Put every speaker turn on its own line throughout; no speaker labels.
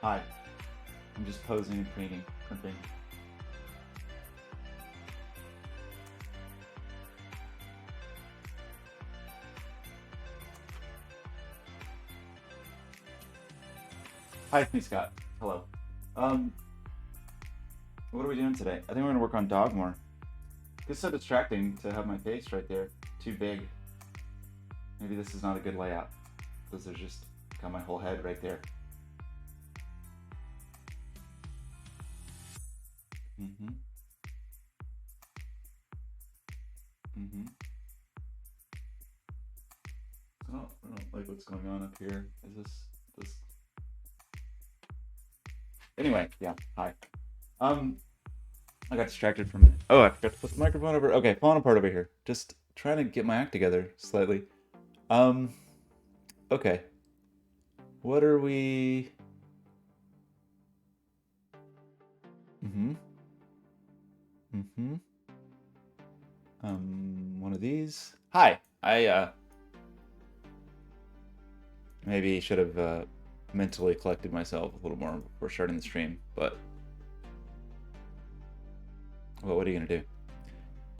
Hi, I'm just posing and crimping. Hi, it's me, Scott. Hello. Um, what are we doing today? I think we're gonna work on dog more. It's so distracting to have my face right there, too big. Maybe this is not a good layout because there's just got my whole head right there. Mm-hmm. Mm-hmm. I don't like what's going on up here. Is this? Anyway, yeah. Hi. Um, I got distracted from it. Oh, I forgot to put the microphone over. Okay, falling apart over here. Just trying to get my act together slightly. Um, okay. What are we? Mm-hmm. Mm-hmm. One of these. Hi. I maybe should have mentally collected myself a little more before starting the stream, but well, what are you gonna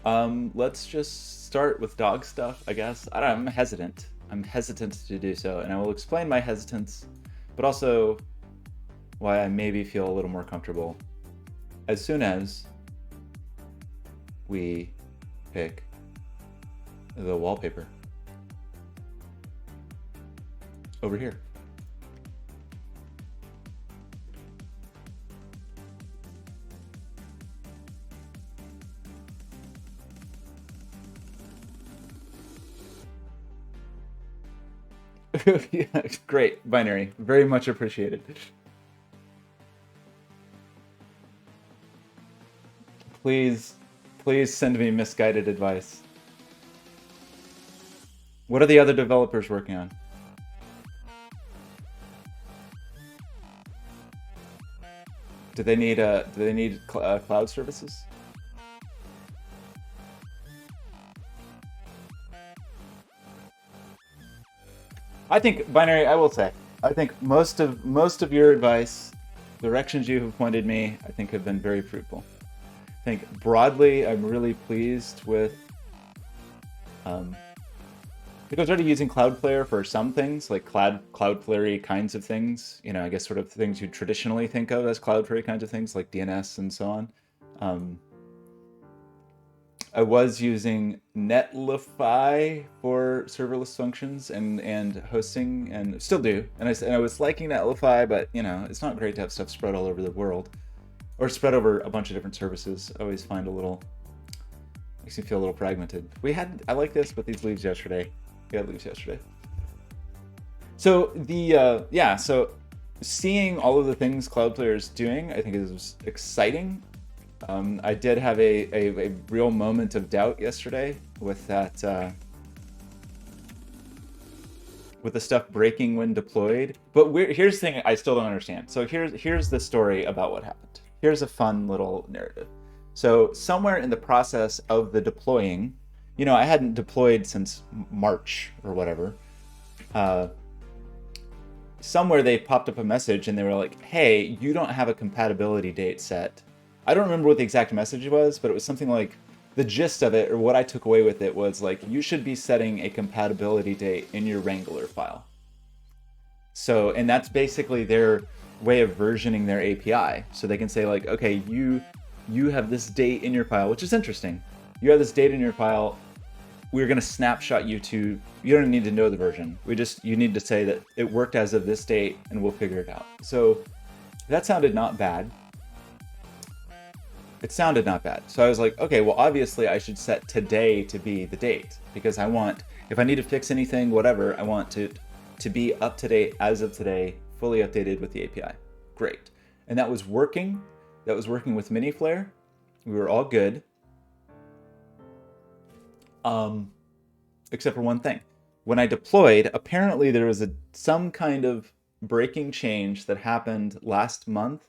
do? Let's just start with dog stuff, I guess. I don't know, I'm hesitant. I'm hesitant to do so, and I will explain my hesitance, but also why I maybe feel a little more comfortable as soon as we pick the wallpaper over here. Yeah, great, binary. Very much appreciated. Please, please send me misguided advice. What are the other developers working on? Do they need cloud services? I think binary. I will say, I think most of your advice, directions you have pointed me, I think have been very fruitful. I think broadly, I'm really pleased with. I think I was already using Cloudflare for some things, like Cloudflare kinds of things. I guess sort of things you traditionally think of as Cloudflare kinds of things, like DNS and so on. Um, I was using Netlify for serverless functions and hosting, and still do. And I was liking Netlify, but it's not great to have stuff spread all over the world, or spread over a bunch of different services. I always find makes me feel a little fragmented. I like this, but these leaves yesterday. We had leaves yesterday. So so seeing all of the things Cloudflare is doing, I think is exciting. I did have a real moment of doubt yesterday with that with the stuff breaking when deployed. But here's the thing I still don't understand. So here's the story about what happened. Here's a fun little narrative. So somewhere in the process of the deploying, I hadn't deployed since March or whatever. Somewhere they popped up a message and they were like, hey, you don't have a compatibility date set. I don't remember what the exact message was, but it was something like, the gist of it, or what I took away with it, was like, you should be setting a compatibility date in your Wrangler file. So, and that's basically their way of versioning their API. So they can say like, okay, you have this date in your file, which is interesting. You have this date in your file. We're going to snapshot you don't need to know the version. You need to say that it worked as of this date and we'll figure it out. So that sounded not bad. It sounded not bad. So I was like, okay, well, obviously I should set today to be the date, because if I need to fix anything, whatever, I want to be up to date as of today, fully updated with the API. Great. And that was working. That was working with Miniflare. We were all good. Except for one thing. When I deployed, apparently there was some kind of breaking change that happened last month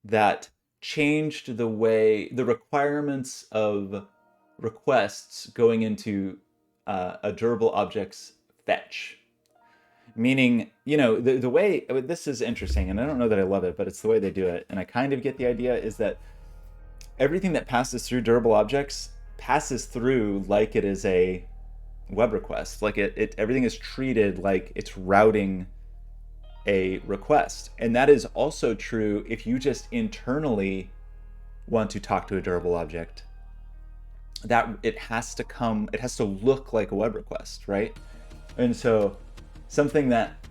that changed the requirements of requests going into a durable objects fetch. Meaning, you know, the way, this is interesting, and I don't know that I love it, but it's the way they do it. And I kind of get the idea is that everything that passes through durable objects passes through like it is a web request. Like everything is treated like it's routing a request. And that is also true if you just internally want to talk to a durable object. That it has to look like a web request, right? And so something that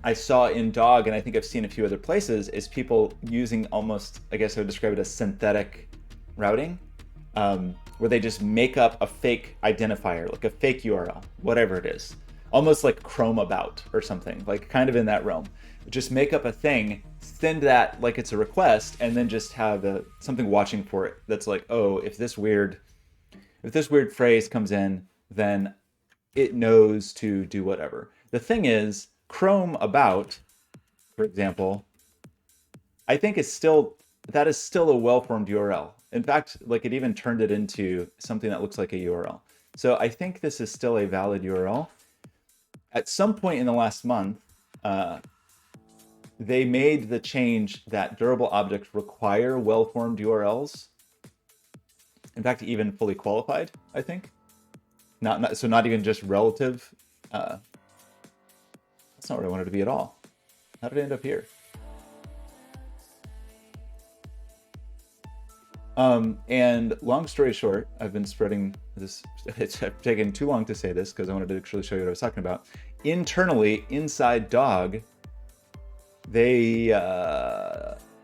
I saw in Dog, and I think I've seen a few other places, is people using almost, I guess I would describe it as synthetic routing, where they just make up a fake identifier, like a fake URL, whatever it is, almost like Chrome about or something, like kind of in that realm. Just make up a thing, send that like it's a request, and then just have something watching for it that's like, oh, if this weird phrase comes in, then it knows to do whatever. The thing is, Chrome about, for example, I think that is still a well-formed URL. In fact, like it even turned it into something that looks like a URL. So I think this is still a valid URL. At some point in the last month, they made the change that durable objects require well-formed URLs. In fact, even fully qualified, I think. Not even just relative. That's not where I wanted to be at all. How did I end up here? And long story short, I've been spreading this. It's taken too long to say this because I wanted to actually show you what I was talking about. Internally, inside Dog, they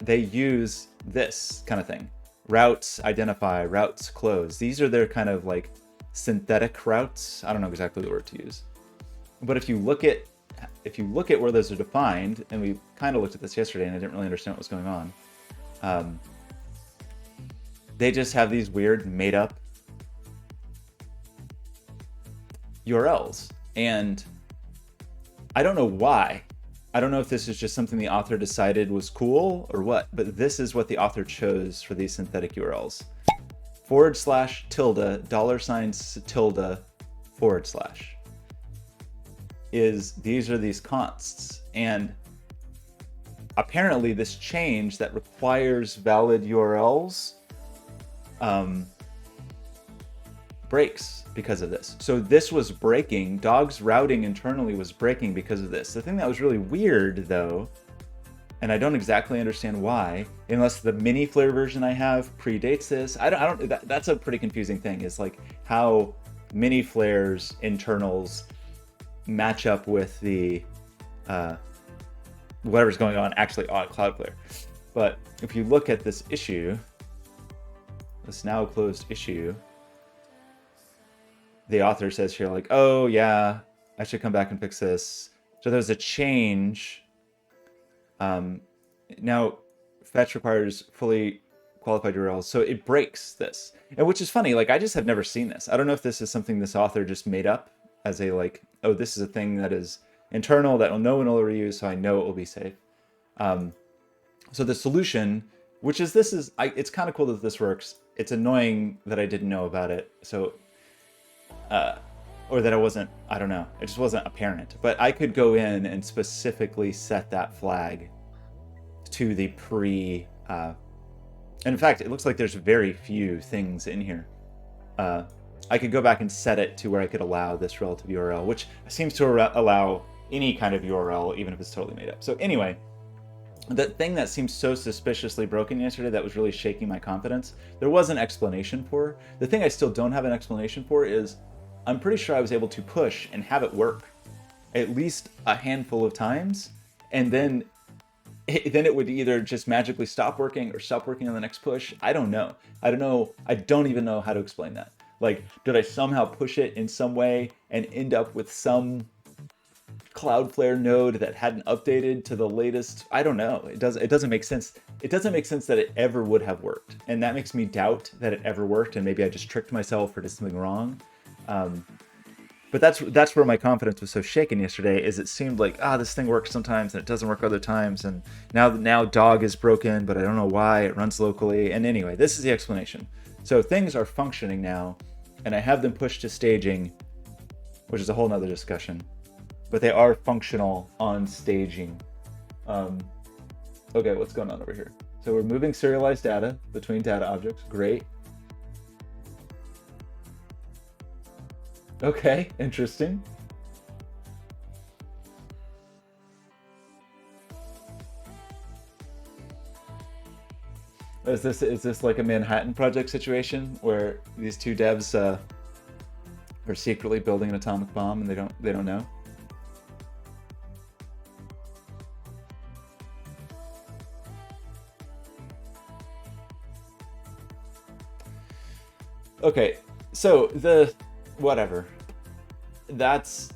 use this kind of thing. Routes identify, routes close. These are their kind of like synthetic routes. I don't know exactly the word to use. But if you look at where those are defined, and we kind of looked at this yesterday and I didn't really understand what was going on. They just have these weird made up URLs. And I don't know why. I don't know if this is just something the author decided was cool or what, but this is what the author chose for these synthetic URLs. /tilde, $/. These are these consts. And apparently this change that requires valid URLs breaks because of this. So this was breaking. Dog's routing internally was breaking because of this. The thing that was really weird though, and I don't exactly understand why, unless the mini Flare version I have predates this. That's a pretty confusing thing, is like how mini Flare's internals match up with the whatever's going on actually on Cloudflare. But if you look at this issue, this now closed issue, the author says here like, oh yeah, I should come back and fix this. So there's a change. Now fetch requires fully qualified URLs. So it breaks this, and which is funny. Like I just have never seen this. I don't know if this is something this author just made up as a like, oh, this is a thing that is internal that no one will ever use, so I know it will be safe. So the solution, which is it's kind of cool that this works. It's annoying that I didn't know about it. So, or that I don't know. It just wasn't apparent. But I could go in and specifically set that flag to the and in fact, it looks like there's very few things in here. I could go back and set it to where I could allow this relative URL, which seems to allow any kind of URL, even if it's totally made up. So anyway, the thing that seemed so suspiciously broken yesterday that was really shaking my confidence, there was an explanation for. The thing I still don't have an explanation for is, I'm pretty sure I was able to push and have it work at least a handful of times, and then it would either just magically stop working or stop working on the next push. I don't know. I don't even know how to explain that. Like, did I somehow push it in some way and end up with some Cloudflare node that hadn't updated to the latest? I don't know. It doesn't make sense. It doesn't make sense that it ever would have worked. And that makes me doubt that it ever worked, and maybe I just tricked myself or did something wrong. But that's where my confidence was so shaken yesterday, is it seemed like, this thing works sometimes and it doesn't work other times, and now Dog is broken, but I don't know why. It runs locally. And anyway, this is the explanation. So things are functioning now, and I have them pushed to staging, which is a whole nother discussion. but they are functional on staging. Okay, what's going on over here? So we're moving serialized data between data objects. Great. Okay, interesting. Is this like a Manhattan Project situation where these two devs are secretly building an atomic bomb and they don't know? Okay, so whatever. That's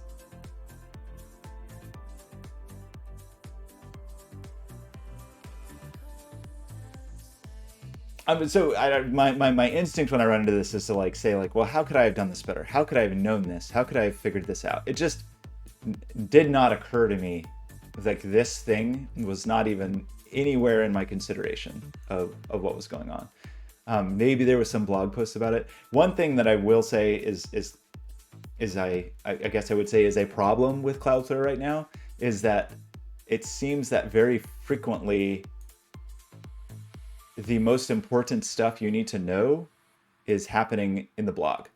my instinct when I run into this is to like say like, well, how could I have done this better? How could I have known this? How could I have figured this out? It just did not occur to me like this thing was not even anywhere in my consideration of what was going on. Maybe there was some blog posts about it. One thing that I will say is I guess I would say is a problem with Cloudflare right now is that it seems that very frequently the most important stuff you need to know is happening in the blog.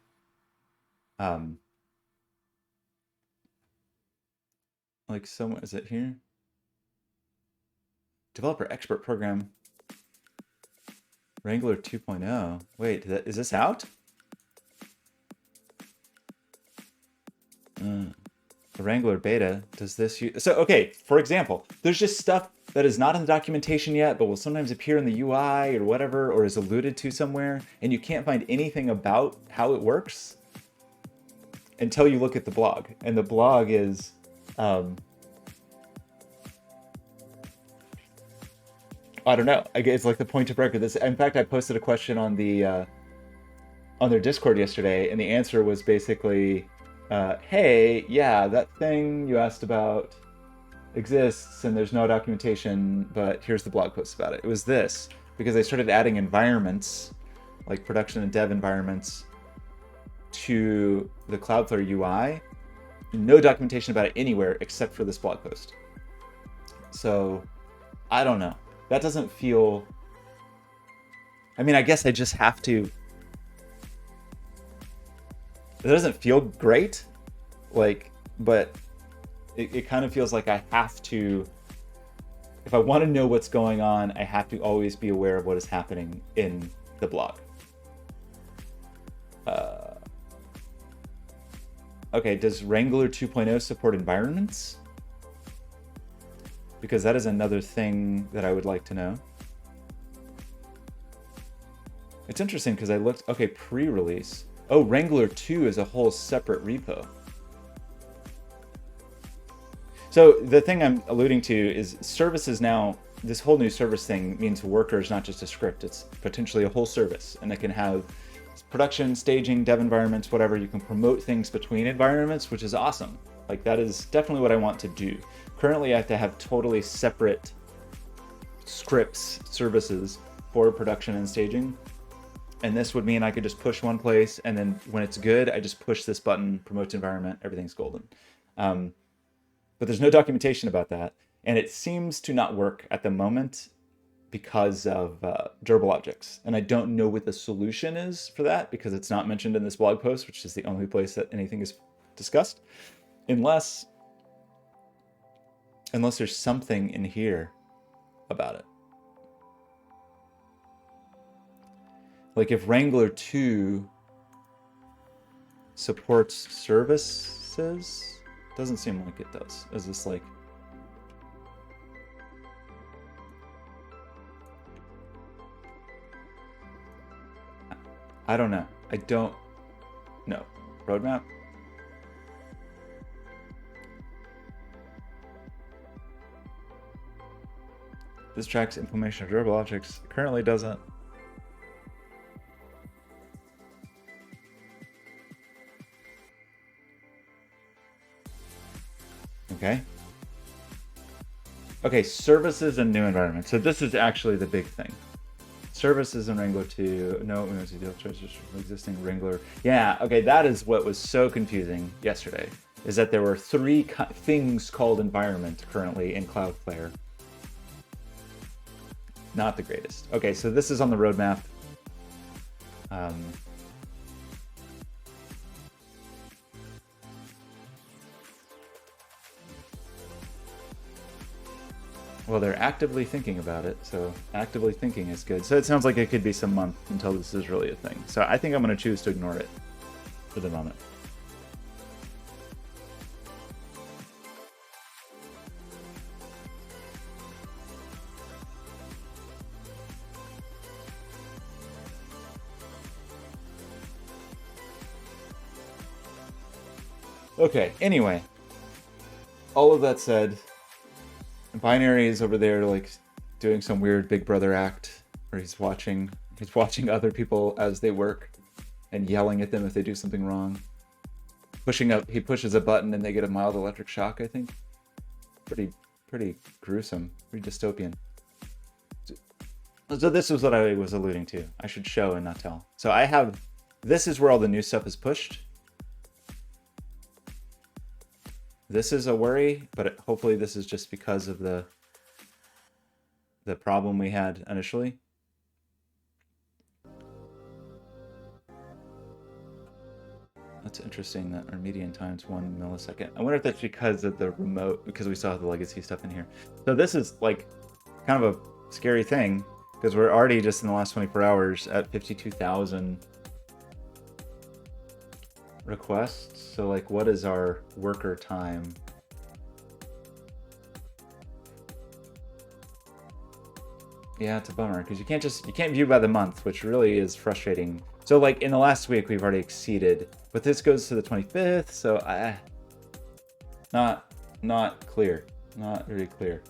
Like someone, is it here? Developer expert program. Wrangler 2.0. Wait, is this out? The Wrangler beta, does this use... So, okay, for example, there's just stuff that is not in the documentation yet, but will sometimes appear in the UI or whatever, or is alluded to somewhere, and you can't find anything about how it works until you look at the blog. And the blog is... I don't know. I guess it's like the point of record. In fact, I posted a question on their Discord yesterday, and the answer was basically, "Hey, yeah, that thing you asked about exists, and there's no documentation, but here's the blog post about it." It was this because they started adding environments, like production and dev environments, to the Cloudflare UI. No documentation about it anywhere except for this blog post. So, I don't know. That doesn't feel... I mean, I guess I just have to... It doesn't feel great, like, but it kind of feels like I have to... If I want to know what's going on, I have to always be aware of what is happening in the blog. Okay, does Wrangler 2.0 support environments? Because that is another thing that I would like to know. It's interesting because I looked, okay, pre-release. Oh, Wrangler 2 is a whole separate repo. So the thing I'm alluding to is services now, this whole new service thing means worker is not just a script, it's potentially a whole service, and it can have production, staging, dev environments, whatever. You can promote things between environments, which is awesome. Like that is definitely what I want to do. Currently, I have to have totally separate scripts, services for production and staging. And this would mean I could just push one place, and then when it's good, I just push this button, promote environment, everything's golden. But there's no documentation about that. And it seems to not work at the moment because of durable objects. And I don't know what the solution is for that because it's not mentioned in this blog post, which is the only place that anything is discussed. Unless there's something in here about it. Like if Wrangler 2 supports services, doesn't seem like it does. Is this like... I don't know. I don't know. Roadmap? This tracks implementation of durable objects. It currently doesn't. Okay. Okay, services and new environments. So this is actually the big thing. Services in Wrangler 2. No, we want to deal with existing Wrangler. Yeah, okay, that is what was so confusing yesterday. is that there were three things called environment currently in Cloudflare. Not the greatest. Okay, so this is on the roadmap. Well, they're actively thinking about it, so actively thinking is good. So it sounds like it could be some month until this is really a thing. So I think I'm going to choose to ignore it for the moment. Okay, anyway, all of that said, Binary is over there like doing some weird Big Brother act where he's watching other people as they work and yelling at them if they do something wrong. He pushes a button and they get a mild electric shock, I think. Pretty gruesome, pretty dystopian. So this is what I was alluding to. I should show and not tell. So this is where all the new stuff is pushed. This is a worry, but hopefully this is just because of the problem we had initially. That's interesting that our median time's 1 millisecond. I wonder if that's because of the remote, because we still have the legacy stuff in here. So this is like kind of a scary thing because we're already just in the last 24 hours at 52,000 requests. So like, what is our worker time? Yeah, it's a bummer because you can't view by the month, which really is frustrating. So like in the last week we've already exceeded, but this goes to the 25th, so not clear, not very clear.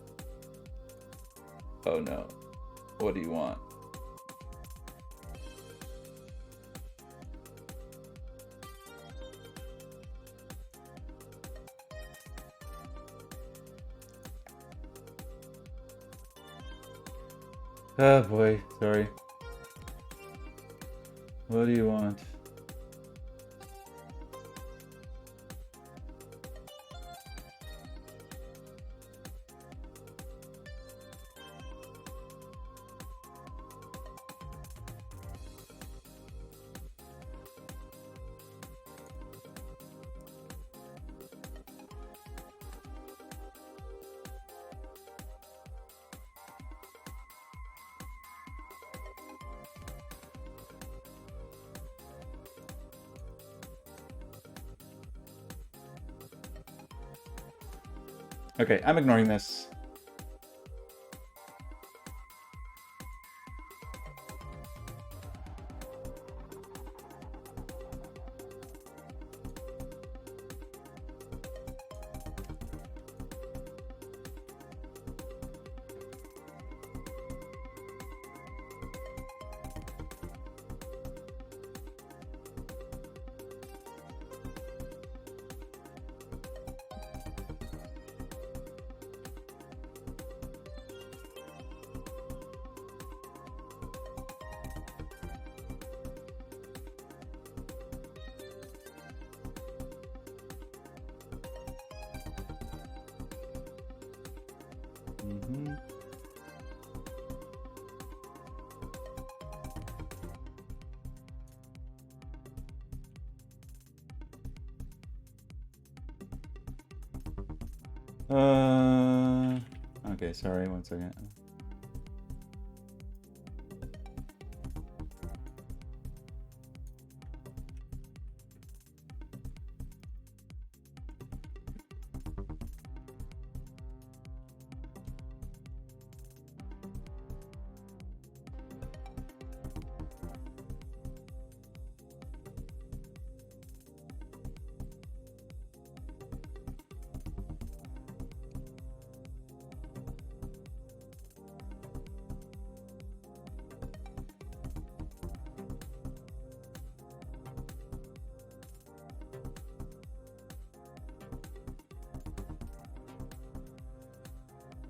Oh no, what do you want? Oh boy, sorry. What do you want? Okay, I'm ignoring this. Okay, sorry, 1 second.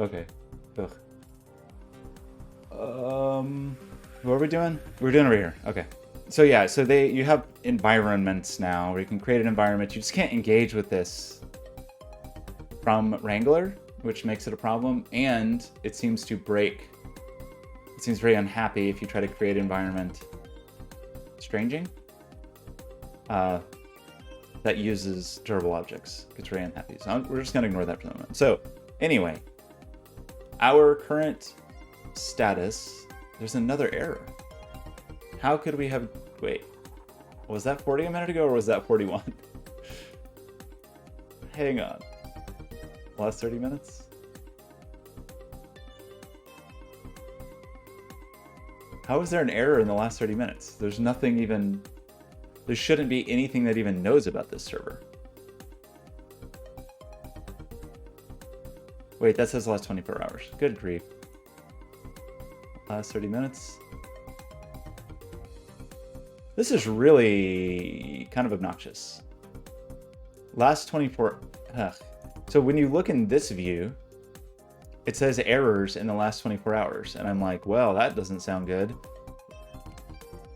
Okay. Ugh. What are we doing? We're doing over here. Okay. So yeah, so you have environments now where you can create an environment. You just can't engage with this from Wrangler, which makes it a problem, and it seems to break. It seems very unhappy if you try to create an environment stranging that uses durable objects. It gets very unhappy. So we're just gonna ignore that for the moment. So anyway, our current status, there's another error. How could we have, wait, was that 40 a minute ago or was that 41? Hang on. Last 30 minutes? How is there an error in the last 30 minutes? There's nothing even, there shouldn't be anything that even knows about this server. Wait, that says the last 24 hours. Good grief. Last 30 minutes. This is really kind of obnoxious. Last 24, ugh. So when you look in this view, it says errors in the last 24 hours. And I'm like, well, that doesn't sound good.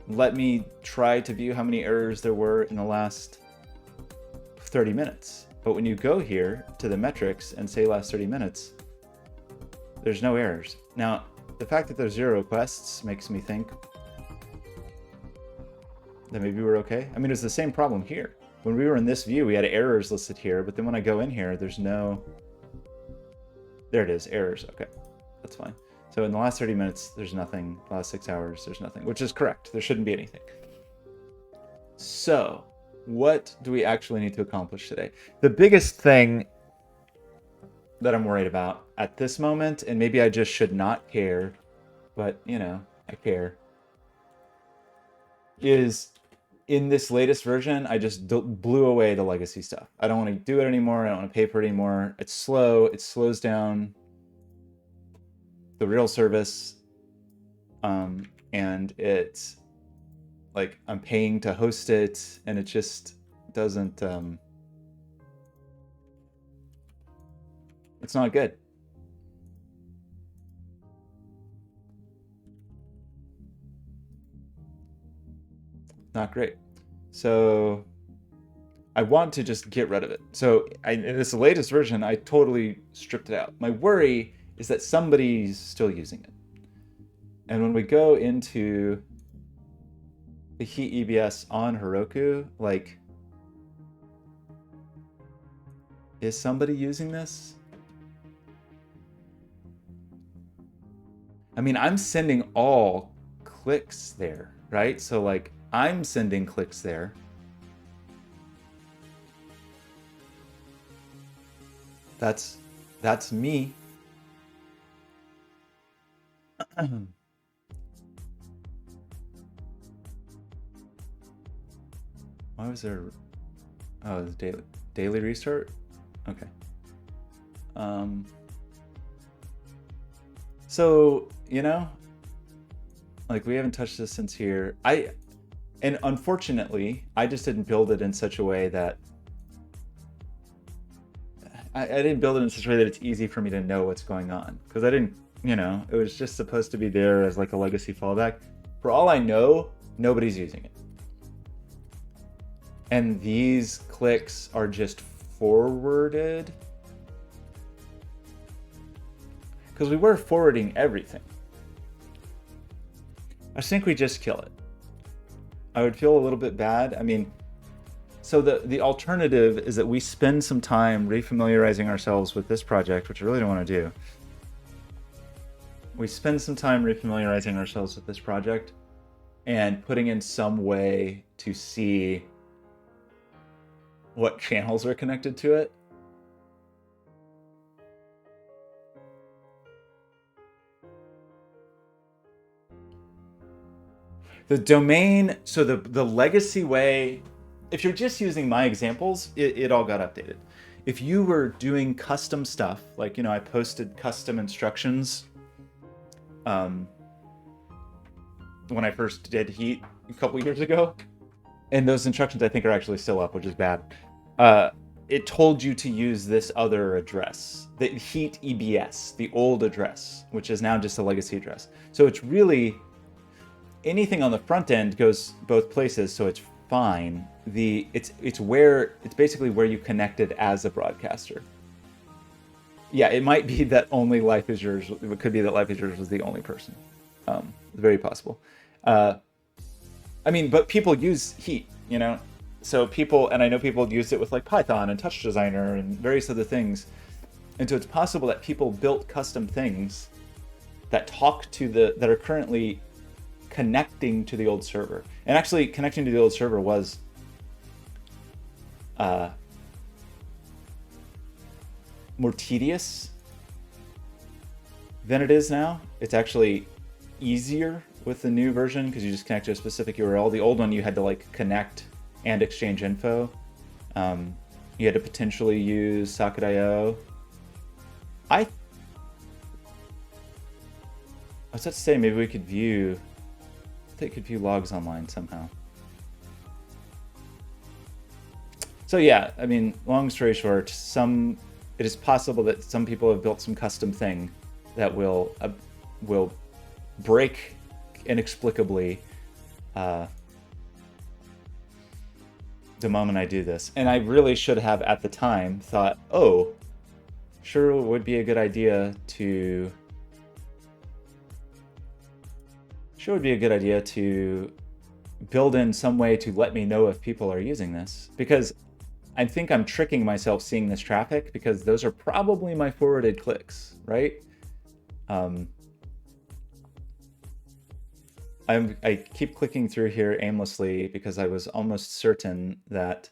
Let me try to view how many errors there were in the last 30 minutes. But when you go here to the metrics and say last 30 minutes, there's no errors. Now, the fact that there's 0 requests makes me think that maybe we're okay. I mean, it was the same problem here. When we were in this view, we had errors listed here, but then when I go in here, there's no, there it is, errors. Okay, that's fine. So in the last 30 minutes, there's nothing. The last 6 hours, there's nothing, which is correct. There shouldn't be anything. So what do we actually need to accomplish today? The biggest thing that I'm worried about at this moment, and maybe I just should not care, but you know, I care, is in this latest version, I just blew away the legacy stuff. I don't want to do it anymore. I don't want to pay for it anymore. It's slow. It slows down the real service. And it's like I'm paying to host it, and it just doesn't, it's not good. Not great. So I want to just get rid of it. So in this latest version, I totally stripped it out. My worry is that somebody's still using it. And when we go into the Heat EBS on Heroku, like, is somebody using this? I mean, I'm sending all clicks there, right? So like, I'm sending clicks there. That's me. Why was there? Oh, it's daily restart. Okay. So you know, like we haven't touched this since here. And unfortunately, I just didn't build it in such a way that I didn't build it in such a way that it's easy for me to know what's going on, because I didn't, you know, it was just supposed to be there as like a legacy fallback. For all I know, nobody's using it. And these clicks are just forwarded, because we were forwarding everything. I think we just kill it. I would feel a little bit bad. I mean, so the alternative is that we spend some time refamiliarizing ourselves with this project, which I really don't want to do. We spend some time refamiliarizing ourselves with this project and putting in some way to see what channels are connected to it. The domain, so the legacy way, if you're just using my examples, it all got updated. If you were doing custom stuff, like, you know, I posted custom instructions when I first did Heat a couple years ago, and those instructions I think are actually still up, which is bad. It told you to use this other address, the Heat EBS, the old address, which is now just a legacy address. So it's really, anything on the front end goes both places, so it's fine. It's basically where you connected as a broadcaster. Yeah, it might be that only Life is Yours. It could be that Life is Yours was the only person. Very possible. I mean, but people use Heat, you know? So people, and I know people use it with like Python and Touch Designer and various other things. And so it's possible that people built custom things that that are currently connecting to the old server. And actually connecting to the old server was more tedious than it is now. It's actually easier with the new version because you just connect to a specific URL. The old one you had to like connect and exchange info. You had to potentially use Socket.io. I was about to say maybe we could view. I think could view logs online somehow. So yeah, I mean, long story short, it is possible that some people have built some custom thing that will break inexplicably the moment I do this. And I really should have at the time thought, oh, sure it would be a good idea to build in some way to let me know if people are using this, because I think I'm tricking myself seeing this traffic because those are probably my forwarded clicks, right? I keep clicking through here aimlessly because I was almost certain that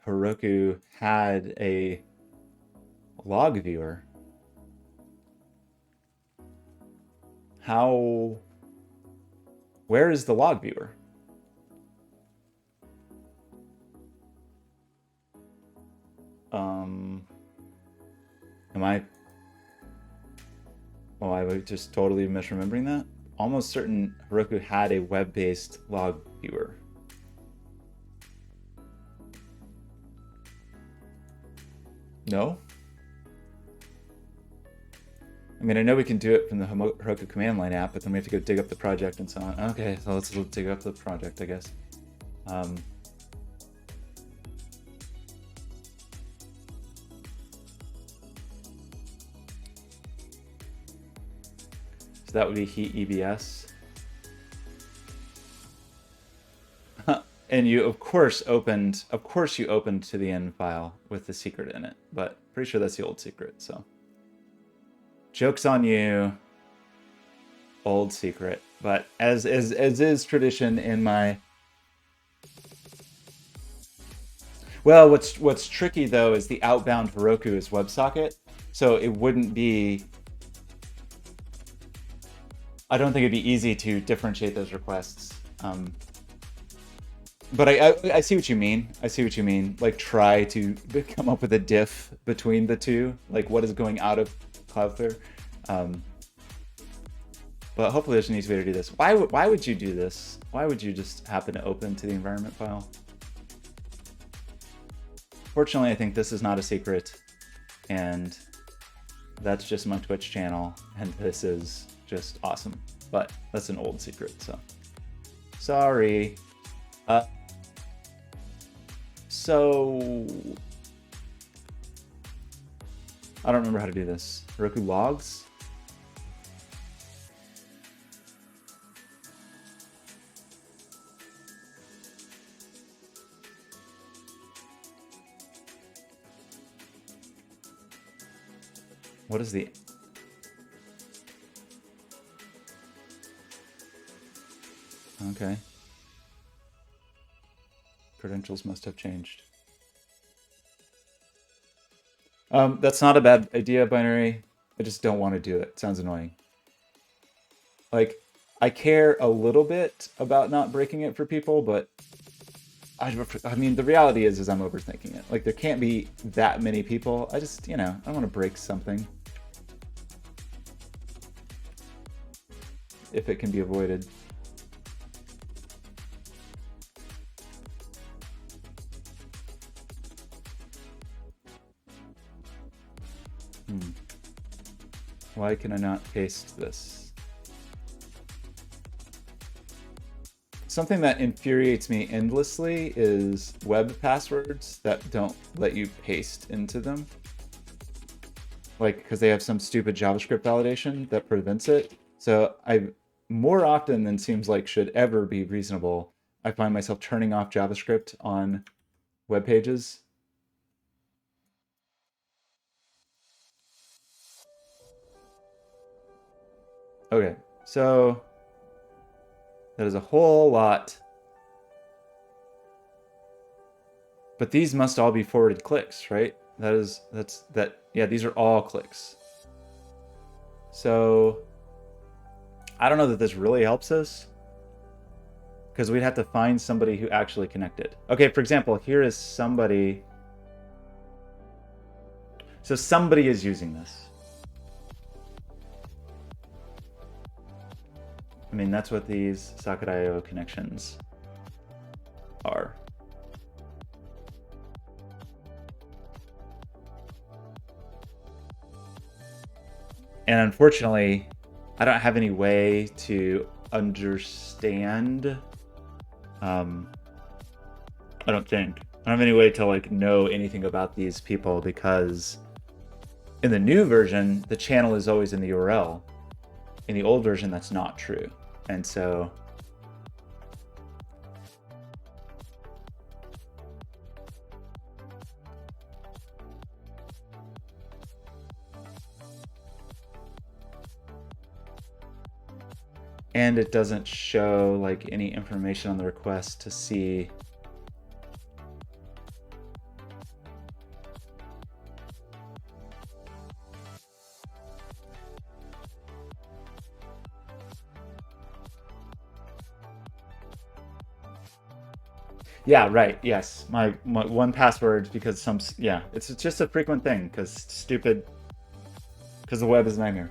Heroku had a log viewer. Where is the log viewer? I was just totally misremembering that. Almost certain Heroku had a web-based log viewer. No? I mean, I know we can do it from the Heroku command line app, but then we have to go dig up the project and so on. Okay, so let's dig up the project, I guess. So that would be Heat EBS. And you, of course, you opened to the end file with the secret in it, but pretty sure that's the old secret, so. Joke's on you, old secret. But as is tradition in my... Well, what's tricky though is the outbound Heroku is WebSocket, so it wouldn't be... I don't think it'd be easy to differentiate those requests. But I see what you mean. I see what you mean. Like try to come up with a diff between the two, like what is going out of Cloudflare. But hopefully there's an easy way to do this. Why would you do this? Why would you just happen to open to the environment file? Fortunately, I think this is not a secret, and that's just my Twitch channel, and this is just awesome. But that's an old secret, so sorry. So I don't remember how to do this. Heroku logs. What is the... Okay. Credentials must have changed. That's not a bad idea, Binary. I just don't want to do it. It sounds annoying. Like, I care a little bit about not breaking it for people, but I mean, the reality is I'm overthinking it. Like, there can't be that many people. I just, I don't want to break something if it can be avoided. Why can I not paste this? Something that infuriates me endlessly is web passwords that don't let you paste into them. Like, because they have some stupid JavaScript validation that prevents it. So more often than seems like should ever be reasonable, I find myself turning off JavaScript on web pages. Okay, so that is a whole lot. But these must all be forwarded clicks, right? Yeah, these are all clicks. So I don't know that this really helps us, because we'd have to find somebody who actually connected. Okay, for example, here is somebody. So somebody is using this. I mean, that's what these Socket.io connections are. And unfortunately, I don't have any way to understand. I don't think. I don't have any way to like know anything about these people, because in the new version, the channel is always in the URL. In the old version, that's not true. And so and it doesn't show like any information on the request to see. Yeah, right. Yes. My one password, because yeah, it's just a frequent thing, because the web is a nightmare.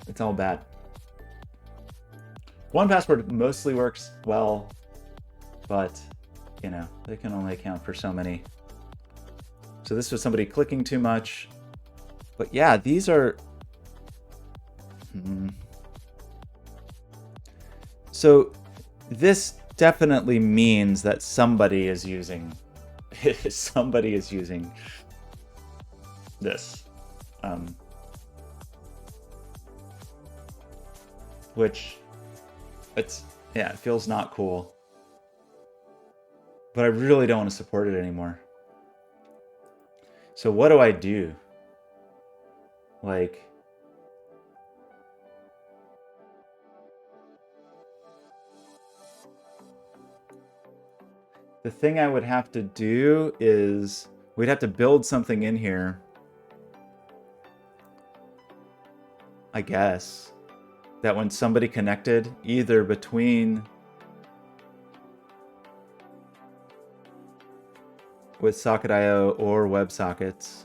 It's all bad. One password mostly works well, but you know, they can only account for so many. So this was somebody clicking too much. But yeah, these are... So this definitely means that somebody is using this. Which, it feels not cool. But I really don't want to support it anymore. So what do I do? Like, the thing I would have to do is we'd have to build something in here, I guess, that when somebody connected, either between with Socket.io or WebSockets,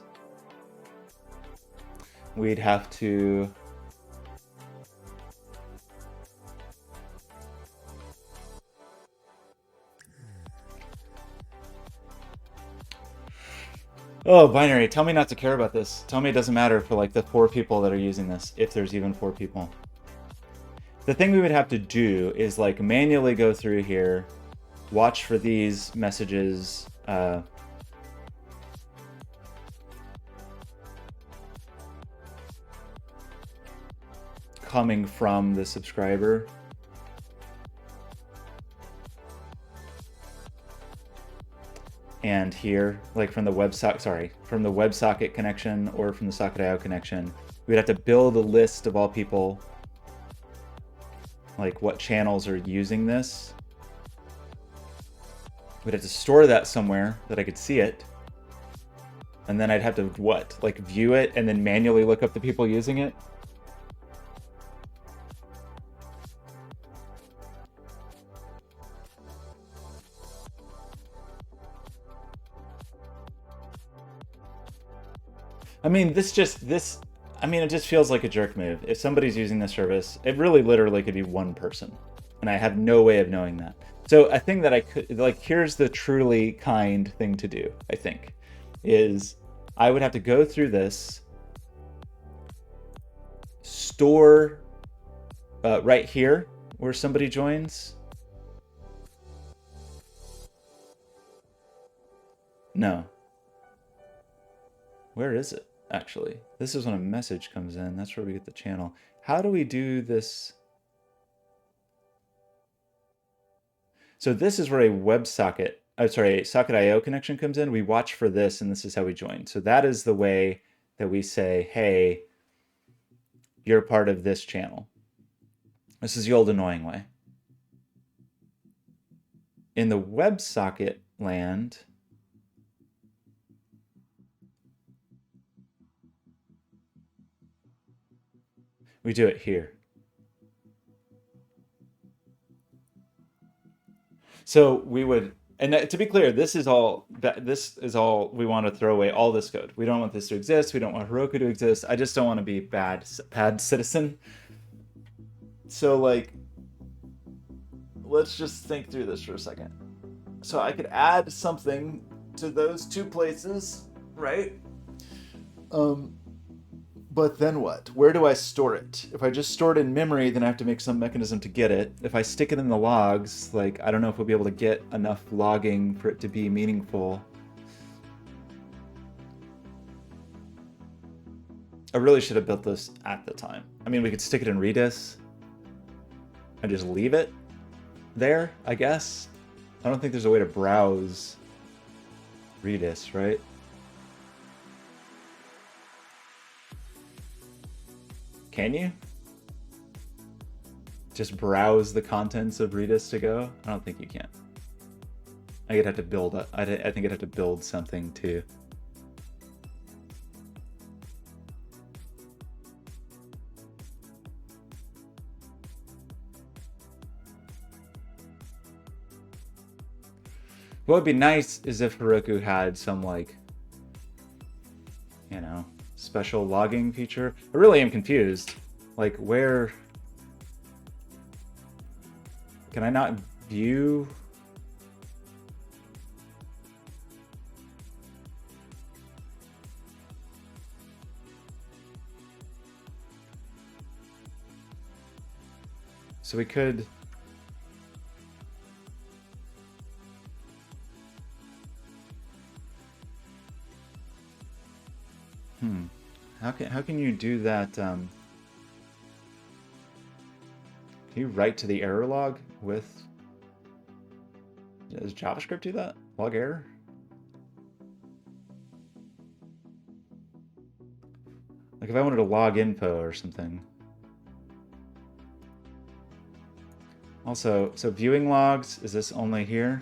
we'd have to binary, tell me not to care about this. Tell me it doesn't matter for like the 4 people that are using this, if there's even 4 people. The thing we would have to do is like manually go through here, watch for these messages, coming from the subscriber. And here, like from the from the WebSocket connection or from the Socket.io connection, we'd have to build a list of all people, like what channels are using this. We'd have to store that somewhere that I could see it. And then I'd have to, like view it and then manually look up the people using it? I mean, it just feels like a jerk move. If somebody's using this service, it really literally could be one person. And I have no way of knowing that. So a thing that I could, like, here's the truly kind thing to do, I think, is I would have to go through this, store right here where somebody joins. No. Where is it, actually? This is when a message comes in. That's where we get the channel. How do we do this? So this is where a WebSocket, a Socket IO connection comes in. We watch for this, and this is how we join. So that is the way that we say, hey, you're part of this channel. This is the old annoying way. In the WebSocket land, we do it here. So we would, and to be clear, this is all we want to throw away all this code. We don't want this to exist. We don't want Heroku to exist. I just don't want to be bad citizen. So like, let's just think through this for a second. So I could add something to those two places, right? But then what? Where do I store it? If I just store it in memory, then I have to make some mechanism to get it. If I stick it in the logs, like, I don't know if we'll be able to get enough logging for it to be meaningful. I really should have built this at the time. I mean, we could stick it in Redis and just leave it there, I guess. I don't think there's a way to browse Redis, right? Can you? Just browse the contents of Redis to go? I don't think you can. I think I'd have to build something too. What would be nice is if Heroku had some, like, you know, special logging feature. I really am confused. Like, where can I not view? So we could. How can you do that? Can you write to the error log with? Does JavaScript do that? Log error? Like if I wanted to log info or something. Also, so viewing logs, is this only here?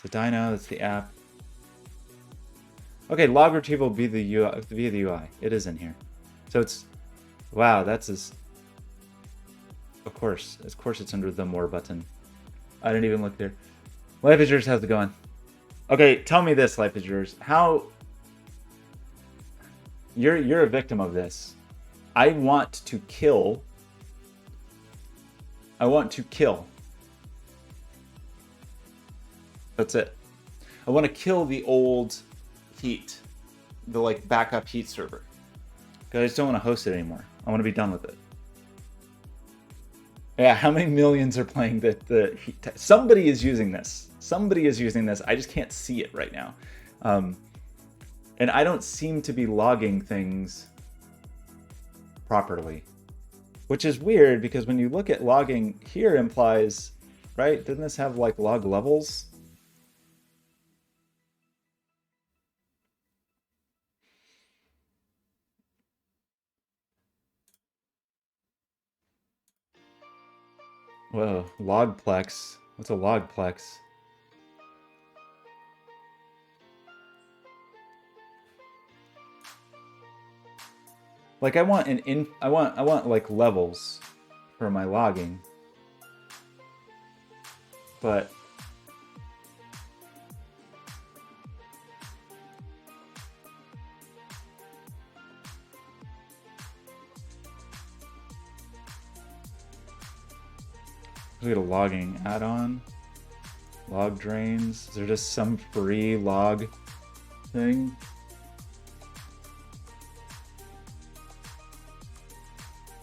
So Dino, that's the app. Okay, log retrieval via the UI. It is in here. So it's, wow, that's as, of course it's under the more button. I didn't even look there. Life is yours, how's it going? Okay, tell me this, Life is yours. How, you're a victim of this. I want to kill. That's it. I want to kill the old heat, the like backup heat server. Because I just don't want to host it anymore. I want to be done with it. Yeah, how many millions are playing the heat? Somebody is using this. I just can't see it right now. And I don't seem to be logging things properly, which is weird because when you look at logging here implies, right? Didn't this have like log levels? Whoa, logplex. What's a logplex? Like I want like levels for my logging. But We get a logging add-on. Log drains. Is there just some free log thing?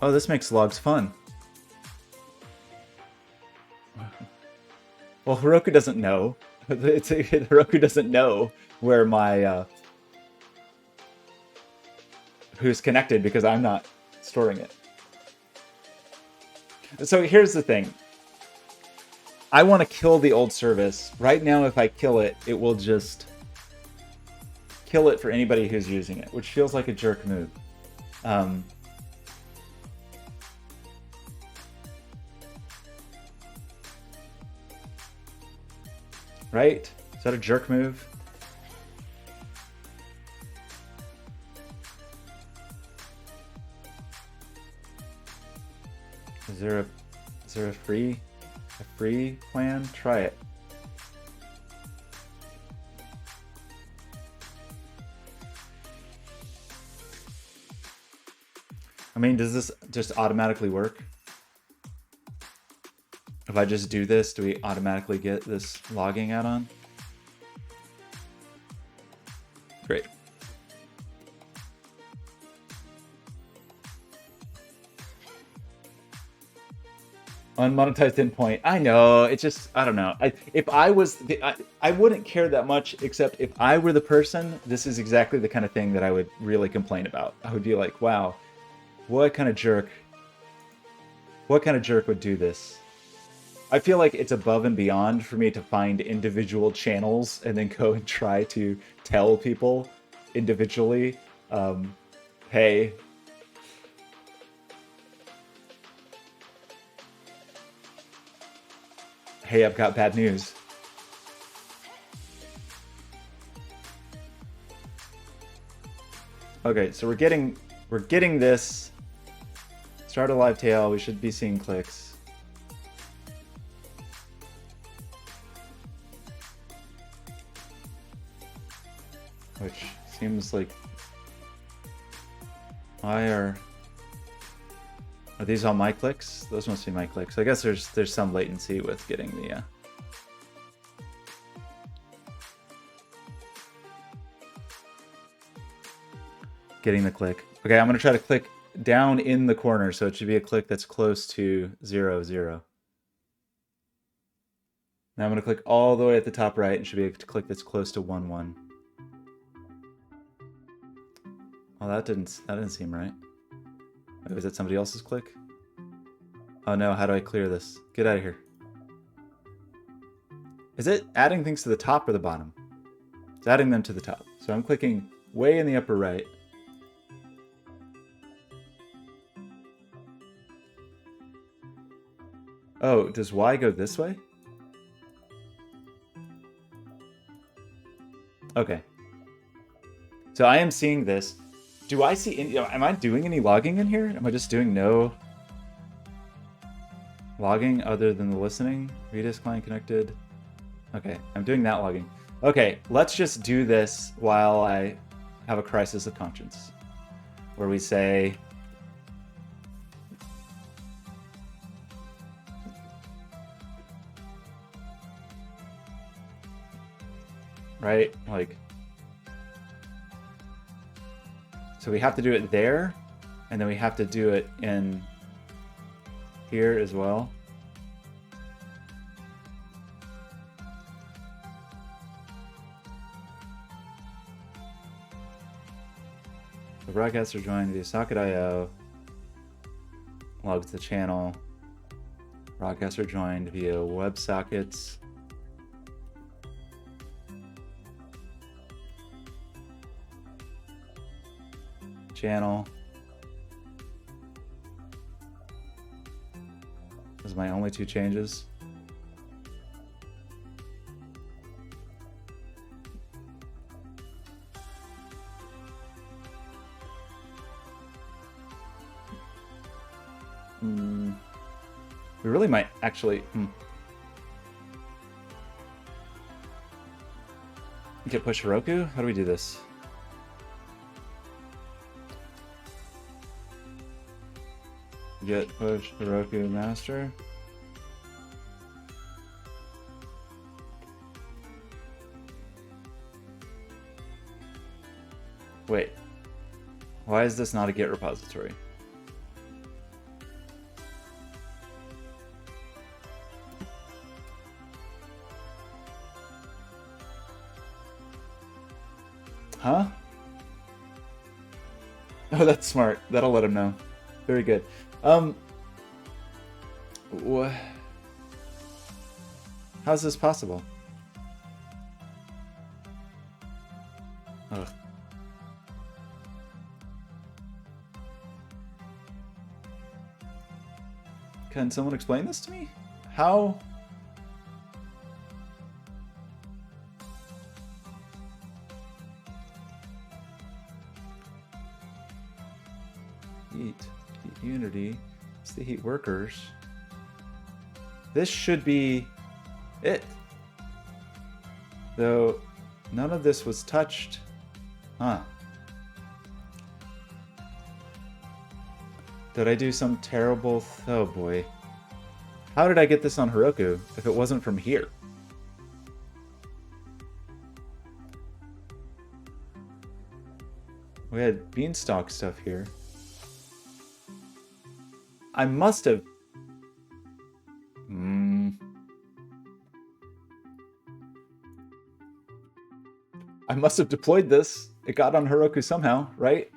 Oh, this makes logs fun. Well, Heroku doesn't know. Heroku doesn't know where my who's connected because I'm not storing it. So here's the thing. I want to kill the old service. Right now, if I kill it, it will just kill it for anybody who's using it, which feels like a jerk move. Right? Is that a jerk move? Is there a free plan? Try it. I mean, does this just automatically work? If I just do this, do we automatically get this logging add-on? Great. Unmonetized endpoint. I know. It's just, I don't know. If I was, I wouldn't care that much, except if I were the person, this is exactly the kind of thing that I would really complain about. I would be like, wow, what kind of jerk would do this? I feel like it's above and beyond for me to find individual channels and then go and try to tell people individually, hey, I've got bad news. Okay, so we're getting this. Start a live tail. We should be seeing clicks. Which seems like, why are these all my clicks? Those must be my clicks. I guess there's some latency with getting the click. Okay, I'm gonna try to click down in the corner, so it should be a click that's close to 0, 0. Now I'm gonna click all the way at the top right, and should be a click that's close to 1, 1. Oh, that didn't seem right. Wait, was that somebody else's click? Oh no, how do I clear this? Get out of here. Is it adding things to the top or the bottom? It's adding them to the top. So I'm clicking way in the upper right. Oh, does Y go this way? Okay. So I am seeing this. Do I see any, am I doing any logging in here? Am I just doing no logging other than the listening? Redis client connected. Okay, I'm doing that logging. Okay, let's just do this while I have a crisis of conscience. Where we say, right, like, so we have to do it there, and then we have to do it in here as well. The broadcaster joined via socket.io, logs the channel. Broadcaster joined via WebSockets. Channel. Those are my only two changes. We really might actually get push Heroku. How do we do this? Get push Heroku master. Wait. Why is this not a Git repository? Huh? Oh, that's smart. That'll let him know. Very good. What? How's this possible? Ugh. Can someone explain this to me? How? Heat unity. It's the heat workers. This should be it. Though none of this was touched. Huh. Did I do some terrible... Oh boy. How did I get this on Heroku if it wasn't from here? We had Beanstalk stuff here. I must have... I must have deployed this. It got on Heroku somehow, right?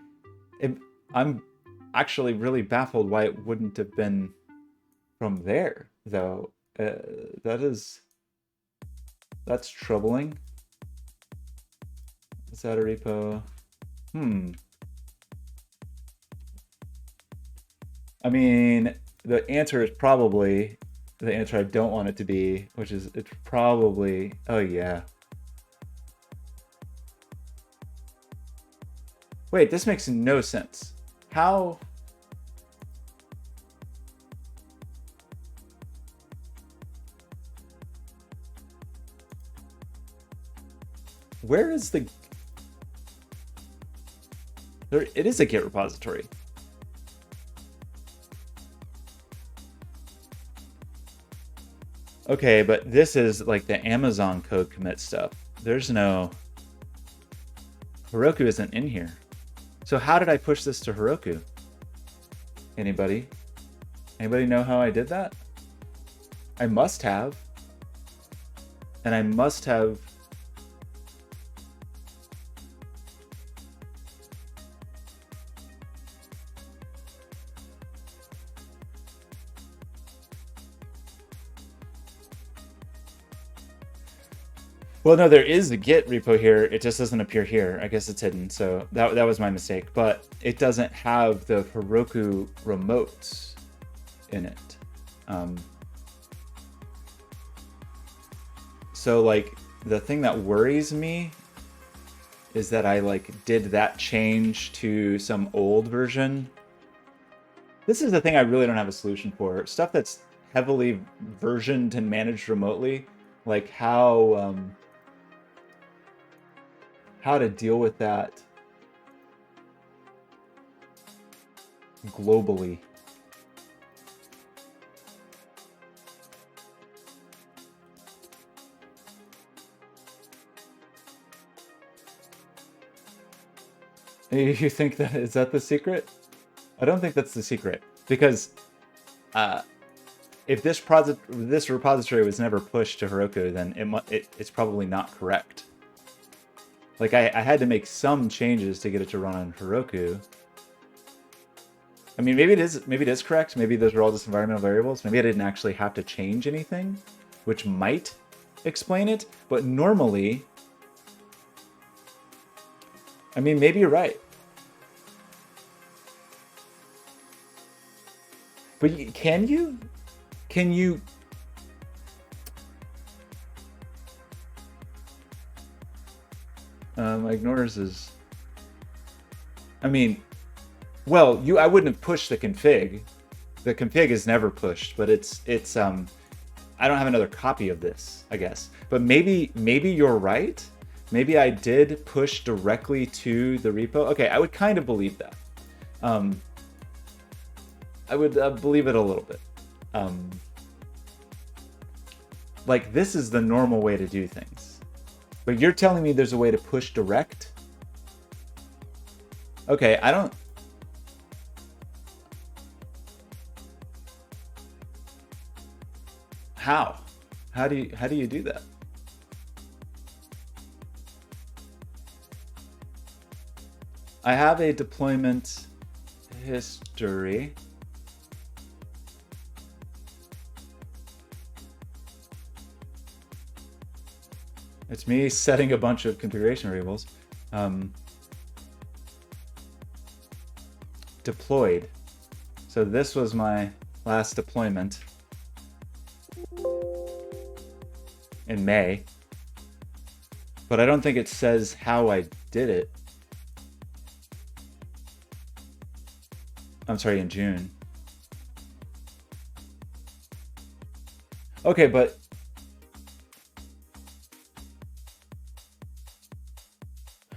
I'm actually really baffled why it wouldn't have been from there, though. That's troubling. Is that a repo? I mean, the answer is probably the answer I don't want it to be, which is it's probably, oh yeah. Wait, this makes no sense. How? Where is the... There, it is a Git repository. Okay, but this is like the Amazon code commit stuff. There's no... Heroku isn't in here. So how did I push this to Heroku? Anybody? Anybody know how I did that? I must have. And I must have... Well, no, there is a Git repo here. It just doesn't appear here. I guess it's hidden. So that was my mistake. But it doesn't have the Heroku remotes in it. So like the thing that worries me is that I like did that change to some old version. This is the thing I really don't have a solution for. Stuff that's heavily versioned and managed remotely, like how to deal with that globally. You think that is that the secret? I don't think that's the secret, because if this repository was never pushed to Heroku, then it's probably not correct. Like I had to make some changes to get it to run on Heroku. I mean, maybe it is correct. Maybe those are all just environmental variables. Maybe I didn't actually have to change anything, which might explain it. But normally, I mean, maybe you're right. But can you? Ignores is... I mean, well, I wouldn't have pushed the config. The config is never pushed, but it's I don't have another copy of this, I guess. But maybe you're right. Maybe I did push directly to the repo. Okay, I would kind of believe that. I would believe it a little bit. Like, this is the normal way to do things. But you're telling me there's a way to push direct? Okay, I don't... How? How do you do that? I have a deployment history. It's me setting a bunch of configuration variables. Deployed. So this was my last deployment in May. But I don't think it says how I did it. I'm sorry, in June. Okay, but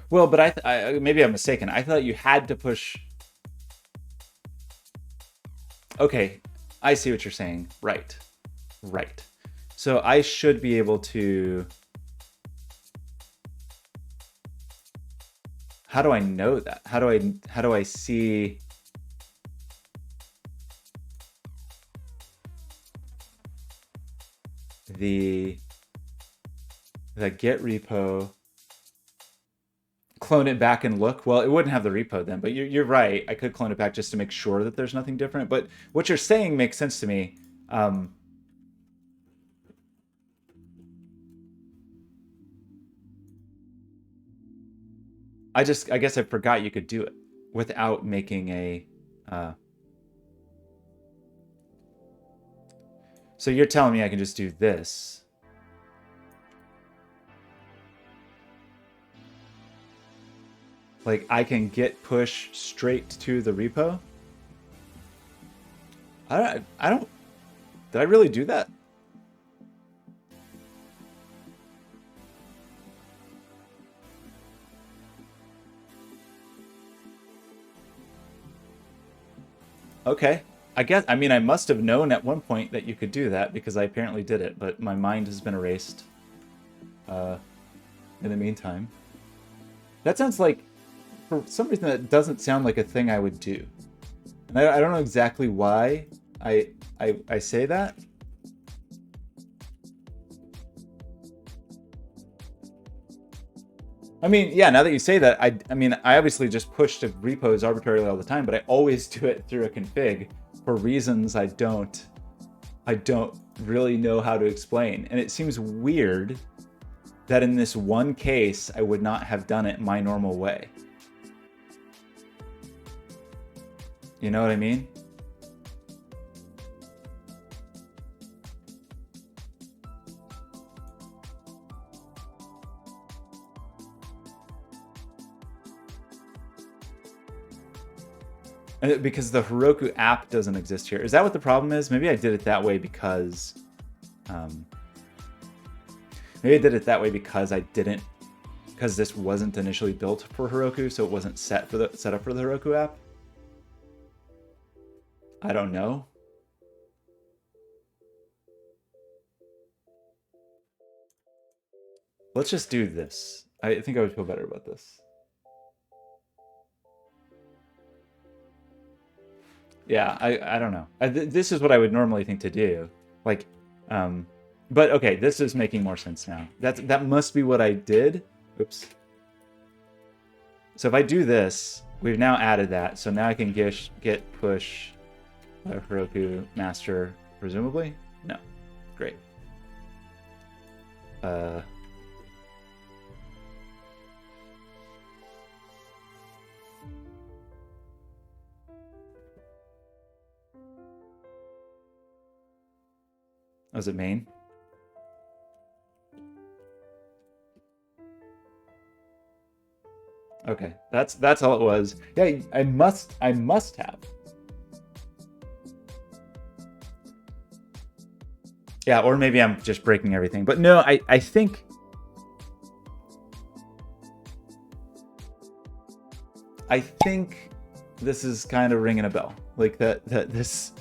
well, but I maybe I'm mistaken. I thought you had to push. Okay, I see what you're saying. Right, right. So I should be able to. How do I know that? How do I see? The Git repo, clone it back and look. Well, it wouldn't have the repo then, but you're right. I could clone it back just to make sure that there's nothing different. But what you're saying makes sense to me. I guess I forgot you could do it without making a. So you're telling me I can just do this. Like I can git push straight to the repo? I don't, did I really do that? Okay. I mean, I must have known at one point that you could do that because I apparently did it, but my mind has been erased in the meantime. That sounds like, for some reason, that doesn't sound like a thing I would do. And I don't know exactly why I say that. I mean, yeah, now that you say that, I mean, I obviously just push to repos arbitrarily all the time, but I always do it through a config for reasons I don't really know how to explain. And it seems weird that in this one case, I would not have done it my normal way. You know what I mean? And because the Heroku app doesn't exist here. Is that what the problem is? Maybe I did it that way because... maybe I did it that way because because this wasn't initially built for Heroku, so it wasn't set up for the Heroku app. I don't know. Let's just do this. I think I would feel better about this. Yeah, I don't know. This is what I would normally think to do. Like, but okay, this is making more sense now. That must be what I did. Oops. So if I do this, we've now added that. So now I can git push Heroku master, presumably? No. Great. Was it main? Okay, that's all it was. Yeah, I must have. Yeah, or maybe I'm just breaking everything. But no, I think this is kind of ringing a bell. Like that this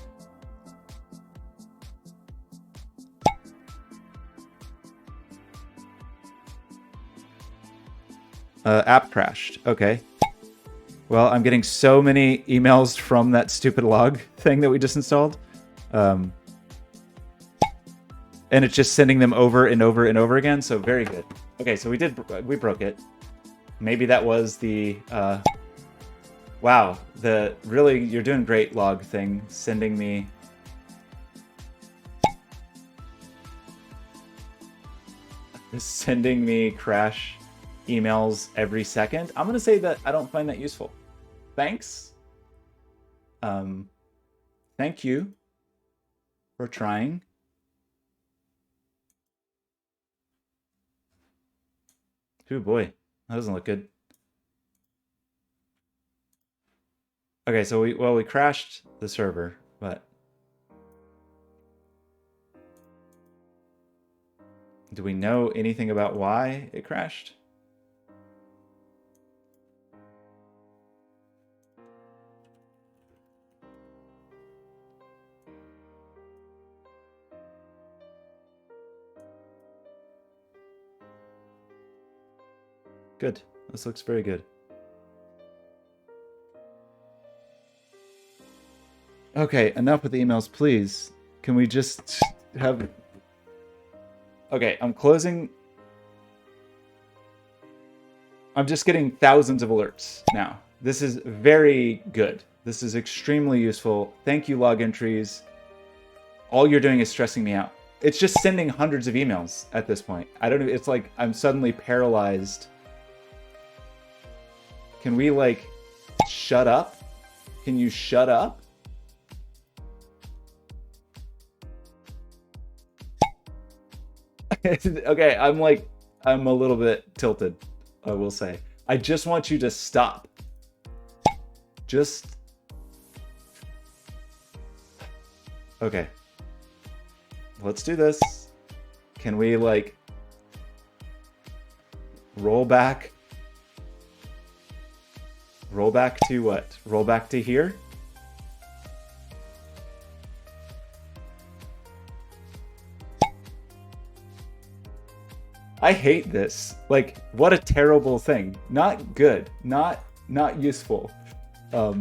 app crashed. Okay. Well, I'm getting so many emails from that stupid log thing that we just installed. And it's just sending them over and over and over again, so very good. Okay, so we broke it. Maybe that was the, wow, really, you're doing great log thing, sending me crash emails every second. I'm gonna say that I don't find that useful. Thanks. Thank you for trying. Oh boy, that doesn't look good. Okay, so we crashed the server, but do we know anything about why it crashed? Good. This looks very good. Okay, enough with the emails, please. Can we just have... Okay, I'm closing... I'm just getting thousands of alerts now. This is very good. This is extremely useful. Thank you, log entries. All you're doing is stressing me out. It's just sending hundreds of emails at this point. I don't know, it's like I'm suddenly paralyzed. Can we, like, shut up? Can you shut up? Okay, I'm a little bit tilted, I will say. I just want you to stop. Just... Okay. Let's do this. Can we, like... roll back? Roll back to what? Roll back to here? I hate this. Like, what a terrible thing. Not good. Not useful. I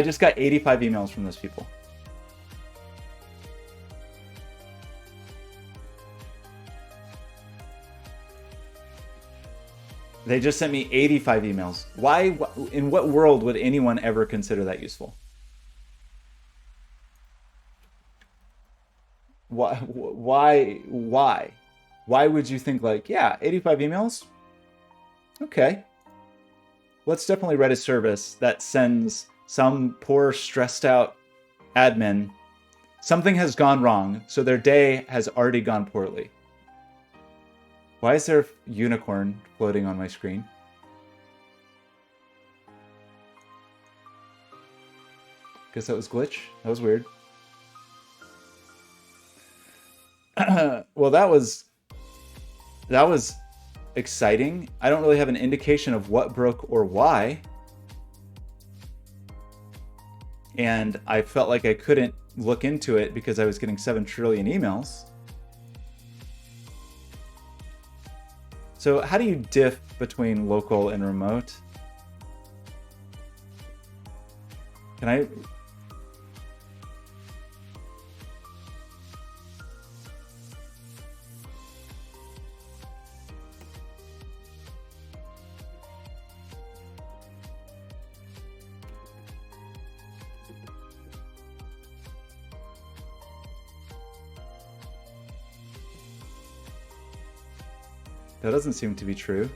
just got 85 emails from those people. They just sent me 85 emails. Why? In what world would anyone ever consider that useful? Why? Why would you think, like, yeah, 85 emails? Okay. Let's definitely write a service that sends some poor, stressed out admin. Something has gone wrong, so their day has already gone poorly. Why is there a unicorn floating on my screen? Guess that was glitch. That was weird. Well, that was exciting. I don't really have an indication of what broke or why. And I felt like I couldn't look into it because I was getting 7 trillion emails. So how do you diff between local and remote? Can I... That doesn't seem to be true.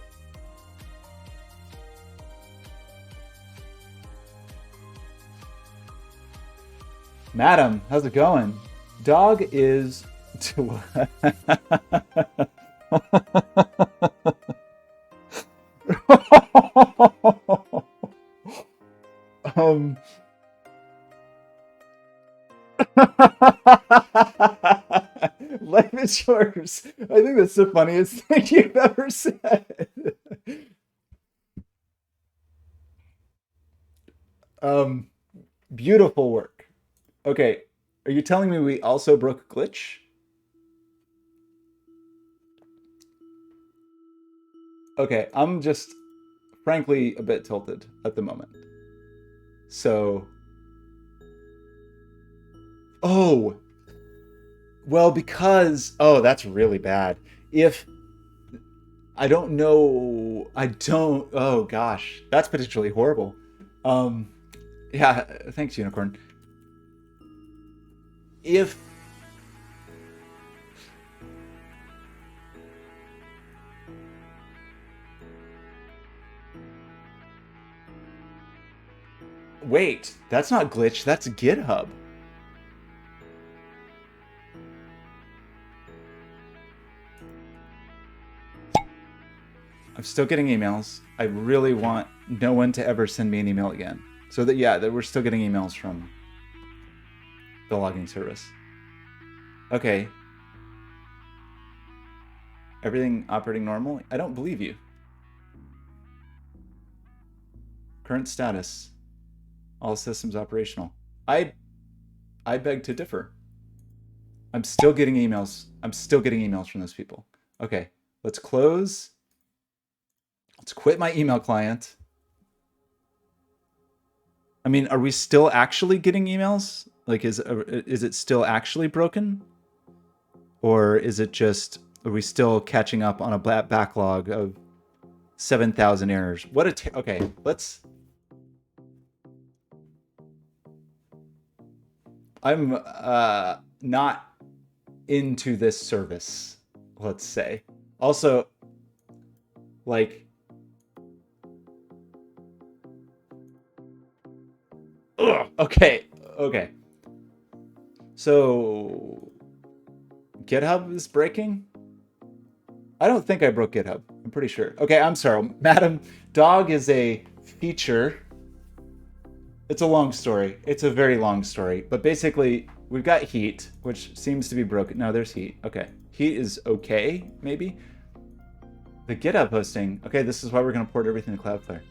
Madam, how's it going? Dog is... Life is yours. I think that's the funniest thing you've ever said. Beautiful work. Okay, are you telling me we also broke a glitch? Okay, I'm just frankly a bit tilted at the moment. So, oh, well, because, oh, that's really bad. If, I don't know, oh gosh, that's potentially horrible. Yeah, thanks, Unicorn. If, wait, that's not glitch, that's GitHub. I'm still getting emails. I really want no one to ever send me an email again. So that, yeah, that we're still getting emails from the logging service. Okay. Everything operating normally? I don't believe you. Current status. All systems operational. I beg to differ. I'm still getting emails. I'm still getting emails from those people. Okay, let's close. Let's quit my email client. I mean, are we still actually getting emails? Like, is it still actually broken? Or is it just, are we still catching up on a backlog of 7,000 errors? What a, okay, let's, I'm not into this service, let's say. Also, like, ugh, okay. So, GitHub is breaking? I don't think I broke GitHub. I'm pretty sure. Okay, I'm sorry. Madam Dog is a feature. It's a long story. It's a very long story. But basically, we've got Heat, which seems to be broken. No, there's Heat. Okay. Heat is okay, maybe? The GitHub hosting. Okay, this is why we're going to port everything to Cloudflare.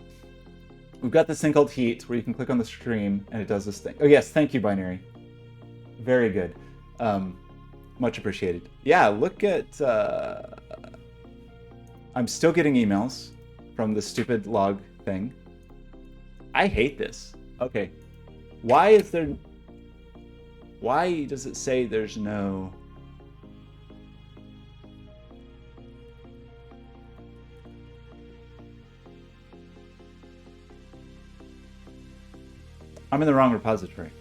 We've got this thing called Heat, where you can click on the stream, and it does this thing. Oh, yes. Thank you, Binary. Very good. Much appreciated. Yeah, look at... I'm still getting emails from the stupid log thing. I hate this. Okay. Why does it say there's no... I'm in the wrong repository.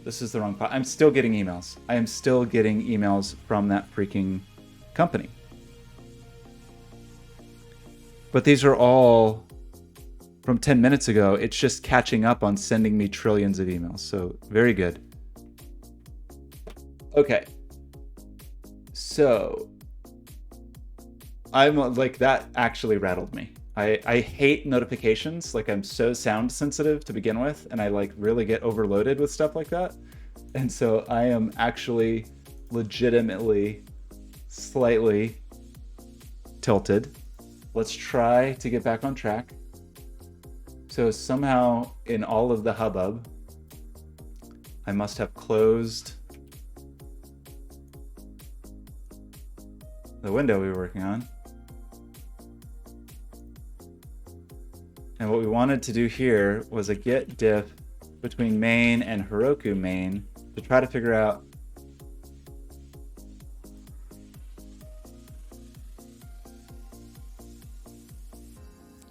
This is the wrong... I'm still getting emails. I am still getting emails from that freaking company. But these are all from 10 minutes ago. It's just catching up on sending me trillions of emails. So very good. Okay. So I'm like, that actually rattled me. I hate notifications. Like, I'm so sound sensitive to begin with, and I like really get overloaded with stuff like that. And so I am actually legitimately slightly tilted. Let's try to get back on track. So somehow in all of the hubbub, I must have closed the window we were working on. And what we wanted to do here was a git diff between main and Heroku main to try to figure out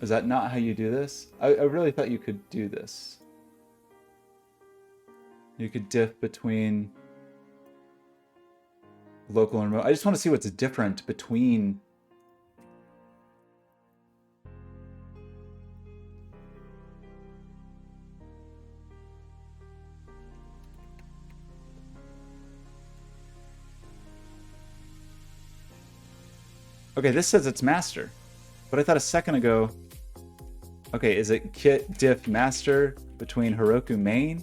is that not how you do this? I really thought you could do this. You could diff between local and remote. I just want to see what's different between. Okay, this says it's master, but I thought a second ago, okay, is it kit diff master between Heroku main?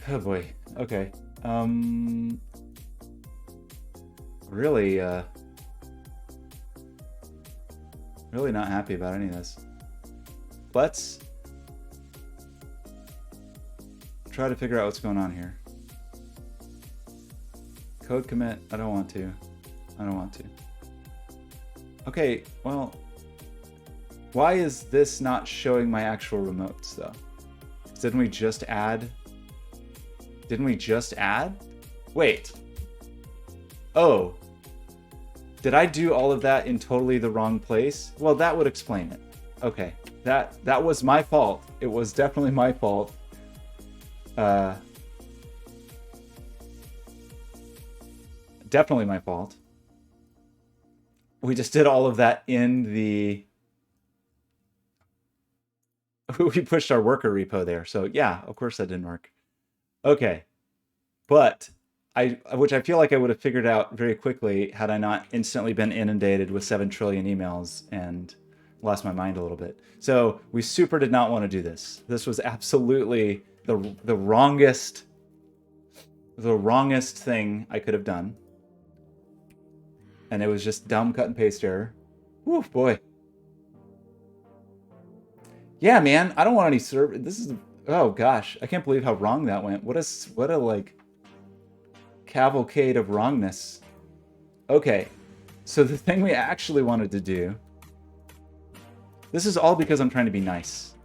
Oh boy, okay. Really not happy about any of this. Let's try to figure out what's going on here. Code commit. I don't want to. I don't want to. Okay, well, why is this not showing my actual remotes though? Didn't we just add? Didn't we just add? Wait. Oh. Did I do all of that in totally the wrong place? Well, that would explain it. Okay. That was my fault. It was definitely my fault. Definitely my fault. We just did all of that in the... We pushed our worker repo there. So yeah, of course that didn't work. Okay. But which I feel like I would have figured out very quickly had I not instantly been inundated with 7 trillion emails and lost my mind a little bit. So we super did not want to do this. This was absolutely the wrongest thing I could have done. And it was just dumb cut and paste error. Woo, boy. Yeah, man, I don't want any server. This is, oh gosh, I can't believe how wrong that went. What a like cavalcade of wrongness. Okay, so the thing we actually wanted to do, this is all because I'm trying to be nice.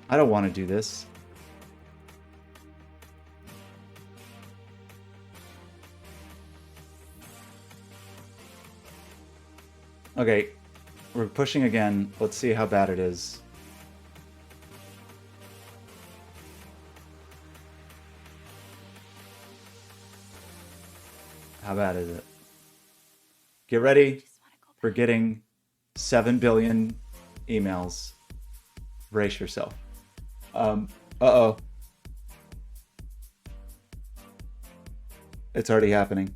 I don't want to do this. Okay, we're pushing again. Let's see how bad it is. How bad is it? Get ready for getting 7 billion emails. Brace yourself. Uh-oh. It's already happening.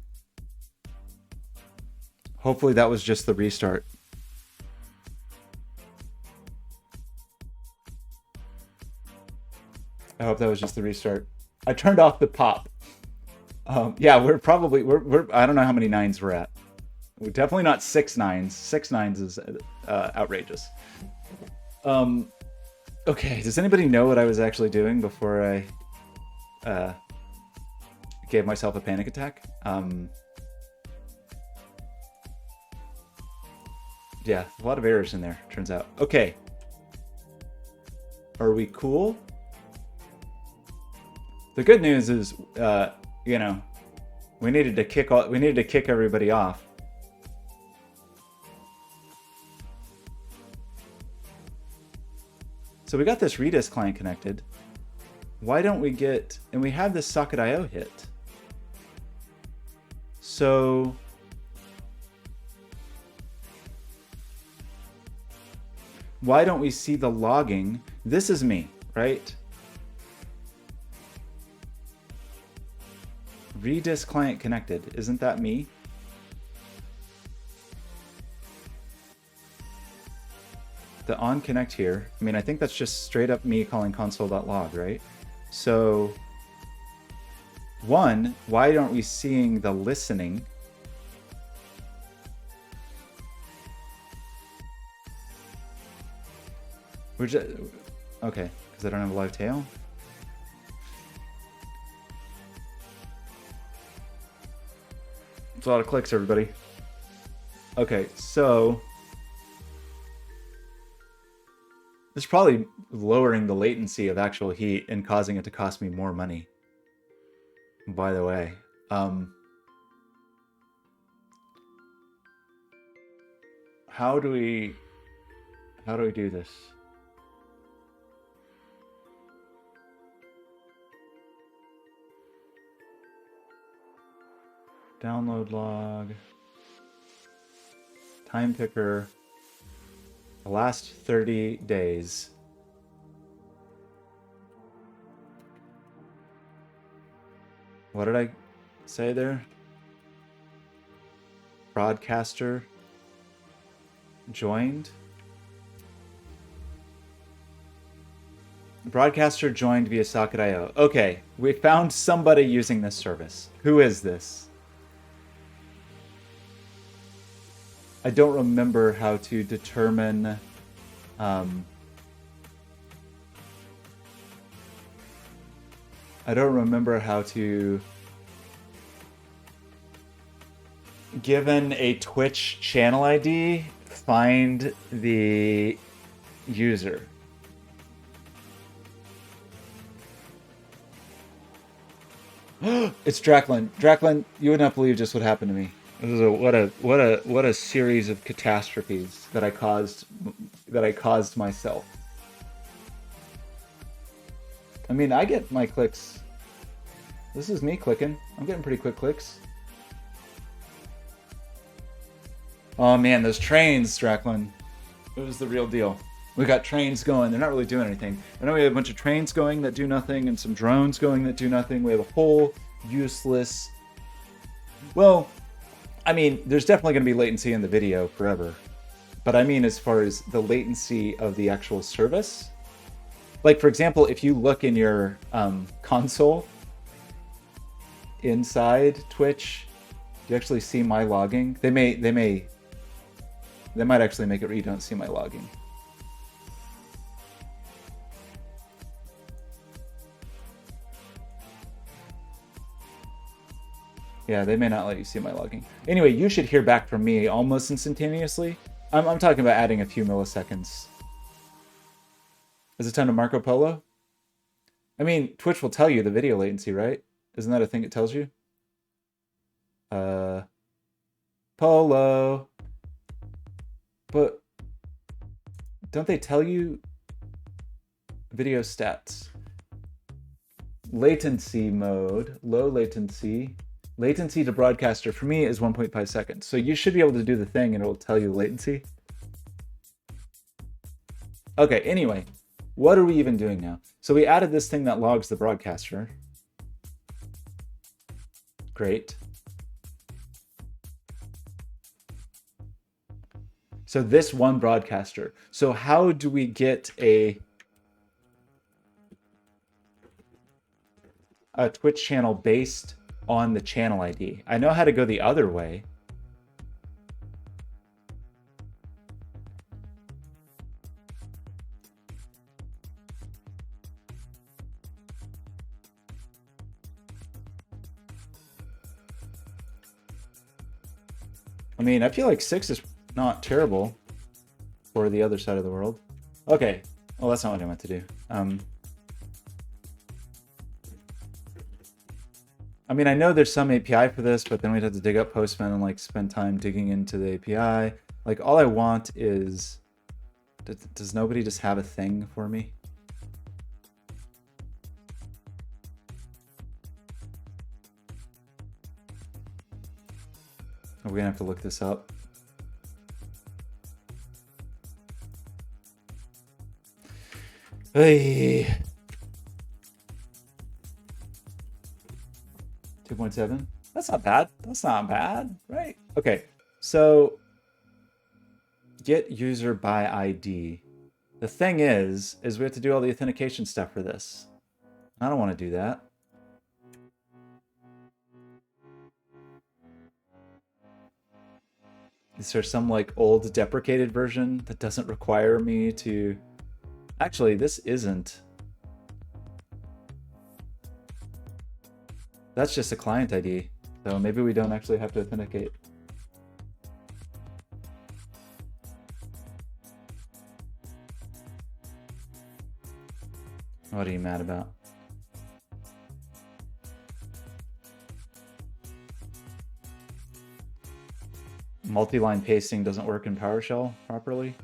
Hopefully that was just the restart. I hope that was just the restart. I turned off the pop. Yeah, we're I don't know how many nines we're at. We're definitely not 6 nines. 6 nines is outrageous. Okay, does anybody know what I was actually doing before I gave myself a panic attack? Yeah, a lot of errors in there, turns out. Okay. Are we cool? The good news is, you know, we needed to kick everybody off. So we got this Redis client connected. Why don't we get, and we have this socket.io hit. So why don't we see the logging? This is me, right? Redis client connected. Isn't that me? The on connect here. I mean, I think that's just straight up me calling console.log, right? So, one, why aren't we seeing the listening? We're just, okay, because I don't have a live tail. It's a lot of clicks, everybody. Okay, so this is probably lowering the latency of actual heat and causing it to cost me more money. By the way, how do we do this? Download log, time picker, the last 30 days. What did I say there? Broadcaster joined. Broadcaster joined via socket.io. Okay, we found somebody using this service. Who is this? I don't remember how to determine I don't remember how to given a Twitch channel ID, find the user. It's Draclin. Draclin, you would not believe just what happened to me. This is what a series of catastrophes that I caused myself. I mean, I get my clicks. This is me clicking. I'm getting pretty quick clicks. Oh man, those trains, Draclin. It was the real deal. We got trains going. They're not really doing anything. I know we have a bunch of trains going that do nothing and some drones going that do nothing. We have a whole useless... Well, I mean, there's definitely going to be latency in the video forever. But I mean as far as the latency of the actual service. Like, for example, if you look in your console inside Twitch, you actually see my logging. They might actually make it where you don't see my logging. Yeah, they may not let you see my logging. Anyway, you should hear back from me almost instantaneously. I'm talking about adding a few milliseconds. Is it time to Marco Polo? I mean, Twitch will tell you the video latency, right? Isn't that a thing it tells you? Polo. But don't they tell you video stats? Latency mode, low latency. Latency to broadcaster for me is 1.5 seconds. So you should be able to do the thing and it will tell you the latency. Okay, anyway, what are we even doing now? So we added this thing that logs the broadcaster. Great. So this one broadcaster. So how do we get a Twitch channel based on the channel ID? I know how to go the other way. I mean, I feel like 6 is not terrible for the other side of the world. Okay, well, that's not what I meant to do. I mean, I know there's some API for this, but then we'd have to dig up Postman and like spend time digging into the API. Like, all I want is, does nobody just have a thing for me? Are we gonna have to look this up? Hey. 2.7. That's not bad. That's not bad, right? Okay, so get user by ID. The thing is we have to do all the authentication stuff for this. I don't want to do that. Is there some like old deprecated version that doesn't require me to... Actually, this isn't. That's just a client ID, so maybe we don't actually have to authenticate. What are you mad about? Multi-line pasting doesn't work in PowerShell properly.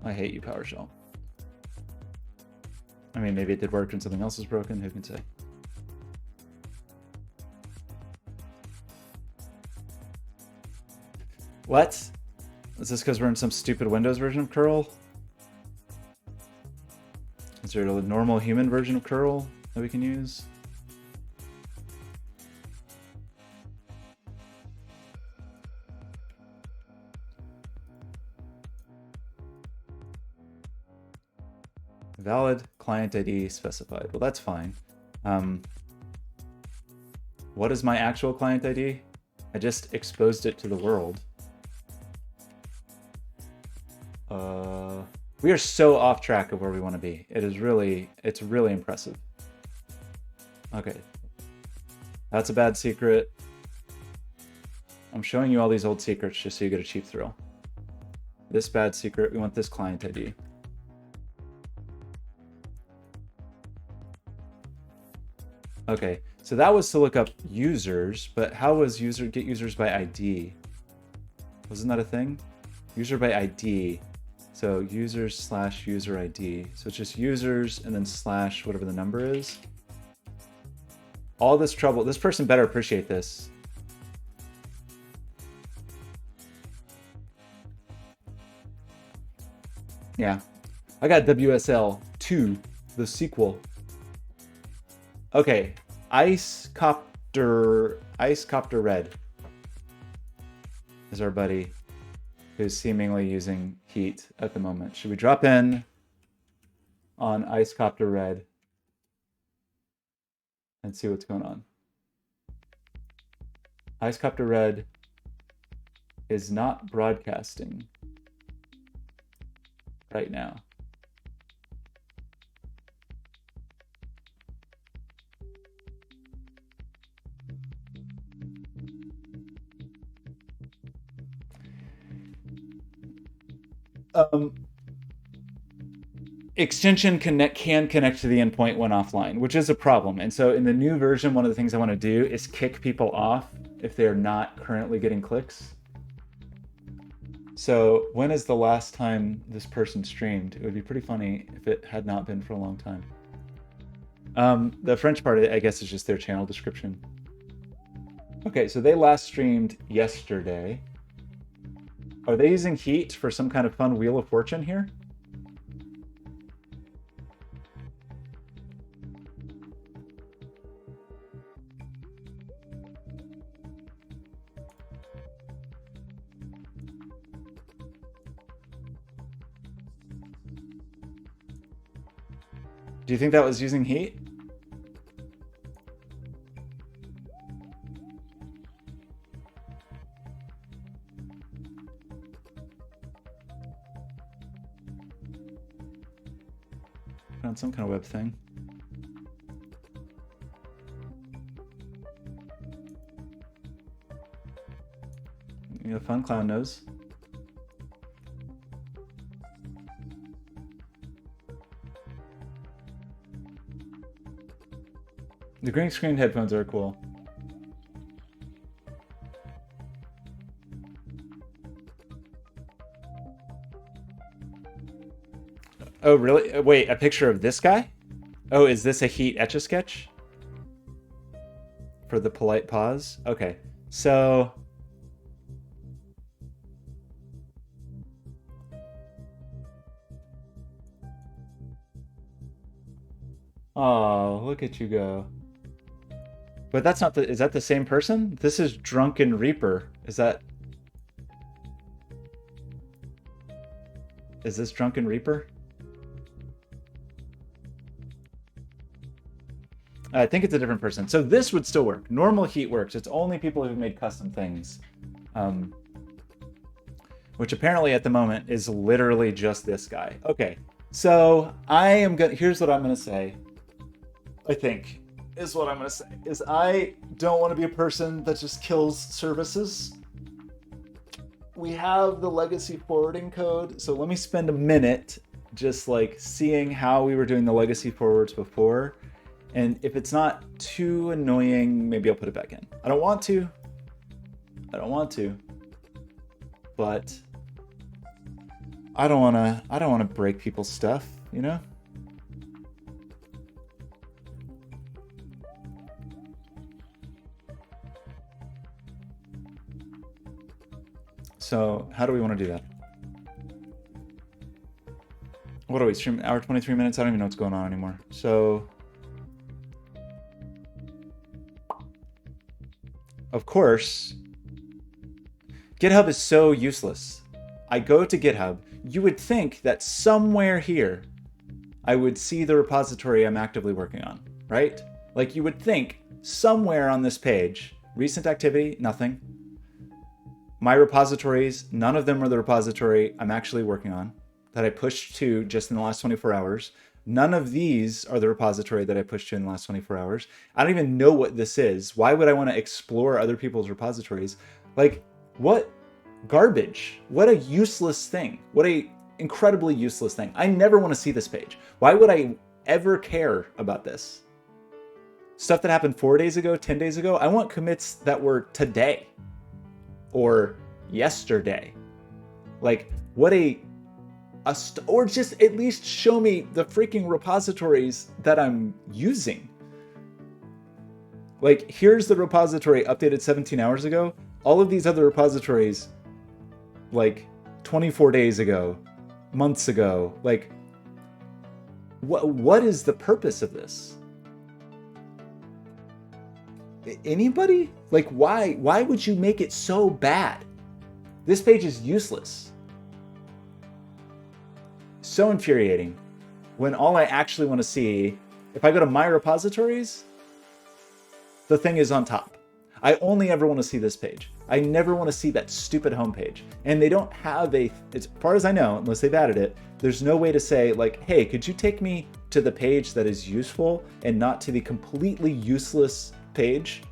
I hate you, PowerShell. I mean, maybe it did work when something else is broken. Who can say? What? Is this because we're in some stupid Windows version of curl? Is there a normal human version of curl that we can use? Valid client ID specified. Well, that's fine. What is my actual client ID? I just exposed it to the world. We are so off track of where we want to be. It's really impressive. Okay. That's a bad secret. I'm showing you all these old secrets just so you get a cheap thrill. This bad secret, we want this client ID. Okay, so that was to look up users, but how was get users by ID? Wasn't that a thing? User by ID. So users / user ID. So it's just users and then / whatever the number is. All this trouble, this person better appreciate this. Yeah, I got WSL 2, the sequel. Okay, Ice Copter Red is our buddy who's seemingly using heat at the moment. Should we drop in on Ice Copter Red and see what's going on? Ice Copter Red is not broadcasting right now. Extension can connect to the endpoint when offline, which is a problem. And so in the new version, one of the things I want to do is kick people off if they're not currently getting clicks. So when is the last time this person streamed? It would be pretty funny if it had not been for a long time. The French part, I guess, is just their channel description. Okay, so they last streamed yesterday. Are they using heat for some kind of fun Wheel of Fortune here? Do you think that was using heat? On some kind of web thing. You know, fun clown nose. The green screen headphones are cool. Oh, really? Wait, a picture of this guy? Oh, is this a heat Etch-a-Sketch? For the polite pause? Okay, so... Oh, look at you go. But that's not the... Is that the same person? This is Drunken Reaper. Is that... Is this Drunken Reaper? I think it's a different person. So this would still work. Normal heat works. It's only people who've made custom things. Which apparently at the moment is literally just this guy. Okay, so I am gonna... Here's what I'm gonna say. I think is what I'm gonna say. Is I don't want to be a person that just kills services. We have the legacy forwarding code. So let me spend a minute just like seeing how we were doing the legacy forwards before. And if it's not too annoying, maybe I'll put it back in. I don't want to, but I don't want to break people's stuff, you know? So how do we want to do that? What do we stream? Hour 23 minutes? I don't even know what's going on anymore. So of course, GitHub is so useless. I go to GitHub. You would think that somewhere here, I would see the repository I'm actively working on, right? Like you would think somewhere on this page, recent activity, nothing. My repositories, none of them are the repository I'm actually working on that I pushed to just in the last 24 hours. None of these are the repository that I pushed to in the last 24 hours. I don't even know what this is. Why would I want to explore other people's repositories? Like, what garbage? What a useless thing. What a incredibly useless thing. I never want to see this page. Why would I ever care about this? Stuff that happened 4 days ago, 10 days ago, I want commits that were today or yesterday. Like, what or just at least show me the freaking repositories that I'm using. Like, here's the repository updated 17 hours ago. All of these other repositories, like 24 days ago, months ago, like, what is the purpose of this? Anybody? Like, why would you make it so bad? This page is useless. So infuriating when all I actually want to see, if I go to my repositories, the thing is on top. I only ever want to see this page. I never want to see that stupid homepage. And they don't have as far as I know, unless they've added it, there's no way to say like, hey, could you take me to the page that is useful and not to the completely useless page?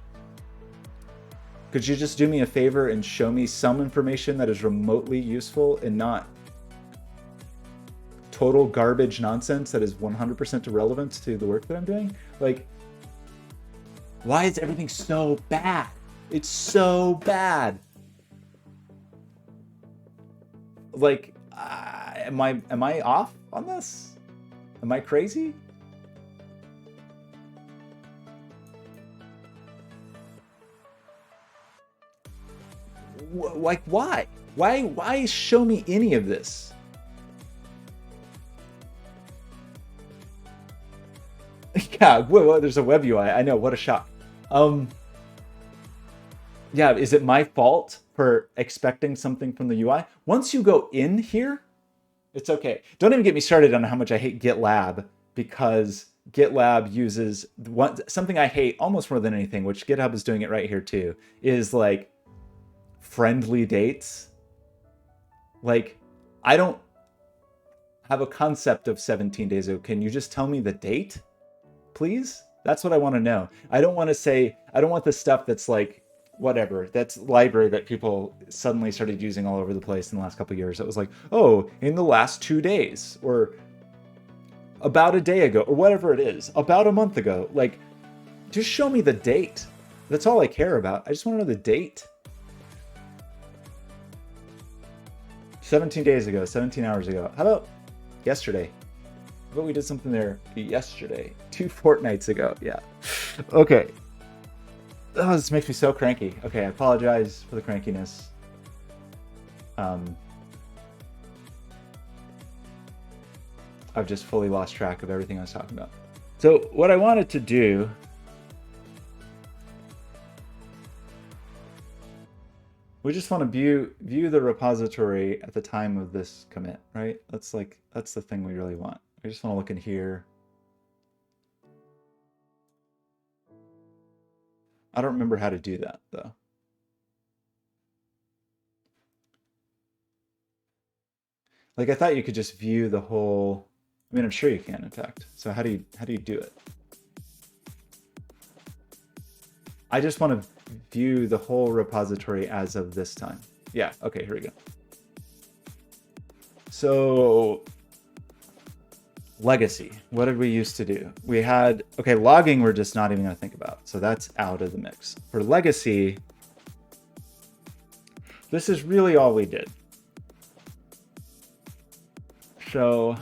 Could you just do me a favor and show me some information that is remotely useful and not total garbage nonsense that is 100% irrelevant to the work that I'm doing? Like, why is everything so bad? It's so bad. Like, am I off on this? Am I crazy? Like, why? Why show me any of this? Yeah, well, there's a web UI. I know, what a shock. Yeah, is it my fault for expecting something from the UI? Once you go in here, it's okay. Don't even get me started on how much I hate GitLab, because GitLab uses something I hate almost more than anything, which GitHub is doing it right here too, is like friendly dates. Like, I don't have a concept of 17 days ago. Can you just tell me the date, please? That's what I want to know. I don't want to say, I don't want the stuff that's like, whatever, that's library that people suddenly started using all over the place in the last couple of years. It was like, oh, in the last 2 days, or about a day ago, or whatever it is, about a month ago. Like, just show me the date. That's all I care about. I just want to know the date. 17 days ago, 17 hours ago. How about yesterday? How about we did something there yesterday? 2 fortnights ago, yeah. Okay. Oh, this makes me so cranky. Okay, I apologize for the crankiness. I've just fully lost track of everything I was talking about. So what I wanted to do, we just want to view the repository at the time of this commit, right? That's the thing we really want. We just want to look in here. I don't remember how to do that though. Like, I thought you could just view the whole, I mean, I'm sure you can, in fact. So how do you do it? I just want to view the whole repository as of this time. Yeah, okay, here we go. So legacy, what did we used to do? We had, okay, logging we're just not even going to think about. So that's out of the mix. For legacy, this is really all we did. So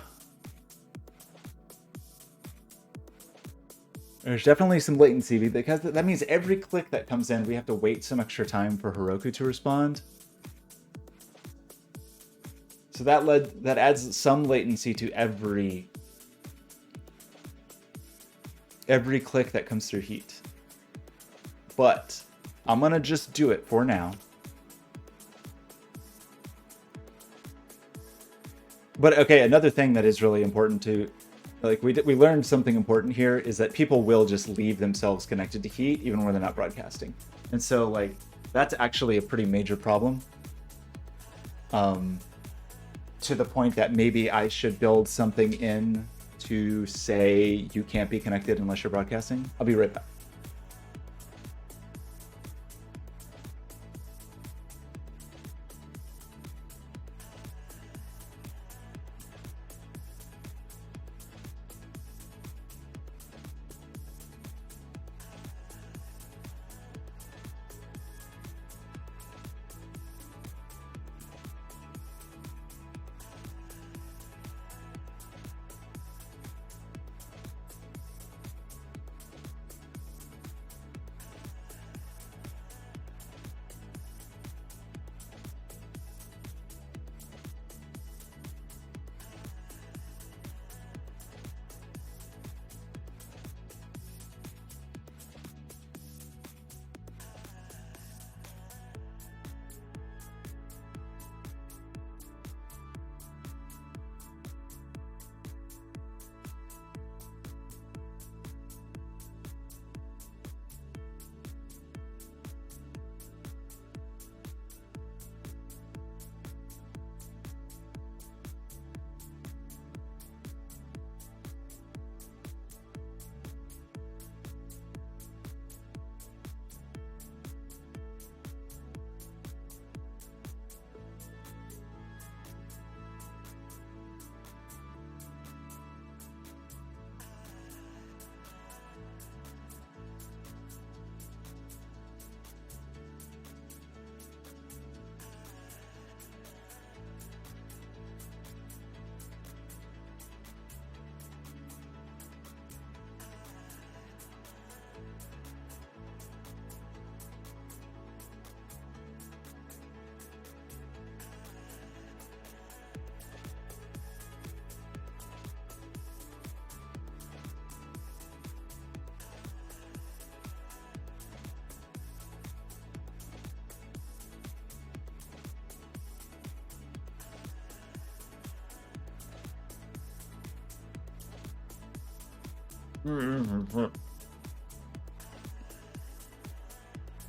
there's definitely some latency, because that means every click that comes in, we have to wait some extra time for Heroku to respond. So that adds some latency to every click that comes through Heat. But I'm gonna just do it for now. But okay, another thing that is really important to, like, we learned something important here, is that people will just leave themselves connected to Heat even when they're not broadcasting. And so, like, that's actually a pretty major problem. To the point that maybe I should build something in to say you can't be connected unless you're broadcasting. I'll be right back.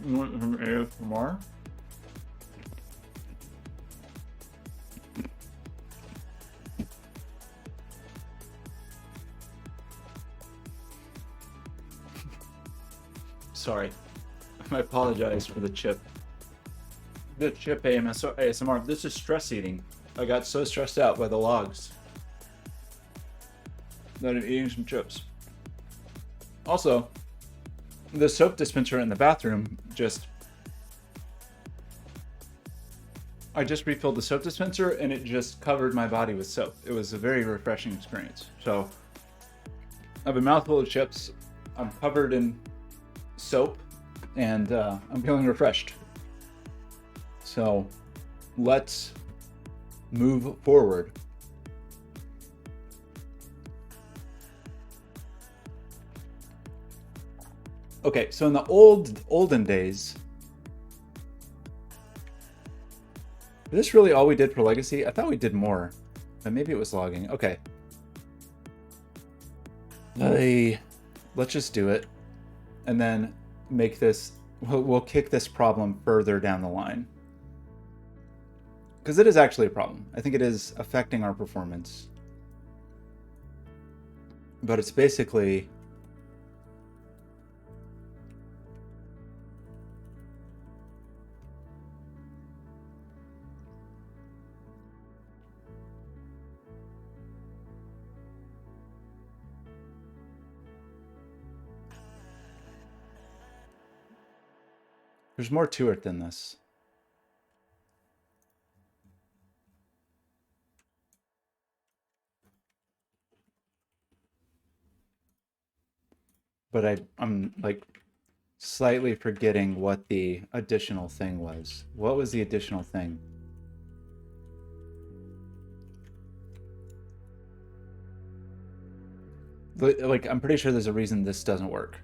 You want some ASMR? Sorry. I apologize for the chip. The chip ASMR. This is stress eating. I got so stressed out by the logs that I'm eating some chips. Also, the soap dispenser in the bathroom I just refilled the soap dispenser and it just covered my body with soap. It was a very refreshing experience. So I have a mouthful of chips. I'm covered in soap and I'm feeling refreshed. So let's move forward. Okay, so in the olden days, is this really all we did for legacy? I thought we did more, but maybe it was logging. Okay. Let's just do it and then make this, we'll kick this problem further down the line. Because it is actually a problem. I think it is affecting our performance. But it's basically there's more to it than this. But I'm like slightly forgetting what the additional thing was. What was the additional thing? Like, I'm pretty sure there's a reason this doesn't work.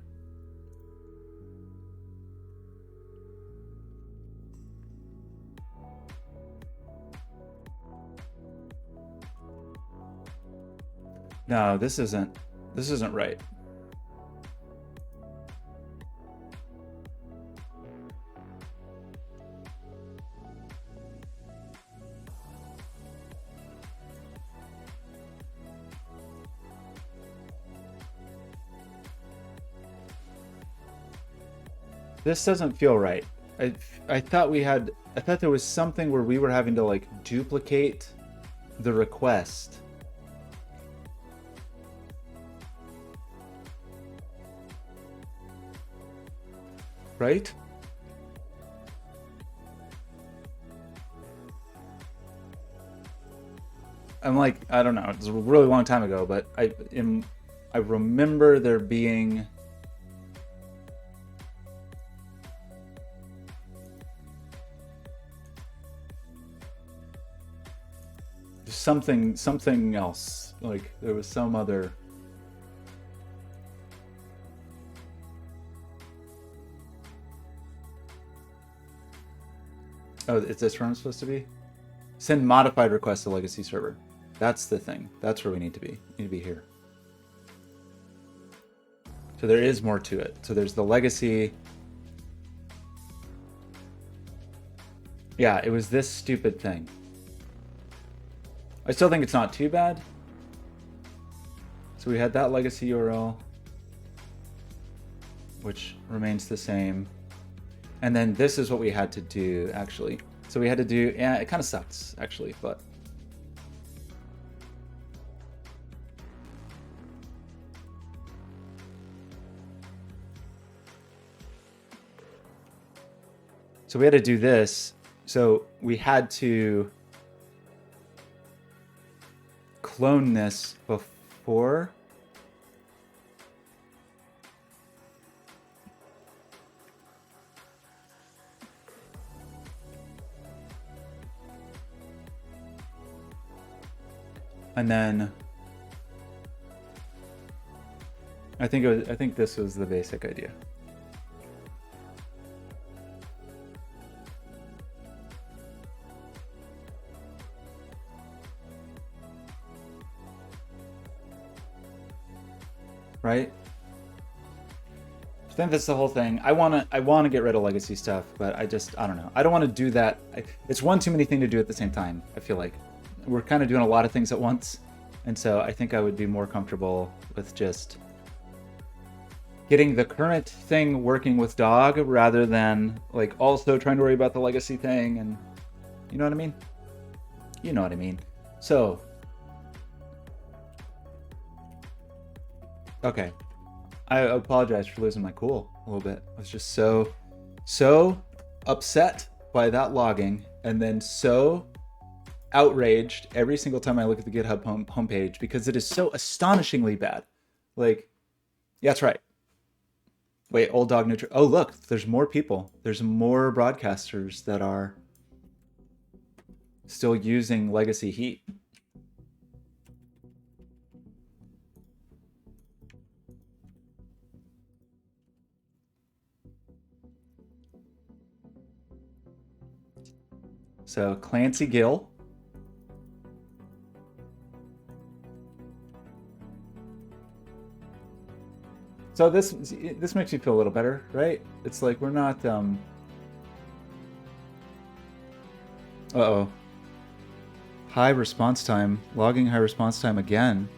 No, this isn't right. This doesn't feel right. I thought I thought there was something where we were having to like duplicate the request. Right? I'm like, I don't know, it was a really long time ago, but I remember there being something else. Like there was some other. Oh, is this where I'm supposed to be? Send modified request to legacy server. That's the thing. That's where we need to be. We need to be here. So there is more to it. So there's the legacy. Yeah, it was this stupid thing. I still think it's not too bad. So we had that legacy URL, which remains the same. And then this is what we had to do, actually. So we had to do, yeah, it kind of sucks, actually, but. So we had to do this. So we had to clone this before. And then I think this was the basic idea. Right? I think that's the whole thing. I want to get rid of legacy stuff, but I don't know. I don't want to do that. It's one too many things to do at the same time. I feel like we're kind of doing a lot of things at once. And so I think I would be more comfortable with just getting the current thing working with dog rather than like also trying to worry about the legacy thing. And you know what I mean? You know what I mean? So, okay. I apologize for losing my cool a little bit. I was just so upset by that logging and then so outraged every single time I look at the GitHub homepage because it is so astonishingly bad. Like, yeah, that's right. Wait, old dog neutral. Oh, look, there's more people. There's more broadcasters that are still using legacy heat. So Clancy Gill. So this makes me feel a little better, right? It's like we're not uh-oh. High response time. Logging high response time again.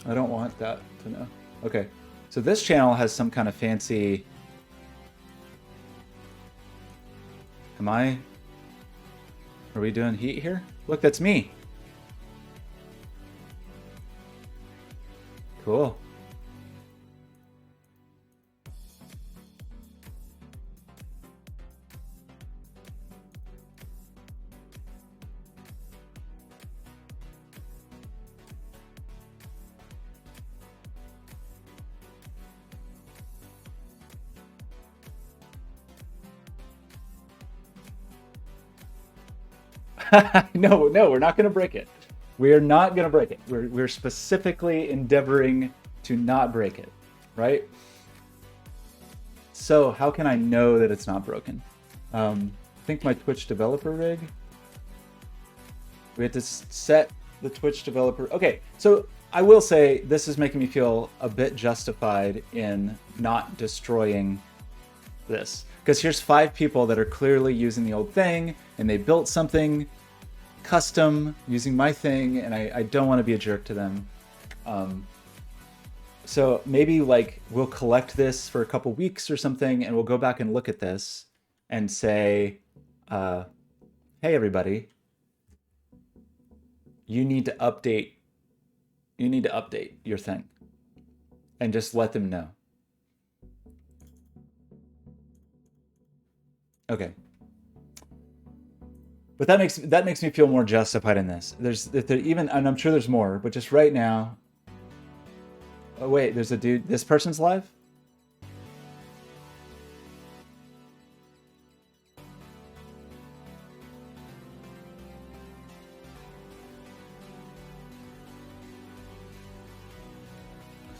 I don't want that to know. Okay. So this channel has some kind of fancy. Are we doing heat here? Look, that's me. Cool. No, we're not going to break it. We are not going to break it. We're specifically endeavoring to not break it, right? So how can I know that it's not broken? I think my Twitch developer rig. We had to set the Twitch developer. Okay, so I will say this is making me feel a bit justified in not destroying this. Because here's 5 people that are clearly using the old thing, and they built something custom using my thing, and I don't want to be a jerk to them. So maybe like we'll collect this for a couple weeks or something, and we'll go back and look at this and say, uh, "Hey, everybody, you need to update. You need to update your thing," and just let them know. Okay. But that makes me feel more justified in this. Even, and I'm sure there's more, but just right now. Oh wait, there's a dude. This person's live.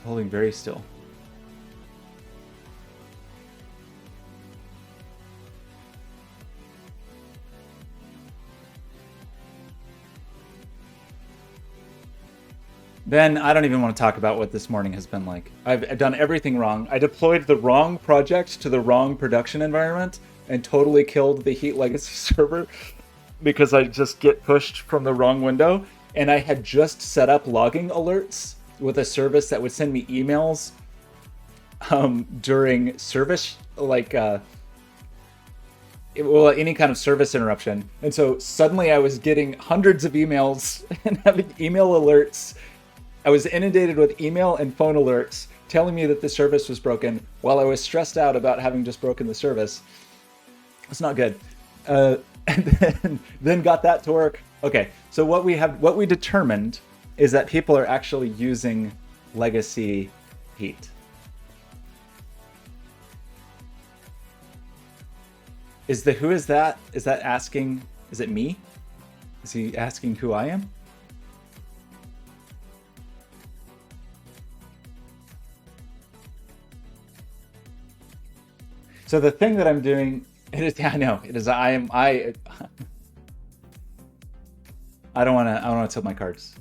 Holding very still. Then I don't even want to talk about what this morning has been like. I've done everything wrong. I deployed the wrong project to the wrong production environment and totally killed the Heat Legacy server because I just get pushed from the wrong window. And I had just set up logging alerts with a service that would send me emails during service, like any kind of service interruption. And so suddenly I was getting hundreds of emails and having email alerts. I was inundated with email and phone alerts telling me that the service was broken while I was stressed out about having just broken the service. It's not good. And then got that to work. Okay, so what we determined is that people are actually using legacy heat. Who is that? Is that asking? Is it me? Is he asking who I am? So the thing that I'm doing, it is, I know, it is, I don't want to tilt my cards.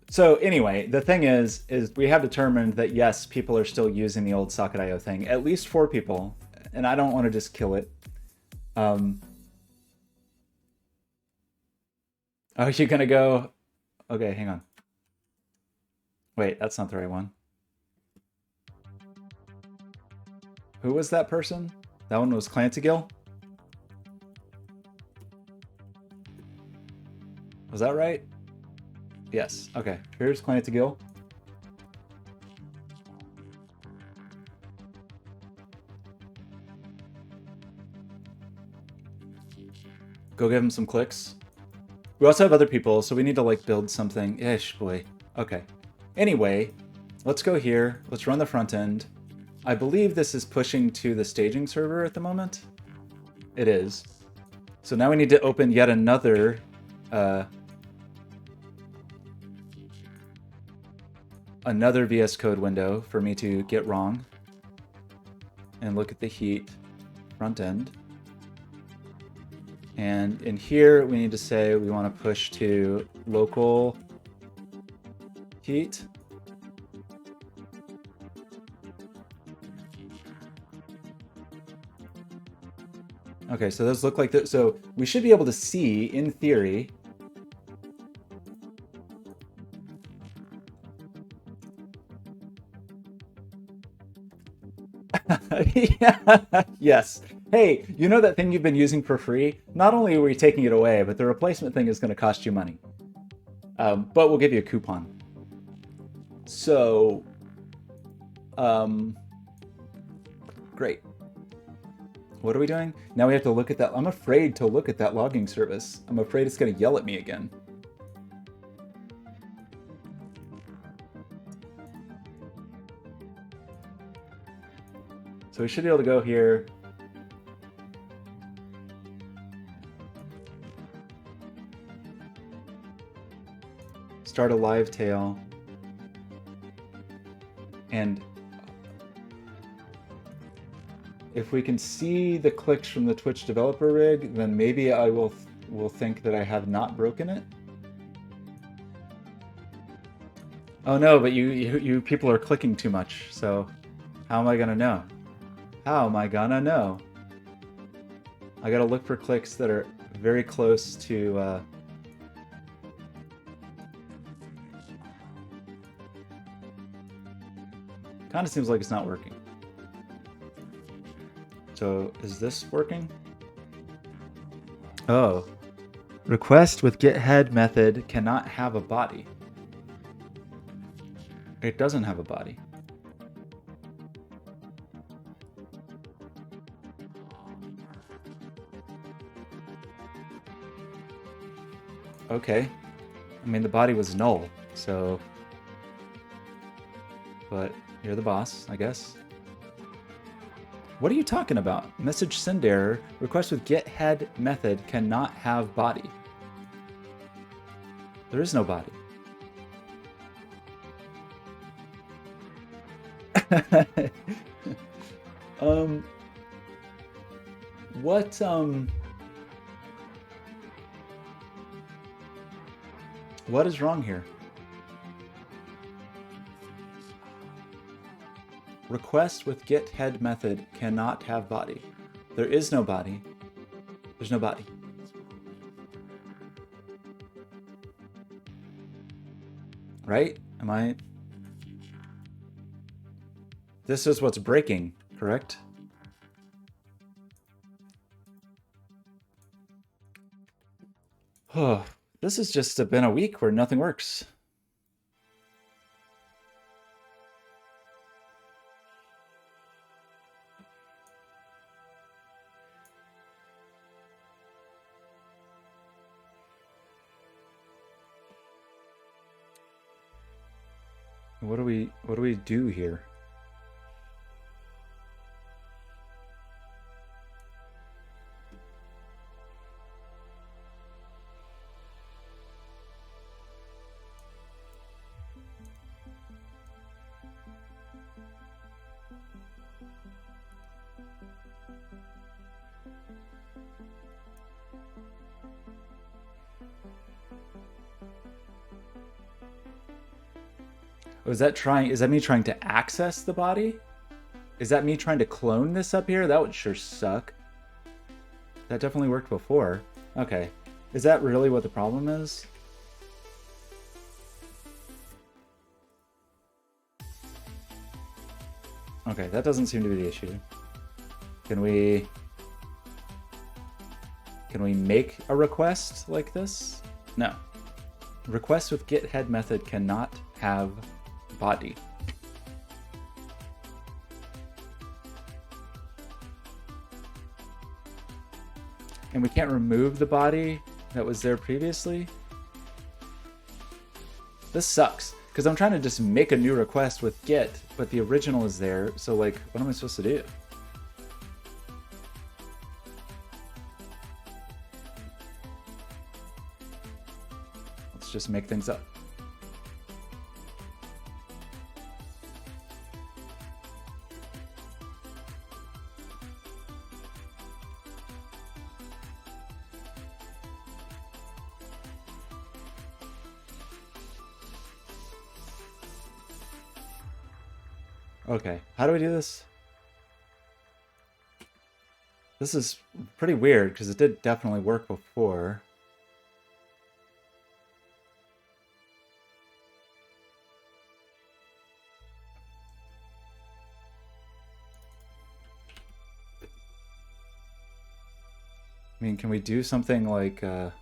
So anyway, the thing is we have determined that yes, people are still using the old Socket.io thing, at least 4 people, and I don't want to just kill it. Oh, you're gonna go, okay, hang on. Wait, that's not the right one. Who was that person? That one was Clantigill? Was that right? Yes. Okay. Here's Clantigill. Go give him some clicks. We also have other people, so we need to like build something. Ish, boy. Okay. Anyway, let's go here. Let's run the front end. I believe this is pushing to the staging server at the moment. It is. So now we need to open yet another VS Code window for me to get wrong. And look at the heat front end. And in here, we need to say we want to push to local heat. Okay, so those look like that. So we should be able to see, in theory, yeah. Yes. Hey, you know that thing you've been using for free? Not only are we taking it away, but the replacement thing is going to cost you money. But we'll give you a coupon. So, great. What are we doing? Now we have to look at that. I'm afraid to look at that logging service. I'm afraid it's going to yell at me again. So we should be able to go here. Start a live tail. And if we can see the clicks from the Twitch developer rig, then maybe I will think that I have not broken it. Oh no, but you people are clicking too much, so how am I gonna know? How am I gonna know? I gotta look for clicks that are very close to Kind of seems like it's not working. So is this working? Oh. Request with getHead method cannot have a body. It doesn't have a body. Okay. I mean, the body was null, so... But you're the boss, I guess. What are you talking about? Message send error. Request with getHead method cannot have body. There is no body. What is wrong here? Request with getHead method cannot have body. There is no body. There's no body. Right? Am I... This is what's breaking, correct? Oh, this has just been a week where nothing works. What do we do here? Is that me trying to access the body? Is that me trying to clone this up here? That would sure suck. That definitely worked before. Okay. Is that really what the problem is? Okay, that doesn't seem to be the issue. Can we make a request like this? No. Request with getHead method cannot have body. And we can't remove the body that was there previously? This sucks, because I'm trying to just make a new request with get, but the original is there, so like, what am I supposed to do? Let's just make things up. Okay, how do we do this? This is pretty weird because it did definitely work before. I mean, can we do something like, it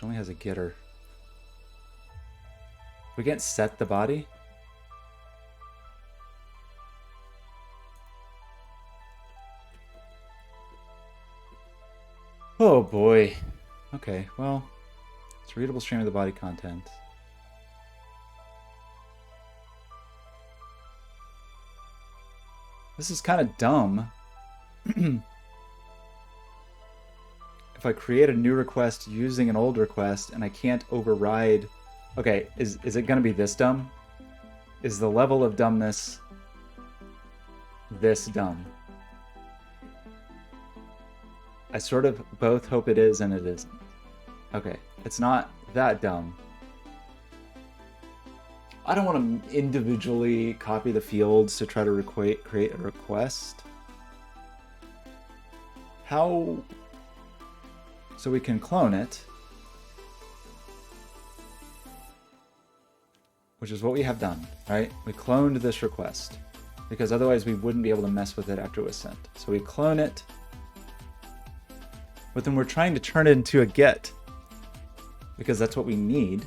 only has a getter. We can't set the body? Oh boy. Okay, well, it's a readable stream of the body content. This is kind of dumb. If I create a new request using an old request and I can't override... Okay, is it going to be this dumb? Is the level of dumbness this dumb? I sort of both hope it is and it isn't. Okay, it's not that dumb. I don't want to individually copy the fields to try to create a request. How... So we can clone it. which is what we have done, right? We cloned this request because otherwise we wouldn't be able to mess with it after it was sent. So we clone it, but then we're trying to turn it into a get because that's what we need.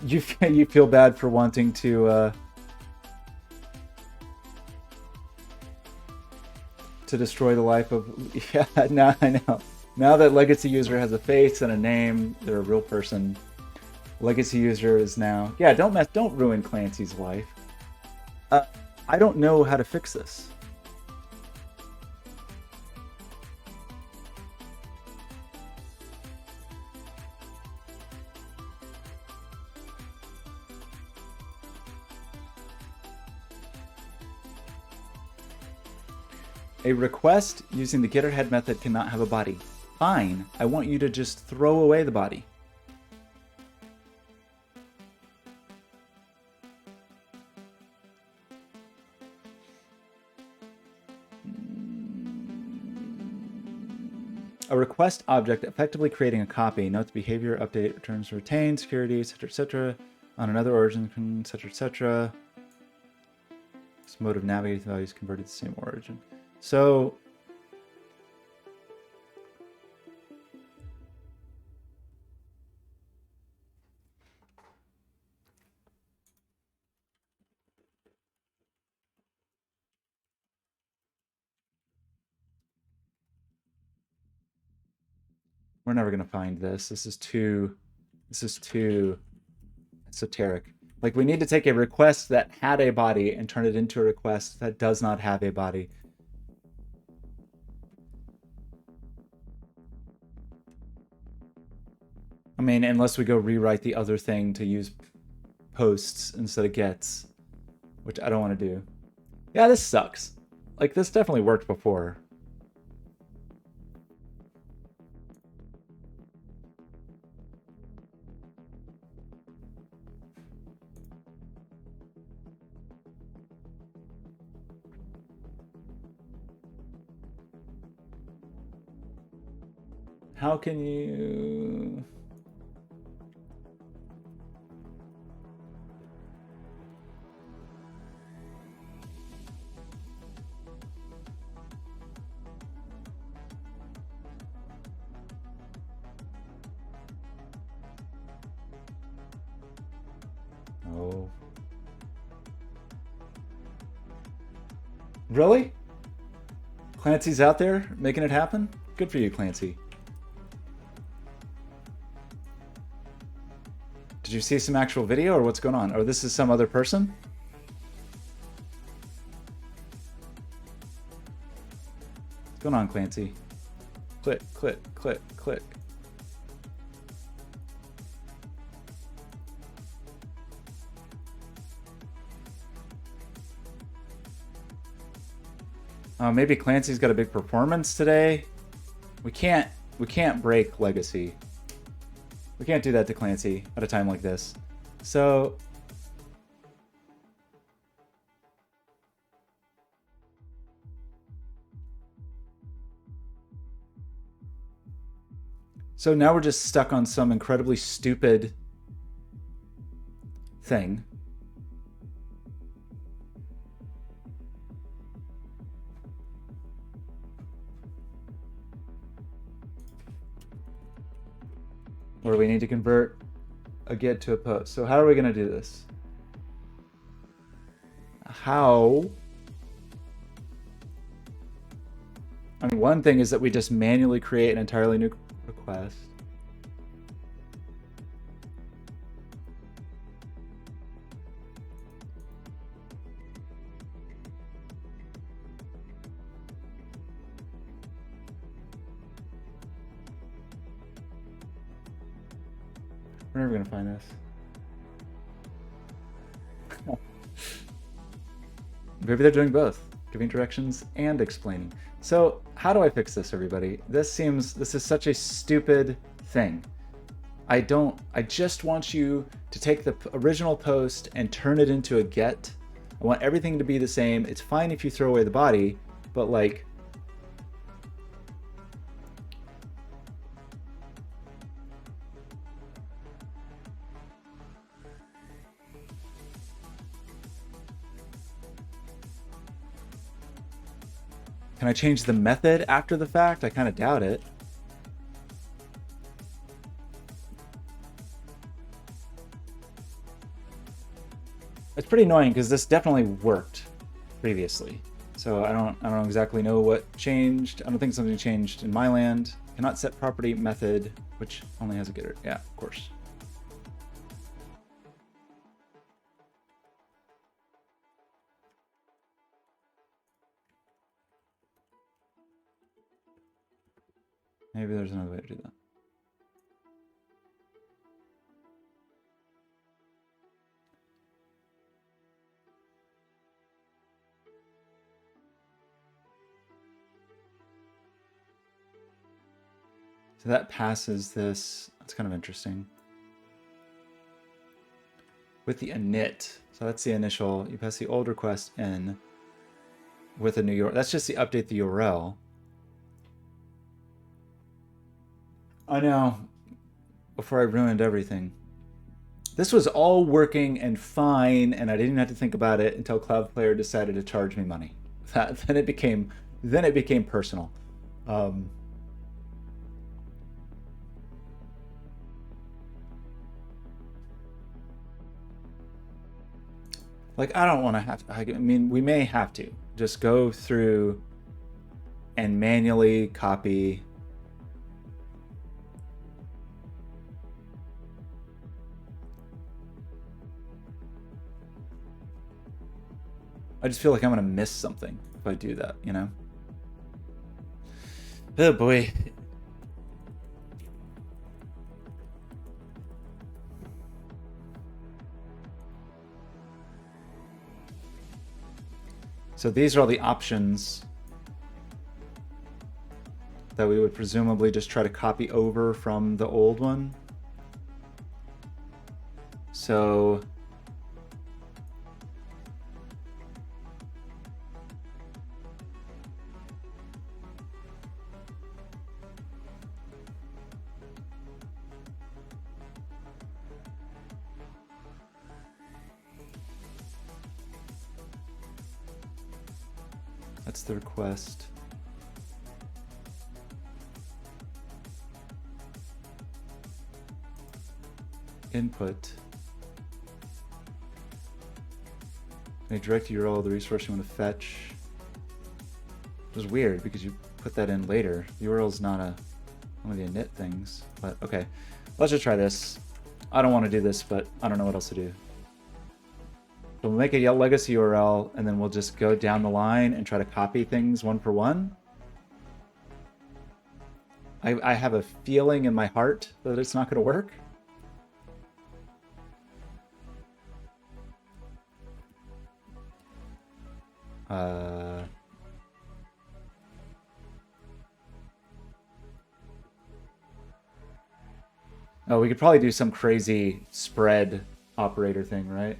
You feel bad for wanting to destroy the life of... Yeah, now I know. Now that legacy user has a face and a name, they're a real person. Legacy user is now... Yeah, don't ruin Clancy's life. I don't know how to fix this. A request using the getterhead method cannot have a body. Fine, I want you to just throw away the body. A request object effectively creating a copy, notes behavior, update, returns, retain, security, etc., on another origin, etc. This mode of navigating the values converted to the same origin. So we're never going to find this. This is too esoteric. Like, we need to take a request that had a body and turn it into a request that does not have a body. I mean, unless we go rewrite the other thing to use posts instead of gets, which I don't want to do. Yeah, this sucks. Like, this definitely worked before. How can you... Oh. Really? Clancy's out there making it happen? Good for you, Clancy. Did you see some actual video, or what's going on? Or this is some other person? What's going on, Clancy? Click, click, click, click. Maybe Clancy's got a big performance today. We can't break legacy. We can't do that to Clancy at a time like this. So now we're just stuck on some incredibly stupid thing. Where we need to convert a get to a post. So how are we going to do this? How? I mean, one thing is that we just manually create an entirely new request. We're never going to find this. Maybe they're doing both, giving directions and explaining. So how do I fix this, everybody? This is such a stupid thing. I just want you to take the original post and turn it into a get. I want everything to be the same. It's fine if you throw away the body, but like, Can I change the method after the fact? I kind of doubt it. It's pretty annoying because this definitely worked previously. So I don't exactly know what changed. I don't think something changed in my land. Cannot set property method, which only has a getter. Yeah, of course. Maybe there's another way to do that. So that passes this. That's kind of interesting. With the init. So that's the initial. You pass the old request in with a new URL. That's just the update the URL. I know. Before I ruined everything. This was all working and fine, and I didn't have to think about it until Cloudflare decided to charge me money. Then it became personal. Like, I don't want to have to, I mean, we may have to just go through and manually copy. I just feel like I'm going to miss something if I do that, you know? Oh boy. So these are all the options that we would presumably just try to copy over from the old one. So that's the request. Input. And a direct URL of the resource you want to fetch. It was weird because you put that in later. The URL is not one of the init things, but okay. Let's just try this. I don't want to do this, but I don't know what else to do. So we'll make a legacy URL, and then we'll just go down the line and try to copy things one for one. I have a feeling in my heart that it's not going to work. Oh, we could probably do some crazy spread operator thing, right?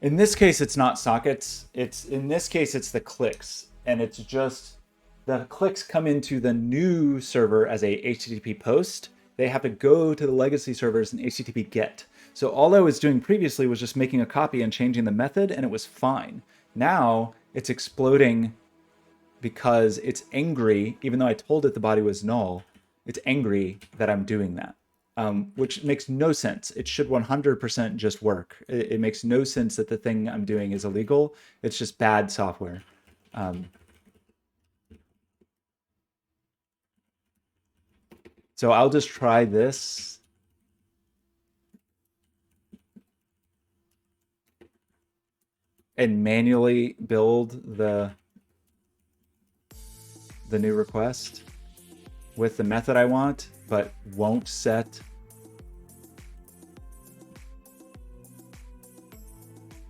In this case, it's not sockets. In this case, it's the clicks, and it's just the clicks come into the new server as a HTTP post. They have to go to the legacy servers and HTTP GET. So all I was doing previously was just making a copy and changing the method, and it was fine. Now it's exploding because it's angry, even though I told it the body was null. It's angry that I'm doing that. Which makes no sense. It should 100% just work. It makes no sense that the thing I'm doing is illegal. It's just bad software. So I'll just try this. And manually build the new request with the method I want, but won't set.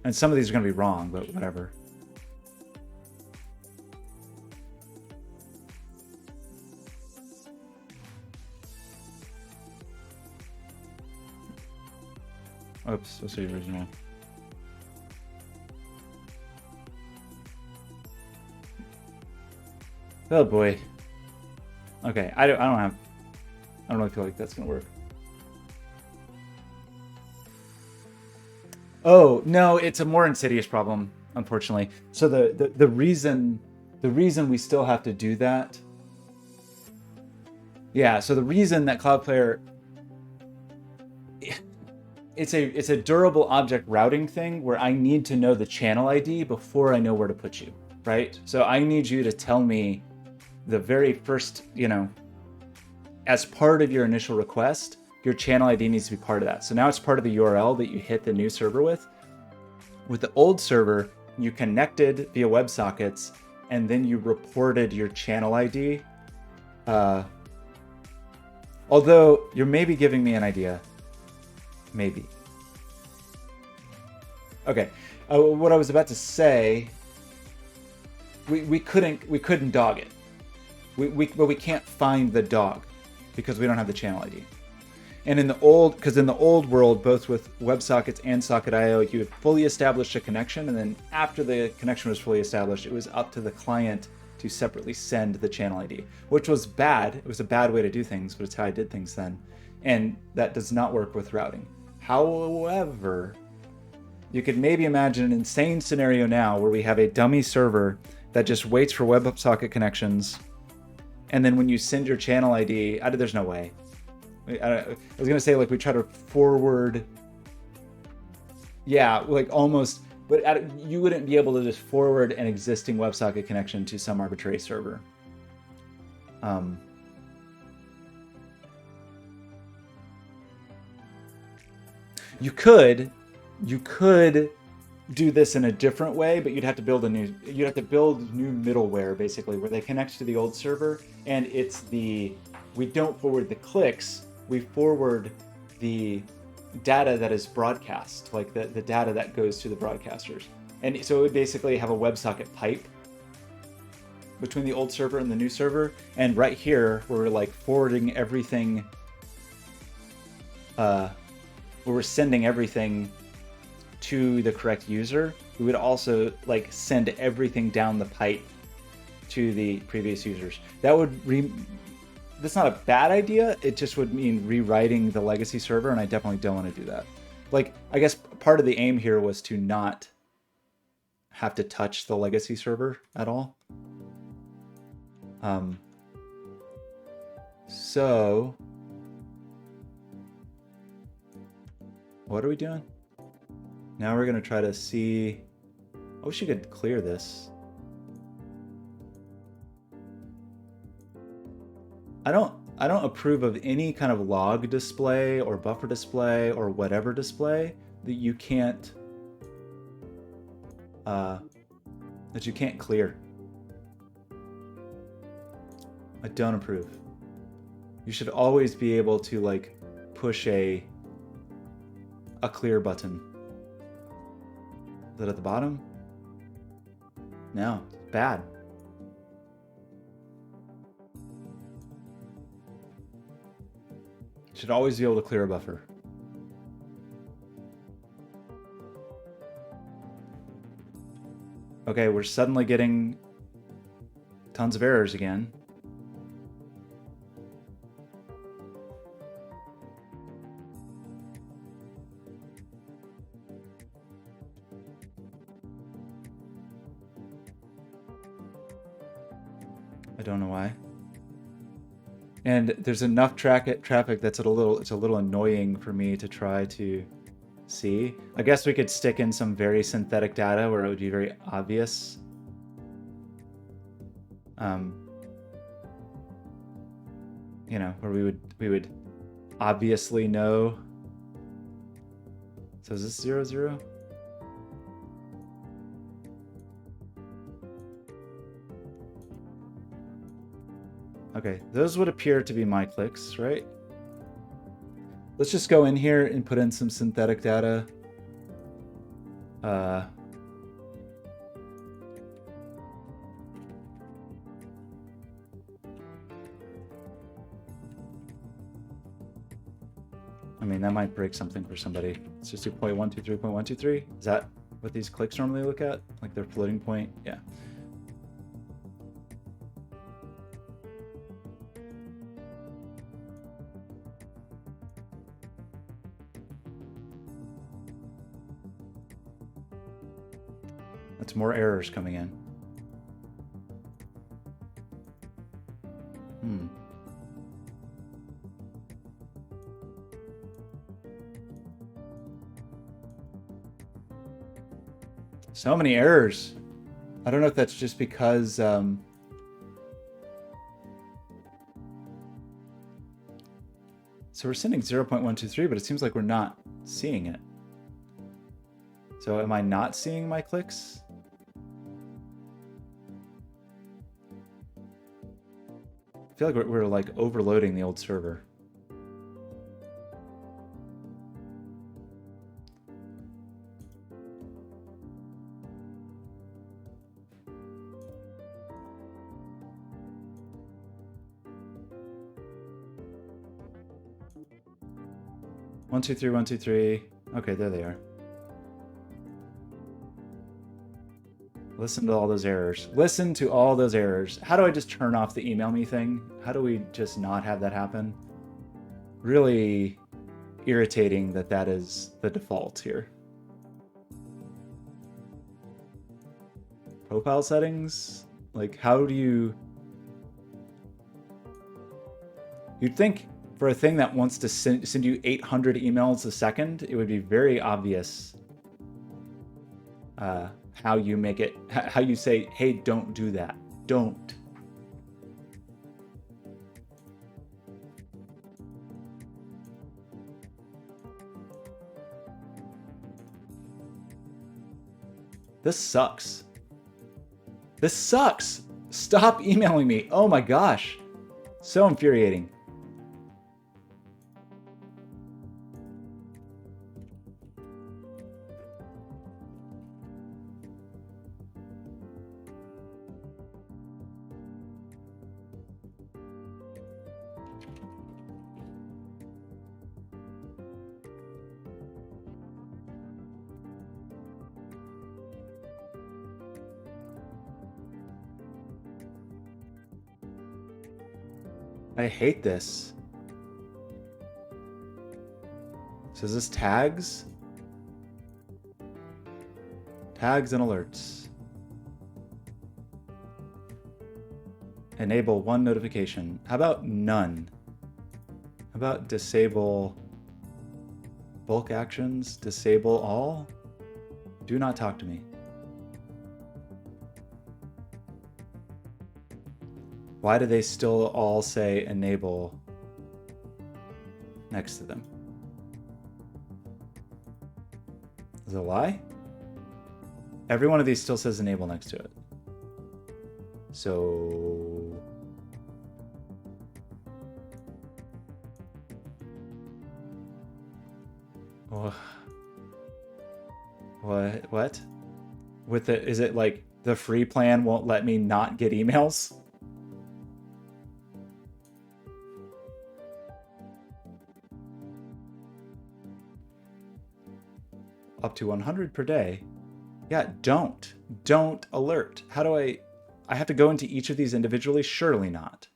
And some of these are going to be wrong, but whatever. Oops, let's see the original. Oh boy. Okay, I don't really feel like that's gonna work. Oh no, it's a more insidious problem, unfortunately. So the reason we still have to do that, yeah. So the reason that Cloudflare, it's a durable object routing thing where I need to know the channel ID before I know where to put you, right? So I need you to tell me the very first, as part of your initial request, your channel ID needs to be part of that. So now it's part of the URL that you hit the new server with. With the old server, you connected via WebSockets, and then you reported your channel ID. Although you're maybe giving me an idea. Maybe. Okay. What I was about to say, we couldn't dog it. But we can't find the dog because we don't have the channel ID. And in the old world, both with WebSockets and Socket.io, you had fully established a connection, and then after the connection was fully established, it was up to the client to separately send the channel ID, which was bad. It was a bad way to do things, but it's how I did things then. And that does not work with routing. However, you could maybe imagine an insane scenario now where we have a dummy server that just waits for WebSocket connections, and then when you send your channel ID, there's no way. I was gonna say, like, we try to forward, yeah, like almost, but you wouldn't be able to just forward an existing WebSocket connection to some arbitrary server. You could do this in a different way, but you'd have to build new middleware, basically, where they connect to the old server, and we don't forward the clicks, we forward the data that is broadcast, like the data that goes to the broadcasters. And so it would basically have a WebSocket pipe between the old server and the new server. And right here, we're like forwarding everything, we're sending everything to the correct user. We would also like send everything down the pipe to the previous users. That's not a bad idea. It just would mean rewriting the legacy server, and I definitely don't want to do that. Like, I guess part of the aim here was to not have to touch the legacy server at all. So what are we doing? Now we're going to try to see. I wish you could clear this. I don't approve of any kind of log display or buffer display or whatever display that you can't clear. I don't approve. You should always be able to like push a clear button. Is that at the bottom? No, it's bad. Should always be able to clear a buffer. Okay, we're suddenly getting tons of errors again. I don't know why. And there's enough traffic that's it's a little annoying for me to try to see. I guess we could stick in some very synthetic data where it would be very obvious. Where we would obviously know. So is this 0, 0? Okay, those would appear to be my clicks, right? Let's just go in here and put in some synthetic data. I mean, that might break something for somebody. Let's just do 0.123.123. Is that what these clicks normally look at? Like their floating point? Yeah. That's more errors coming in. So many errors. I don't know if that's just because so we're sending 0.123, but it seems like we're not seeing it. So am I not seeing my clicks? I feel like we're like overloading the old server. One, two, three, 1, 2, 3. Okay, there they are. Listen to all those errors. Listen to all those errors. How do I just turn off the email me thing? How do we just not have that happen? Really irritating that that is the default here. Profile settings? Like, how do you... You'd think for a thing that wants to send you 800 emails a second, it would be very obvious how you make it, how you say, hey, don't do that. Don't. This sucks. This sucks. Stop emailing me. Oh my gosh. So infuriating. I hate this. So is this tags? Tags and alerts. Enable one notification. How about none? How about disable bulk actions? Disable all? Do not talk to me. Why do they still all say enable next to them? Is it a lie? Every one of these still says enable next to it. So... What? With the, is it like the free plan won't let me not get emails? Up to 100 per day. Yeah, don't alert. How do I have to go into each of these individually? Surely not.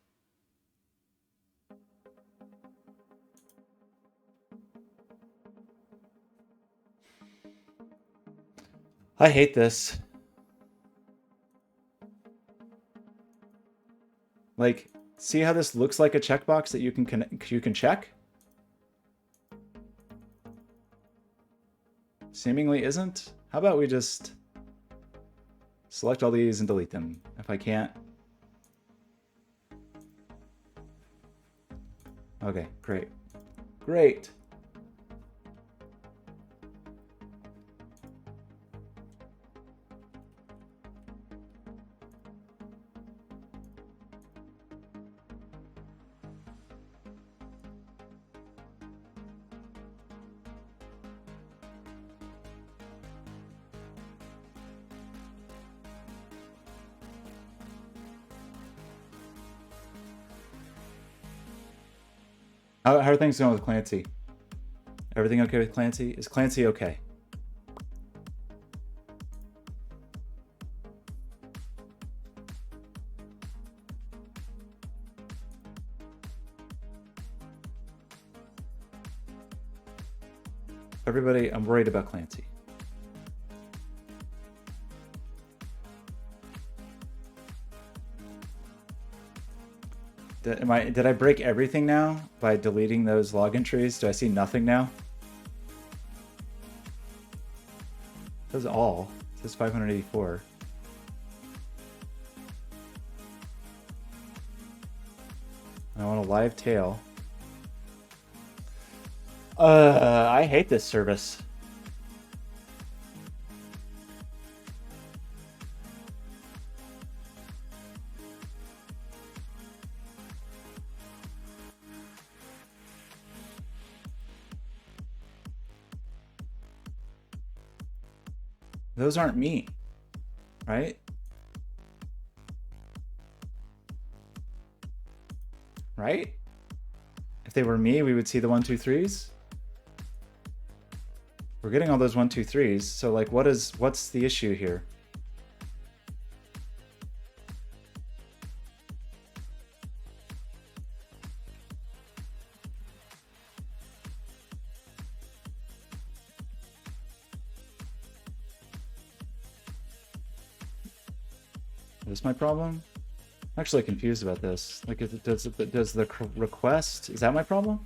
I hate this. Like, see how this looks like a checkbox that you can check? Seemingly isn't. How about we just select all these and delete them if I can't? Okay, great. Great. How are things going with Clancy? Everything okay with Clancy? Is Clancy okay? Everybody, I'm worried about Clancy. Did I break everything now by deleting those log entries? Do I see nothing now? It says all. It says 584. I want a live tail. I hate this service. Those aren't me, right? Right? If they were me, we would see the 1, 2, 3s. We're getting all those 1, 2, 3s. So like, what's the issue here? Is this my problem? I'm actually confused about this. Like, does the request, is that my problem?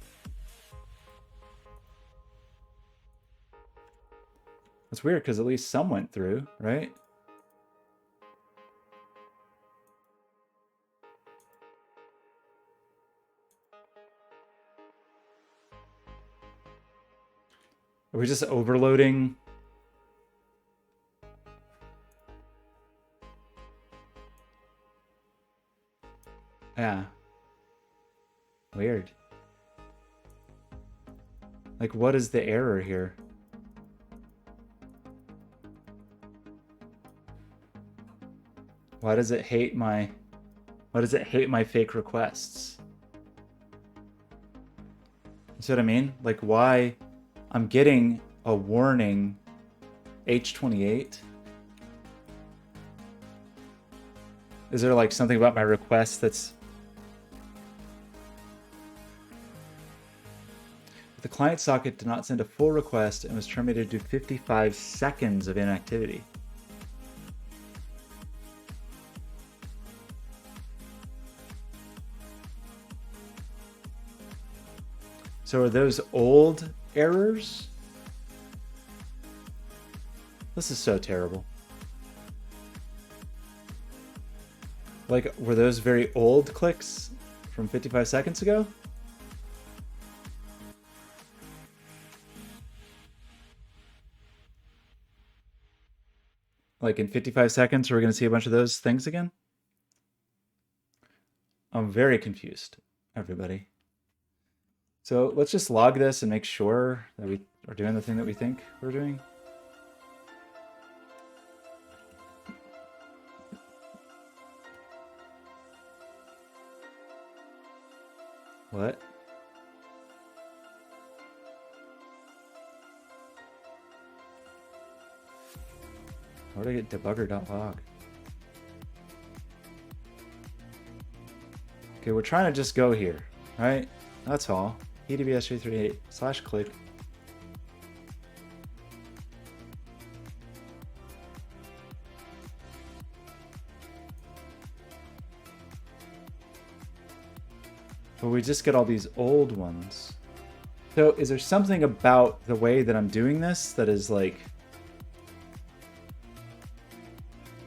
It's weird because at least some went through, right? Are we just overloading? Yeah. Weird. Like, what is the error here? Why does it hate my fake requests? You see what I mean? Like, why I'm getting a warning H28? Is there like something about my request that's... The client socket did not send a full request and was terminated due to 55 seconds of inactivity. So are those old errors? This is so terrible. Like, were those very old clicks from 55 seconds ago? Like in 55 seconds, we're going to see a bunch of those things again? I'm very confused, everybody. So let's just log this and make sure that we are doing the thing that we think we're doing. What? Where do I get debugger.log? Okay, we're trying to just go here, right? That's all. edbs338/click. But we just get all these old ones. So is there something about the way that I'm doing this that is like...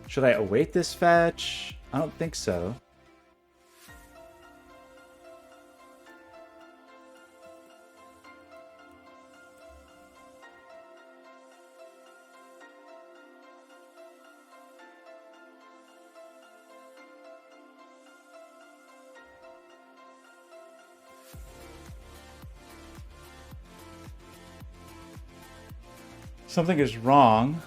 Should I await this fetch? I don't think so. Something is wrong.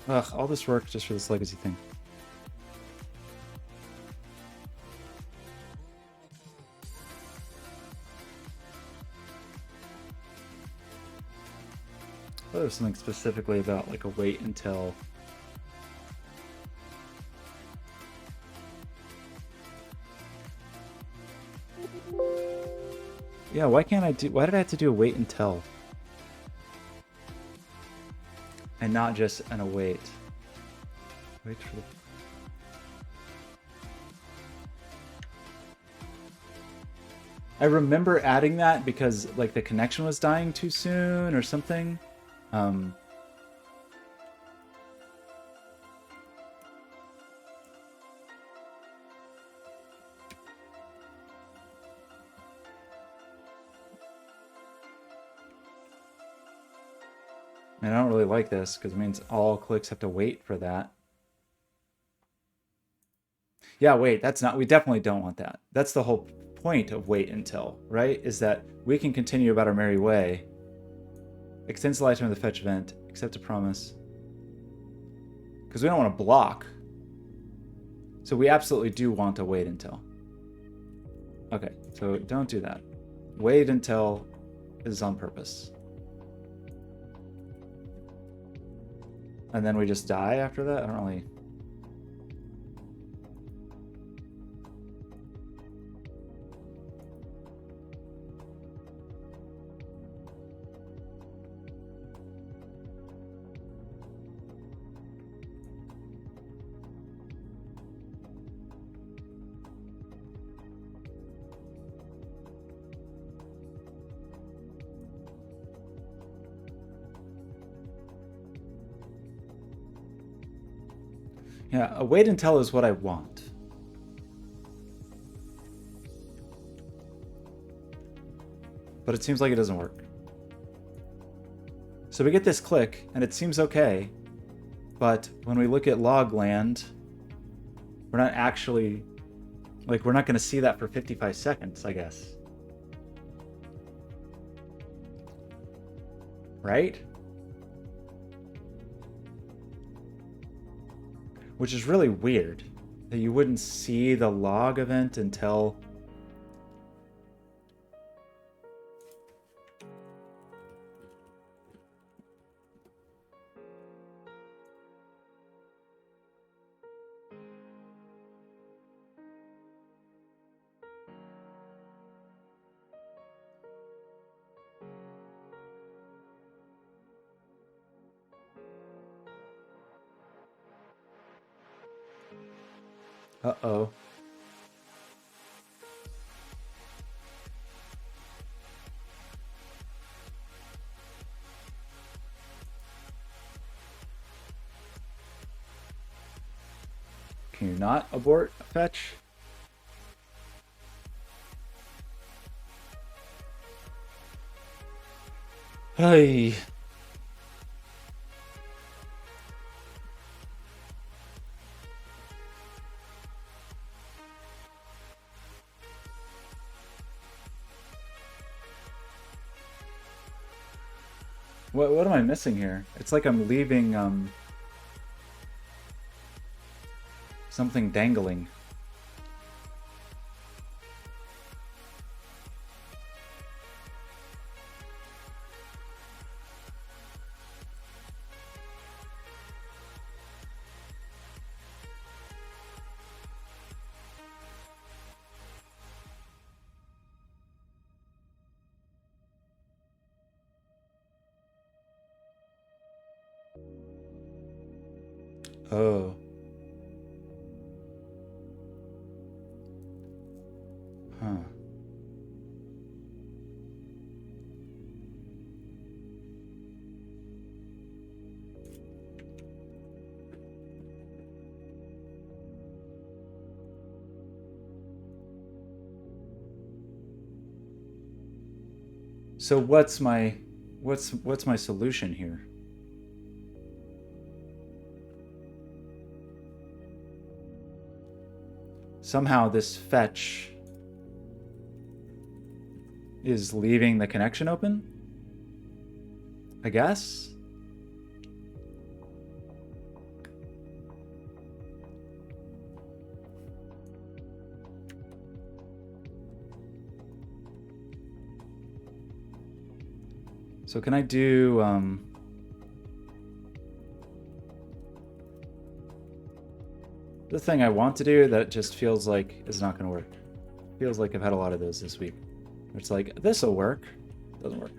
Ugh, all this work just for this legacy thing. I thought there was something specifically about like a wait until. Yeah, why did I have to do a wait until? And not just an await. Wait for the... I remember adding that because like the connection was dying too soon or something. And I don't really like this because it means all clicks have to wait for that. Yeah, wait, that's not, we definitely don't want that. That's the whole point of wait until, right? Is that we can continue about our merry way. Extends the lifetime of the fetch event, accept a promise. Because we don't want to block. So we absolutely do want to wait until. Okay, so don't do that. Wait until is on purpose. And then we just die after that? I don't really... Yeah, a wait until is what I want. But it seems like it doesn't work. So we get this click, and it seems okay. But when we look at logland, we're not actually... Like, we're not going to see that for 55 seconds, I guess. Right? Which is really weird, that you wouldn't see the log event until... Uh-oh. Can you not abort a fetch? Hey. What am I missing here? It's like I'm leaving something dangling. Oh. Huh. So what's my solution here? Somehow this fetch is leaving the connection open, I guess? So can I do the thing I want to do that just feels like it's not going to work? Feels like I've had a lot of those this week. It's like, this'll work. Doesn't work.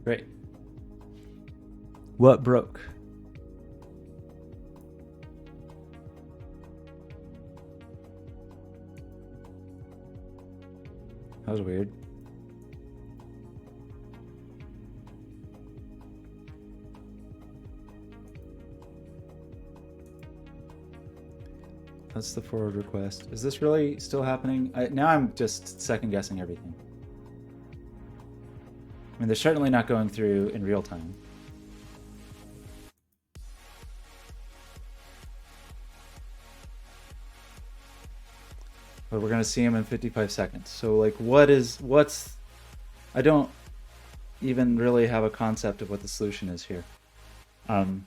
Great. What broke? That was weird. That's the forward request. Is this really still happening? Now I'm just second guessing everything. I mean, they're certainly not going through in real time. But we're gonna see them in 55 seconds. So like, what's, I don't even really have a concept of what the solution is here. Am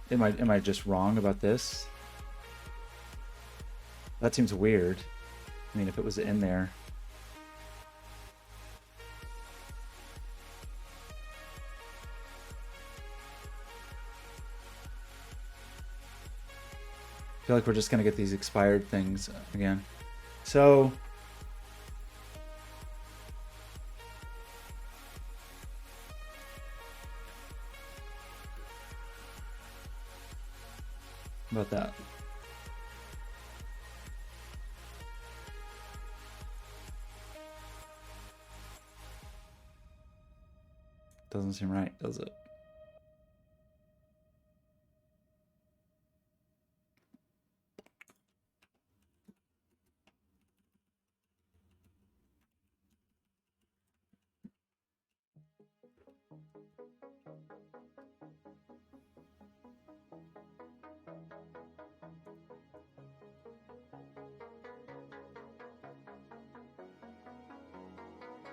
I just wrong about this? That seems weird. I mean, if it was in there. I feel like we're just gonna get these expired things again. So about that. Doesn't seem right, does it?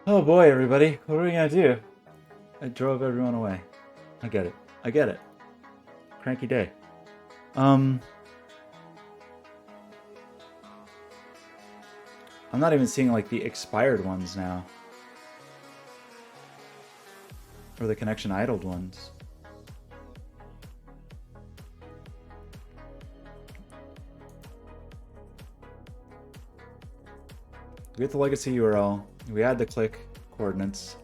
Oh boy, everybody, what are we gonna do? I drove everyone away. I get it. I get it. Cranky day. I'm not even seeing like the expired ones now. Or the connection idled ones. We get the legacy URL. We add the click coordinates.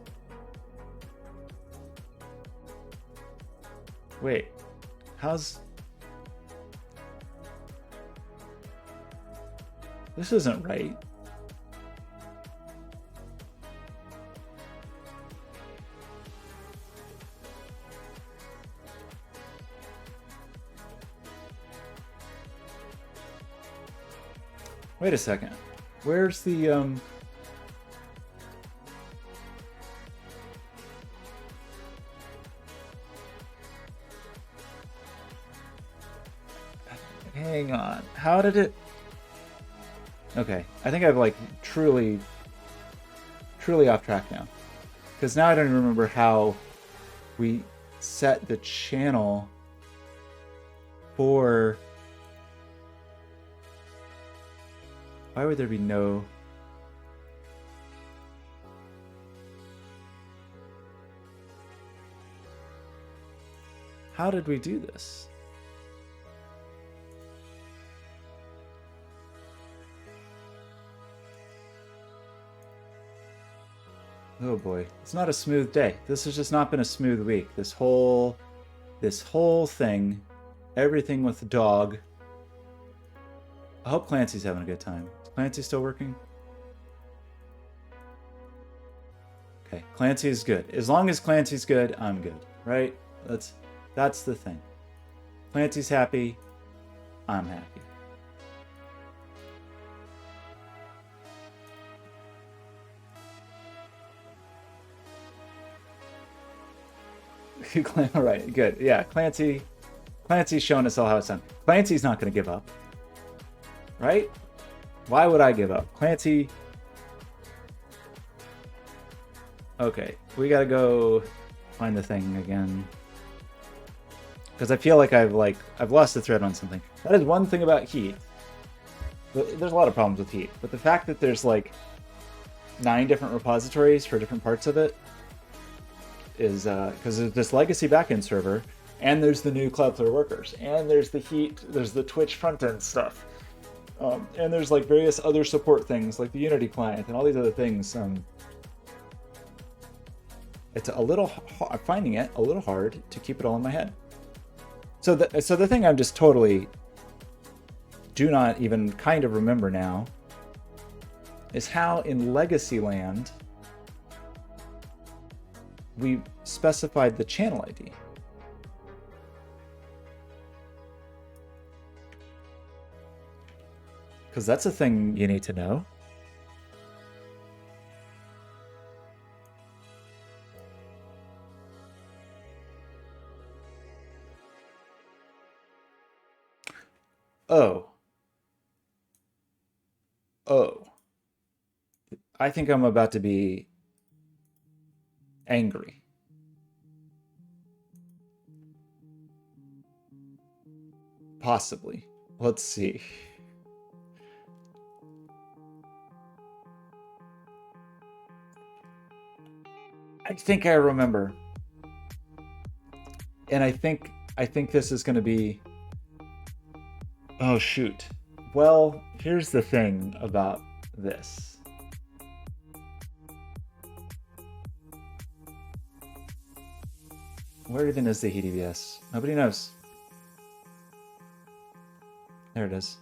Wait, how's... This isn't right. Wait a second. Where's the, Hang on. How did it... Okay, I think I've like truly off track now. Because now I don't even remember how we set the channel for... Why would there be no... How did we do this? Oh boy, it's not a smooth day. This has just not been a smooth week. This whole thing, everything with the dog. I hope Clancy's having a good time. Is Clancy still working? Okay, Clancy's good. As long as Clancy's good, I'm good, right? That's the thing. Clancy's happy, I'm happy. All right, good. Yeah, Clancy's showing us all how it's done. Clancy's not going to give up, right? Why would I give up? Clancy. Okay, we got to go find the thing again. Because I feel like I've lost the thread on something. That is one thing about Heat. There's a lot of problems with Heat, but the fact that there's like 9 different repositories for different parts of it is because there's this legacy backend server, and there's the new Cloudflare workers, and there's the Heat, there's the Twitch frontend stuff. And there's like various other support things like the Unity client and all these other things. It's a little, I'm finding it a little hard to keep it all in my head. So the thing I'm just totally do not even kind of remember now is how in Legacy Land we specified the channel ID. Because that's a thing you need to know. Oh. I think I'm about to be angry. Possibly. Let's see. I think I remember. And I think this is going to be... Oh, shoot. Well, here's the thing about this. Where even is the HDBS? Nobody knows. There it is.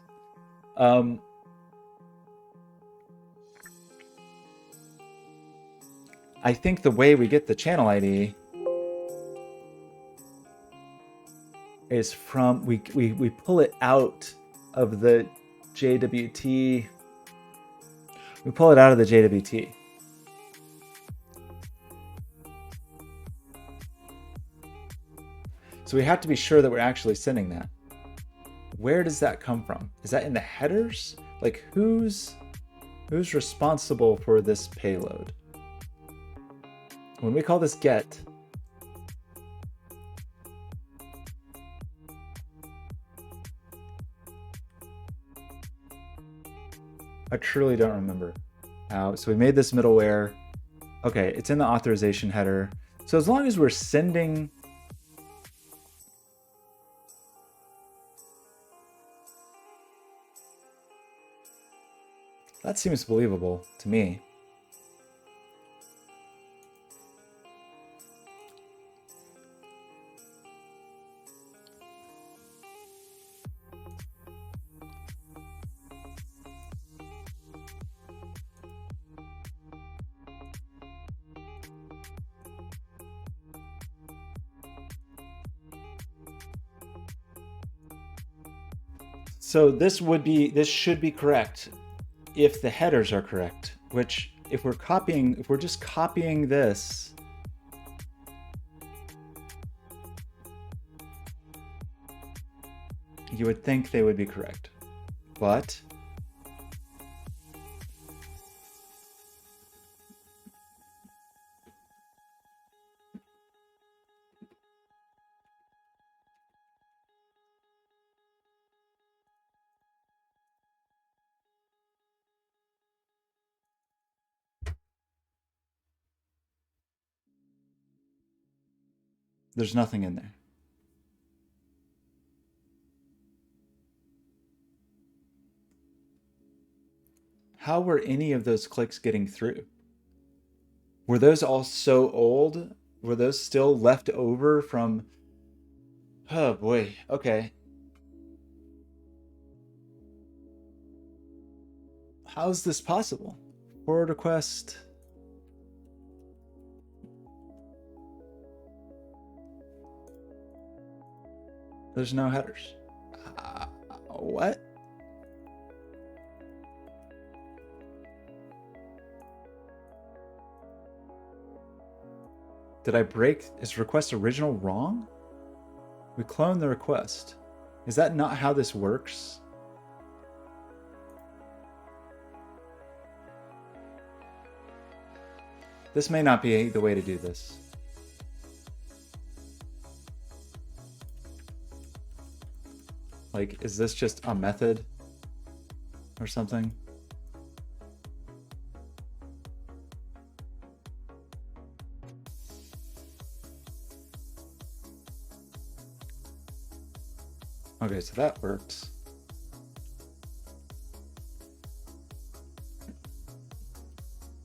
I think the way we get the channel ID is from we pull it out of the JWT. We pull it out of the JWT. So we have to be sure that we're actually sending that. Where does that come from? Is that in the headers? Like who's responsible for this payload? When we call this get, I truly don't remember. So we made this middleware. Okay, it's in the authorization header. So as long as we're sending that seems believable to me. So this should be correct if the headers are correct, which if we're just copying this, you would think they would be correct, but there's nothing in there. How were any of those clicks getting through? Were those all so old? Were those still left over from... Oh boy, okay. How is this possible? Forward request... There's no headers. What? Did I break? Is request original wrong? We cloned the request. Is that not how this works? This may not be the way to do this. Like, is this just a method or something? Okay, so that works.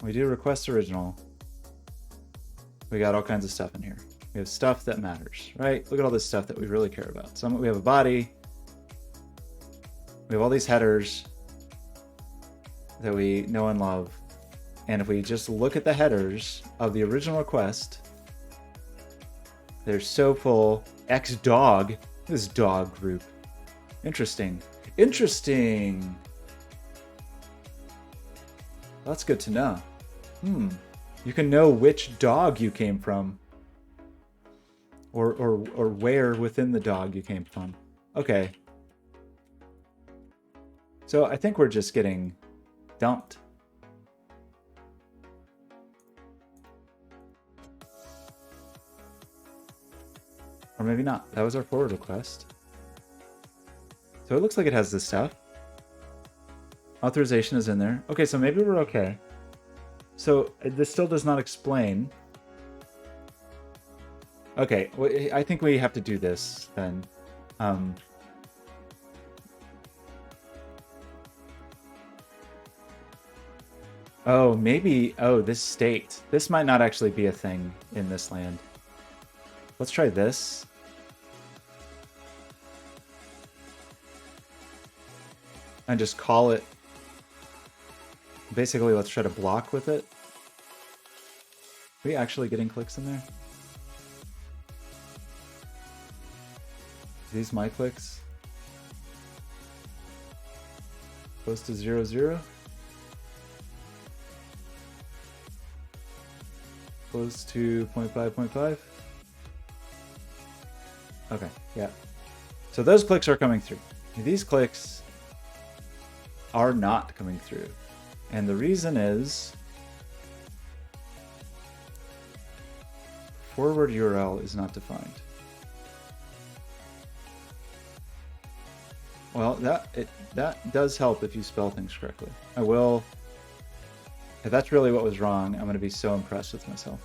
We do request original. We got all kinds of stuff in here. We have stuff that matters, right? Look at all this stuff that we really care about. We have a body. We have all these headers that we know and love. And if we just look at the headers of the original request, they're so full. X-dog, this dog group. Interesting. Interesting. That's good to know. You can know which dog you came from. Or where within the dog you came from. Okay. So I think we're just getting dumped. Or maybe not. That was our forward request. So it looks like it has this stuff. Authorization is in there. Okay, so maybe we're okay. So this still does not explain. Okay, well, I think we have to do this then. Oh, maybe. Oh, this state. This might not actually be a thing in this land. Let's try this. And just call it. Basically, let's try to block with it. Are we actually getting clicks in there? Are these my clicks? Close to 0, 0. Close to 0.5, 0.5. Okay, yeah. So those clicks are coming through. These clicks are not coming through. And the reason is forward URL is not defined. Well, that does help if you spell things correctly. I will. If that's really what was wrong, I'm going to be so impressed with myself.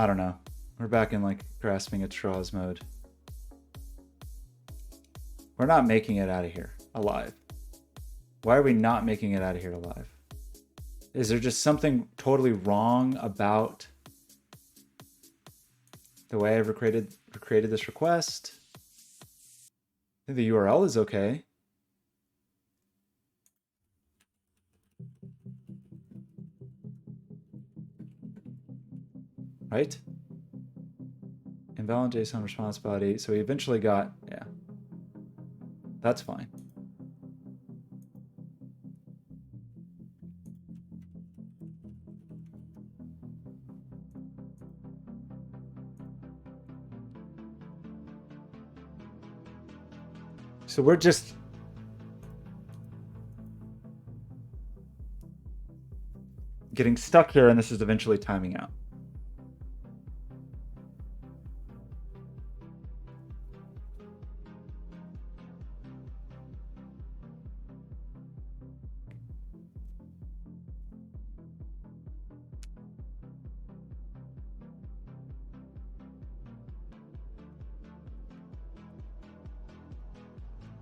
I don't know. We're back in like grasping at straws mode. We're not making it out of here alive. Why are we not making it out of here alive? Is there just something totally wrong about the way I ever created this request? I think the URL is okay. Right? Invalid JSON response body. So we eventually got, yeah. That's fine. So we're just getting stuck here, and this is eventually timing out.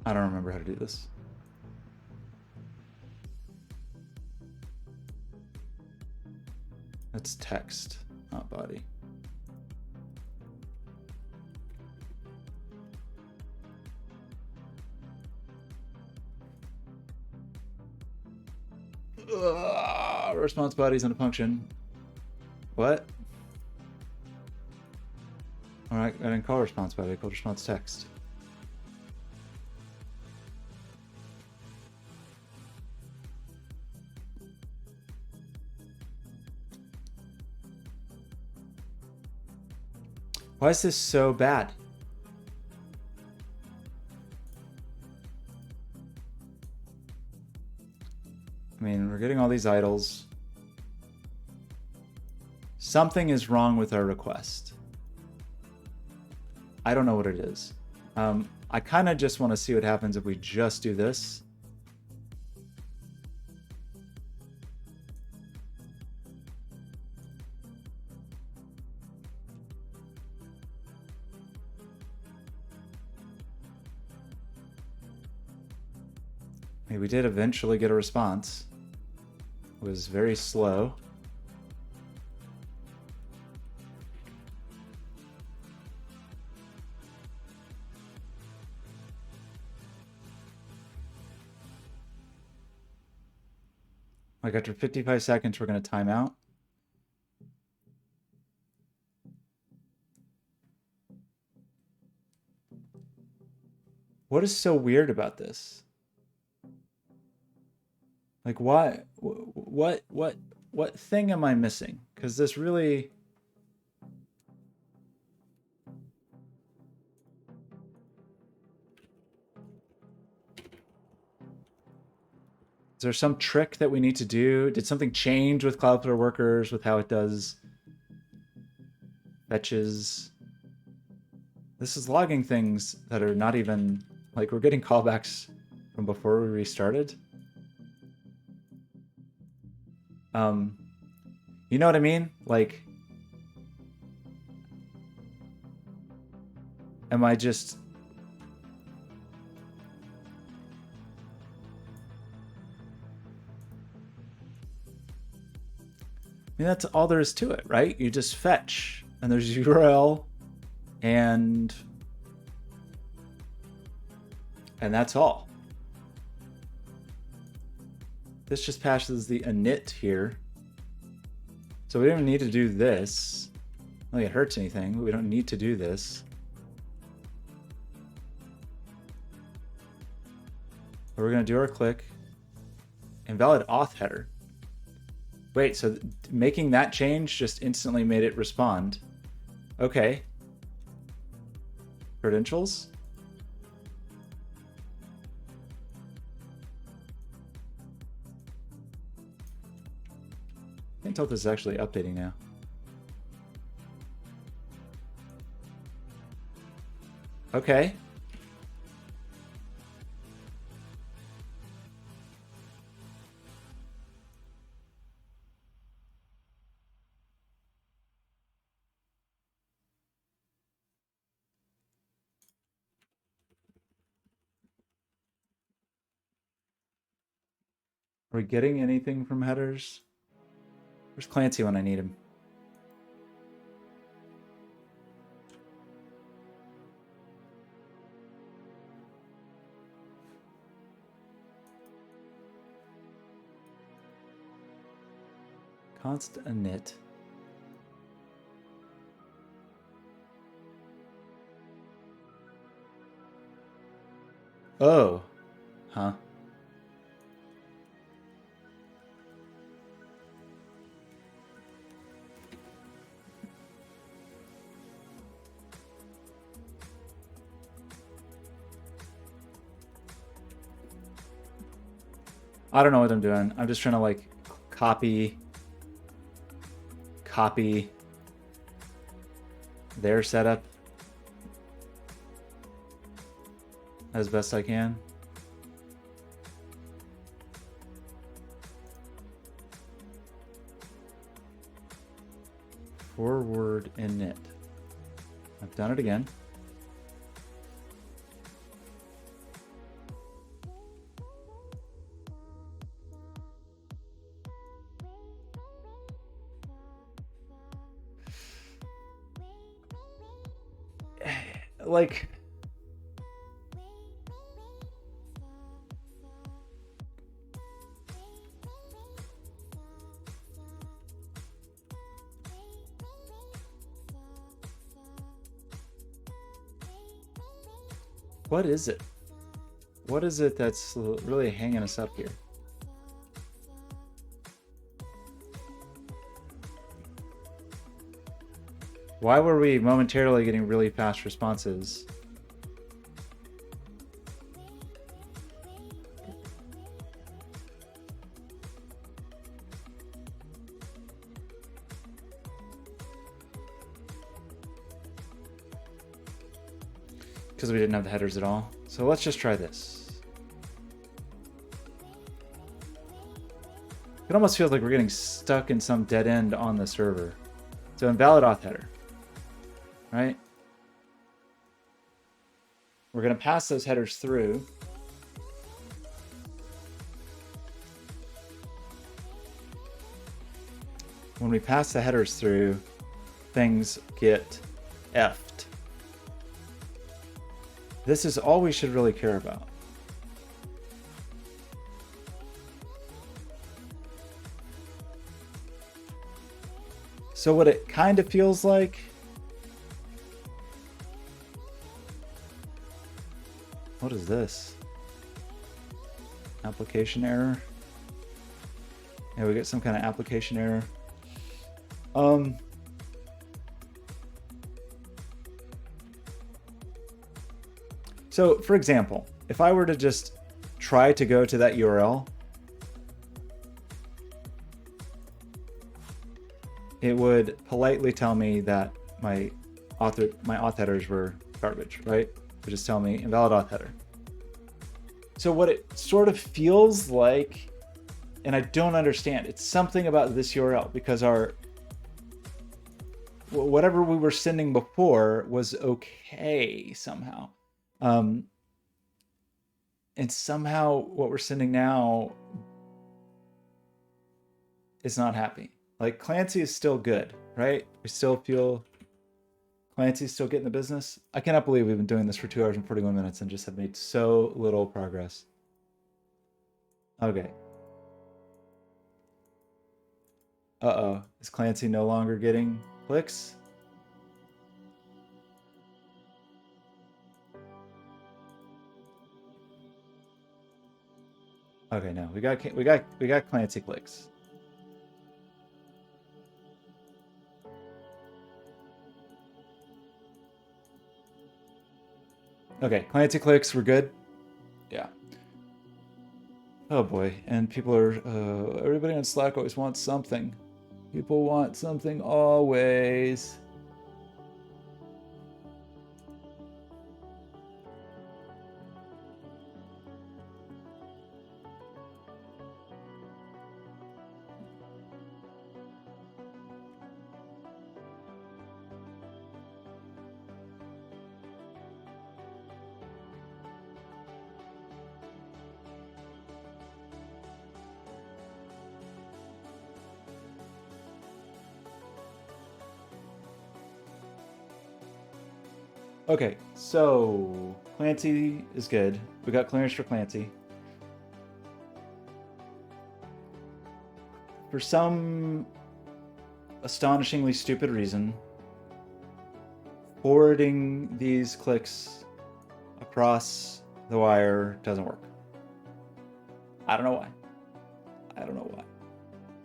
I don't remember how to do this. That's text, not body. Response body is in a function. What? All right, I didn't call response body, I called response text. Why is this so bad? I mean, we're getting all these idles. Something is wrong with our request. I don't know what it is. I kind of just want to see what happens if we just do this. I mean, we did eventually get a response. It was very slow. Like after 55 seconds, we're going to time out. What is so weird about this? Like, why? What thing am I missing? Because this really... Is there some trick that we need to do? Did something change with Cloudflare Workers, with how it does fetches? This is logging things that are not even... Like, we're getting callbacks from before we restarted. You know what I mean? Like, am I just... I mean, that's all there is to it, right? You just fetch, and there's URL, and that's all. This just passes the init here. So we don't need to do this. Not like it hurts anything, but we don't need to do this. But we're going to do our click. Invalid auth header. Wait, so making that change just instantly made it respond. Okay. Credentials? I can't tell if this is actually updating now. Okay. Are we getting anything from headers? Where's Clancy when I need him? Const init. Oh. Huh. I don't know what I'm doing. I'm just trying to like copy their setup as best I can. Forward init. I've done it again. Like, what is it? What is it that's really hanging us up here? Why were we momentarily getting really fast responses? because we didn't have the headers at all. So let's just try this. It almost feels like we're getting stuck in some dead end on the server. So invalid auth header, right? We're going to pass those headers through. When we pass the headers through, things get effed. This is all we should really care about. So what it kind of feels like, what is this? Application error? Yeah, we get some kind of application error. So for example, if I were to just try to go to that URL, it would politely tell me that my auth headers were garbage, right? It would just tell me invalid auth header. So what it sort of feels like, and I don't understand, it's something about this URL because whatever we were sending before was okay somehow. And somehow what we're sending now is not happy. Like Clancy is still good, right? We still feel Clancy's still getting the business. I cannot believe we've been doing this for 2 hours and 41 minutes and just have made so little progress. Okay. Uh-oh. Is Clancy no longer getting clicks? Okay, no. We got Clancy clicks. Okay, Clancy clicks, we're good. Yeah. Oh boy, and people are, everybody on Slack always wants something. People want something always. Okay, so Clancy is good. We got clearance for Clancy. For some astonishingly stupid reason, forwarding these clicks across the wire doesn't work. I don't know why. I don't know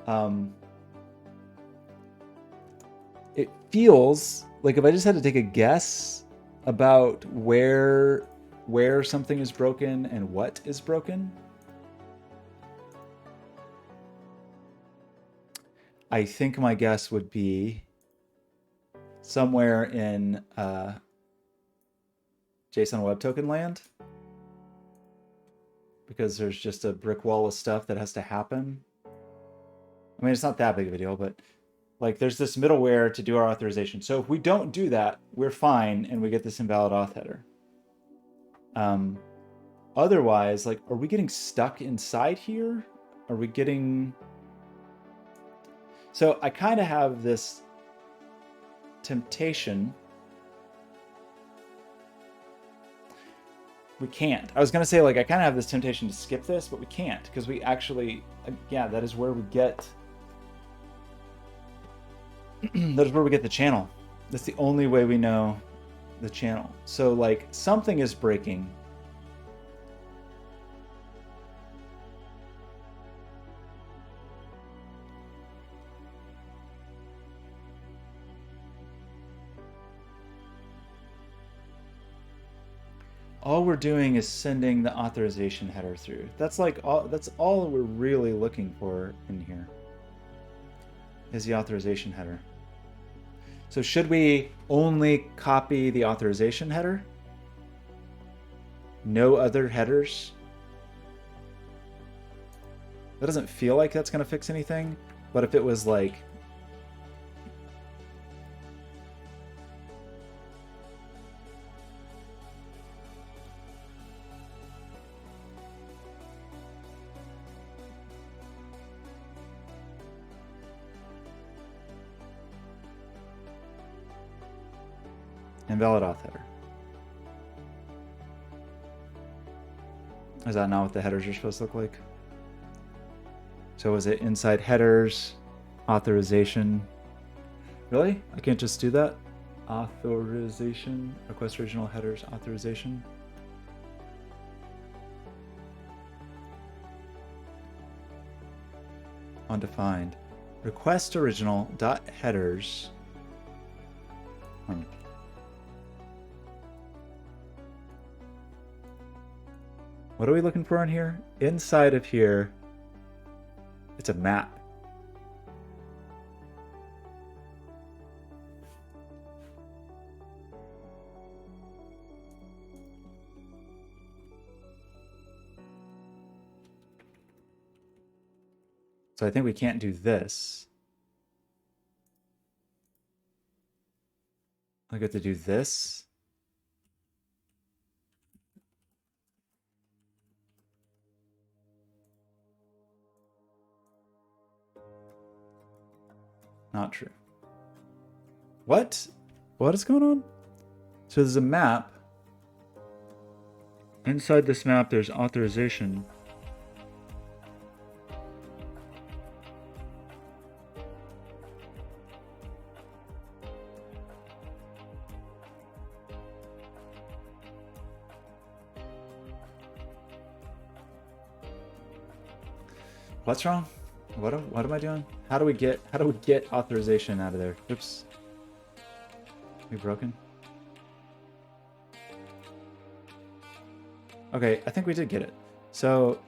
why. It feels like if I just had to take a guess about where something is broken and what is broken, I think my guess would be somewhere in JSON Web Token land, because there's just a brick wall of stuff that has to happen. I mean, it's not that big of a deal, but like there's this middleware to do our authorization. So if we don't do that, we're fine and we get this invalid auth header. Otherwise, like, are we getting stuck inside here? Are we getting... So I kind of have this temptation. We can't. I was going to say, like, I kind of have this temptation to skip this, but we can't because we actually, yeah, that is where we get... that is where we get the channel. That's the only way we know the channel. So like something is breaking. All we're doing is sending the authorization header through. That's like that's all we're really looking for in here is the authorization header. So should we only copy the authorization header? no other headers. That doesn't feel like that's going to fix anything, but if it was like invalid auth header. Is that not what the headers are supposed to look like? So was it inside headers, authorization? Really? I can't just do that? Authorization, request original headers, authorization. Undefined. Request original dot headers. What are we looking for in here? Inside of here, it's a map. So I think we can't do this. I get to do this. Not true. What? What is going on? So there's a map. Inside this map, there's authorization. What's wrong? What am I doing? How do we get authorization out of there? Oops. We broken? Okay, I think we did get it. So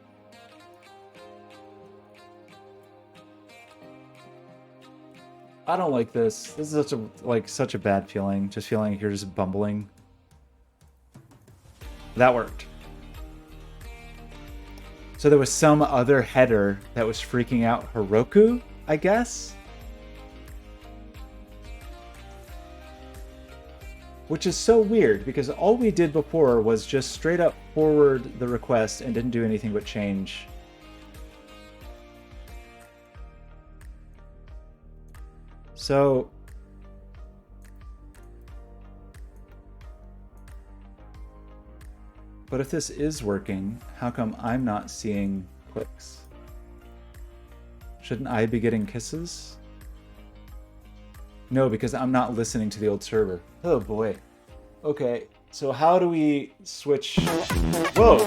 I don't like this. This is such a bad feeling. Just feeling like you're just bumbling. That worked. So there was some other header that was freaking out Heroku, I guess? Which is so weird because all we did before was just straight up forward the request and didn't do anything but change. So but if this is working, how come I'm not seeing clicks? Shouldn't I be getting kisses? No, because I'm not listening to the old server. Oh boy. Okay, so how do we switch? Whoa!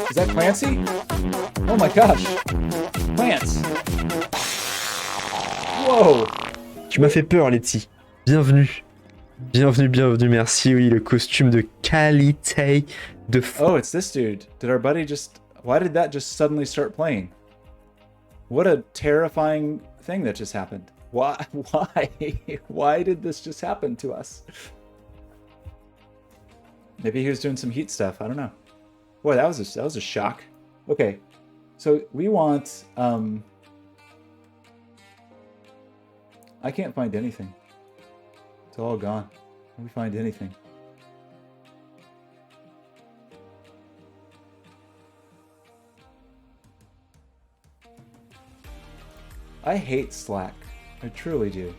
Is that Clancy? Oh my gosh! Clance! Whoa!
Tu m'as fait peur, Letty. Bienvenue. Bienvenue, bienvenue, merci. Oui, le costume de qualité de
Oh, it's this dude. Did our buddy just... Why did that just suddenly start playing? What a terrifying thing that just happened. Why? Why did this just happen to us? Maybe he was doing some heat stuff. I don't know. Boy, that was a shock. Okay, so we want... I can't find anything. It's all gone. Can we find anything? I hate Slack. I truly do.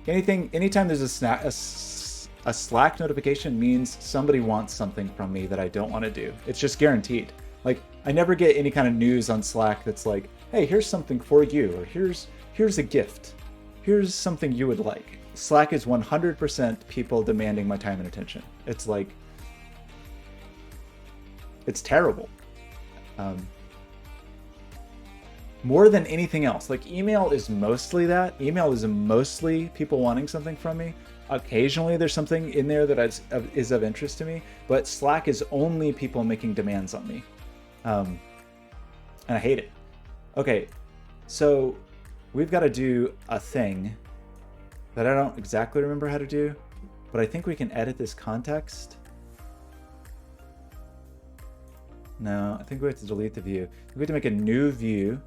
Anytime there's a Slack notification means somebody wants something from me that I don't want to do. It's just guaranteed. Like, I never get any kind of news on Slack that's like, hey, here's something for you, or here's a gift. Here's something you would like. Slack is 100% people demanding my time and attention. It's like, it's terrible. More than anything else. Like, email is mostly that. Email is mostly people wanting something from me. Occasionally there's something in there that is of interest to me, but Slack is only people making demands on me. And I hate it. Okay, so we've got to do a thing that I don't exactly remember how to do, but I think we can edit this context. No, I think we have to delete the view. We have to make a new view.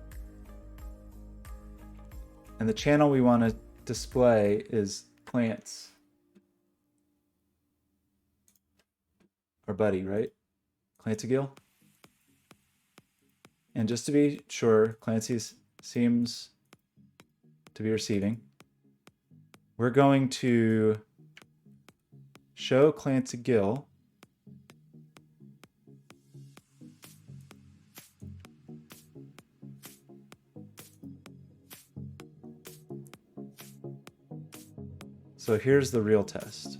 And the channel we want to display is Clance. Our buddy, right? Clancygill. And just to be sure, Clancy seems to be receiving. We're going to show Clancygill. So here's the real test.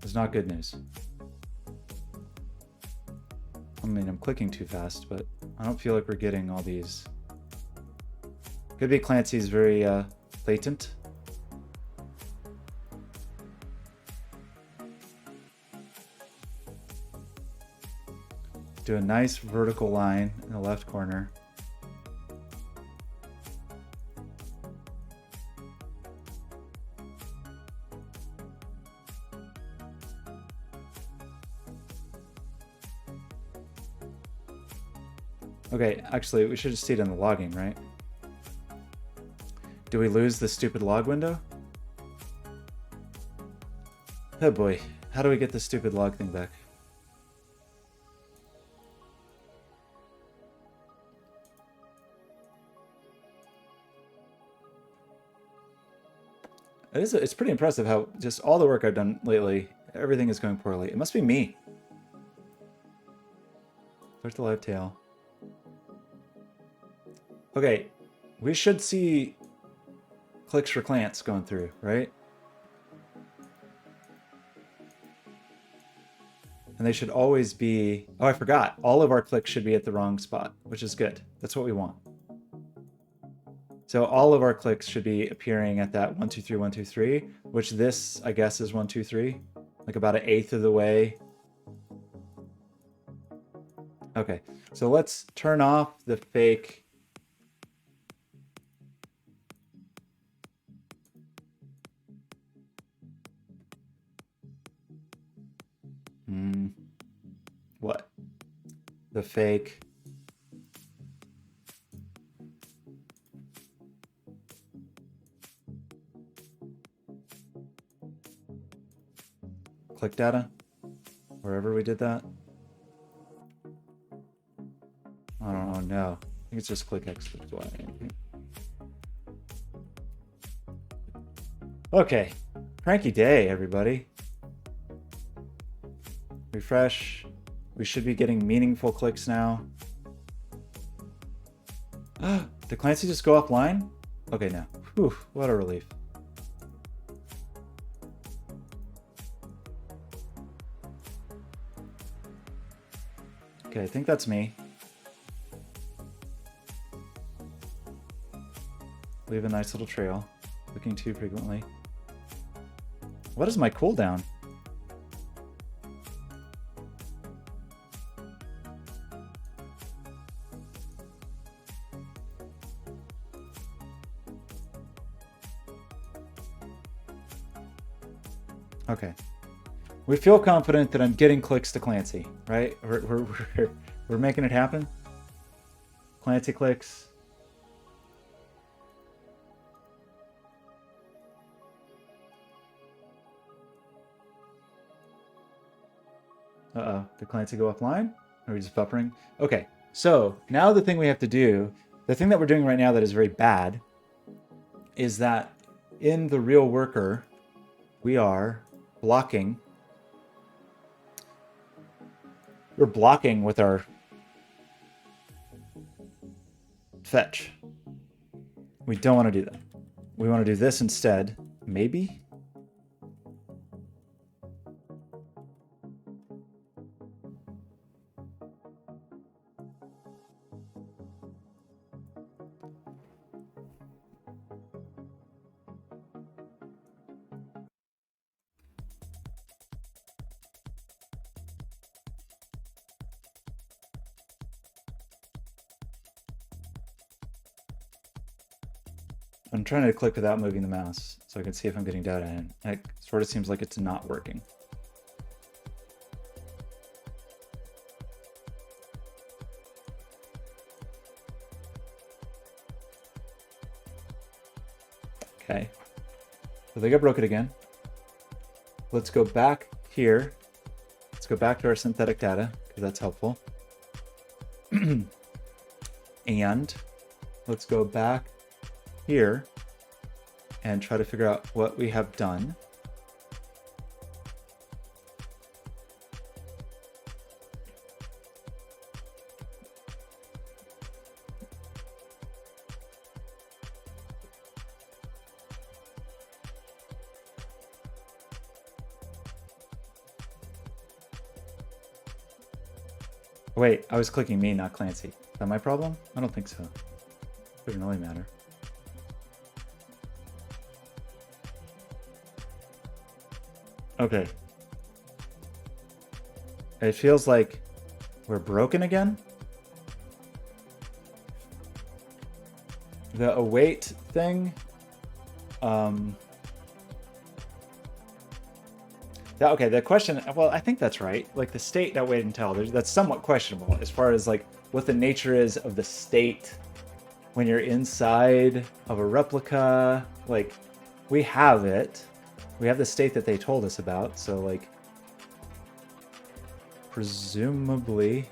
It's not good news. I mean, I'm clicking too fast, but I don't feel like we're getting all these. Could be Clancy's very latent. Do a nice vertical line in the left corner. Okay, actually, we should just see it in the logging, right? Do we lose the stupid log window? Oh boy, how do we get this stupid log thing back? It's pretty impressive how just all the work I've done lately, everything is going poorly. It must be me. Start the live tail. Okay, we should see clicks for Clance going through, right? And they should always be, oh, I forgot. All of our clicks should be at the wrong spot, which is good. That's what we want. So all of our clicks should be appearing at that 1, 2, 3, 1, 2, 3, which this, I guess, is 1, 2, 3, like about 1/8 of the way. Okay, so let's turn off the fake. What? The fake. Click data, wherever we did that. I don't know. I think it's just click X, click Y. Okay, cranky day, everybody. Refresh. We should be getting meaningful clicks now. Did Clancy just go offline? Okay, no. Whew, what a relief. Okay, I think that's me. Leave a nice little trail. Clicking too frequently. What is my cooldown? Okay. We feel confident that I'm getting clicks to Clancy, right? We're making it happen. Clancy clicks. Uh-oh, did Clancy go offline? Or are we just buffering? Okay, so now the thing we have to do, the thing that we're doing right now that is very bad, is that in the real worker, we are blocking. We're blocking with our fetch. We don't want to do that. We want to do this instead. Maybe? I'm trying to click without moving the mouse so I can see if I'm getting data in. It sort of seems like it's not working. Okay. So I think I broke it again. Let's go back here. Let's go back to our synthetic data because that's helpful. And let's go back here and try to figure out what we have done. Wait, I was clicking me, not Clancy. Is that my problem? I don't think so. Doesn't really matter. Okay. It feels like we're broken again. The await thing. Okay, the question, well, I think that's right. Like the state that wait until, that's somewhat questionable as far as like what the nature is of the state when you're inside of a replica. Like we have it. We have the state that they told us about. So like, presumably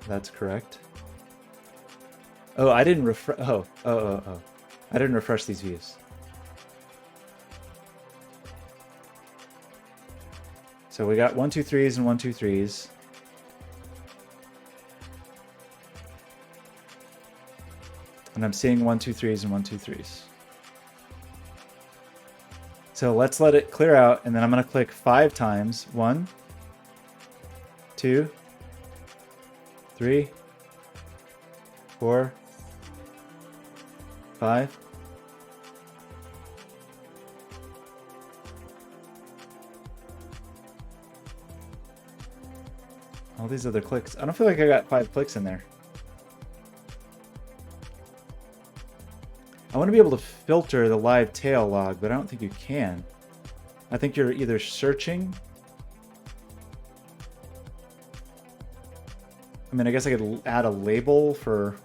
that's correct. Oh, I didn't refresh. Oh. I didn't refresh these views. So we got 1, 2, 3s and 1, 2, 3s. And I'm seeing 1, 2, 3s and 1, 2, 3s. So let's let it clear out, and then I'm going to click 5 times. 1, 2, 3, 4, 5. All these other clicks. I don't feel like I got 5 clicks in there. I want to be able to filter the live tail log, but I don't think you can. I think you're either searching. I mean, I guess I could add a label for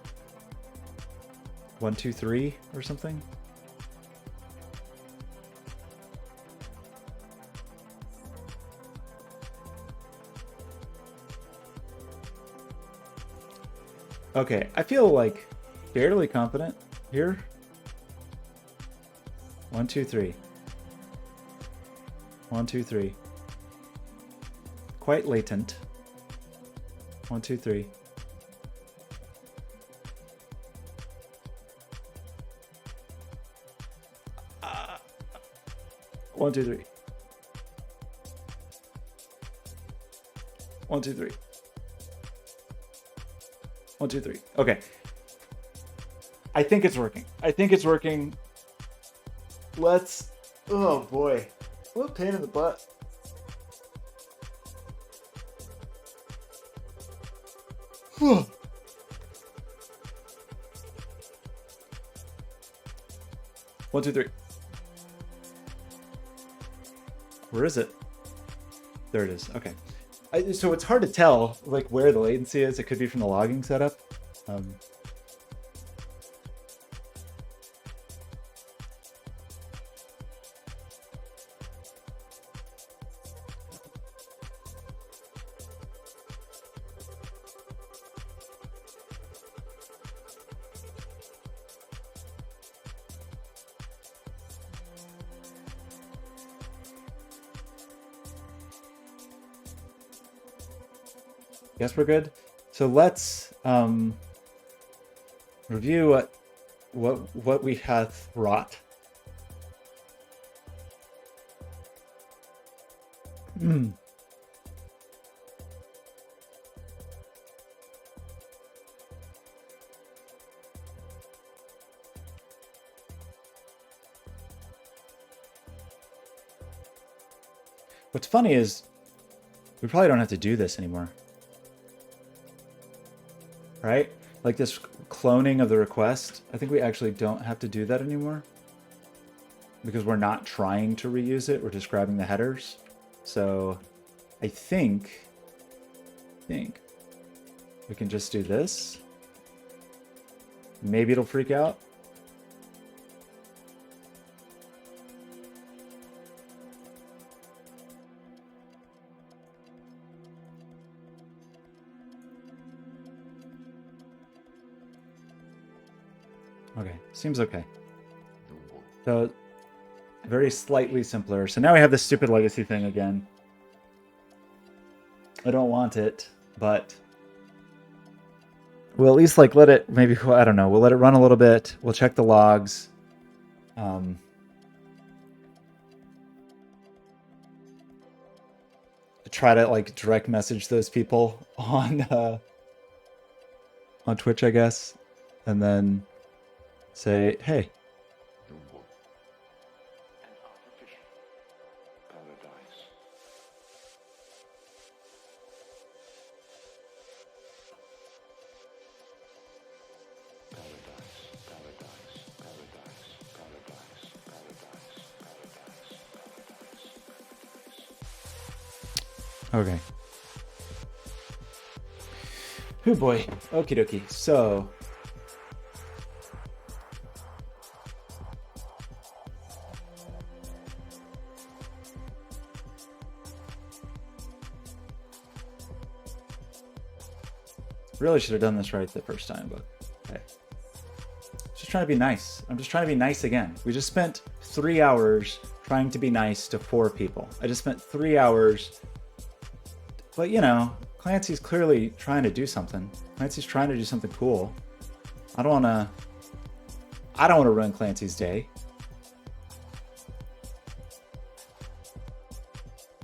1, 2, 3 or something. Okay, I feel like fairly confident here. 1, 2, 3. 1, 2, 3. Quite latent. 1, 2, 3. One, two, three. 1, 2, 3. 1, 2, 3. Okay. I think it's working. I think it's working. Let's. Oh boy. What a pain in the butt. Whew. One, two, three. Where is it? There it is. Okay. So it's hard to tell like where the latency is. It could be from the logging setup. Guess we're good. So let's review what we have wrought. What's funny is we probably don't have to do this anymore. Right? Like this cloning of the request. I think we actually don't have to do that anymore. because we're not trying to reuse it. We're just grabbing the headers. So I think we can just do this. Maybe it'll freak out. Okay, seems okay. So very slightly simpler. So now we have this stupid legacy thing again. I don't want it, but we'll at least like let it, maybe, I don't know, we'll let it run a little bit. We'll check the logs. Try to like direct message those people on Twitch, I guess, and then say, hey. Okay. Oh boy. Okie dokie. So. Really should have done this right the first time, but okay. Just trying to be nice. I'm just trying to be nice again. We just spent 3 hours trying to be nice to 4 people. I just spent 3 hours. But, you know, Clancy's clearly trying to do something. Clancy's trying to do something cool. I don't want to ruin Clancy's day.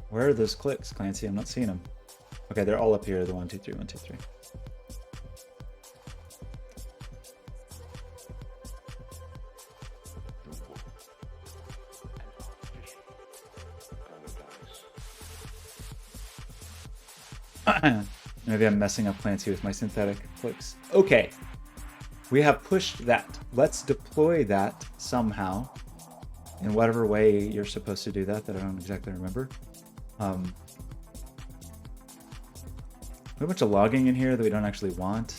Where are those clicks, Clancy? I'm not seeing them. Okay, they're all up here. The 1, 2, 3, 1, 2, 3. Maybe I'm messing up Clancy with my synthetic clicks. Okay, we have pushed that. Let's deploy that somehow in whatever way you're supposed to do that I don't exactly remember. We have a bunch of logging in here that we don't actually want.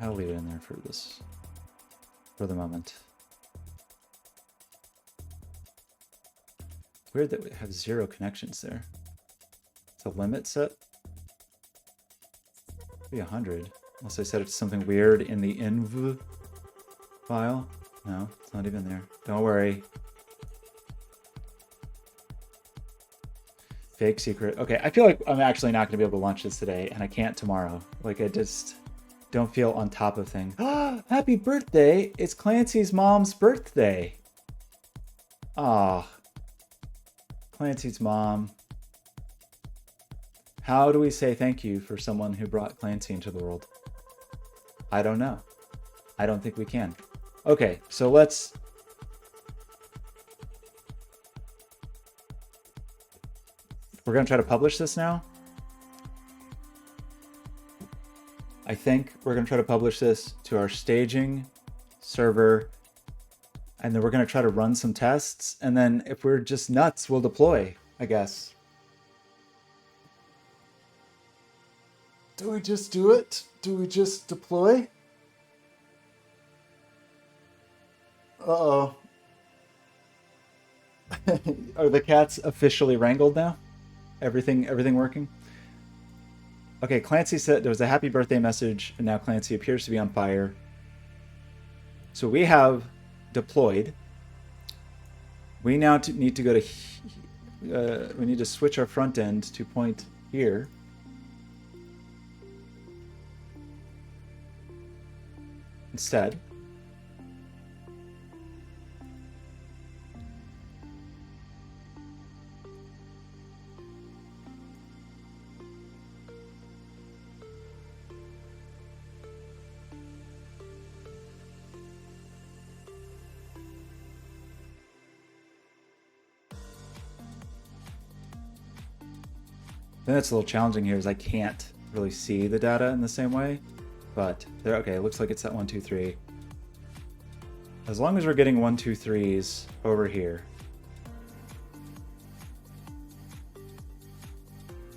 I'll leave it in there for the moment. Weird that we have 0 connections there. It's a limit set. Maybe 100. Unless I set it to something weird in the env file. No, it's not even there. Don't worry. Fake secret. Okay, I feel like I'm actually not going to be able to launch this today, and I can't tomorrow. Like, I just don't feel on top of things. Happy birthday! It's Clancy's mom's birthday. Ah, Clancy's mom. How do we say thank you for someone who brought Clancy into the world? I don't know. I don't think we can. Okay, so let's... We're going to try to publish this now. I think we're going to try to publish this to our staging server, and then we're going to try to run some tests, and then if we're just nuts, we'll deploy, I guess. Do we just do it? Do we just deploy? Uh-oh. Are the cats officially wrangled now? Everything working? Okay, Clancy said there was a happy birthday message, and now Clancy appears to be on fire. So we have deployed. We now need to go to... we need to switch our front end to point here. Instead. think that's a little challenging here is I can't really see the data in the same way, but there, okay, it looks like it's at 1, 2, 3. As long as we're getting 1, 2, 3s over here,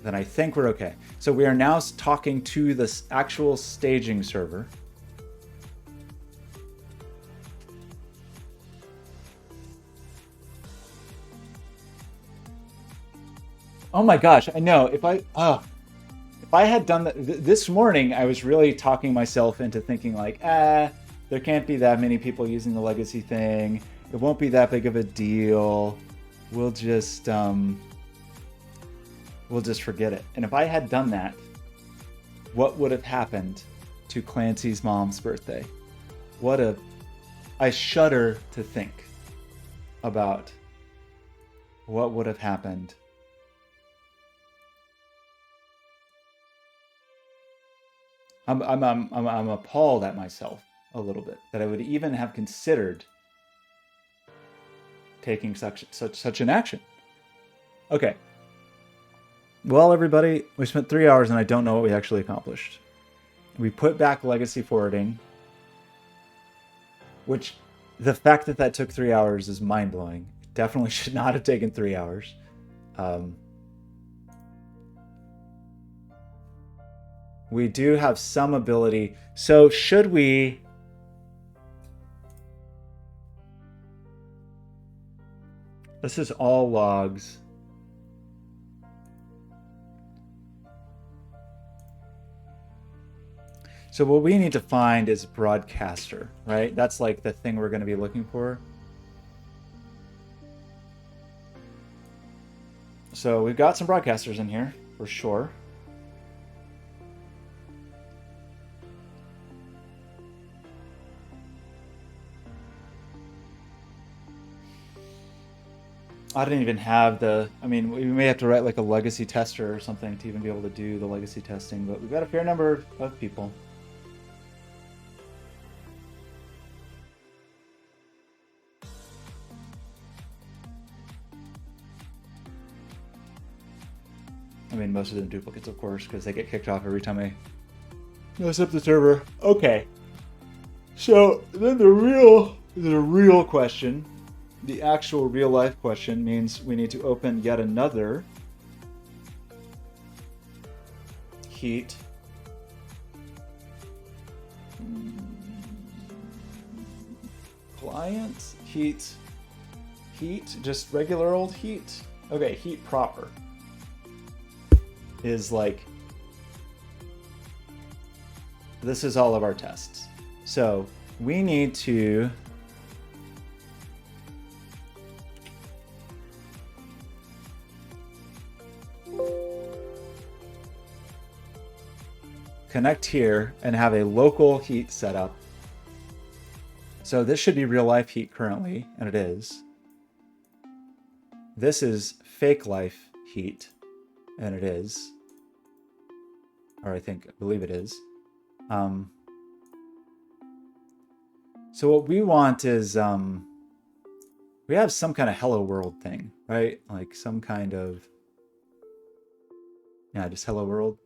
then I think we're okay. So we are now talking to this actual staging server. Oh my gosh, I know. If I had done that this morning, I was really talking myself into thinking like, there can't be that many people using the legacy thing. It won't be that big of a deal. We'll just forget it. And if I had done that, what would have happened to Clancy's mom's birthday? I shudder to think about what would have happened. I'm appalled at myself a little bit that I would even have considered taking such an action. Okay. Well, everybody, we spent 3 hours and I don't know what we actually accomplished. We put back legacy forwarding, which the fact that that took 3 hours is mind-blowing. It definitely should not have taken 3 hours. We do have some ability. So should we... This is all logs. So what we need to find is broadcaster, right? That's like the thing we're going to be looking for. So we've got some broadcasters in here for sure. I didn't even have the, I mean, we may have to write like a legacy tester or something to even be able to do the legacy testing, but we've got a fair number of people. I mean, most of them duplicates, of course, because they get kicked off every time I mess up the server. Okay. So then the real question, the actual real life question means we need to open yet another heat client, heat, just regular old heat. Okay, heat proper is like, this is all of our tests. So we need to connect here and have a local heat setup. So this should be real life heat currently, and it is. This is fake life heat, and it is. Or I believe it is. So what we want is, we have some kind of hello world thing, right? Like some kind of, yeah, just hello world.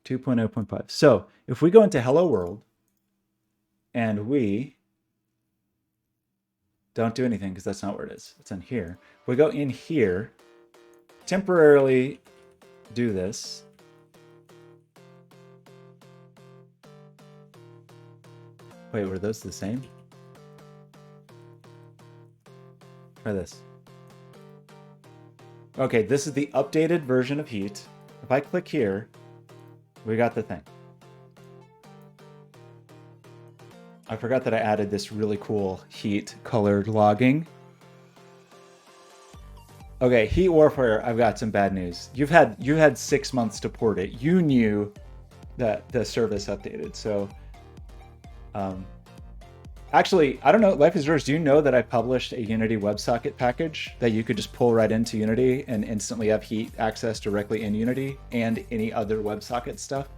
.0.5. So if we go into hello world and we don't do anything because that's not where it is. It's in here. If we go in here, temporarily do this. Wait, were those the same? Try this. Okay, this is the updated version of heat. If I click here, we got the thing. I forgot that I added this really cool heat colored logging. Okay, heat warfare, I've got some bad news. You had 6 months to port it. You knew that the service updated. So actually, I don't know, Life is Yours, do you know that I published a Unity WebSocket package that you could just pull right into Unity and instantly have heat access directly in Unity and any other WebSocket stuff?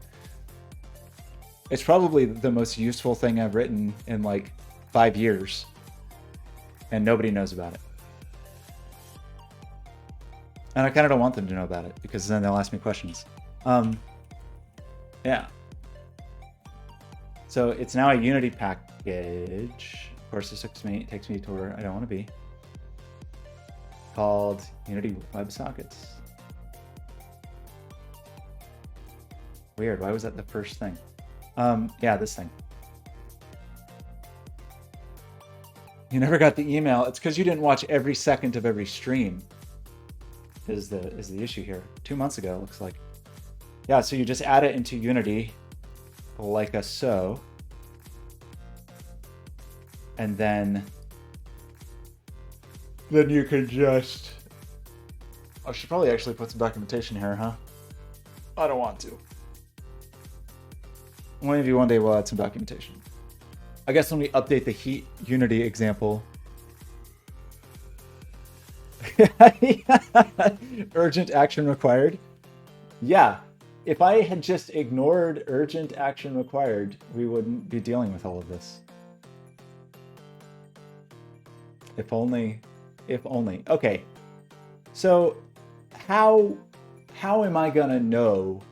It's probably the most useful thing I've written in like 5 years, and nobody knows about it. And I kind of don't want them to know about it because then they'll ask me questions. Yeah. So it's now a Unity package. Of course, this takes me to where I don't want to be. Called Unity WebSockets. Weird. Why was that the first thing? Yeah, this thing. You never got the email. It's because you didn't watch every second of every stream. Is the issue here? 2 months ago, looks like. Yeah, so you just add it into Unity, like a so, and then you can just. I should probably actually put some documentation here, huh? I don't want to. Maybe one day we'll add some documentation. I guess when we update the Heat Unity example. Urgent action required. Yeah, if I had just ignored urgent action required, we wouldn't be dealing with all of this. If only. Okay, so how am I gonna know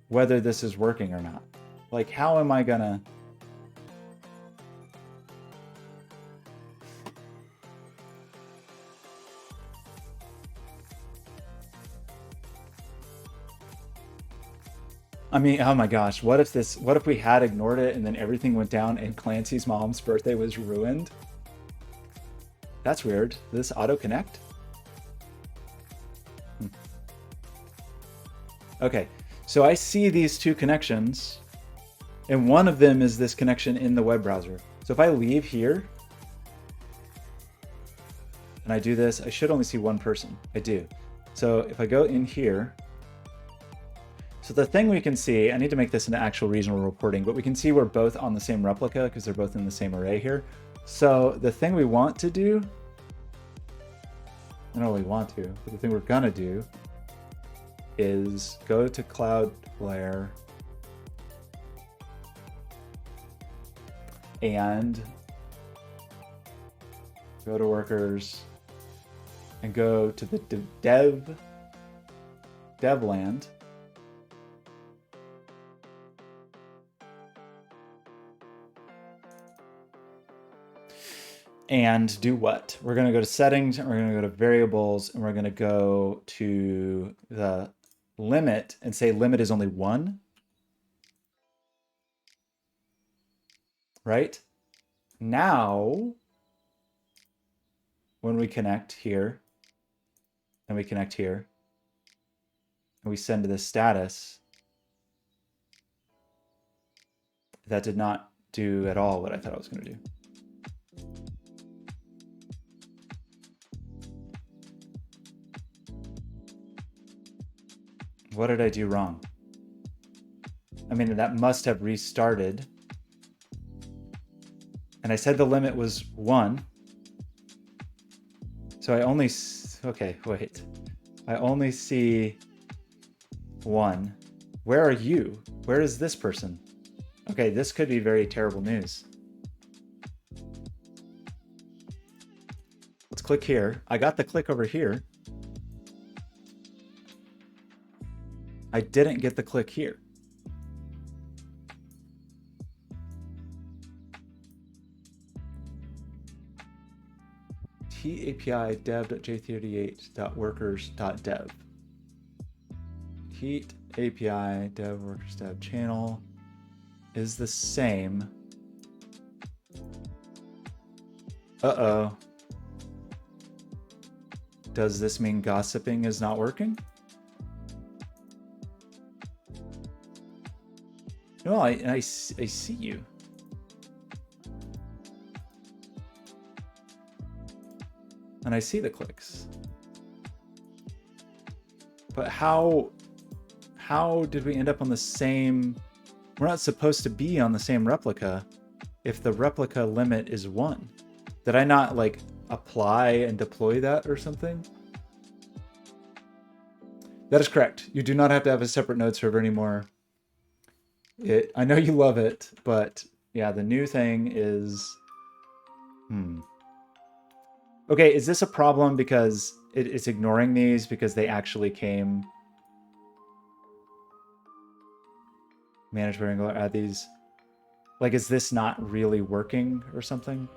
whether this is working or not? Like, how am I gonna? I mean, oh my gosh, what if we had ignored it and then everything went down and Clancy's mom's birthday was ruined? That's weird. This auto connect? Okay, so I see these two connections, and one of them is this connection in the web browser. So if I leave here and I do this, I should only see one person. I do. So if I go in here, so the thing we can see, I need to make this an actual regional reporting, but we can see we're both on the same replica because they're both in the same array here. So the thing we want to do, I don't really want to, but the thing we're gonna do is go to Cloudflare and go to workers and go to the dev land. And do what? We're going to go to settings, and we're going to go to variables, and we're going to go to the limit and say limit is only 1. Right? Now, when we connect here, and we connect here, and we send to this status, that did not do at all what I thought I was going to do. What did I do wrong? I mean, that must have restarted. And I said the limit was 1. So I only, okay, wait. I only see 1. Where are you? Where is this person? Okay, this could be very terrible news. Let's click here. I got the click over here. I didn't get the click here. API dev.j38.workers.dev. Heat API dev workers dev channel is the same. Uh-oh. Does this mean gossiping is not working? No, I see you. And I see the clicks. But how did we end up on the same? We're not supposed to be on the same replica if the replica limit is 1. Did I not like apply and deploy that or something? That is correct. You do not have to have a separate node server anymore. I know you love it, but yeah, the new thing is... Okay, is this a problem because it's ignoring these because they actually came... Manage where Angular, add these. Like, is this not really working or something?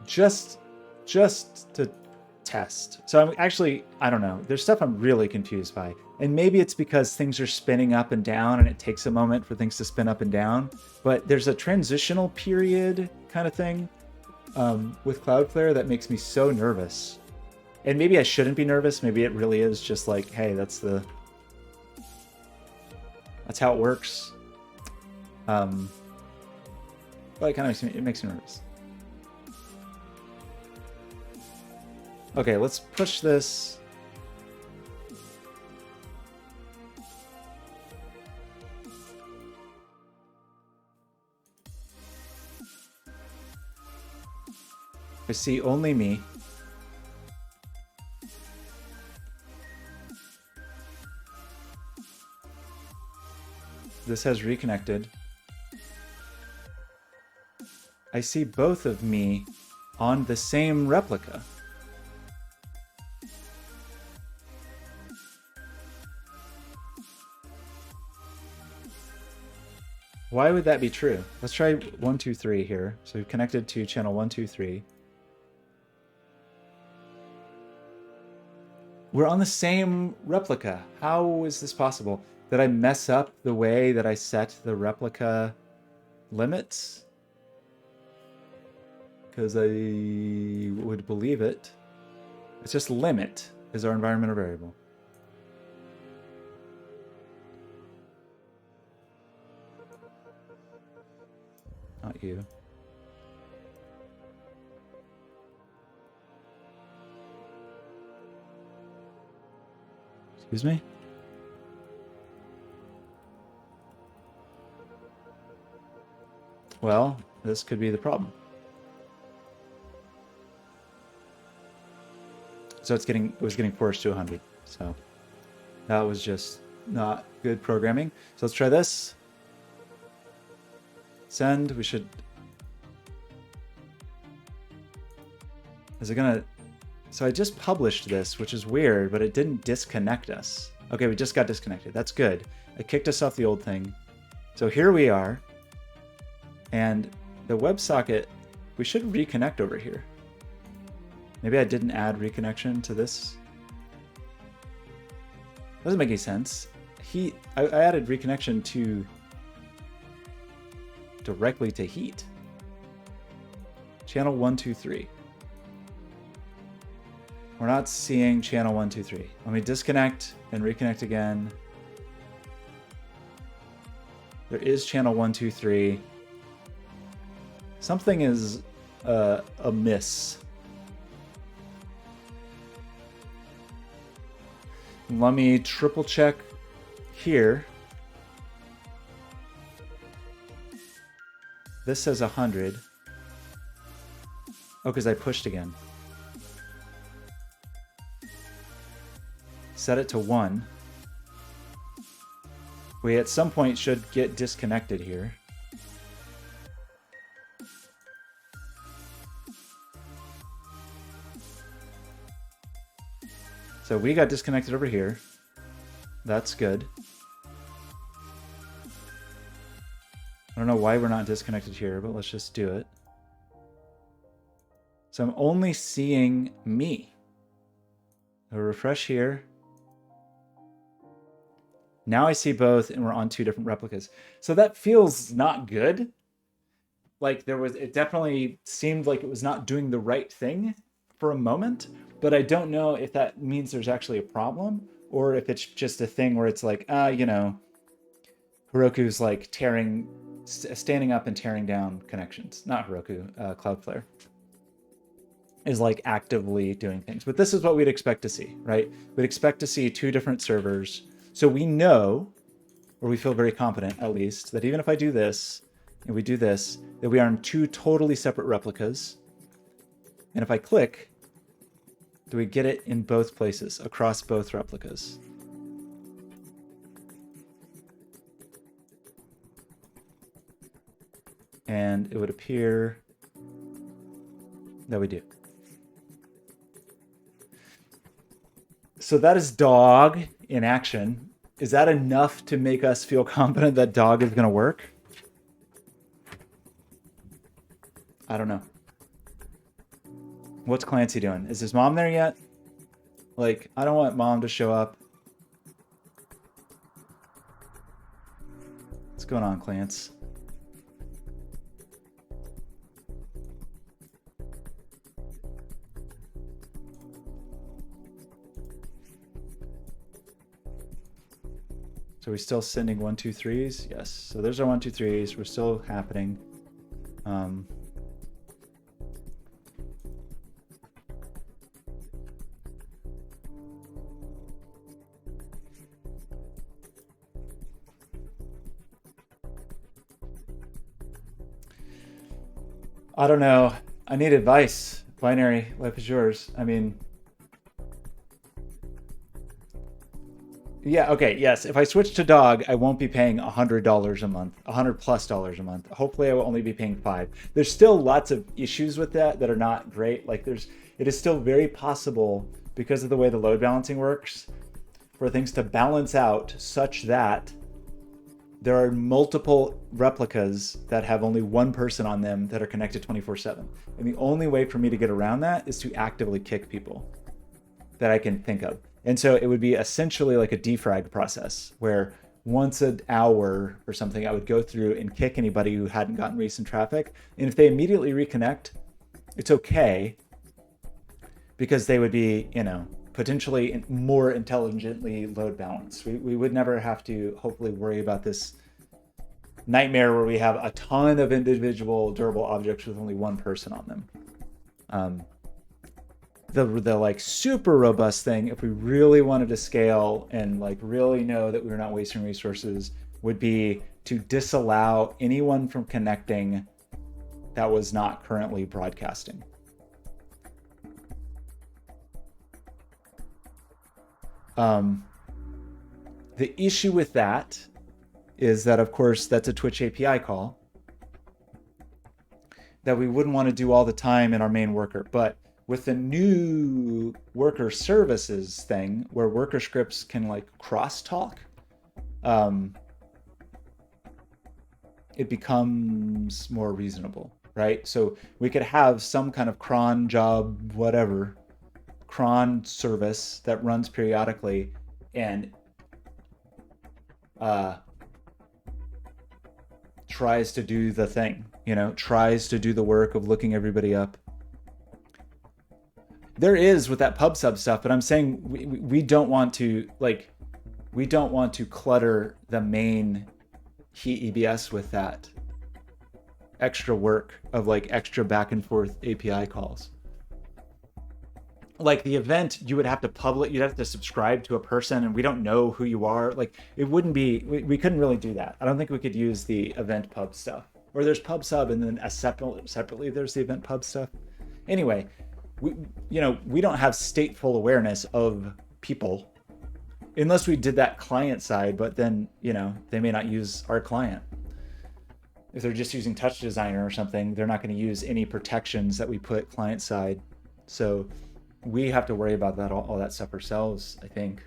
Just to test. So I'm actually, I don't know. There's stuff I'm really confused by. And maybe it's because things are spinning up and down and it takes a moment for things to spin up and down. But there's a transitional period kind of thing with Cloudflare that makes me so nervous. And maybe I shouldn't be nervous. Maybe it really is just like, hey, that's how it works. But it kind of makes me nervous. Okay, let's push this. I see only me. This has reconnected. I see both of me on the same replica. Why would that be true? Let's try 1, 2, 3 here. So we've connected to channel 1, 2, 3. We're on the same replica. How is this possible? Did I mess up the way that I set the replica limits? Because I would believe it. It's just limit is our environmental variable. Not you. Excuse me? Well, this could be the problem. So it was getting forced to 100. So that was just not good programming. So let's try this. Send. We should. Is it gonna? So I just published this, which is weird, but it didn't disconnect us. Okay, we just got disconnected. That's good. It kicked us off the old thing. So here we are. And the WebSocket, we should reconnect over here. Maybe I didn't add reconnection to this. Doesn't make any sense. I added reconnection directly to heat. Channel 1, 2, 3. We're not seeing channel 1, 2, 3. Let me disconnect and reconnect again. There is channel 1, 2, 3. Something is amiss. Let me triple check here. This says 100. Oh, because I pushed again. Set it to 1. We at some point should get disconnected here. So we got disconnected over here. That's good. I don't know why we're not disconnected here, but let's just do it. So I'm only seeing me. I'll refresh here. Now I see both and we're on 2 different replicas. So that feels not good. Like it definitely seemed like it was not doing the right thing for a moment, but I don't know if that means there's actually a problem or if it's just a thing where it's like, Heroku's like standing up and tearing down connections. Not Heroku, Cloudflare is like actively doing things. But this is what we'd expect to see, right? We'd expect to see 2 different servers. So we know, or we feel very confident at least, that even if I do this and we do this, that we are in 2 totally separate replicas. And if I click, do we get it in both places, across both replicas? And it would appear that we do. So that is dog in action. Is that enough to make us feel confident that dog is going to work? I don't know. What's Clancy doing? Is his mom there yet? Like, I don't want mom to show up. What's going on, Clance? So we're still sending 1, 2, 3s? Yes. So there's our 1, 2, 3s. We're still happening. I don't know. I need advice. Binary, life is yours. I mean, yeah, okay, yes. If I switch to dog, I won't be paying $100 a month, $100+ a month. Hopefully, I will only be paying 5. There's still lots of issues with that are not great. Like, it is still very possible, because of the way the load balancing works, for things to balance out such that there are multiple replicas that have only one person on them that are connected 24/7. And the only way for me to get around that is to actively kick people that I can think of. And so it would be essentially like a defrag process where once an hour or something, I would go through and kick anybody who hadn't gotten recent traffic. And if they immediately reconnect, it's okay, because they would be, potentially more intelligently load balanced. We would never have to hopefully worry about this nightmare where we have a ton of individual durable objects with only one person on them. The like super robust thing, if we really wanted to scale and like really know that we're not wasting resources, would be to disallow anyone from connecting that was not currently broadcasting. The issue with that is that, of course, that's a Twitch API call that we wouldn't want to do all the time in our main worker. But with the new worker services thing, where worker scripts can like crosstalk, it becomes more reasonable, right? So we could have some kind of cron job, whatever, cron service that runs periodically and tries to do the thing, tries to do the work of looking everybody up. There is with that pub sub stuff, but I'm saying we don't want to clutter the main Heat EBS with that extra work of like extra back and forth API calls. Like the event, you would have to you'd have to subscribe to a person, and we don't know who you are. Like it wouldn't be, we couldn't really do that. I don't think we could use the event pub stuff. Or there's pub sub and then separately there's the event pub stuff. Anyway, we don't have stateful awareness of people unless we did that client side, but then, they may not use our client. If they're just using Touch Designer or something, they're not going to use any protections that we put client side. So we have to worry about that all that stuff ourselves, I think.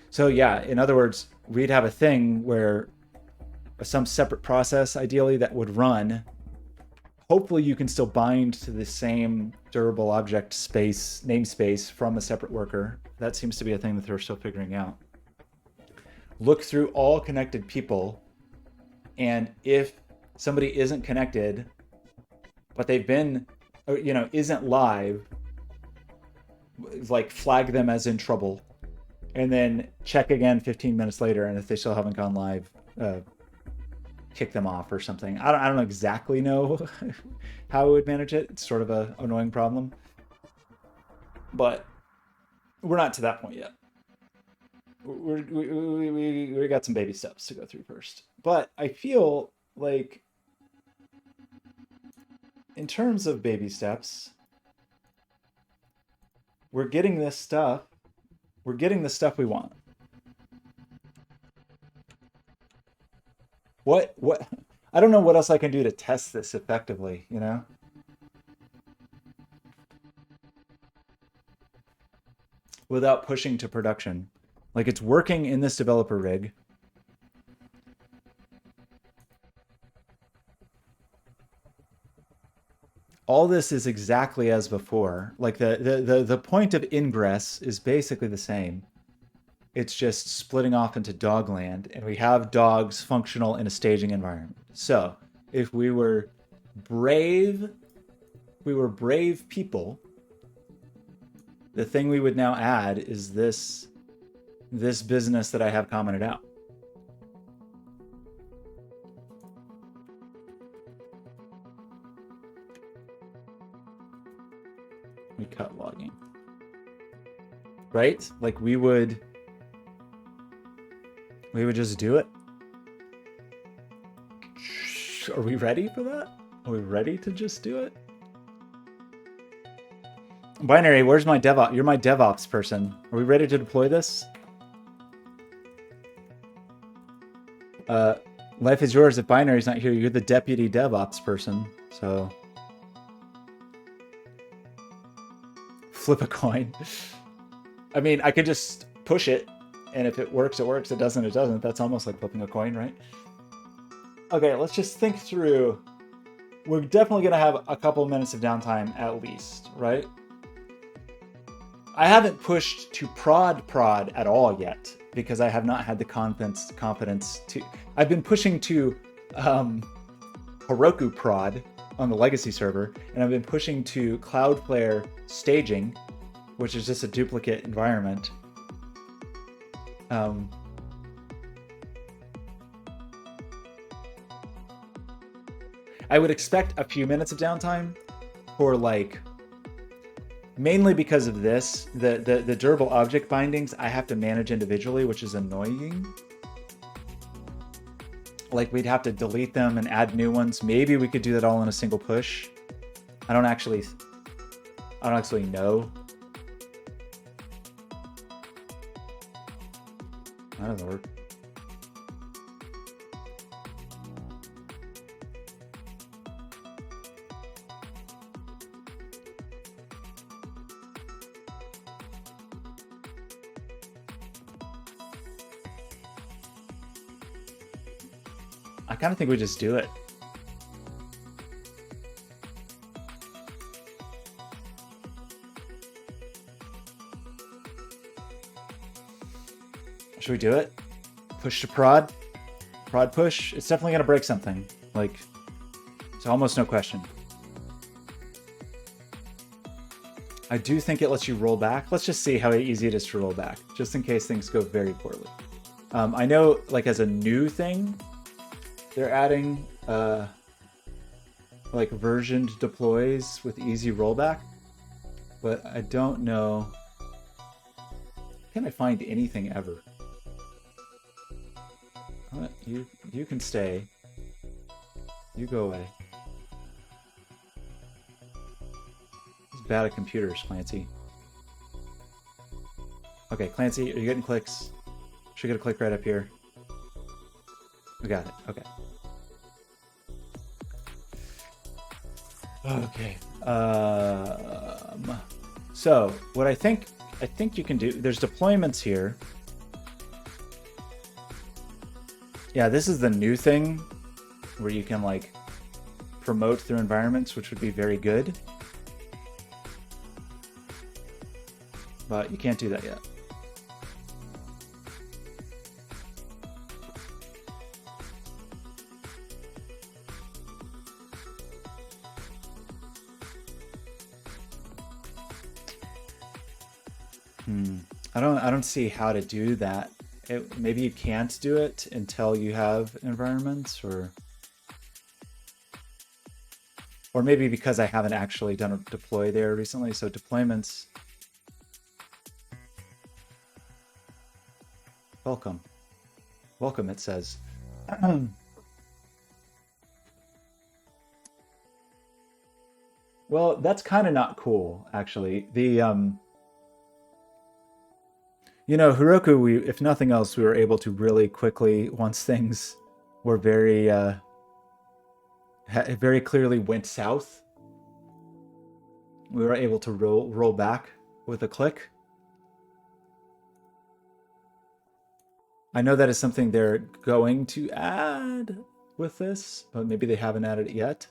So yeah, in other words, we'd have a thing where some separate process, ideally, that would run. Hopefully you can still bind to the same durable object space, namespace from a separate worker. That seems to be a thing that they're still figuring out. Look through all connected people, and if somebody isn't connected, but they've been, isn't live, like flag them as in trouble, and then check again 15 minutes later, and if they still haven't gone live, kick them off or something. I don't exactly know how I would manage it. It's sort of a annoying problem, but we're not to that point yet. We got some baby steps to go through first. But I feel like in terms of baby steps, we're getting this stuff. We're getting the stuff we want. What I don't know what else I can do to test this effectively, you know? Without pushing to production. Like, it's working in this developer rig. All this is exactly as before. Like the point of ingress is basically the same. It's just splitting off into dogland, and we have dogs functional in a staging environment. So if we were brave people, the thing we would now add is this business that I have commented out. We cut logging. Right? Like we would just do it. Are we ready for that? Are we ready to just do it? Binary, where's my DevOps? You're my DevOps person. Are we ready to deploy this? Life is yours. If Binary's not here, you're the deputy DevOps person. So flip a coin. I mean, I could just push it, and if it works, it works. It doesn't, it doesn't. That's almost like flipping a coin, right? Okay, let's just think through. We're definitely going to have a couple minutes of downtime at least, right? I haven't pushed to prod at all yet because I have not had the confidence to. I've been pushing to Heroku prod on the legacy server, and I've been pushing to Cloudflare staging, which is just a duplicate environment. I would expect a few minutes of downtime for like, mainly because of this, the durable object bindings I have to manage individually, which is annoying. Like we'd have to delete them and add new ones. Maybe we could do that all in a single push. I don't actually know. That doesn't work. I kind of think we just do it. Should we do it? Push to prod? Prod push? It's definitely going to break something. Like, it's almost no question. I do think it lets you roll back. Let's just see how easy it is to roll back, just in case things go very poorly. I know, like, as a new thing, they're adding like versioned deploys with easy rollback, but I don't know. Can I find anything ever? You can stay. You go away. He's bad at computers, Clancy. Okay, Clancy, are you getting clicks? Should get a click right up here. We got it. Okay. Okay. So what I think you can do. There's deployments here. Yeah, this is the new thing where you can like promote through environments, which would be very good. But you can't do that yet. I don't see how to do that. Maybe you can't do it until you have environments, or maybe because I haven't actually done a deploy there recently. So deployments. Welcome. Welcome, it says. Well, that's kind of not cool, actually. You know, Heroku, if nothing else, we were able to really quickly, once things were very it very clearly went south. We were able to roll back with a click. I know that is something they're going to add with this, but maybe they haven't added it yet.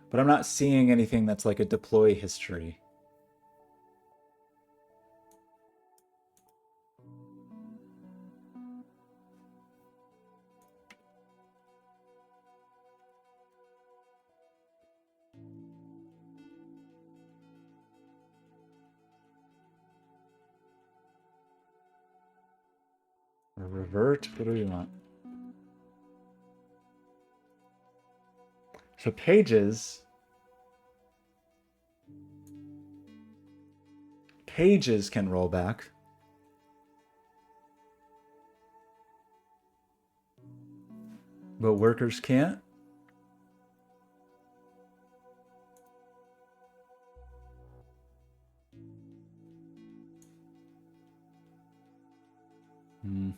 But I'm not seeing anything that's like a deploy history. Or revert? What do we want? So pages can roll back. But workers can't? Hmm.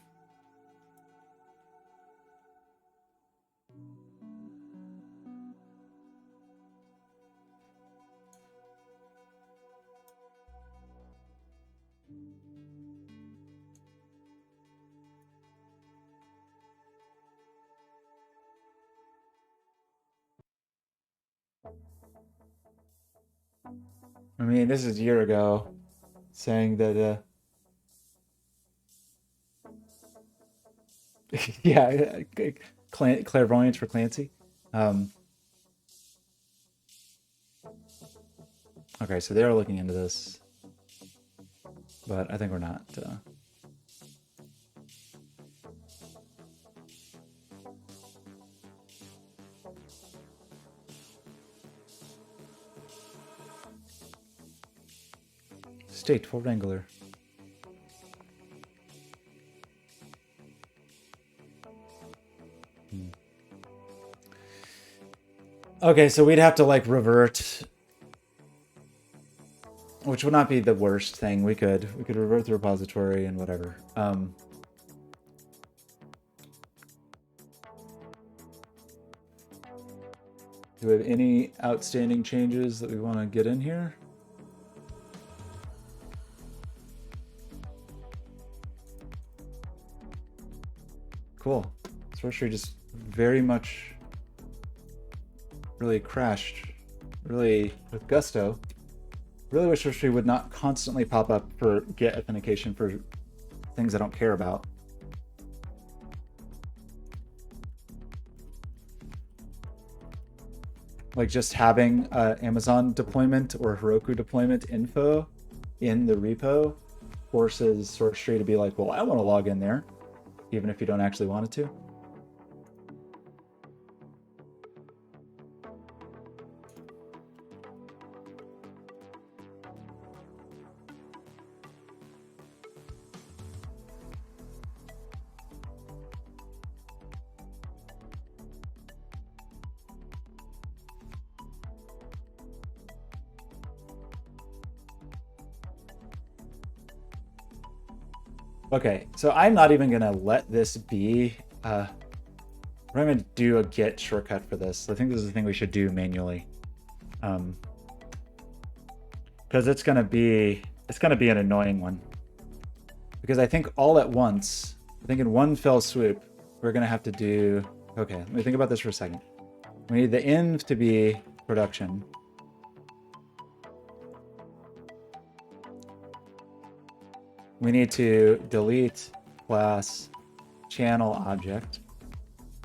I mean, this is a year ago, saying that, yeah, clairvoyance for Clancy. Okay, so they're looking into this, but I think we're not. Stateful Wrangler. Okay, so we'd have to like revert, which would not be the worst thing. We could revert the repository and whatever. Do we have any outstanding changes that we want to get in here? Cool. Source tree just very much really crashed, really with gusto. Really wish source tree would not constantly pop up for get authentication for things I don't care about. Like just having Amazon deployment or Heroku deployment info in the repo forces source tree to be like, well, I want to log in there, even if you don't actually want it to. Okay, so I'm not even gonna let this be. We're gonna do a git shortcut for this. I think this is the thing we should do manually, because it's gonna be an annoying one. Because I think all at once, I think in one fell swoop, we're gonna have to do. Okay, let me think about this for a second. We need the env to be production. We need to delete class channel object.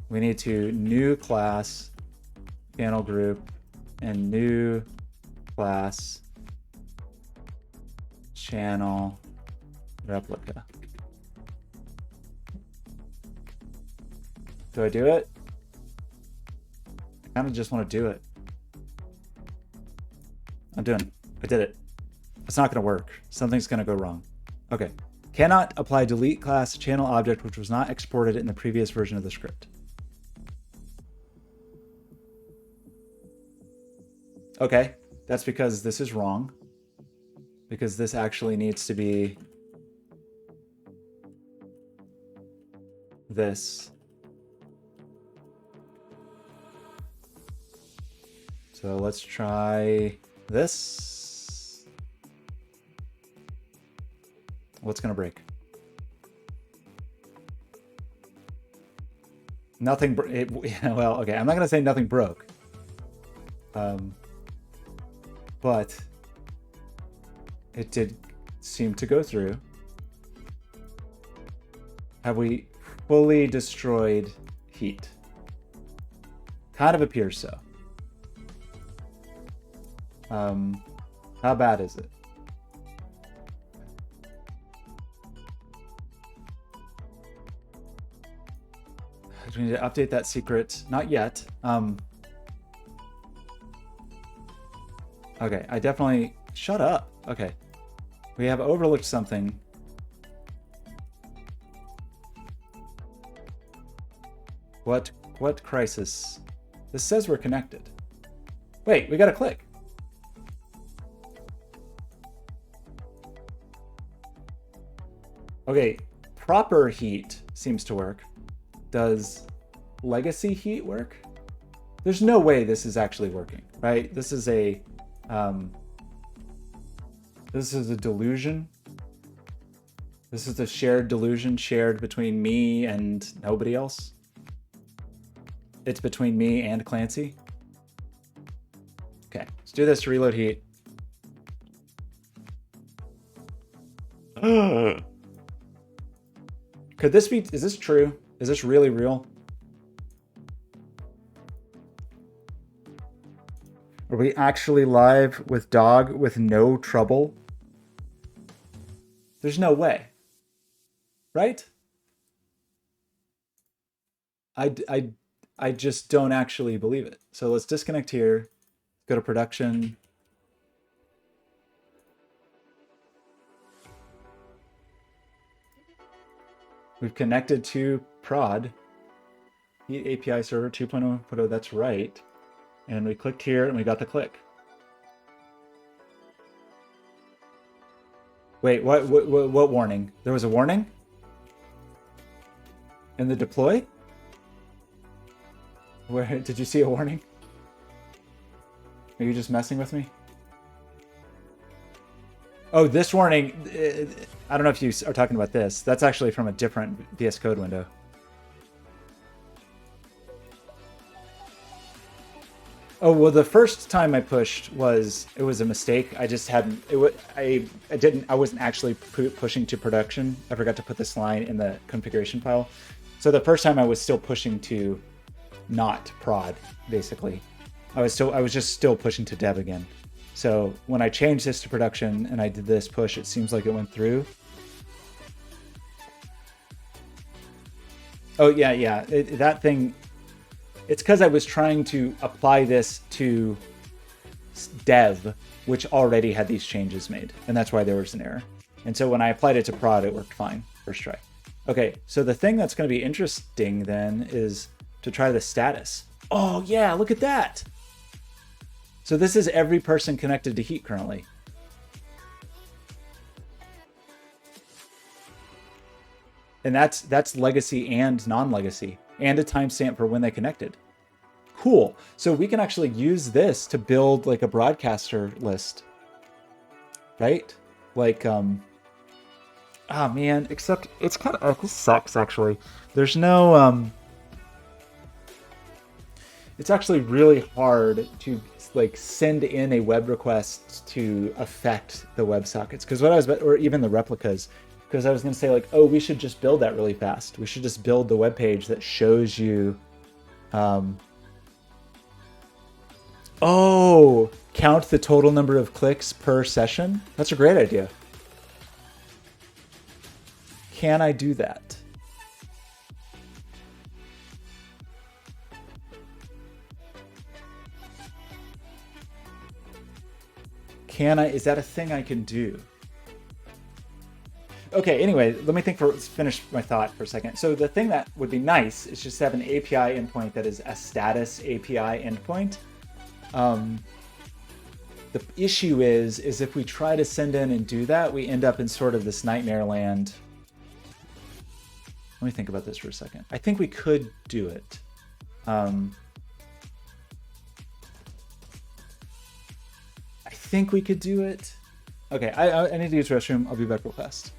We need to new class channel group and new class channel replica. Do I do it? I kind of just want to do it. I'm doing it. I did it. It's not going to work. Something's going to go wrong. Okay. Cannot apply delete class channel object which was not exported in the previous version of the script. Okay. That's because this is wrong. Because this actually needs to be this. So let's try this. What's gonna break? Nothing. Well, okay. I'm not gonna say nothing broke. But it did seem to go through. Have we fully destroyed heat? Kind of appears so. How bad is it? Do we need to update that secret? Not yet. Okay, I definitely... Shut up. Okay. We have overlooked something. What crisis? This says we're connected. Wait, we gotta click. Okay, proper heat seems to work. Does legacy heat work? There's no way this is actually working, right? This is a delusion. This is a shared delusion shared between me and nobody else. It's between me and Clancy. Okay, let's do this to reload heat. Could this be, is this true? Is this really real? Are we actually live with dog with no trouble? There's no way. Right? I just don't actually believe it. So let's disconnect here. Go to production. We've connected to prod. Heat API server 2.0, that's right. And we clicked here and we got the click. Wait, what warning? There was a warning? In the deploy? Where did you see a warning? Are you just messing with me? Oh, this warning, I don't know if you are talking about this. That's actually from a different VS Code window. Oh, well, the first time I pushed it was a mistake. I just hadn't, I wasn't actually pushing to production. I forgot to put this line in the configuration file. So the first time I was still pushing to not prod, basically. I was just still pushing to dev again. So when I changed this to production and I did this push, it seems like it went through. Oh, yeah. That thing, it's because I was trying to apply this to dev, which already had these changes made. And that's why there was an error. And so when I applied it to prod, it worked fine, first try. Okay, so the thing that's going to be interesting then is to try the status. Oh, yeah, look at that. So this is every person connected to heat currently. And that's legacy and non-legacy, and a timestamp for when they connected. Cool. So we can actually use this to build like a broadcaster list, right? Like, ah, man, except it's kind of, this sucks actually. There's no, it's actually really hard to like send in a web request to affect the WebSockets. Because what I was, or even the replicas, because I was going to say like, oh, we should just build that really fast. We should just build the web page that shows you, oh, count the total number of clicks per session. That's a great idea. Can I do that? Is that a thing I can do? Okay, anyway, let me finish my thought for a second. So the thing that would be nice is just to have an API endpoint that is a status API endpoint. The issue is if we try to send in and do that, we end up in sort of this nightmare land. Let me think about this for a second. I think we could do it. think we could do it. Okay, I need to use the restroom. I'll be back real fast.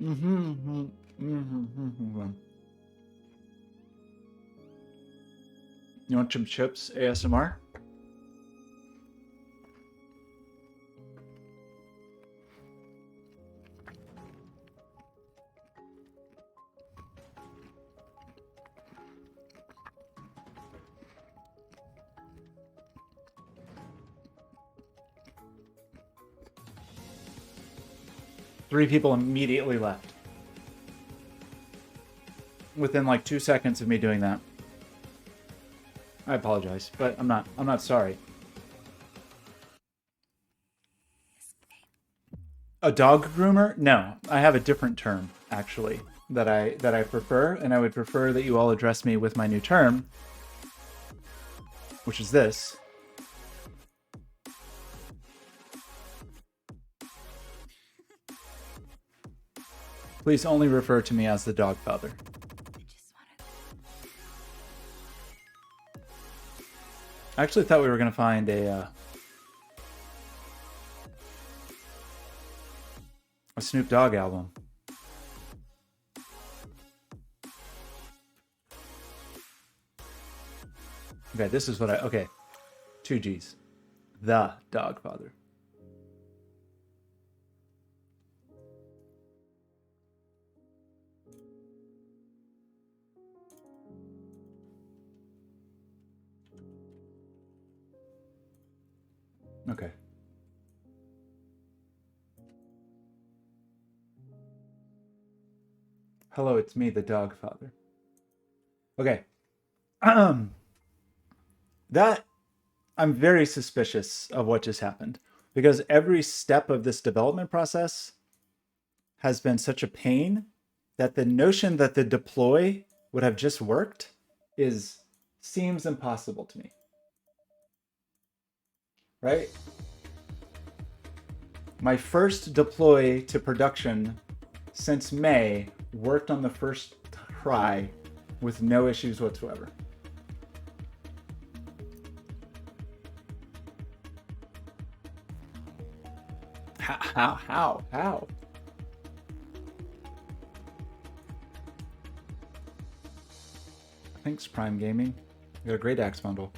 You want some chips ASMR? Three people immediately left. Within like 2 seconds of me doing that. I apologize, but I'm not sorry. A dog groomer? No, I have a different term actually that I prefer, and I would prefer that you all address me with my new term, which is this. Please only refer to me as the dog father. I actually thought we were going to find a Snoop Dogg album. Okay, this is what okay. 2 G's. The Dog Father. Okay. Hello, it's me, the dog father. Okay. That I'm very suspicious of what just happened because every step of this development process has been such a pain that the notion that the deploy would have just worked seems impossible to me. Right? My first deploy to production since May worked on the first try with no issues whatsoever. How? Thanks, Prime Gaming. You got a great axe bundle.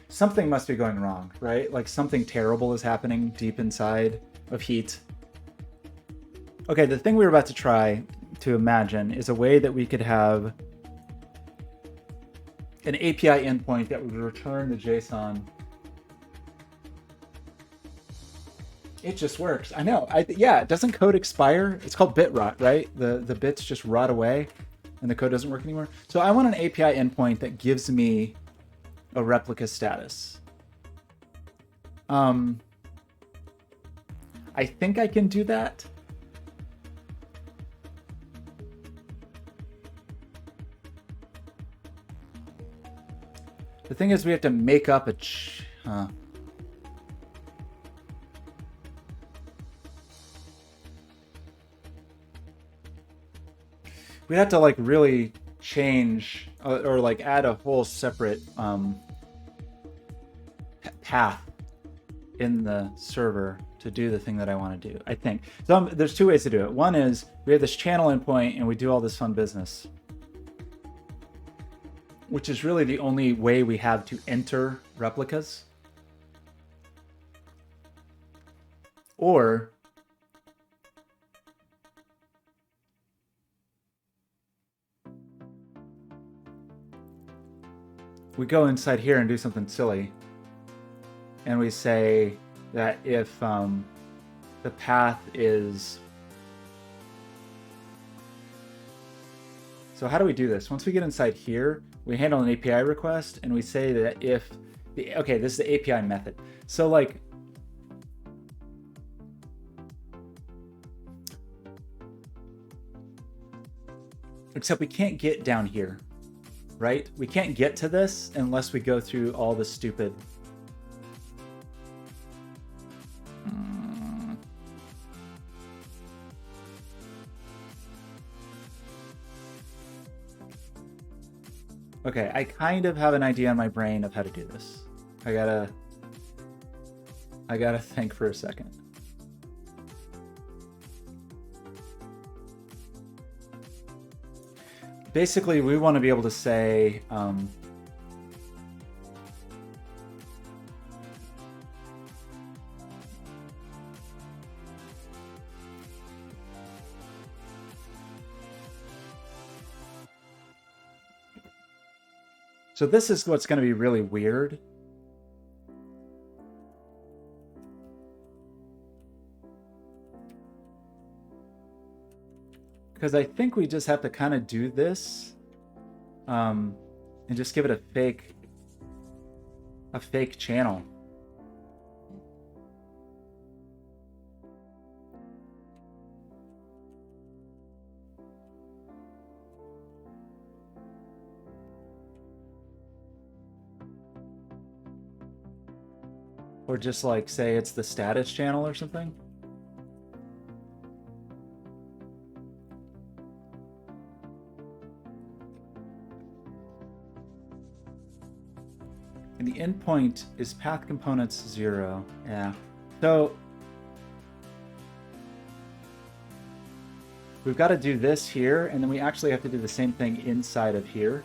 Something must be going wrong, right? Like something terrible is happening deep inside of Heat. Okay, the thing we were about to try to imagine is a way that we could have an API endpoint that would return the JSON It just works. I know. Yeah, doesn't code expire? It's called bit rot, right? The bits just rot away and the code doesn't work anymore. So I want an API endpoint that gives me a replica status. I think I can do that. The thing is, we have to make up a we'd have to like really change or like add a whole separate path in the server to do the thing that I want to do, I think. So there's two ways to do it. One is we have this channel endpoint and we do all this fun business, which is really the only way we have to enter replicas. Or we go inside here and do something silly. And we say that if the path is... So how do we do this? Once we get inside here, we handle an API request and we say that if the... Okay, this is the API method. So like... Except we can't get down here, right? We can't get to this unless we go through all the stupid... Okay, I kind of have an idea in my brain of how to do this. I gotta think for a second. Basically, we want to be able to say, so this is what's going to be really weird. Because I think we just have to kind of do this and just give it a fake channel. Or just like say it's the status channel or something. And the endpoint is path components 0. Yeah. So we've got to do this here, and then we actually have to do the same thing inside of here,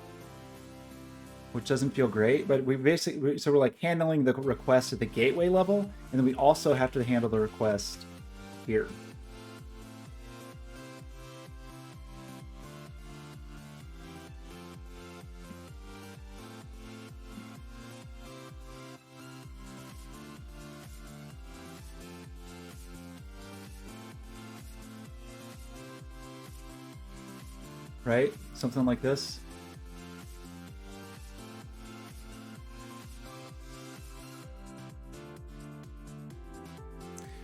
which doesn't feel great, but we basically, so we're like handling the request at the gateway level, and then we also have to handle the request here. Right? Something like this.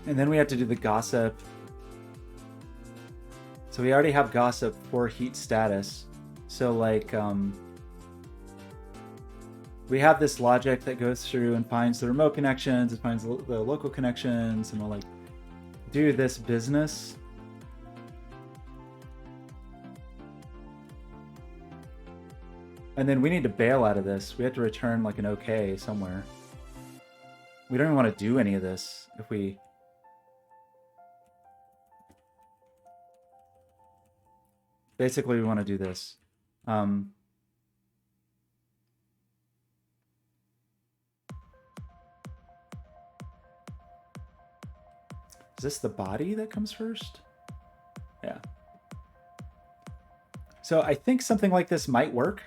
And then we have to do the gossip. So we already have gossip for heat status. So like, we have this logic that goes through and finds the remote connections, it finds the local connections, and we'll like do this business. And then we need to bail out of this. We have to return like an OK somewhere. We don't even want to do any of this if we... Basically, we want to do this. Is this the body that comes first? Yeah. So I think something like this might work.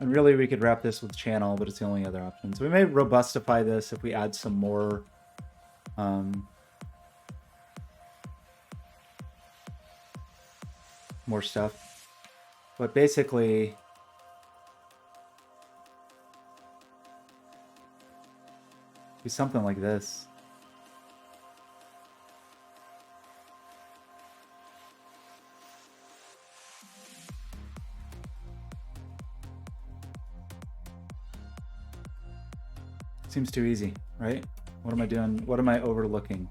And really, we could wrap this with channel, but it's the only other option. So we may robustify this if we add some more more stuff. But basically, be something like this. Seems too easy, right? What am I doing? What am I overlooking?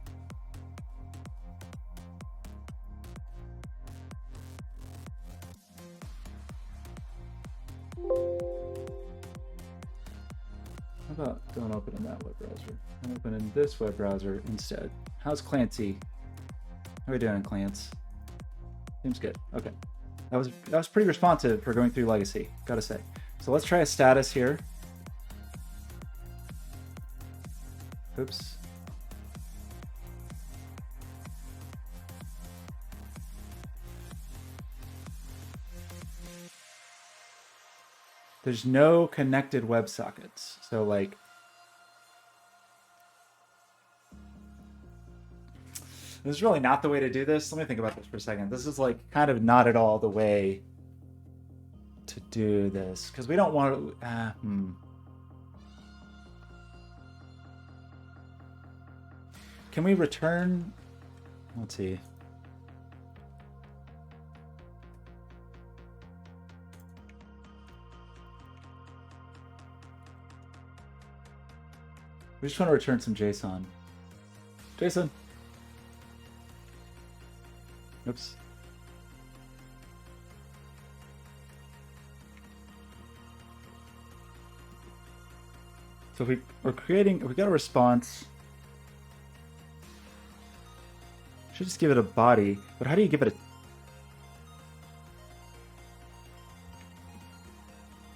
How about don't open in that web browser? I'm opening this web browser instead. How's Clancy? How are we doing, Clance? Seems good. Okay. That was pretty responsive for going through legacy, gotta say. So let's try a status here. Oops. There's no connected WebSockets. So like, this is really not the way to do this. Let me think about this for a second. This is like kind of not at all the way to do this because we don't want to, Can we return? Let's see. We just want to return some JSON. JSON. Oops. So if we got a response. Should just give it a body, but how do you give it a...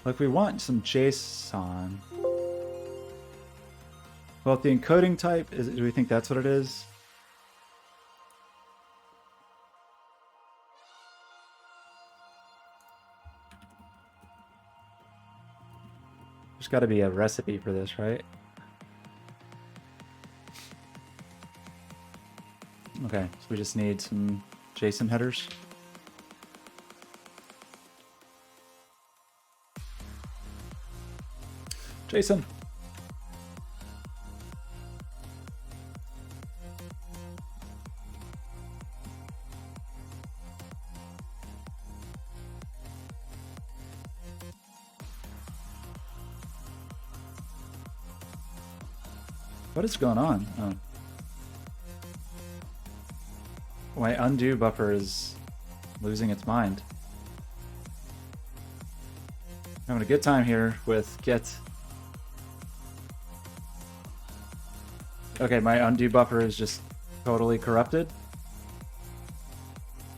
Like, we want some JSON. Well, if the encoding type, do we think that's what it is? There's got to be a recipe for this, right? Okay, so we just need some JSON headers. JSON. What is going on? Oh. My undo buffer is losing its mind. I'm having a good time here with get. Okay, my undo buffer is just totally corrupted.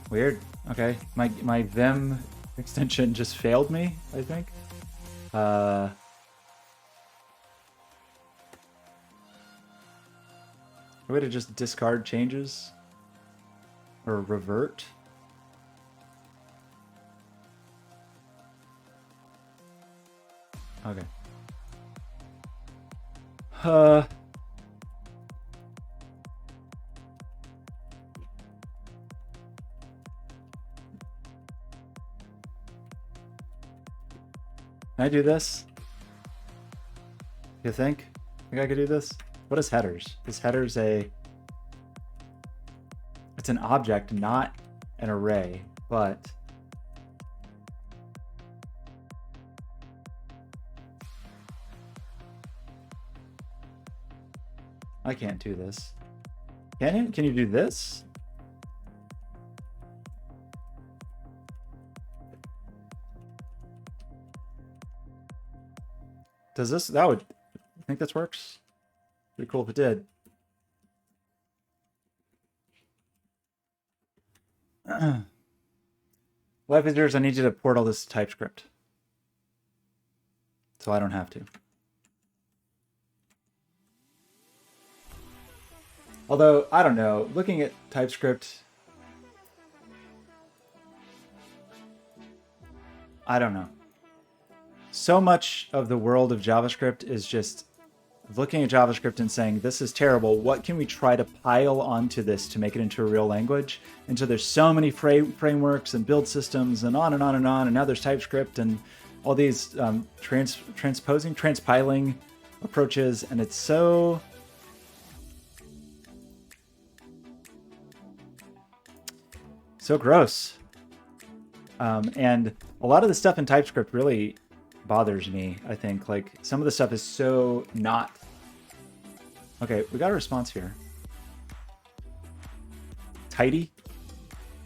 Weird. Okay, my Vim extension just failed me, I think. A way to just discard changes? Or revert? Okay. Can I do this? You think? Think I could do this? What is headers? Is headers a... It's an object, not an array, but... I can't do this. Can you? Can you do this? Does this... That would... I think this works. Pretty cool if it did. Live visitors, I need you to port all this to TypeScript. So I don't have to. Although, I don't know, looking at TypeScript, I don't know. so much of the world of JavaScript is just looking at JavaScript and saying, this is terrible. What can we try to pile onto this to make it into a real language? And so there's so many frameworks and build systems and on and on and on. And now there's TypeScript and all these transpiling approaches. And it's so gross. And a lot of the stuff in TypeScript really bothers me, I think. Like, some of the stuff is so not... Okay, we got a response here. Tidy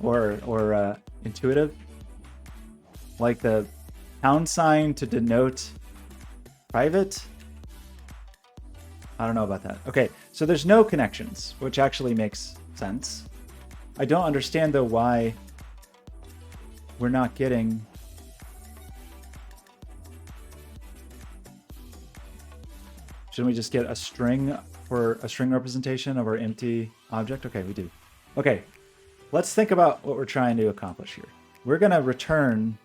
or intuitive. Like the pound sign to denote private. I don't know about that. Okay, so there's no connections, which actually makes sense. I don't understand, though, why we're not getting... Shouldn't we just get a string for a string representation of our empty object? Okay, we do. Okay, let's think about what we're trying to accomplish here. We're going to return,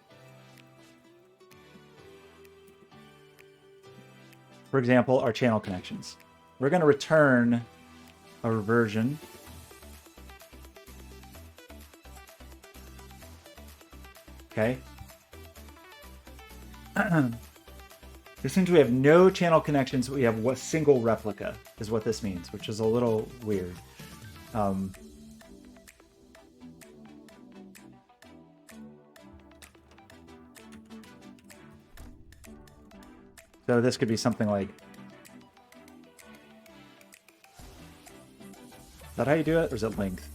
for example, our channel connections. We're going to return a version. Okay. This means we have no channel connections. We have a single replica is what this means, which is a little weird. So this could be something like... Is that how you do it, or is it length?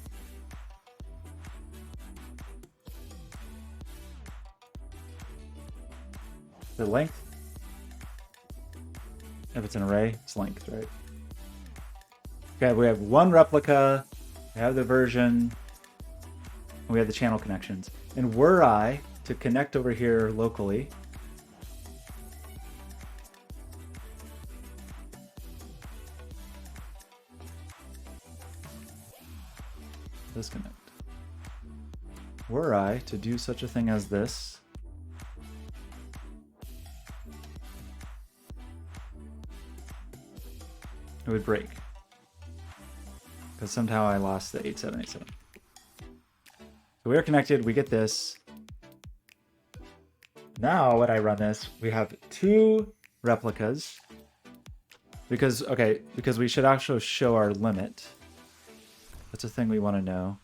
Is it length? If it's an array, it's length, right? Okay, we have one replica, we have the version, and we have the channel connections. And were I to connect over here locally, disconnect. Were I to do such a thing as this, it would break. Because somehow I lost the 8787. So we are connected, we get this. Now when I run this, we have two replicas. Because we should actually show our limit. That's a thing we want to know.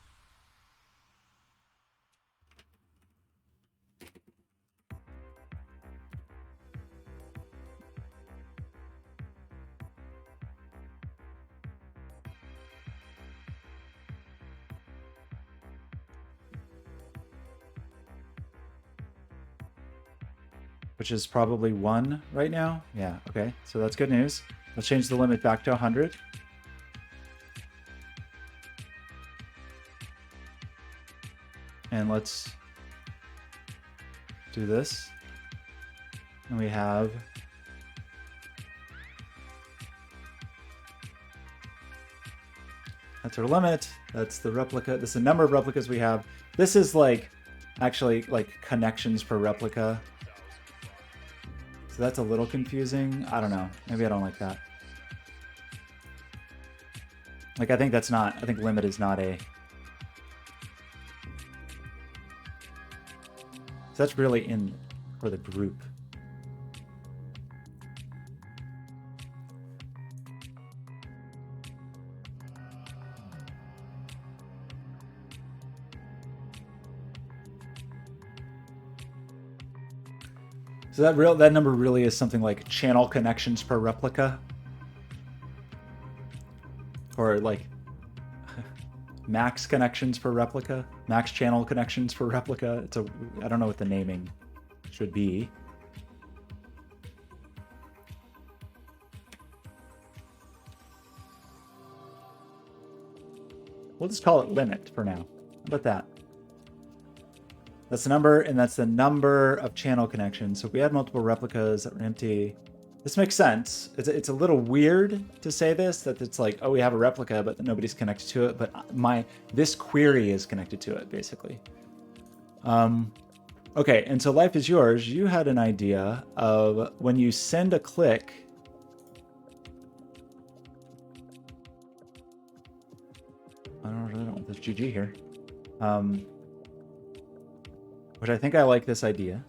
Which is probably 1 right now. Yeah, okay, so that's good news. Let's change the limit back to 100. And let's do this. And we have that's our limit. That's the replica. This is the number of replicas we have. This is like actually like connections per replica. So that's a little confusing. I don't know. Maybe I don't like that. Like, I think that's not, I think limit is not a... So that's really in for the group. So that number really is something like channel connections per replica, or like max connections per replica, max channel connections per replica. It's a, I don't know what the naming should be. We'll just call it limit for now. How about that? That's the number, and that's the number of channel connections. So if we had multiple replicas that were empty, this makes sense. It's a little weird to say this, that it's like, oh, we have a replica, but nobody's connected to it. But this query is connected to it, basically. Okay, and so Life is Yours, you had an idea of when you send a click, I really don't want this GG here, which I think I like this idea,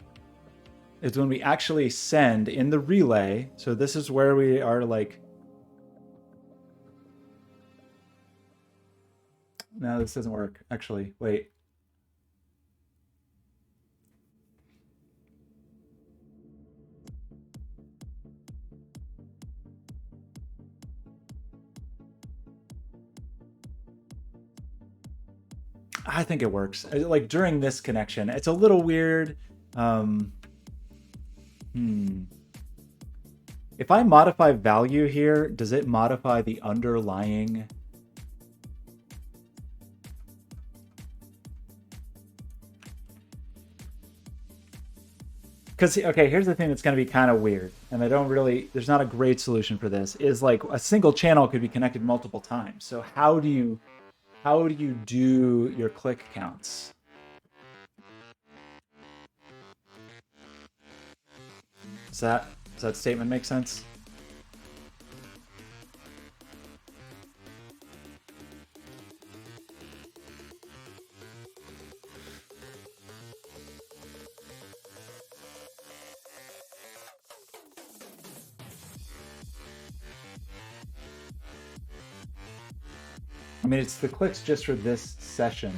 is when we actually send in the relay, so this is where we are like, no, this doesn't work, actually, wait. I think it works. Like during this connection, it's a little weird. If I modify value here, does it modify the underlying? Because, okay, here's the thing that's going to be kind of weird, and there's not a great solution for this, is like a single channel could be connected multiple times. So how do you do your click counts? Does that statement make sense? I mean, it's the clicks just for this session.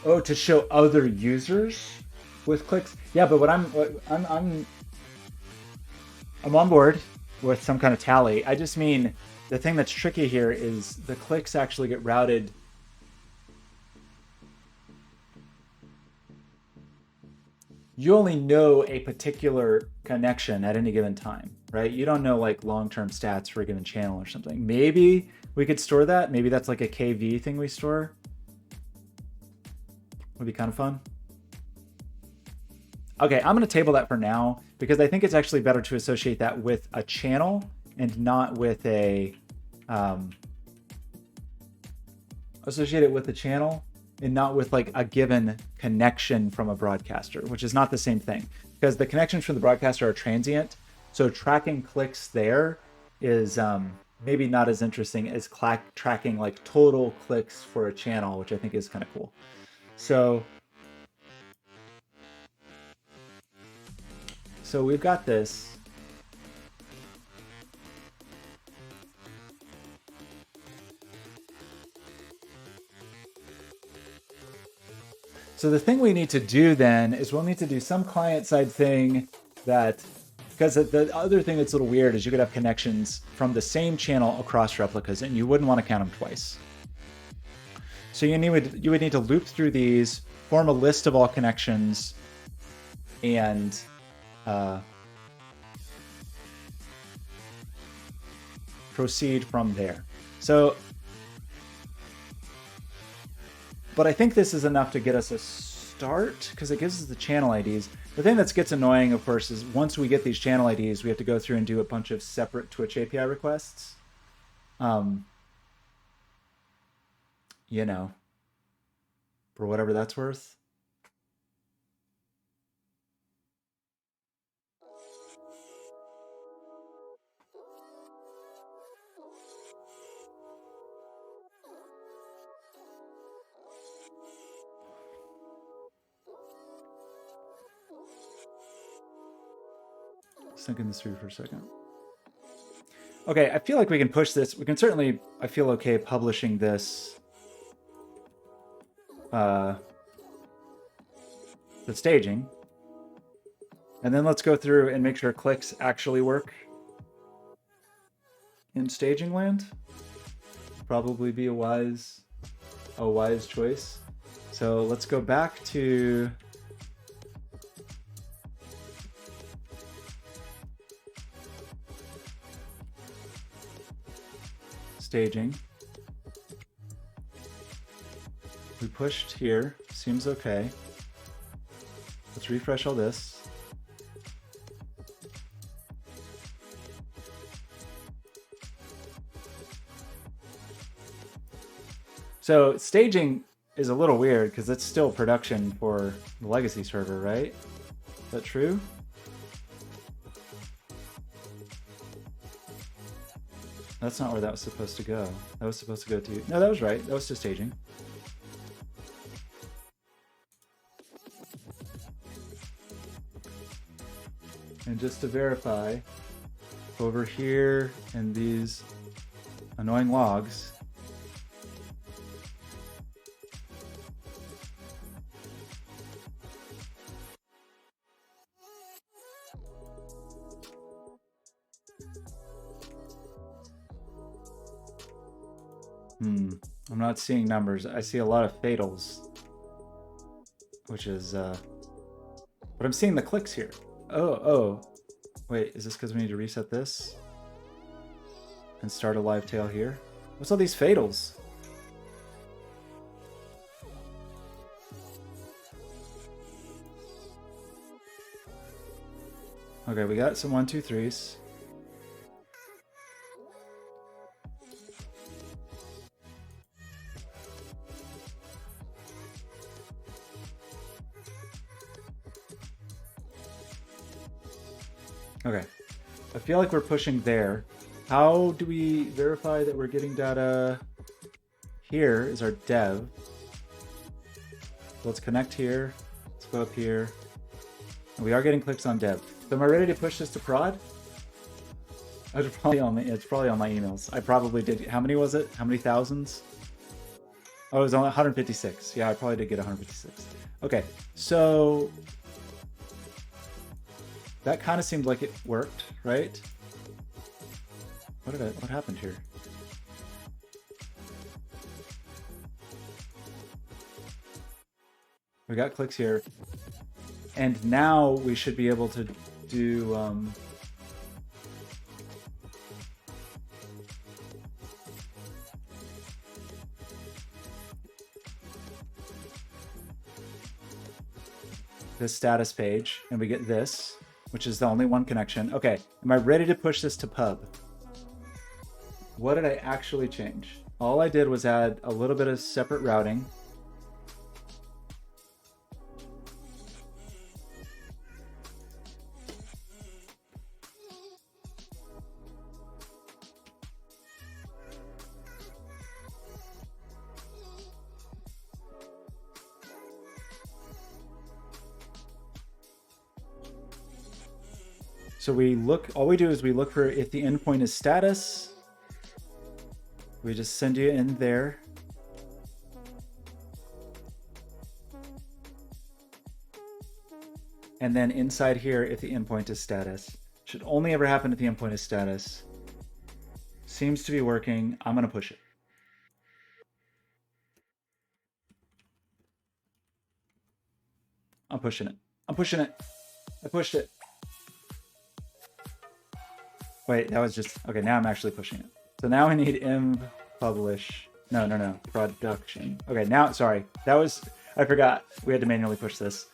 Oh, to show other users with clicks? Yeah, but I'm on board with some kind of tally. I just mean the thing that's tricky here is the clicks actually get routed. You only know a particular connection at any given time, right? You don't know like long-term stats for a given channel or something. Maybe we could store that. Maybe that's like a KV thing we store. Would be kind of fun. Okay, I'm going to table that for now because I think it's actually better to associate that with a channel and not with a associate it with a channel and not with like a given connection from a broadcaster, which is not the same thing because the connections from the broadcaster are transient. So tracking clicks there is maybe not as interesting as tracking like total clicks for a channel, which I think is kind of cool. So we've got this. So the thing we need to do then is we'll need to do some client-side thing that, because the other thing that's a little weird is you could have connections from the same channel across replicas and you wouldn't want to count them twice. So you would need to loop through these, form a list of all connections, and proceed from there. So, but I think this is enough to get us a start because it gives us the channel IDs. The thing that gets annoying, of course, is once we get these channel IDs, we have to go through and do a bunch of separate Twitch API requests. You know, for whatever that's worth. Just thinking this through for a second. Okay, I feel like we can push this. We can certainly, I feel okay publishing this. The staging. And then let's go through and make sure clicks actually work in staging land. Probably be a wise choice. So let's go back to staging. We pushed here, seems okay. Let's refresh all this. So staging is a little weird because it's still production for the legacy server, right? Is that true? That's not where that was supposed to go. That was supposed to go to... No, that was right. That was to staging. And just to verify, over here in these annoying logs, I'm not seeing numbers. I see a lot of fatals, which is, but I'm seeing the clicks here. Oh, wait, is this because we need to reset this and start a live tail here? What's all these fatals? Okay, we got some 1, 2, 3s. Okay, I feel like we're pushing there. How do we verify that we're getting data? Here is our dev. Let's connect here. Let's go up here. And we are getting clicks on dev. So am I ready to push this to prod? It's probably on my emails. I probably did. How many was it? How many thousands? Oh, it was only 156. Yeah, I probably did get 156. Okay, so that kind of seemed like it worked, right? What happened here? We got clicks here. And now we should be able to do this status page, and we get this, which is the only one connection. Okay, am I ready to push this to pub? What did I actually change? All I did was add a little bit of separate routing. So we look, all we do is we look for if the endpoint is status. We just send you in there. And then inside here, if the endpoint is status. Should only ever happen if the endpoint is status. Seems to be working. I'm going to push it. I'm pushing it. I'm pushing it. I pushed it. Wait, that was just... Okay, now I'm actually pushing it. So now we need imp publish. No. Production. Okay, now, sorry. That was... I forgot. We had to manually push this.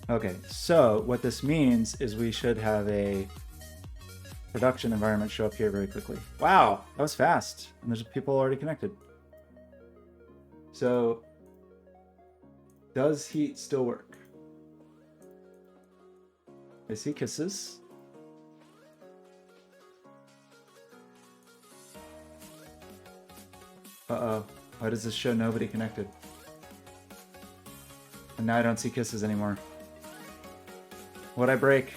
Okay, so what this means is we should have a production environment show up here very quickly. Wow, that was fast. And there's people already connected. So, does heat still work? I see kisses. Uh-oh. Why does this show nobody connected? And now I don't see kisses anymore. What'd I break?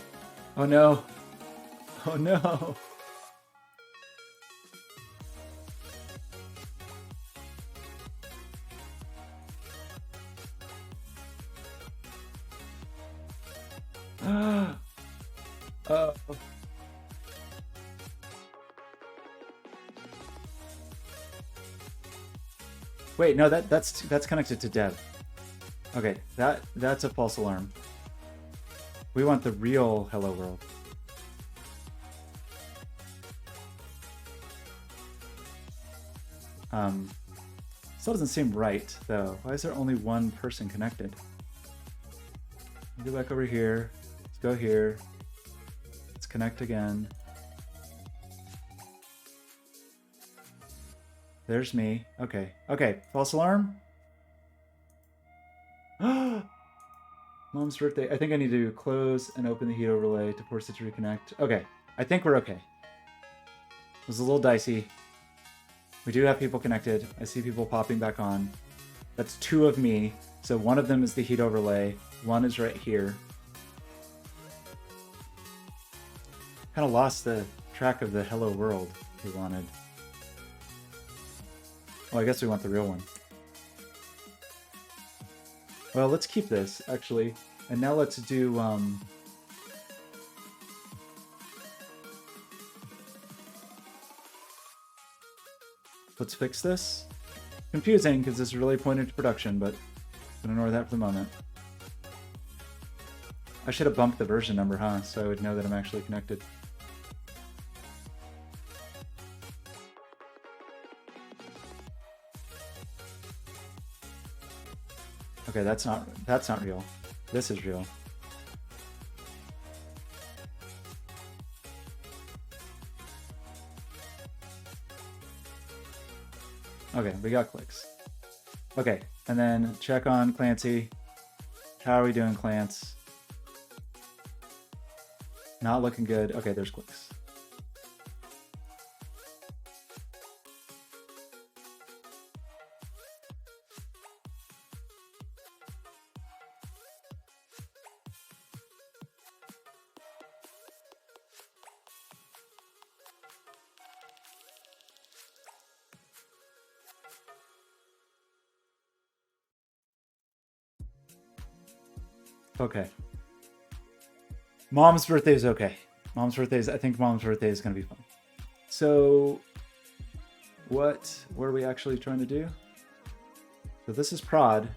Oh no. Oh no. Wait, no, that's connected to dev. Okay, that's a false alarm. We want the real hello world. Still doesn't seem right though. Why is there only one person connected? Go back over here. Let's go here. Let's connect again. There's me. Okay. Okay. False alarm. Mom's birthday. I think I need to close and open the heat overlay to force it to reconnect. Okay. I think we're okay. It was a little dicey. We do have people connected. I see people popping back on. That's 2 of me. So one of them is the heat overlay. One is right here. Kind of lost the track of the hello world we wanted. Well, I guess we want the real one. Well, let's keep this, actually. And now let's do... Let's fix this. Confusing, because this is really pointed to production, but I'm gonna ignore that for the moment. I should have bumped the version number, huh? So I would know that I'm actually connected. Okay, that's not real. This is real. Okay, we got clicks. Okay, and then check on Clancy. How are we doing, Clance? Not looking good. Okay, there's clicks. Okay. Mom's birthday is okay. I think Mom's birthday is going to be fun. So what were we actually trying to do? So this is prod.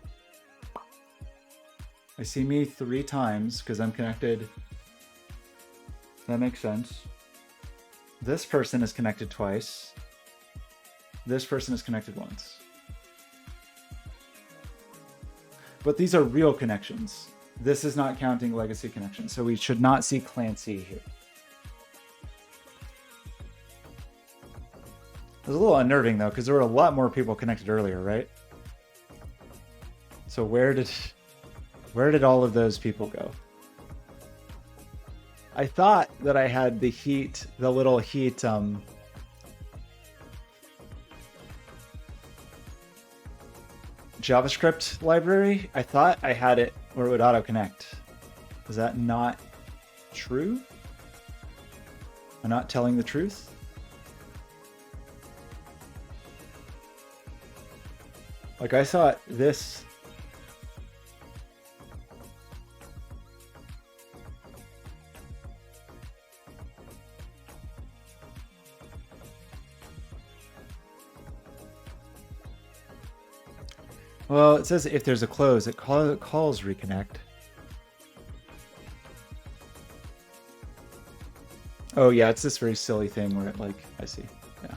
I see me 3 times because I'm connected. That makes sense. This person is connected twice. This person is connected once. But these are real connections. This is not counting legacy connections, so we should not see Clancy here. It was a little unnerving though, because there were a lot more people connected earlier, right? So where did all of those people go? I thought that I had the heat, the little heat JavaScript library. I thought I had it where it would auto-connect. Is that not true? Am I not telling the truth? Like I thought this... Well, it says if there's a close, it calls reconnect. Oh yeah, it's this very silly thing where it like, I see, yeah.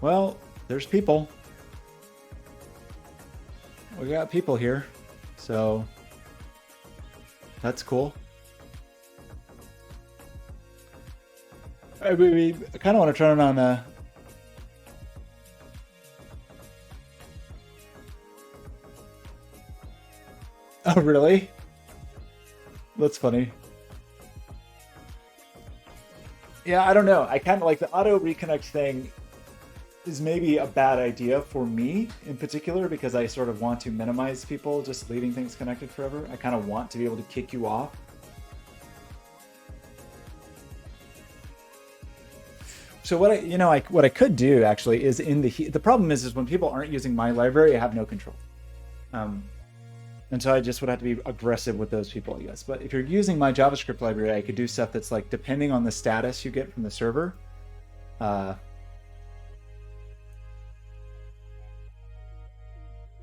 Well, there's people. We got people here, so that's cool. We kind of want to turn on the... Oh, really? That's funny. Yeah, I don't know. I kind of like the auto reconnect thing is maybe a bad idea for me in particular because I sort of want to minimize people just leaving things connected forever. I kind of want to be able to kick you off. So what I could do actually is in the problem is when people aren't using my library, I have no control. And so I just would have to be aggressive with those people, I guess. But if you're using my JavaScript library, I could do stuff that's like, depending on the status you get from the server,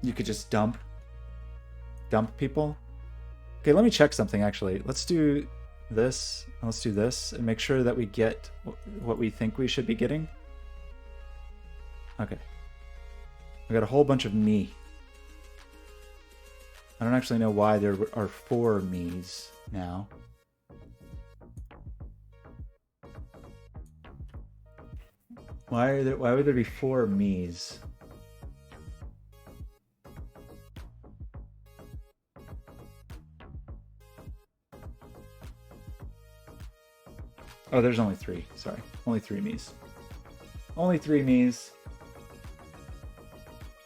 you could just dump people. Okay, let me check something actually. Let's do this, and let's do this, and make sure that we get what we think we should be getting. Okay. We got a whole bunch of me. I don't actually know why there are 4 me's now. Why would there be 4 me's? Oh, there's only 3. Sorry. Only 3 me's. Only 3 me's.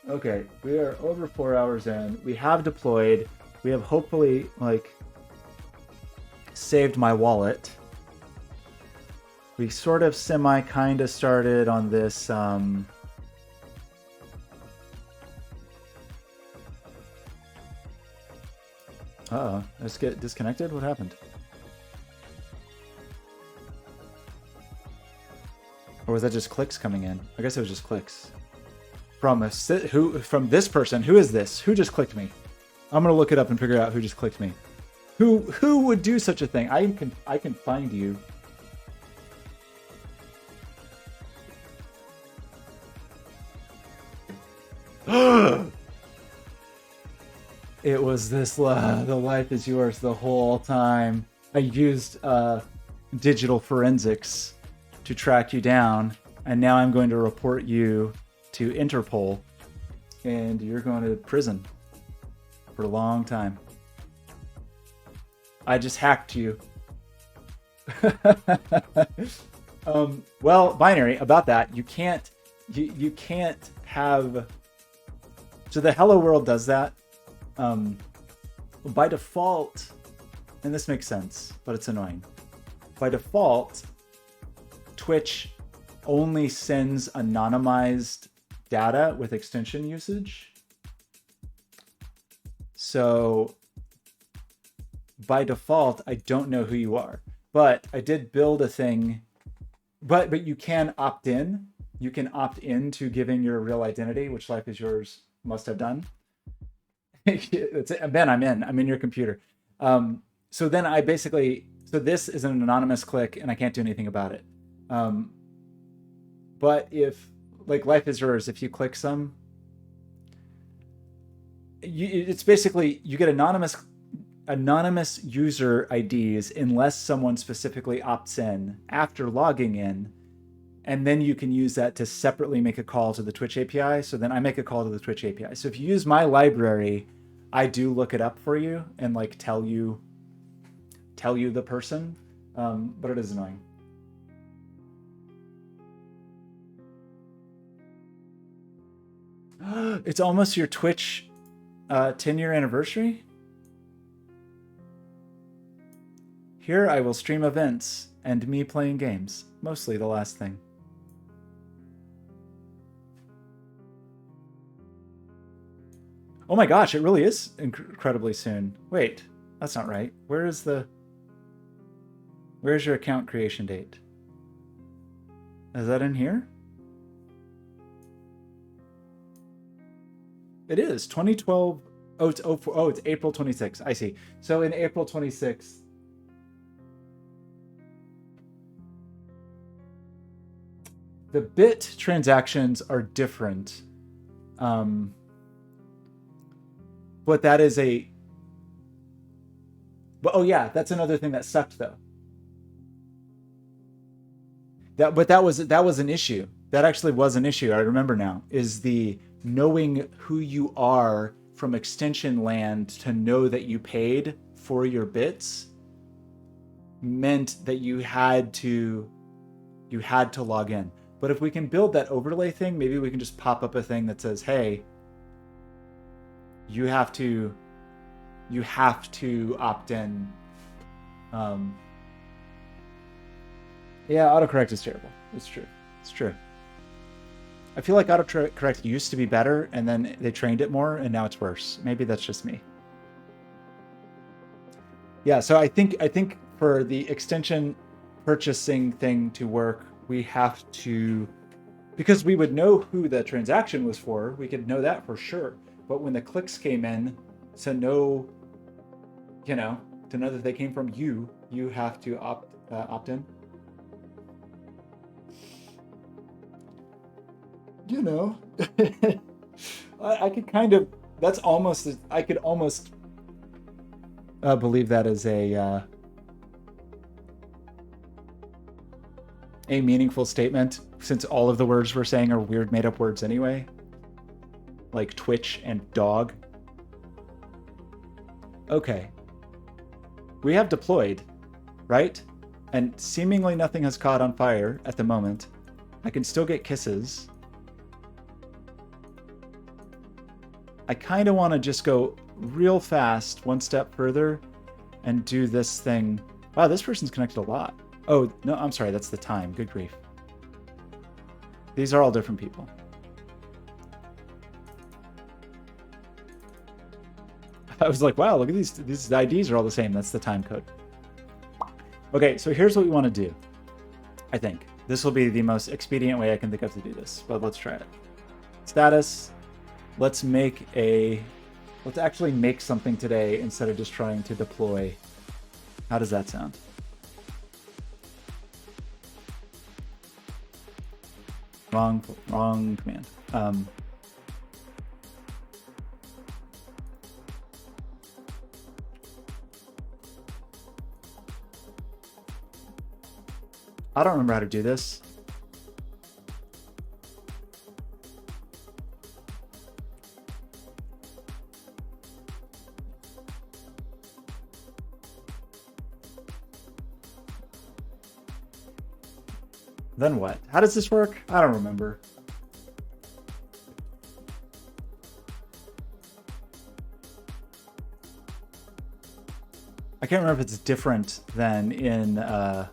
Okay, we are over 4 hours in. We have deployed. We have hopefully, like, saved my wallet. We sort of kind of started on this, uh-oh, let's get disconnected? What happened? Or was that just clicks coming in? I guess it was just clicks. From this person. Who is this? Who just clicked me? I'm gonna look it up and figure out who just clicked me. Who would do such a thing? I can find you. It was this, the life is yours the whole time. I used digital forensics to track you down, and now I'm going to report you to Interpol, and you're going to prison for a long time. I just hacked you. Well, binary, about that, you can't have... So the Hello World does that. By default, and this makes sense, but it's annoying. By default, Twitch only sends anonymized data with extension usage. So by default, I don't know who you are, but I did build a thing, but you can opt in. You can opt in to giving your real identity, which Life is Yours must have done. Ben, I'm in your computer. So then I basically, so this is an anonymous click and I can't do anything about it. But if, like, Life is Yours, if you click some, it's basically, you get anonymous user IDs unless someone specifically opts in after logging in. And then you can use that to separately make a call to the Twitch API. So then I make a call to the Twitch API. So if you use my library, I do look it up for you and, like, tell you the person. But it is annoying. It's almost your Twitch 10-year anniversary. Here I will stream events and me playing games. Mostly the last thing. Oh my gosh, it really is incredibly soon. Wait, that's not right. Where's your account creation date? Is that in here? It is 2012. Oh, it's April 26th. I see. So in April 26th, the bit transactions are different. But that is oh yeah, that's another thing that sucked though. That was an issue. That actually was an issue. I remember now, is the knowing who you are from extension land to know that you paid for your bits meant that you had to log in. But if we can build that overlay thing, maybe we can just pop up a thing that says, hey, you have to opt in. Yeah, autocorrect is terrible. It's true. I feel like autocorrect used to be better, and then they trained it more, and now it's worse. Maybe that's just me. Yeah, so I think for the extension purchasing thing to work, we have to, because we would know who the transaction was for, we could know that for sure. But when the clicks came in, to know that they came from you, you have to opt in. I could kind of, I could almost believe that is a meaningful statement, since all of the words we're saying are weird made-up words anyway, like Twitch and dog. Okay. We have deployed, right? And seemingly nothing has caught on fire at the moment. I can still get kisses. I kind of want to just go real fast, one step further, and do this thing. Wow, this person's connected a lot. Oh, no, I'm sorry, that's the time. Good grief. These are all different people. I was like, wow, look at these IDs are all the same. That's the time code. Okay, so here's what we want to do. I think this will be the most expedient way I can think of to do this, but let's try it. Status. Let's actually make something today instead of just trying to deploy. How does that sound? Wrong command. I don't remember how to do this. Then what? How does this work? I don't remember. I can't remember if it's different than in if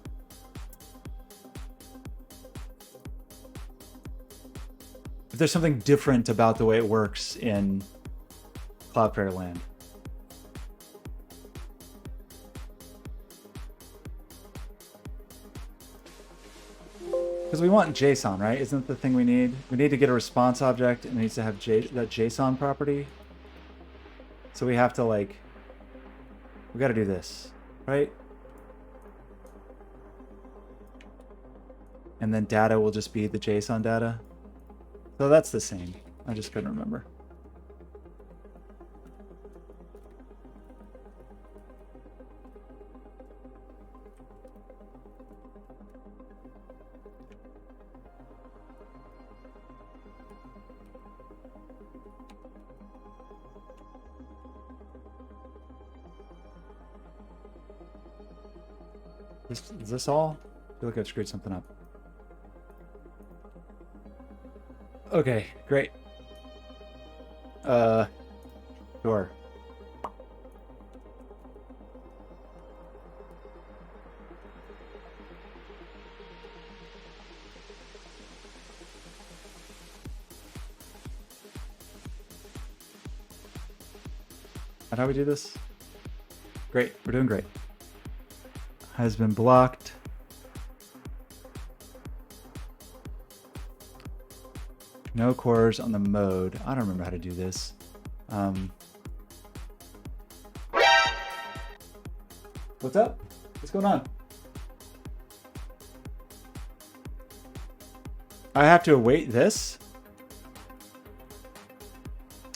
there's something different about the way it works in Cloudflare land. Because we want JSON, right? Isn't that the thing we need? We need to get a response object, and it needs to have that JSON property. So we have to, like, we got to do this, right? And then data will just be the JSON data. So that's the same. I just couldn't remember. Is this all? I feel like I've screwed something up. Okay, great. Sure. And how we do this? Great, we're doing great. Has been blocked. No cores on the mode. I don't remember how to do this. What's up? What's going on? I have to await this?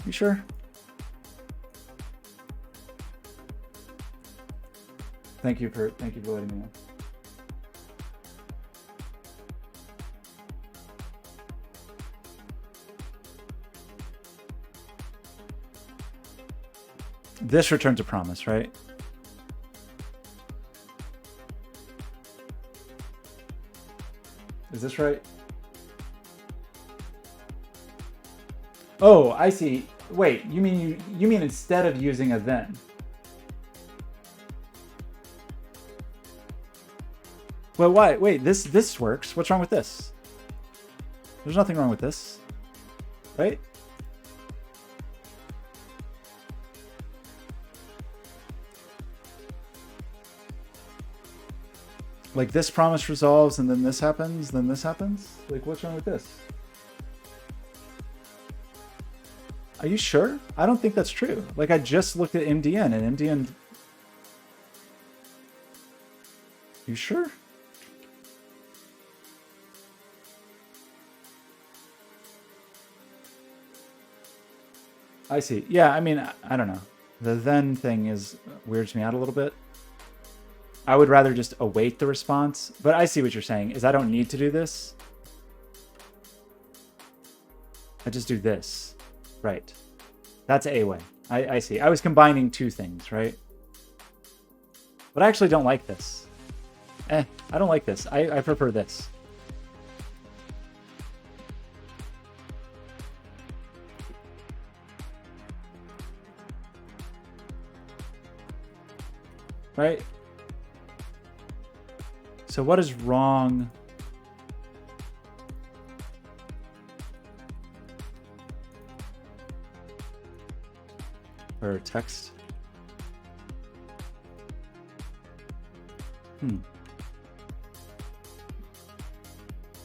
You sure? Thank you for letting me know. This returns a promise, right? Is this right? Oh, I see. Wait, you mean instead of using a then? Well, why? Wait, this works. What's wrong with this? There's nothing wrong with this, right? Like this promise resolves and then this happens, then this happens? Like what's wrong with this? Are you sure? I don't think that's true. Like I just looked at MDN and MDN... You sure? I see. Yeah, I mean, I don't know. The then thing weirds me out a little bit. I would rather just await the response, but I see what you're saying, is I don't need to do this. I just do this. Right. That's a way. I see. I was combining two things, right? But I actually don't like this. I don't like this. I prefer this. Right? So what is wrong? Or text?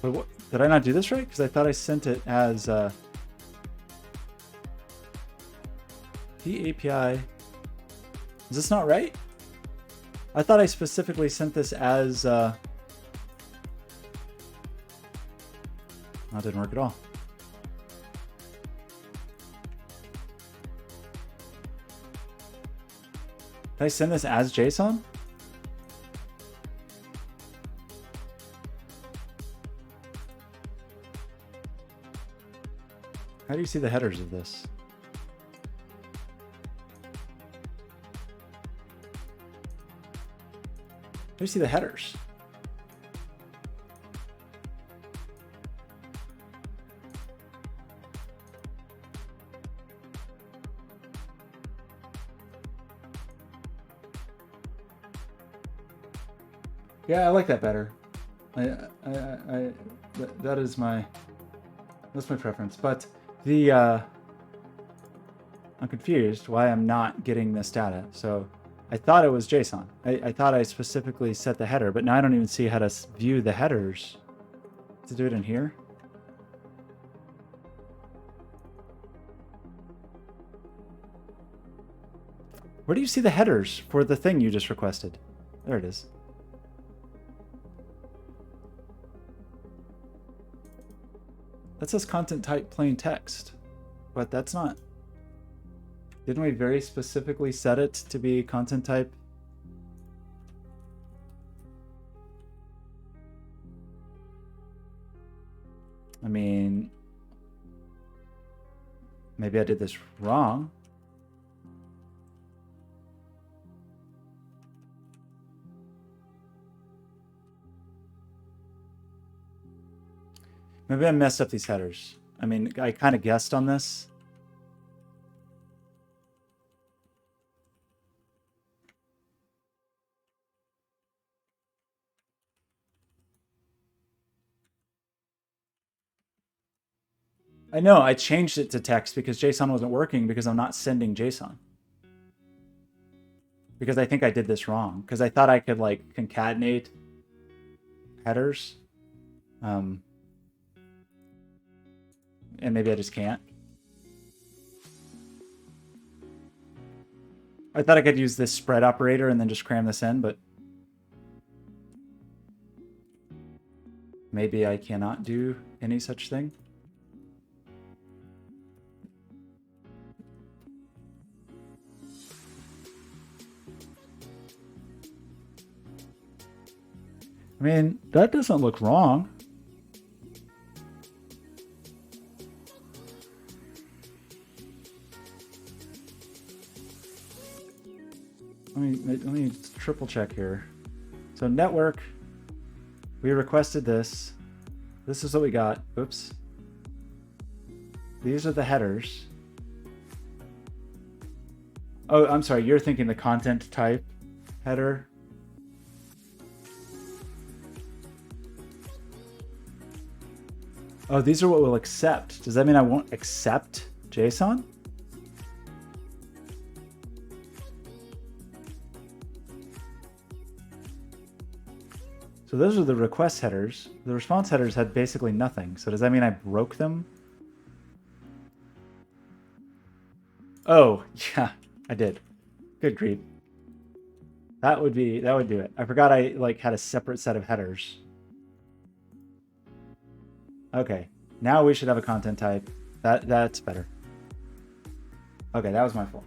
But what, did I not do this right? Because I thought I sent it as the API. Is this not right? I thought I specifically sent this as that didn't work at all. Did I send this as JSON? How do you see the headers of this? How do you see the headers? Yeah, I like that better. That's my preference. But I'm confused why I'm not getting this data. So I thought it was JSON. I thought I specifically set the header, but now I don't even see how to view the headers. To do it in here. Where do you see the headers for the thing you just requested? There it is. That says content type plain text, but that's not. Didn't we very specifically set it to be content type? I mean, maybe I did this wrong. Maybe I messed up these headers. I mean, I kind of guessed on this. I know, I changed it to text because JSON wasn't working because I'm not sending JSON. Because I think I did this wrong. Because I thought I could like concatenate headers. And maybe I just can't. I thought I could use this spread operator and then just cram this in, but maybe I cannot do any such thing. I mean, that doesn't look wrong. Let me triple check here. So network, we requested this. This is what we got. Oops. These are the headers. Oh, I'm sorry. You're thinking the content type header. Oh, these are what we'll accept. Does that mean I won't accept JSON? So those are the request headers. The response headers had basically nothing. So does that mean I broke them? Oh, yeah, I did. Good grief. That would do it. I forgot I like had a separate set of headers. Okay, now we should have a content type. That's better. Okay, that was my fault.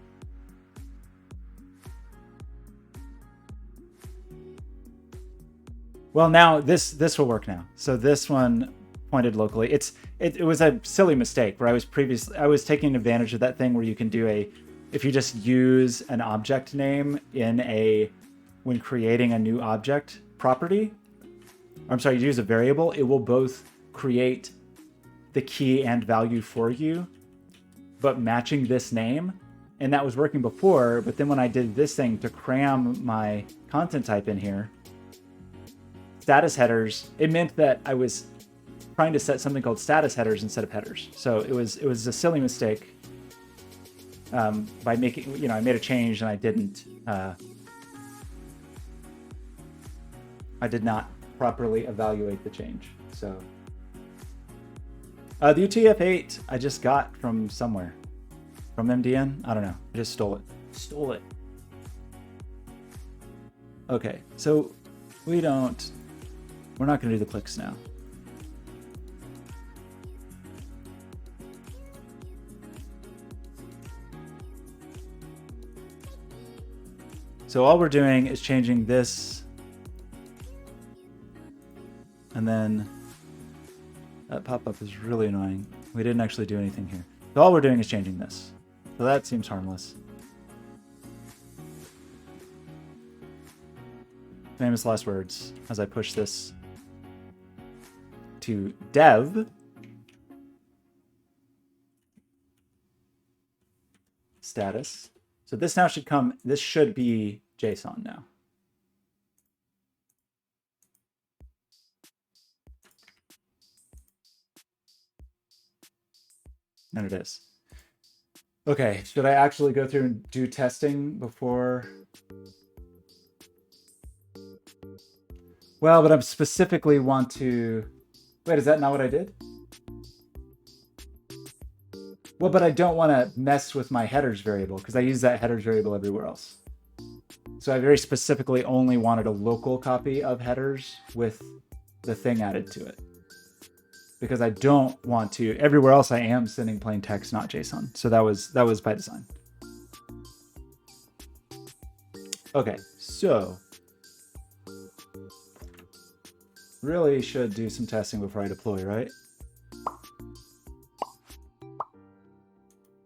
Well, now this will work now. So this one pointed locally. It was a silly mistake where I was taking advantage of that thing where you can do if you just use an object name when creating a new object property, I'm sorry, you use a variable, it will both create the key and value for you, but matching this name. And that was working before, but then when I did this thing to cram my content type in here, status headers, it meant that I was trying to set something called status headers instead of headers. So it was a silly mistake by making, I made a change and I did not properly evaluate the change. So the UTF-8 I just got from somewhere. From MDN? I don't know. I just stole it. Okay, so we're not going to do the clicks now. So all we're doing is changing this, and then that pop-up is really annoying. We didn't actually do anything here. So all we're doing is changing this. So that seems harmless. Famous last words as I push this to dev. Status. So this now this should be JSON now. And it is. Okay, should I actually go through and do testing before? Well, but I specifically want to... Wait, is that not what I did? Well, but I don't want to mess with my headers variable because I use that headers variable everywhere else. So I very specifically only wanted a local copy of headers with the thing added to it. Because I don't want to, everywhere else I am sending plain text, not JSON. So that was by design. Okay, so really should do some testing before I deploy, right?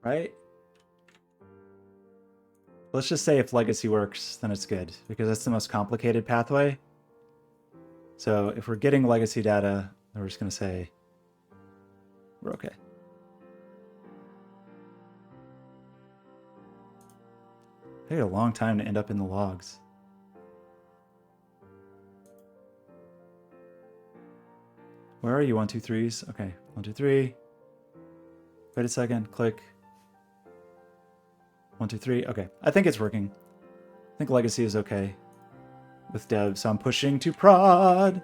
Right? Let's just say if legacy works, then it's good, because that's the most complicated pathway. So if we're getting legacy data, then we're just going to say we're okay. It took a long time to end up in the logs. Where are you? 1, 2, 3s? Okay, 1, 2, 3. Wait a second. Click. 1, 2, 3. Okay, I think it's working. I think legacy is okay with dev. So I'm pushing to prod.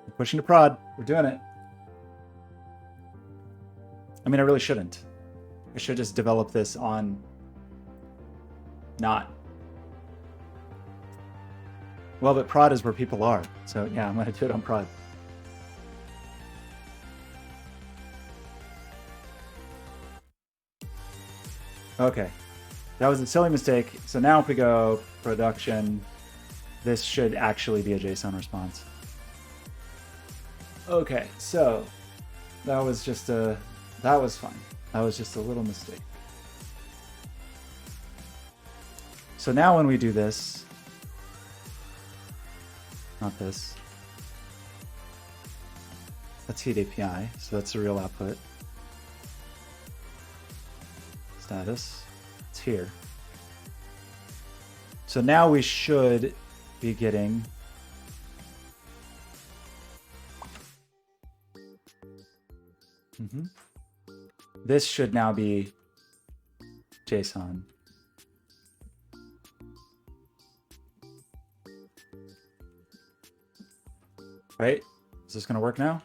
I'm pushing to prod. We're doing it. I mean, I really shouldn't. I should just develop this on not. Well, but prod is where people are. So yeah, I'm going to do it on prod. Okay, that was a silly mistake. So now if we go production, this should actually be a JSON response. Okay, so that was fine. That was just a little mistake. So now when we do this, not this, that's heat API, so that's the real output. Status, it's here. So now we should be getting this should now be JSON. Right? Is this going to work now?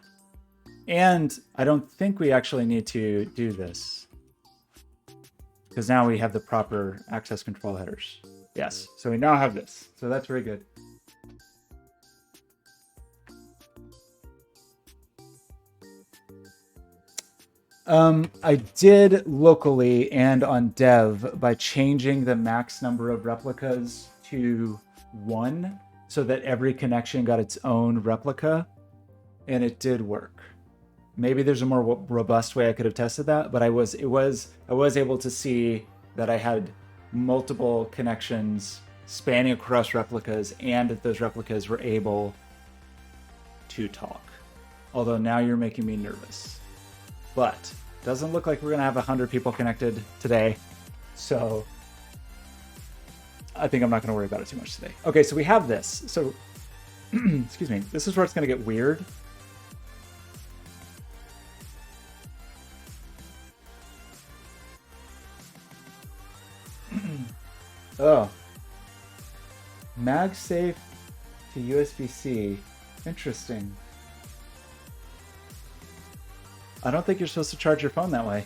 And I don't think we actually need to do this, because now we have the proper access control headers. Yes, so we now have this. So that's very good. I did locally and on dev by changing the max number of replicas to 1. so that every connection got its own replica, and it did work. Maybe there's a more robust way I could have tested that, but I was able to see that I had multiple connections spanning across replicas, and that those replicas were able to talk. Although now you're making me nervous. But doesn't look like we're gonna have 100 people connected today, so I think I'm not gonna worry about it too much today. Okay, so we have this. So, excuse me, this is where it's gonna get weird. Oh. MagSafe to USB-C. Interesting. I don't think you're supposed to charge your phone that way.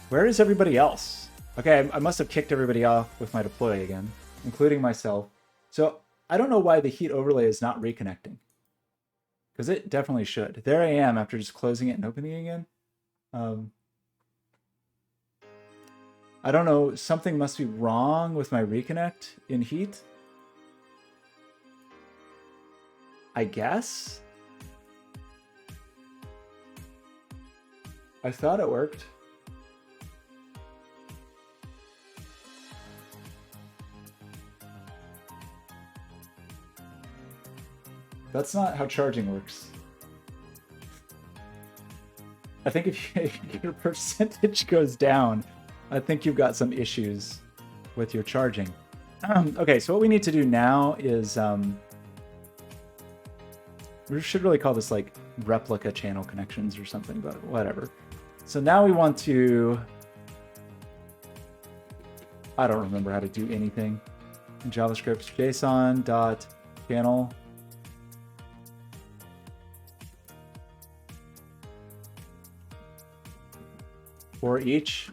Where is everybody else? Okay, I must have kicked everybody off with my deploy again, including myself. So I don't know why the heat overlay is not reconnecting, because it definitely should. There I am after just closing it and opening it again. I don't know, something must be wrong with my reconnect in heat, I guess. I thought it worked. That's not how charging works. I think if your percentage goes down, I think you've got some issues with your charging. Okay, so what we need to do now is, we should really call this like replica channel connections or something, but whatever. So now we want to, I don't remember how to do anything in JavaScript. JSON.channel. For each.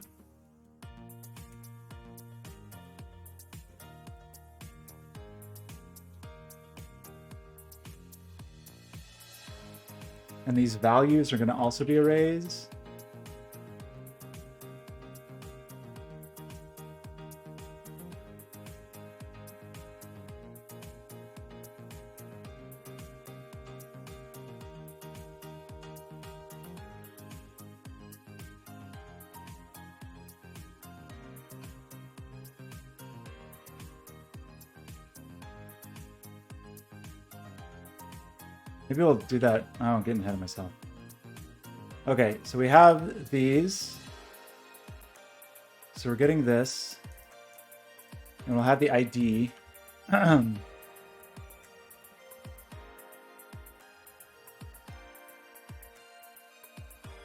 And these values are going to also be arrays. Maybe we'll do that. Oh, I'm getting ahead of myself. Okay, so we have these. So we're getting this. And we'll have the ID. And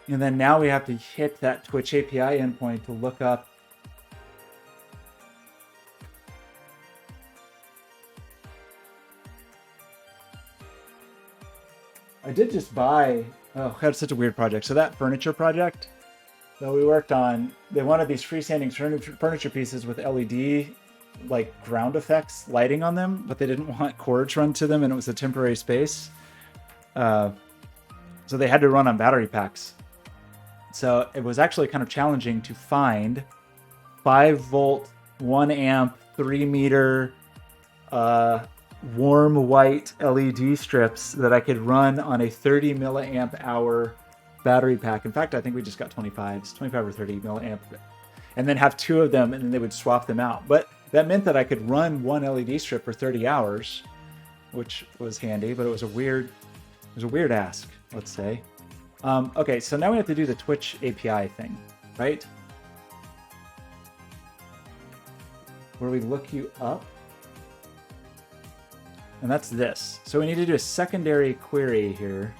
then now we have to hit that Twitch API endpoint to look up I did just buy, oh, I had such a weird project. So that furniture project that we worked on, they wanted these freestanding furniture pieces with LED, like ground effects lighting on them, but they didn't want cords run to them, and it was a temporary space. So they had to run on battery packs. So it was actually kind of challenging to find 5-volt, 1 amp, 3 meter, warm white LED strips that I could run on a 30 milliamp hour battery pack. In fact, I think we just got 25 or 30 milliamp, and then have 2 of them, and then they would swap them out. But that meant that I could run 1 LED strip for 30 hours, which was handy, but it was a weird ask, let's say. Okay, so now we have to do the Twitch API thing, right? Where we look you up. And that's this. So we need to do a secondary query here.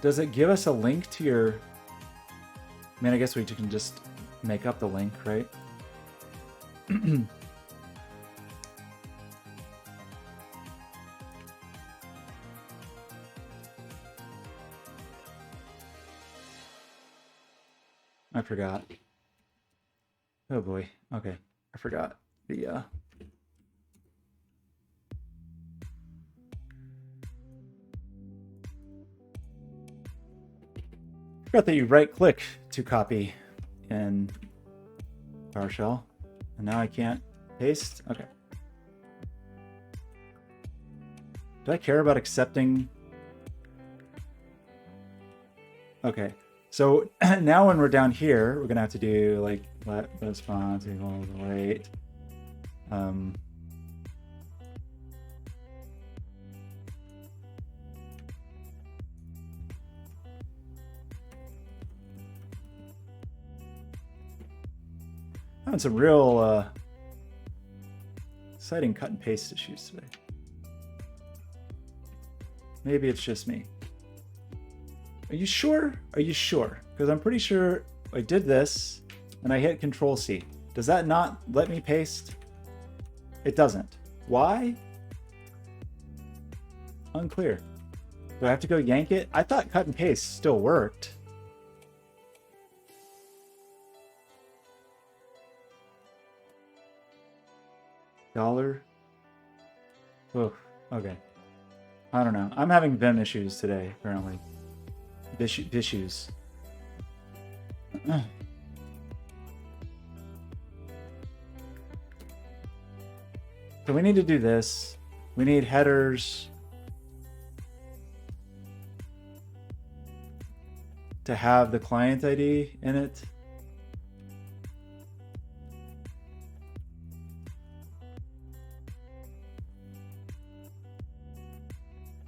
Does it give us a link to your... I mean, I guess we can just make up the link, right? I forgot. Oh boy. Okay. I forgot the forgot that you right click to copy in PowerShell. And now I can't paste. Okay. Do I care about accepting? Okay. So now when we're down here, we're gonna have to do like let response equals await. Having some real exciting cut and paste issues today. Maybe it's just me. Are you sure? Are you sure? Because I'm pretty sure I did this and I hit Control C. Does that not let me paste? It doesn't. Why? Unclear. Do I have to go yank it? I thought cut and paste still worked. $. Oh, okay. I don't know. I'm having Vim issues today, apparently. Issues. So we need to do this. We need headers to have the client ID in it.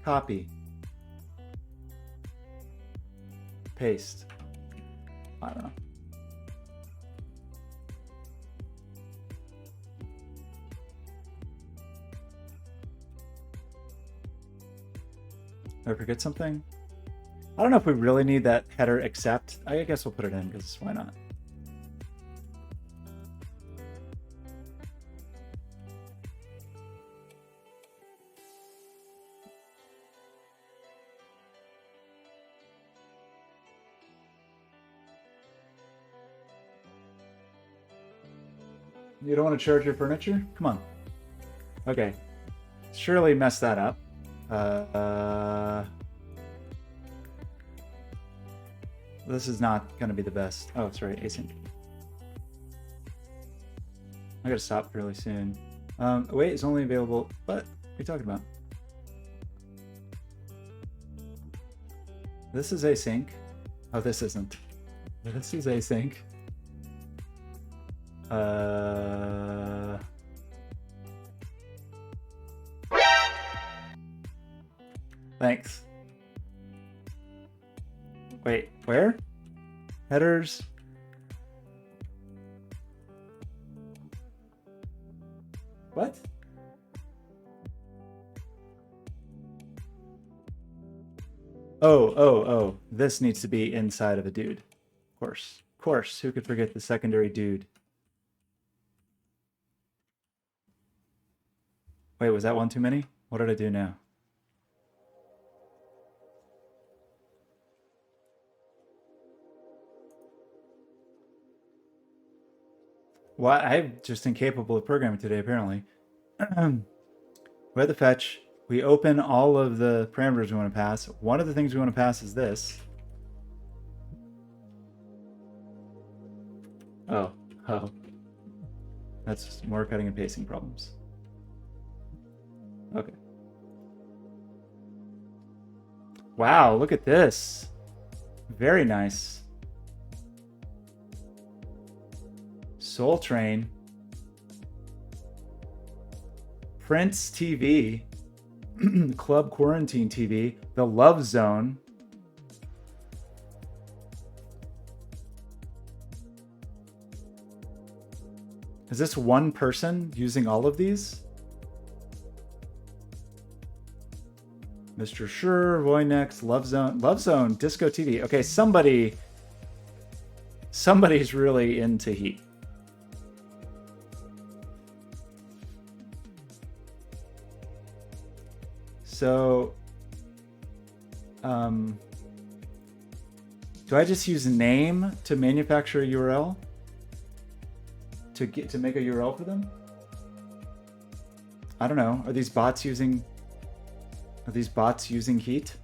Copy. Paste. I don't know. Did I forget something? I don't know if we really need that header accept. I guess we'll put it in because why not? You don't want to charge your furniture? Come on. Okay. Surely mess that up. This is not going to be the best. Oh, sorry, async. I gotta stop fairly soon. Wait, it's only available. What are you talking about? This is async. Oh, this isn't. This is async. Thanks. Wait, where? Headers. What? Oh. This needs to be inside of a dude. Of course. Of course. Who could forget the secondary dude? Wait, was that one too many? What did I do now? Well, I'm just incapable of programming today, apparently. We have the fetch. We open all of the parameters we want to pass. One of the things we want to pass is this. Oh. That's more cutting and pasting problems. Okay. Wow, look at this. Very nice. Soul Train. Prince TV. Club Quarantine TV. The Love Zone. Is this one person using all of these? Mr. Sure, Voinex, Love Zone, Disco TV. Okay, somebody's really into Heat. So, do I just use name to manufacture a URL? To make a URL for them? I don't know. Are these bots using Heat?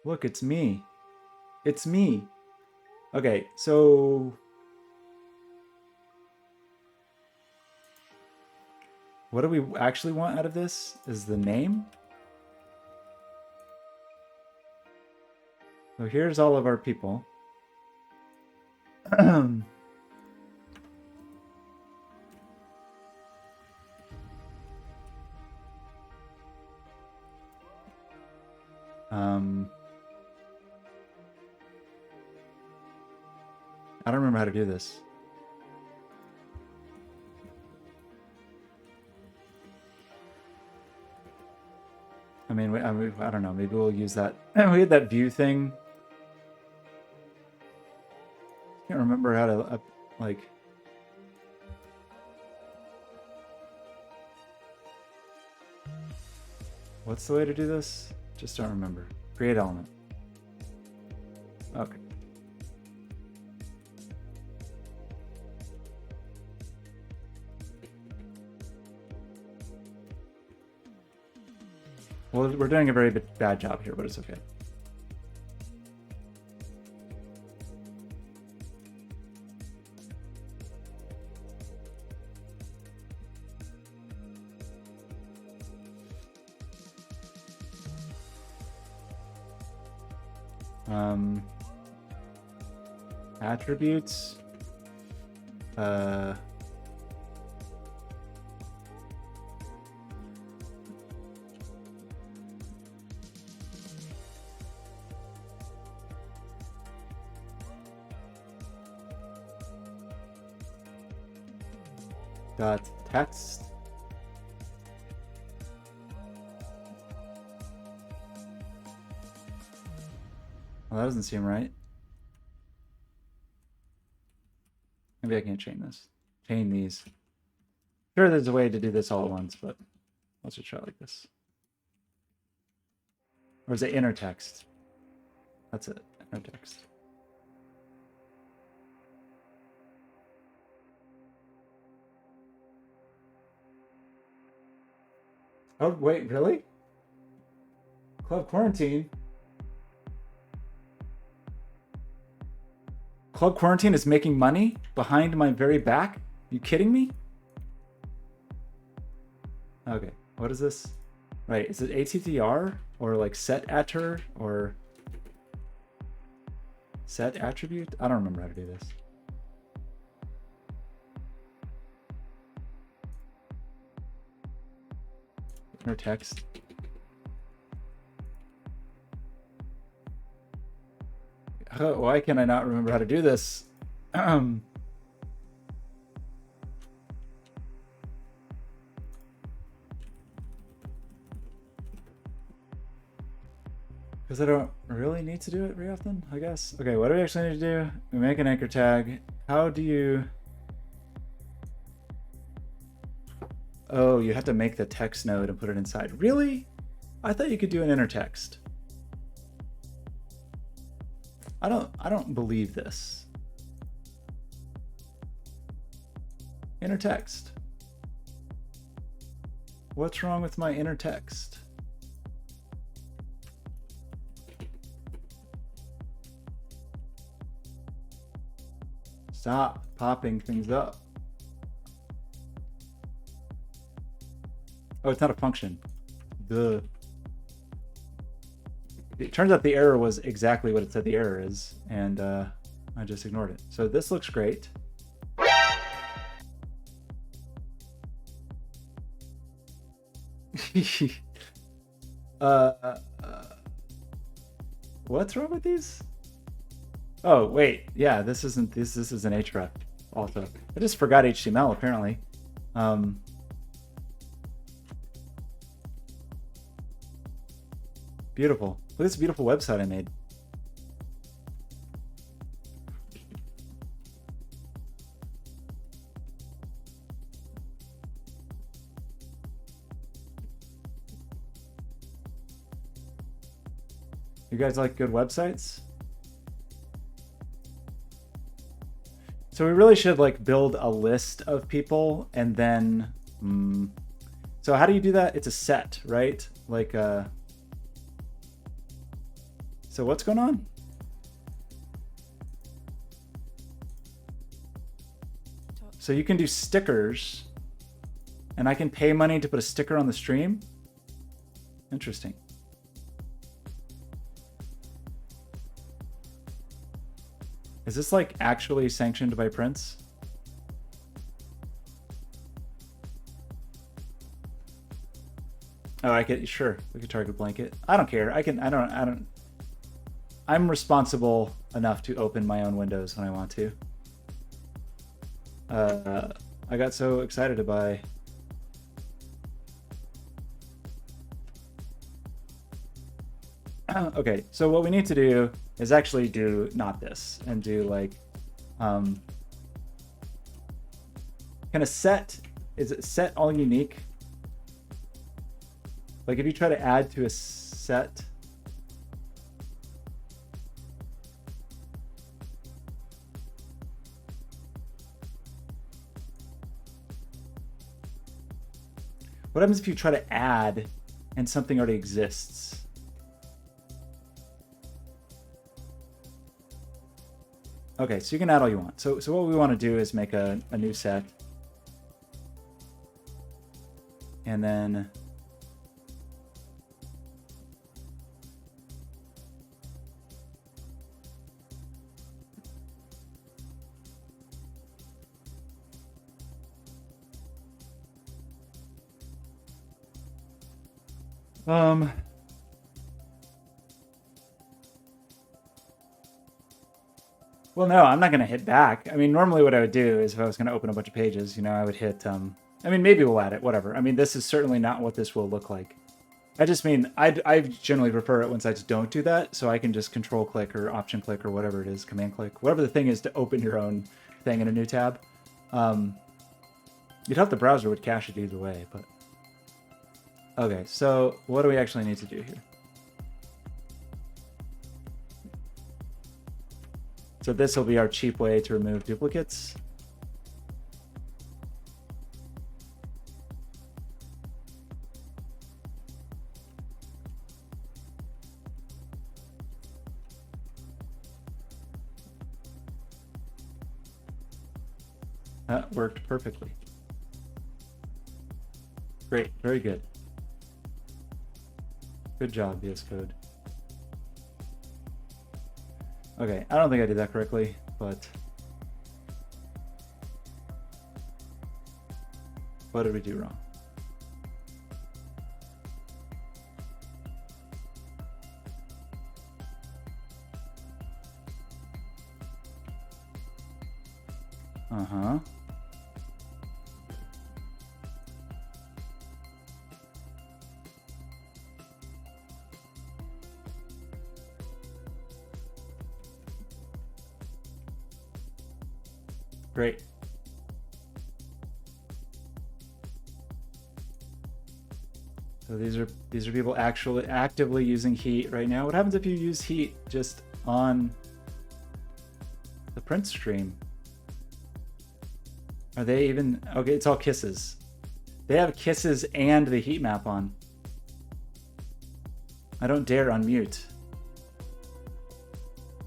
Look, it's me. It's me. Okay, so what do we actually want out of this? Is the name? So here's all of our people. I don't remember how to do this. I mean, I don't know. Maybe we'll use that. We had that view thing. Can't remember how to like. What's the way to do this? Just don't remember. Create element. Okay. Well, we're doing a very bad job here, but it's okay. Attributes. Dot text. Well, that doesn't seem right. Maybe I can't chain this. Chain these. Sure, there's a way to do this all at once, but let's just try it like this. Or is it inner text? That's it. Inner text. Oh, wait, really? Club Quarantine? Club Quarantine is making money behind my very back? Are you kidding me? Okay, what is this? Right, is it ATTR or like set attr or set attribute? I don't remember how to do this. Inner text. Why can I not remember how to do this? Because I don't really need to do it very often, I guess. Okay, what do we actually need to do? We make an anchor tag. How do you... Oh, you have to make the text node and put it inside. Really? I thought you could do an inner text. I don't believe this. Inner text. What's wrong with my inner text? Stop popping things up. Oh, it's not a function. Duh. It turns out the error was exactly what it said the error is, and I just ignored it. So this looks great. What's wrong with these? Oh wait, yeah, this is an href also. I just forgot HTML apparently. Beautiful. Look at this beautiful website I made. You guys like good websites? So we really should like build a list of people and then, so how do you do that? It's a set, right? Like, So what's going on? So you can do stickers, and I can pay money to put a sticker on the stream? Interesting. Is this like actually sanctioned by Prince? Oh, I could, sure, we could target blanket. I don't care. I'm responsible enough to open my own windows when I want to. I got so excited to buy. Okay, so what we need to do is actually do not this and do like, kind of set, is it set all unique? Like if you try to add to a set, what happens if you try to add and something already exists? Okay, so you can add all you want. So what we want to do is make a new set. And then well, no, I'm not going to hit back. I mean, normally what I would do is if I was going to open a bunch of pages, you know, I would hit, I mean, maybe we'll add it, whatever. I mean, this is certainly not what this will look like. I just mean, I generally prefer it when sites don't do that, so I can just control click or option click or whatever it is, command click, whatever the thing is to open your own thing in a new tab. You'd hope the browser would cache it either way, but... Okay, so what do we actually need to do here? So this will be our cheap way to remove duplicates. That worked perfectly. Great, very good. Good job, VS Code. Okay, I don't think I did that correctly, but what did we do wrong? Uh-huh. Great. So these are people actually actively using heat right now. What happens if you use heat just on the print stream? Are they even okay? It's all kisses. They have kisses and the heat map on. I don't dare unmute.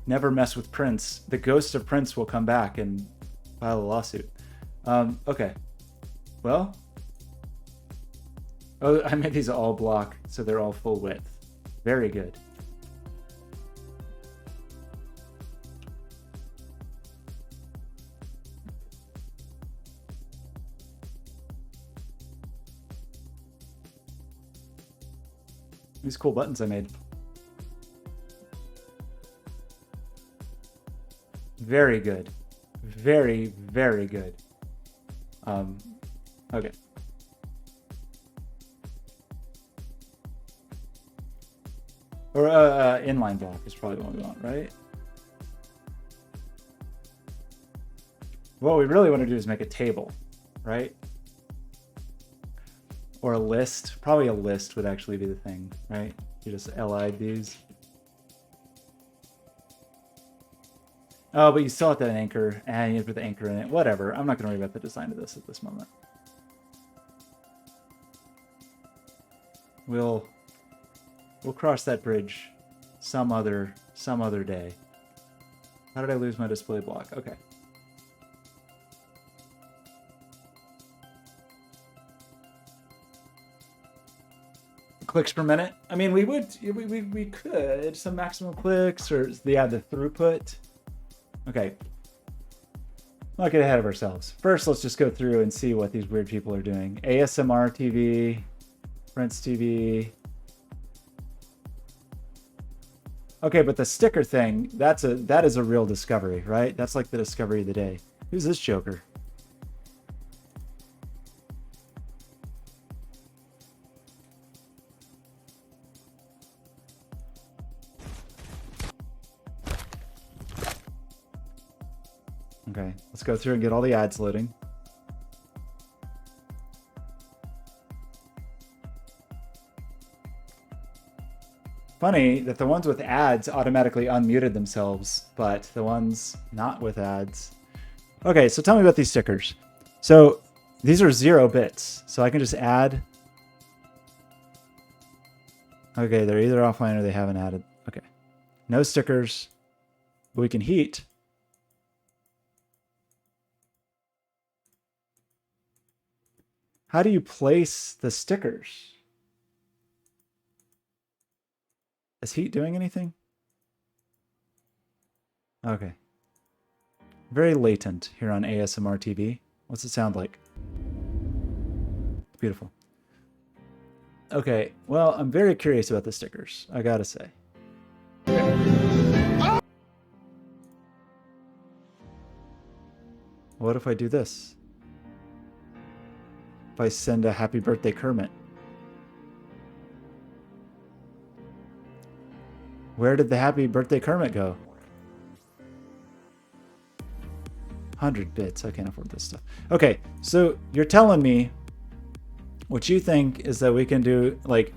Never mess with Prince. The ghost of Prince will come back and file a lawsuit. Okay. Well. Oh, I made these all block, so they're all full width. Very good. These cool buttons I made. Very good. Very, very good. Okay. Or inline block is probably what we want, right? What we really want to do is make a table, right? Or a list. Probably a list would actually be the thing, right? You just LI'd these. Oh, but you still have to have an anchor, and you have to put the anchor in it. Whatever. I'm not going to worry about the design of this at this moment. We'll cross that bridge some other some other day. How did I lose my display block? Okay. Clicks per minute. I mean, we could some maximum clicks or the throughput. Okay. Not get ahead of ourselves. First, let's just go through and see what these weird people are doing. ASMR TV, Prince TV. Okay, but the sticker thing, that is a real discovery, right? That's like the discovery of the day. Who's this joker? Okay, let's go through and get all the ads loading. Funny that the ones with ads automatically unmuted themselves, but the ones not with ads. Okay, so tell me about these stickers. So these are 0 bits, so I can just add. Okay, they're either offline or they haven't added. Okay, no stickers, but we can heat. How do you place the stickers? Is heat doing anything? Okay. Very latent here on ASMR TV. What's it sound like? Beautiful. Okay, well, I'm very curious about the stickers, I gotta say. What if I do this? If I send a happy birthday Kermit? Where did the happy birthday Kermit go? 100 bits. I can't afford this stuff. Okay, so you're telling me what you think is that we can do, like,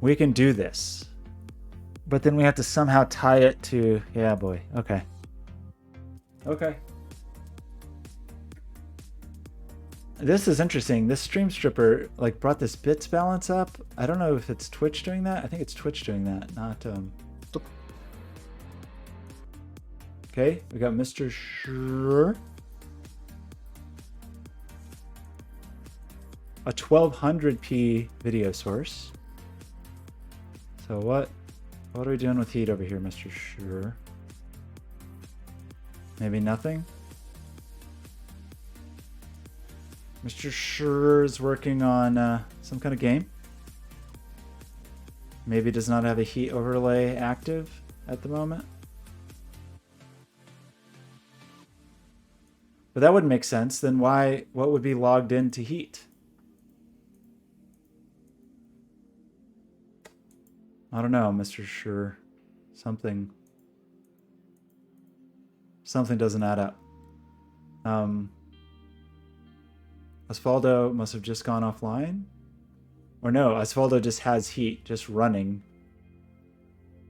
we can do this. But then we have to somehow tie it to, yeah, boy. Okay. Okay. This is interesting. This stream stripper like brought this bits balance up. I don't know if it's Twitch doing that. I think it's Twitch doing that, not Okay, we got Mr. Sure. A 1200p video source. So what are we doing with heat over here, Mr. Sure? Maybe nothing? Mr. Sure is working on some kind of game. Maybe does not have a heat overlay active at the moment. But that wouldn't make sense. Then what would be logged into heat? I don't know, Mr. Sure. Something doesn't add up. Asphaldo must have just gone offline. Or no, Asphaldo just has heat just running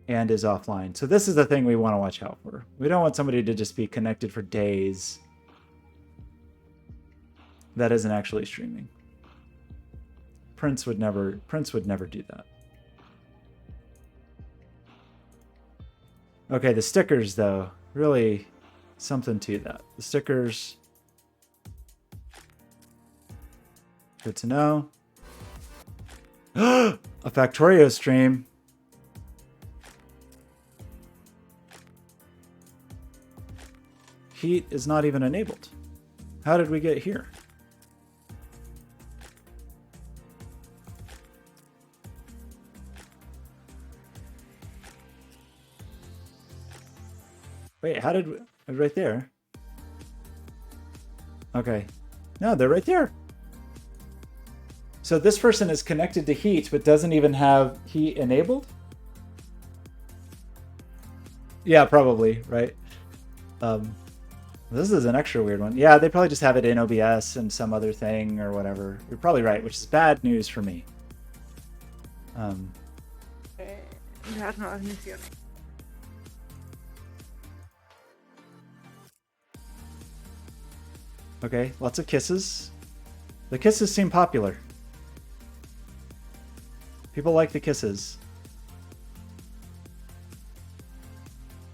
and is offline. So this is the thing we want to watch out for. We don't want somebody to just be connected for days that isn't actually streaming. Prince would never do that. Okay, the stickers though, really something to that. The stickers, good to know. A Factorio stream. Heat is not even enabled. How did we get here? Wait, how did we, right there? Okay. No, they're right there. So this person is connected to heat, but doesn't even have heat enabled? Yeah, probably, right? This is an extra weird one. Yeah, they probably just have it in OBS and some other thing or whatever. You're probably right, which is bad news for me. Okay, lots of kisses. The kisses seem popular. People like the kisses.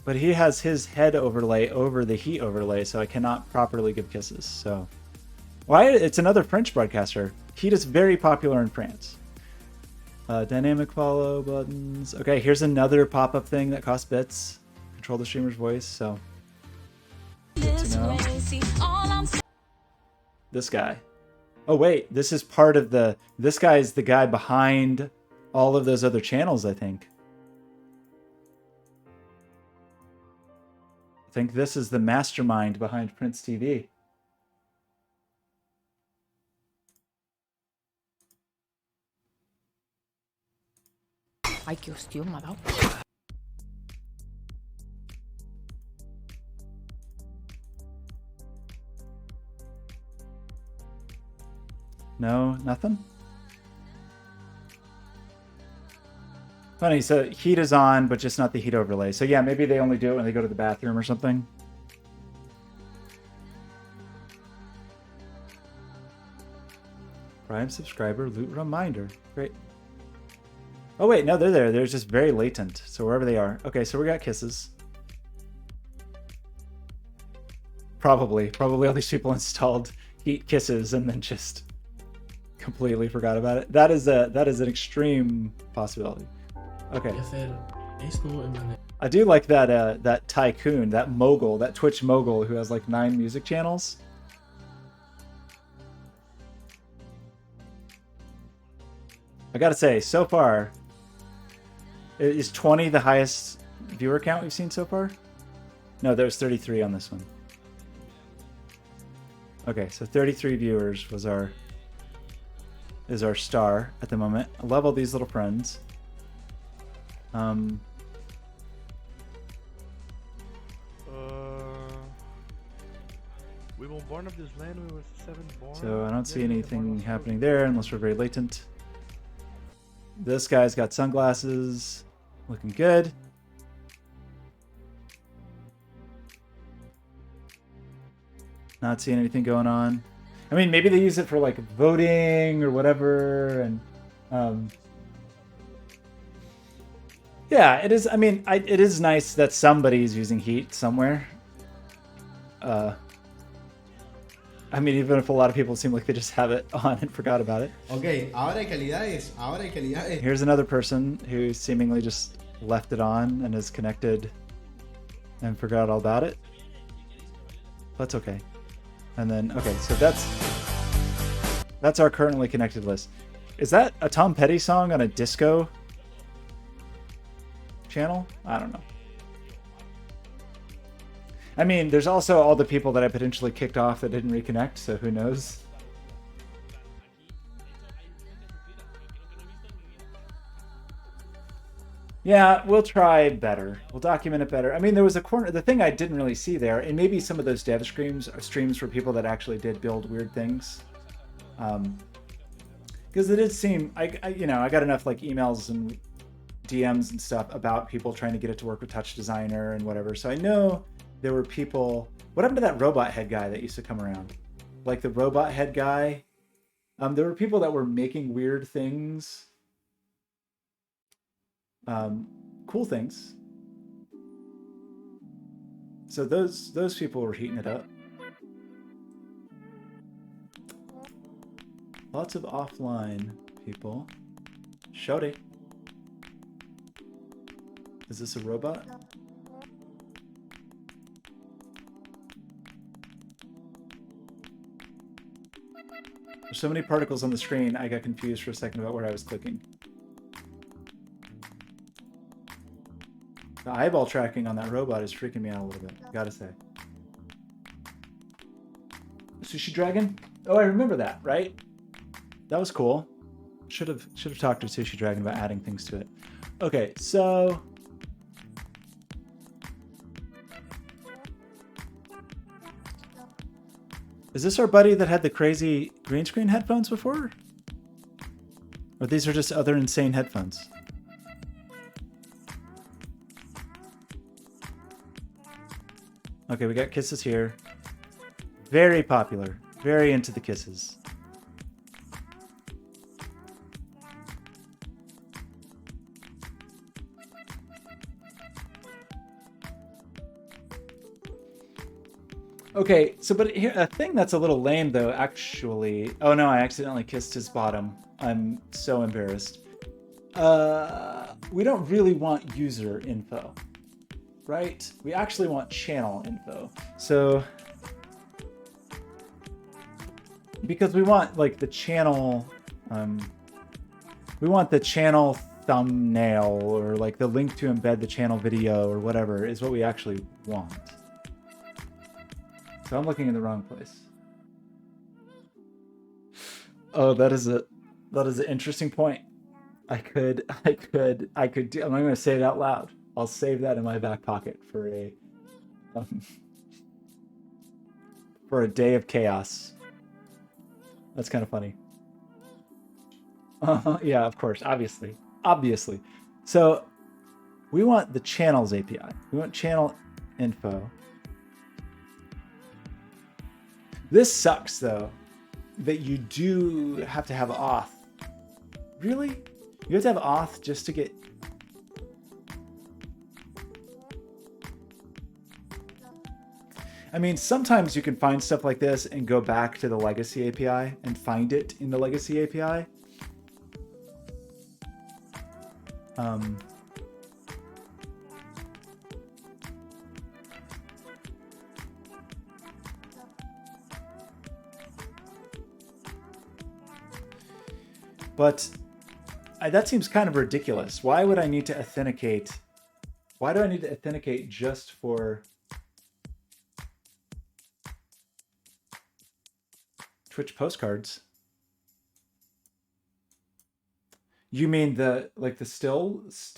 But he has his head overlay over the heat overlay, so I cannot properly give kisses. So, why? It's another French broadcaster. Heat is very popular in France. Dynamic follow buttons. Okay, here's another pop-up thing that costs bits. Control the streamer's voice. So, good to know. This guy. Oh wait, this is part of the. This guy is the guy behind all of those other channels, I think. I think this is the mastermind behind Prince TV.
Ay, qué hostión me ha dado.
No, nothing? Funny, so heat is on, but just not the heat overlay. So yeah, maybe they only do it when they go to the bathroom or something. Prime subscriber loot reminder. Great. Oh wait, no, they're there. They're just very latent. So wherever they are. Okay, so we got kisses. Probably all these people installed heat kisses and then just completely forgot about it. That is an extreme possibility. Okay. I do like that that tycoon, that mogul, that Twitch mogul who has like 9 music channels. I gotta say, so far, is 20 the highest viewer count we've seen so far? No, there's 33 on this one. Okay, so 33 viewers was is our star at the moment. I love all these little friends.
We were born of this land, we were 7th born.
So I don't see anything happening there unless we're very latent. This guy's got sunglasses, looking good. Not seeing anything going on. I mean, maybe they use it for like voting or whatever, and yeah, it is. I mean, it is nice that somebody's using heat somewhere. I mean, even if a lot of people seem like they just have it on and forgot about it.
Okay, ahora hay calidades, ahora hay calidades.
Here's another person who seemingly just left it on and is connected and forgot all about it. That's okay. And then, okay, so that's our currently connected list. Is that a Tom Petty song on a disco channel? I don't know. I mean, there's also all the people that I potentially kicked off that didn't reconnect, so who knows? Yeah, we'll try better. We'll document it better. I mean, there was a corner. The thing I didn't really see there, and maybe some of those dev streams for people that actually did build weird things, because it did seem I got enough like emails and DMs and stuff about people trying to get it to work with Touch Designer and whatever. So I know there were people. What happened to that robot head guy that used to come around? Like the robot head guy. There were people that were making weird things. Cool things. So those people were heating it up. Lots of offline people. Shouty. Is this a robot? There's so many particles on the screen, I got confused for a second about where I was clicking. The eyeball tracking on that robot is freaking me out a little bit, gotta say. Sushi Dragon? Oh, I remember that, right? That was cool. Should have talked to Sushi Dragon about adding things to it. Okay, so is this our buddy that had the crazy green screen headphones before? Or these are just other insane headphones? Okay, we got kisses here. Very popular. Very into the kisses. Okay, so but here a thing that's a little lame though, actually. Oh no, I accidentally kissed his bottom. I'm so embarrassed. We don't really want user info, right? We actually want channel info. So because we want like the channel, we want the channel thumbnail or like the link to embed the channel video or whatever is what we actually want. So I'm looking in the wrong place. Oh, that is an interesting point. I could do. I'm not going to say it out loud. I'll save that in my back pocket for a day of chaos. That's kind of funny. Yeah, of course, obviously. So we want the channels API. We want channel info. This sucks though, that you do have to have auth. Really? You have to have auth just to get... I mean, sometimes you can find stuff like this and go back to the legacy API and find it in the legacy API. But that seems kind of ridiculous. Why would I need to authenticate? Why do I need to authenticate just for Twitch postcards? You mean the like the stills?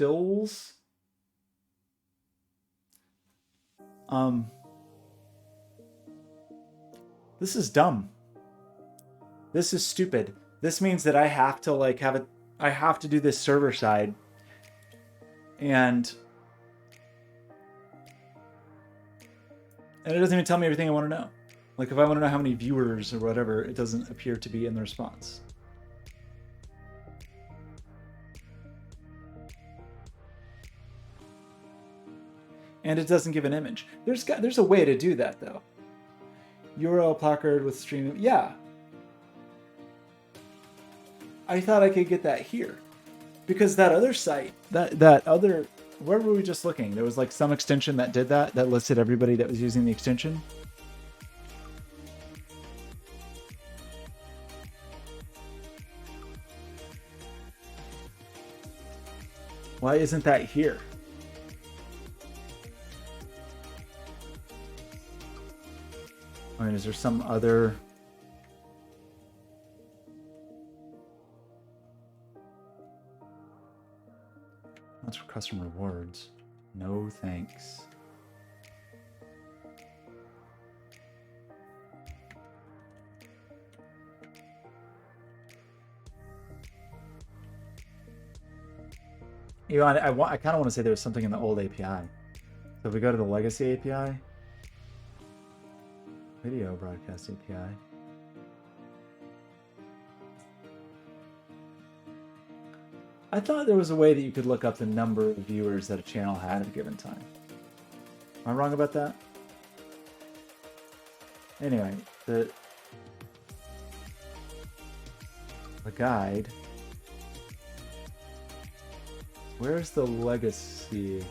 This is dumb. This is stupid. This means that I have to like I have to do this server side. And it doesn't even tell me everything I want to know. Like if I want to know how many viewers or whatever, it doesn't appear to be in the response. And it doesn't give an image. There's a way to do that though. URL placard with stream. Yeah. I thought I could get that here. Because that other site, that other, where were we just looking? There was like some extension that did that listed everybody that was using the extension. Why isn't that here? I mean, is there some other... That's for custom rewards. No thanks. You know, I kind of want to say there was something in the old API. So if we go to the legacy API, video broadcast API. I thought there was a way that you could look up the number of viewers that a channel had at a given time. Am I wrong about that? Anyway, the guide. Where's the legacy?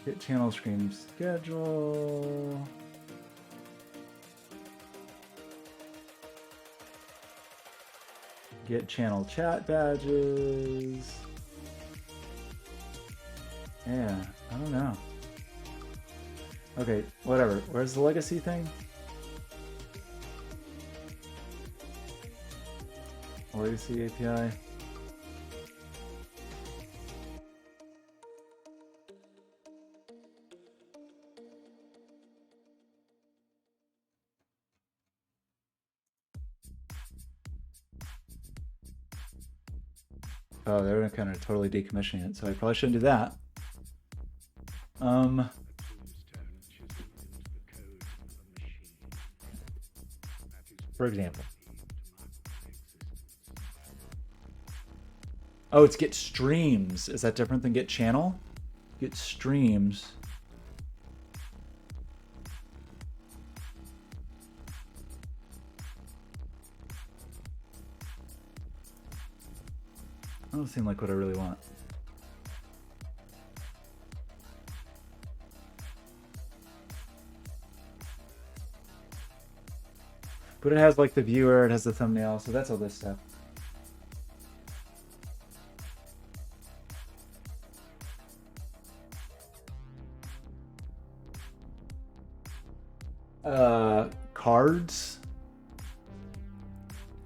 Get channel stream schedule. Get channel chat badges. Yeah, I don't know. Okay, whatever. Where's the legacy thing? Legacy API. Oh, they're kind of totally decommissioning it, so I probably shouldn't do that. For example. Oh, it's get streams. Is that different than get channel? Get streams. That doesn't seem like what I really want. But it has like the viewer, it has the thumbnail, so that's all this stuff. Cards.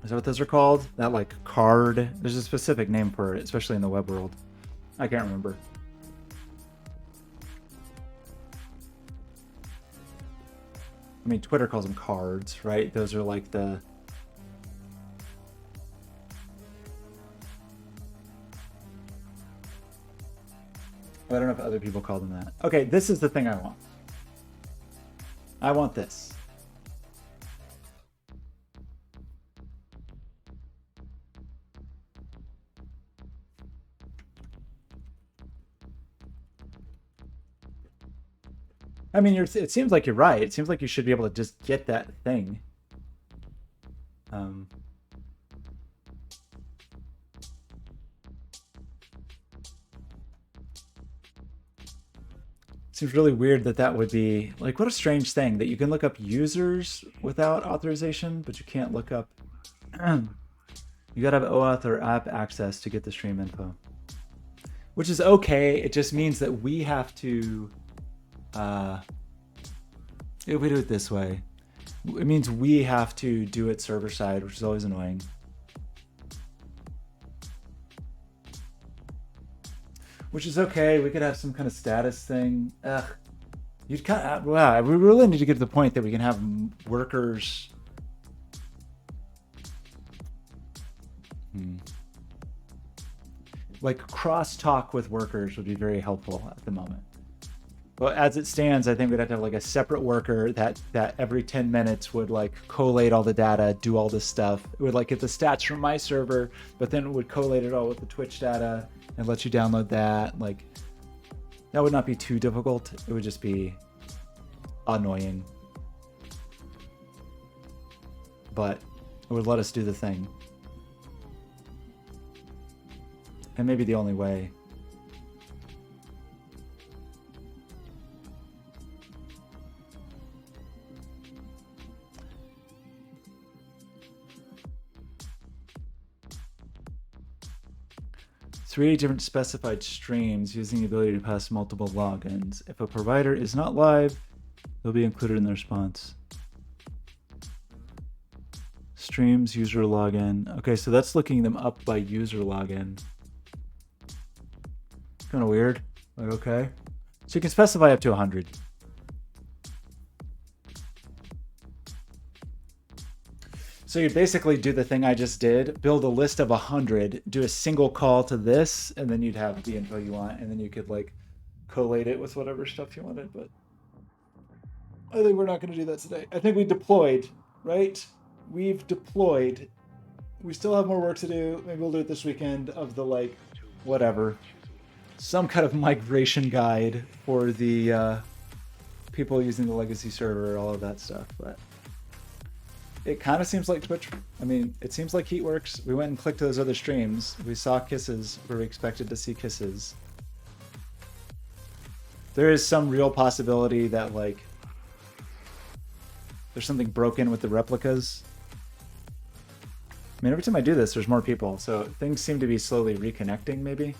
Is that what those are called? That like card. There's a specific name for it, especially in the web world. I can't remember. I mean, Twitter calls them cards, right? Those are like the... I don't know if other people call them that. Okay, this is the thing I want. I want this. I mean, it seems like you're right. It seems like you should be able to just get that thing. Seems really weird that that would be like, what a strange thing that you can look up users without authorization, but you can't look up. You gotta have OAuth or app access to get the stream info, which is okay. It just means that we have to. If we do it this way, it means we have to do it server side, which is always annoying. Which is okay. We could have some kind of status thing. Ugh. You'd kind of, wow, we really need to get to the point that we can have workers. Like cross-talk with workers would be very helpful at the moment. Well, as it stands, I think we'd have to have like a separate worker that every 10 minutes would like collate all the data, do all this stuff. It would like get the stats from my server, but then it would collate it all with the Twitch data and let you download that. Like, that would not be too difficult. It would just be annoying. But it would let us do the thing. And maybe the only way. Three different specified streams using the ability to pass multiple logins. If a provider is not live, they'll be included in the response. Streams, user login. Okay, so that's looking them up by user login. Kind of weird. Like, okay. So you can specify up to 100. So you basically do the thing I just did, build a list of 100, do a single call to this, and then you'd have the info you want, and then you could like collate it with whatever stuff you wanted. But I think we're not going to do that today. I think we deployed, right? We've deployed. We still have more work to do. Maybe we'll do it this weekend of the like, whatever. Some kind of migration guide for the people using the legacy server, all of that stuff. But it kind of seems like Twitch. I mean, it seems like Heatworks. We went and clicked those other streams. We saw kisses where we expected to see kisses. There is some real possibility that like there's something broken with the replicas. I mean, every time I do this, there's more people. So things seem to be slowly reconnecting, maybe.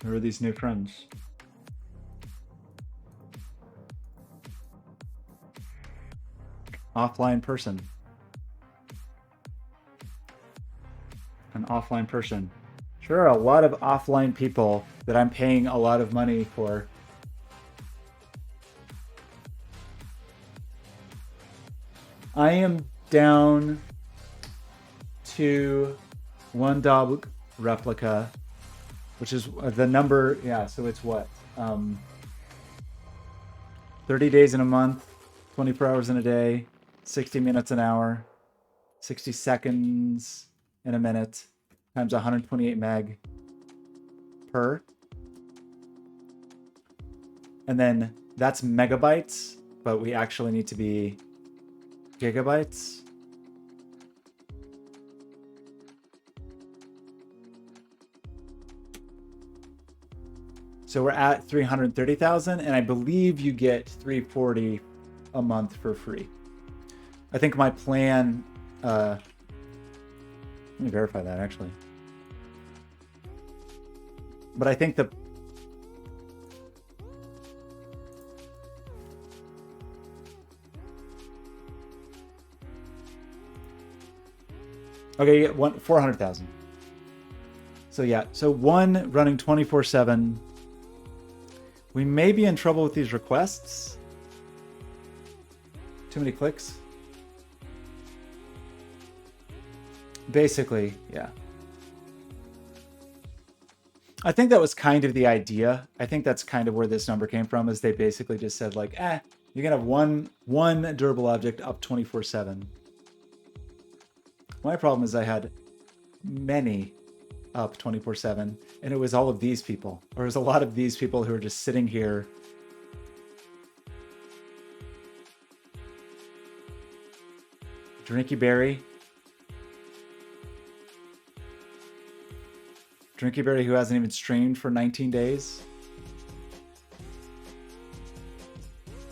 Who are these new friends? Offline person. An offline person. Sure, a lot of offline people that I'm paying a lot of money for. I am down to one dog replica, which is the number. Yeah, so it's what? 30 days in a month, 24 hours in a day, 60 minutes an hour, 60 seconds in a minute, times 128 meg per. And then that's megabytes, but we actually need to be gigabytes. So we're at 330,000, and I believe you get 340 a month for free. I think my plan, let me verify that actually. But I think okay, you get 400,000. So yeah, so one running 24/7. We may be in trouble with these requests. Too many clicks. Basically, yeah. I think that was kind of the idea. I think that's kind of where this number came from, is they basically just said like, you can have one durable object up 24/7. My problem is I had many up 24/7, and it was all of these people, or it was a lot of these people who are just sitting here. Drinky Berry, who hasn't even streamed for 19 days.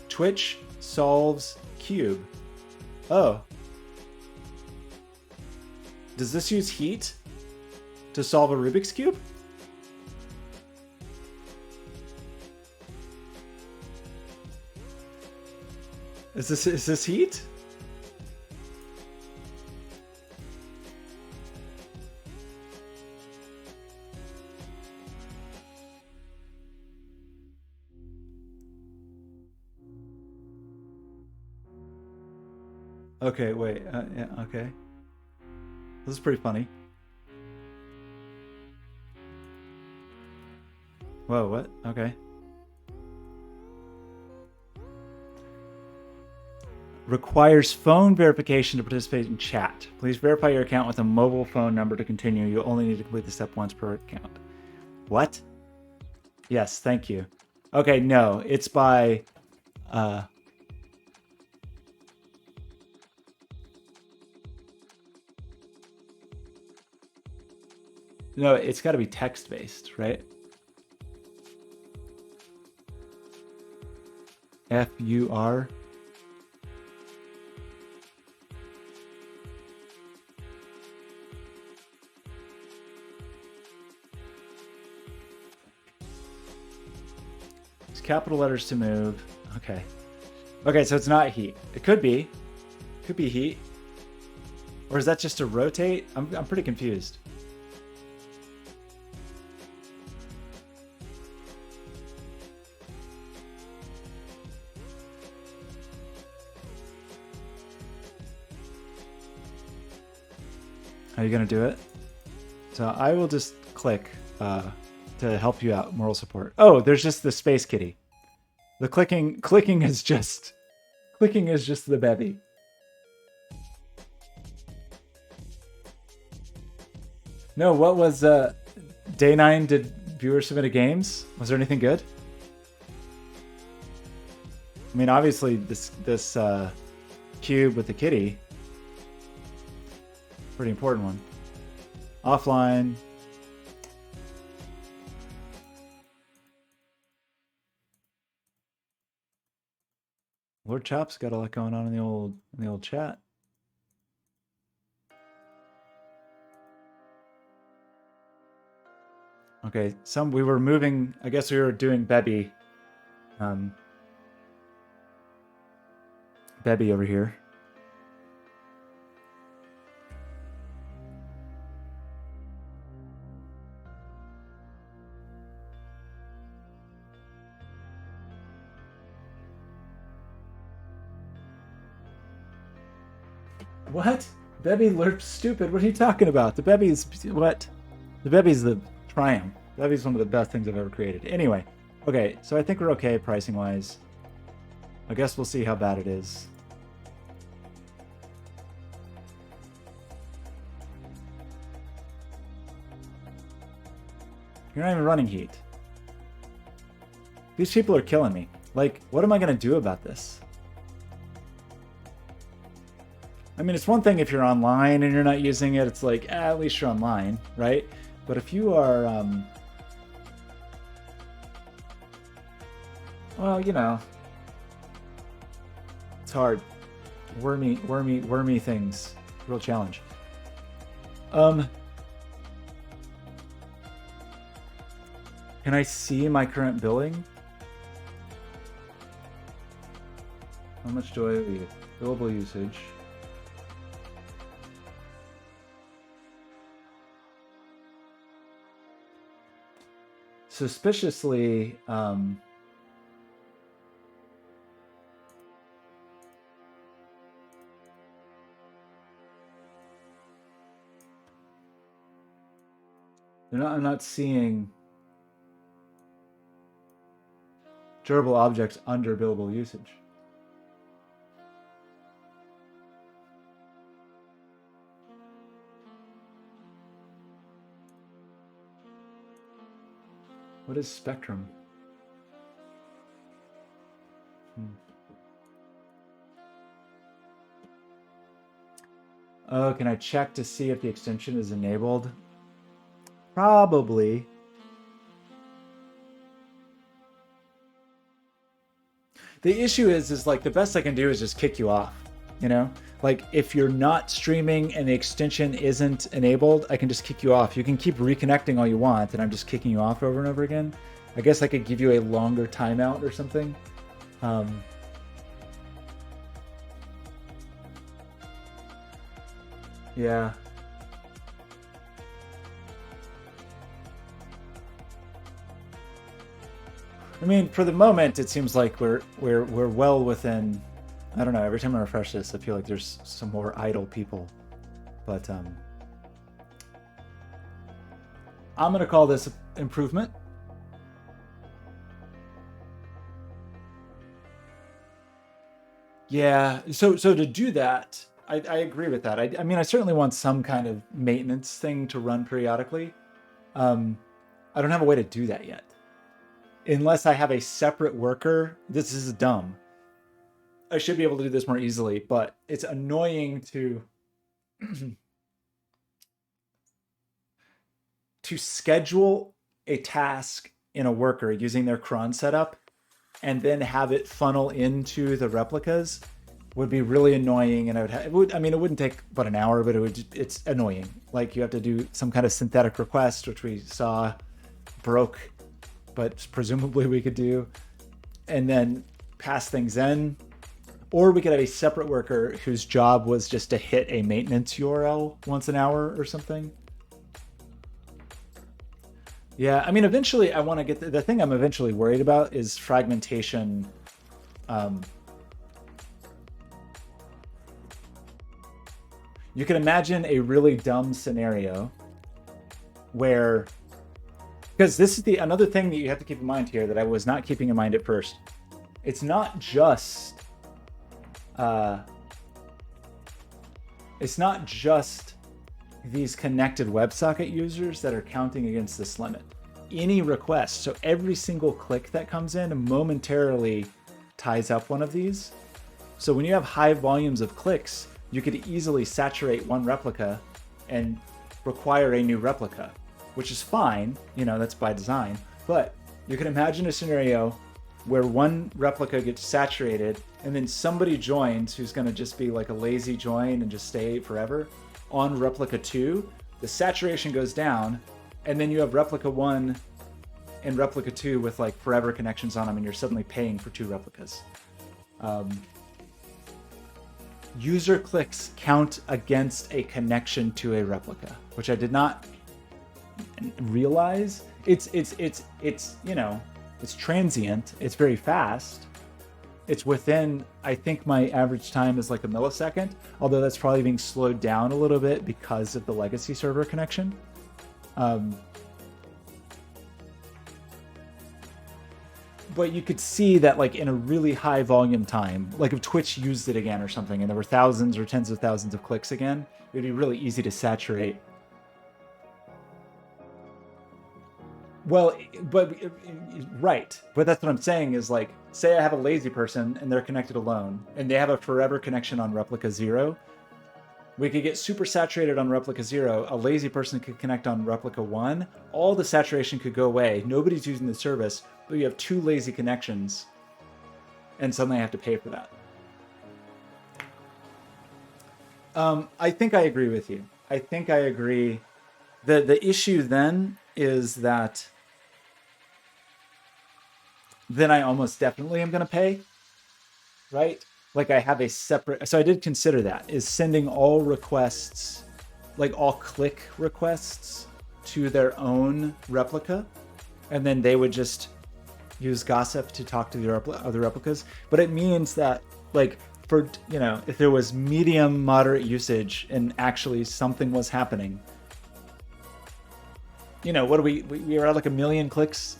Twitch solves cube. Oh. Does this use heat to solve a Rubik's Cube? Is this heat? Okay, wait. Yeah, okay. This is pretty funny. Whoa, what? Okay. Requires phone verification to participate in chat. Please verify your account with a mobile phone number to continue. You'll only need to complete the step once per account. What? Yes, thank you. Okay, no, it's by... No, it's got to be text-based, right? FUR. It's capital letters to move. Okay. Okay, so it's not heat. It could be. Could be heat. Or is that just to rotate? I'm pretty confused. Are you gonna do it? So I will just click to help you out. Moral support. Oh, there's just the space kitty. The clicking is just the bevy. No, what was day 9? Did viewers submit games? Was there anything good? I mean, obviously this cube with the kitty. Pretty important one. Offline. Lord Chop's got a lot going on in the old chat. Okay, we were moving. I guess we were doing Bebby. Bebby over here. What? Bebby lerp stupid. What are you talking about? The Bebby's what? The Bebby's the triumph. The Bebby's one of the best things I've ever created. Anyway, okay, so I think we're okay pricing wise. I guess we'll see how bad it is. You're not even running heat. These people are killing me. Like, what am I going to do about this? I mean, it's one thing if you're online and you're not using it. It's like, at least you're online, right? But if you are, well, you know, it's hard. Wormy things. Real challenge. Can I see my current billing? How much do I leave? Billable usage. Suspiciously, I'm not seeing durable objects under billable usage. What is Spectrum? Oh, can I check to see if the extension is enabled? Probably. The issue is like the best I can do is just kick you off, you know? Like if you're not streaming and the extension isn't enabled, I can just kick you off. You can keep reconnecting all you want and I'm just kicking you off over and over again. I guess I could give you a longer timeout or something. Yeah. I mean, for the moment, it seems like we're well within. I don't know. Every time I refresh this, I feel like there's some more idle people. But I'm gonna call this improvement. Yeah. So to do that, I agree with that. I mean, I certainly want some kind of maintenance thing to run periodically. I don't have a way to do that yet. Unless I have a separate worker, this is dumb. I should be able to do this more easily, but it's annoying to to schedule a task in a worker using their cron setup and then have it funnel into the replicas would be really annoying. And it wouldn't take but an hour, but it's annoying. Like you have to do some kind of synthetic request, which we saw broke, but presumably we could do, and then pass things in. Or we could have a separate worker whose job was just to hit a maintenance URL once an hour or something. Yeah, I mean, eventually I want to get the thing I'm eventually worried about is fragmentation. You can imagine a really dumb scenario where, because this is another thing that you have to keep in mind here that I was not keeping in mind at first. It's not just these connected WebSocket users that are counting against this limit. Any request, so every single click that comes in momentarily ties up one of these. So when you have high volumes of clicks, you could easily saturate one replica and require a new replica, which is fine, you know, that's by design. But you can imagine a scenario where one replica gets saturated and then somebody joins who's going to just be like a lazy join and just stay forever. On replica 2, the saturation goes down, and then you have replica 1 and replica 2 with like forever connections on them, and you're suddenly paying for 2 replicas. User clicks count against a connection to a replica, which I did not realize. It's you know, it's transient, it's very fast, It's within, I think my average time is like a millisecond, although that's probably being slowed down a little bit because of the legacy server connection. But you could see that like in a really high volume time, like if Twitch used it again or something and there were thousands or tens of thousands of clicks again, it would be really easy to saturate. Well, but right. But that's what I'm saying is like, say I have a lazy person and they're connected alone and they have a forever connection on replica 0. We could get super saturated on replica 0. A lazy person could connect on replica 1. All the saturation could go away. Nobody's using the service, but you have 2 lazy connections and suddenly I have to pay for that. I think I agree with you. I think I agree. The issue then is that then I almost definitely am going to pay, right? Like I have a separate, so I did consider that, is sending all requests, like all click requests to their own replica, and then they would just use Gossip to talk to the other replicas. But it means that like for, you know, if there was medium, moderate usage and actually something was happening, you know, what do we were at like 1 million clicks.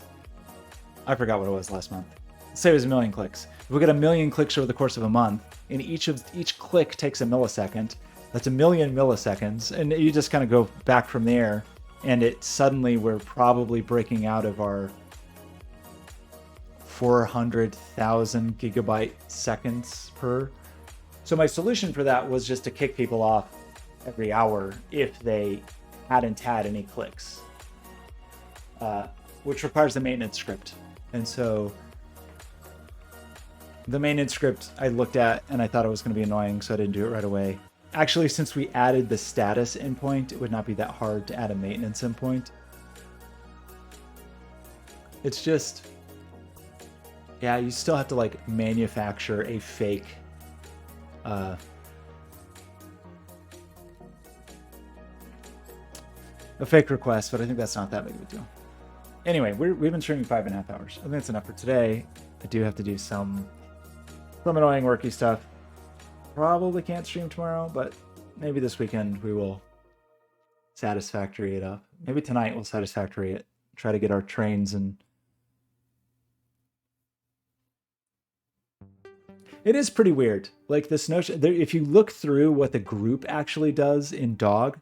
I forgot what it was last month. Say it was 1 million clicks. If we get 1 million clicks over the course of a month, and each click takes a millisecond, that's 1 million milliseconds, and you just kind of go back from there, and it suddenly we're probably breaking out of our 400,000 gigabyte seconds per. So my solution for that was just to kick people off every hour if they hadn't had any clicks, which requires the maintenance script. And so the maintenance script I looked at and I thought it was going to be annoying, so I didn't do it right away. Actually, since we added the status endpoint, it would not be that hard to add a maintenance endpoint. It's just, yeah, you still have to like manufacture a fake request, but I think that's not that big of a deal. Anyway, we've been streaming 5.5 hours. I think that's enough for today. I do have to do some annoying worky stuff. Probably can't stream tomorrow, but maybe this weekend we will satisfactory it up. Maybe tonight we'll satisfactory it. Try to get our trains and... It is pretty weird. Like this notion, if you look through what the group actually does in Dog,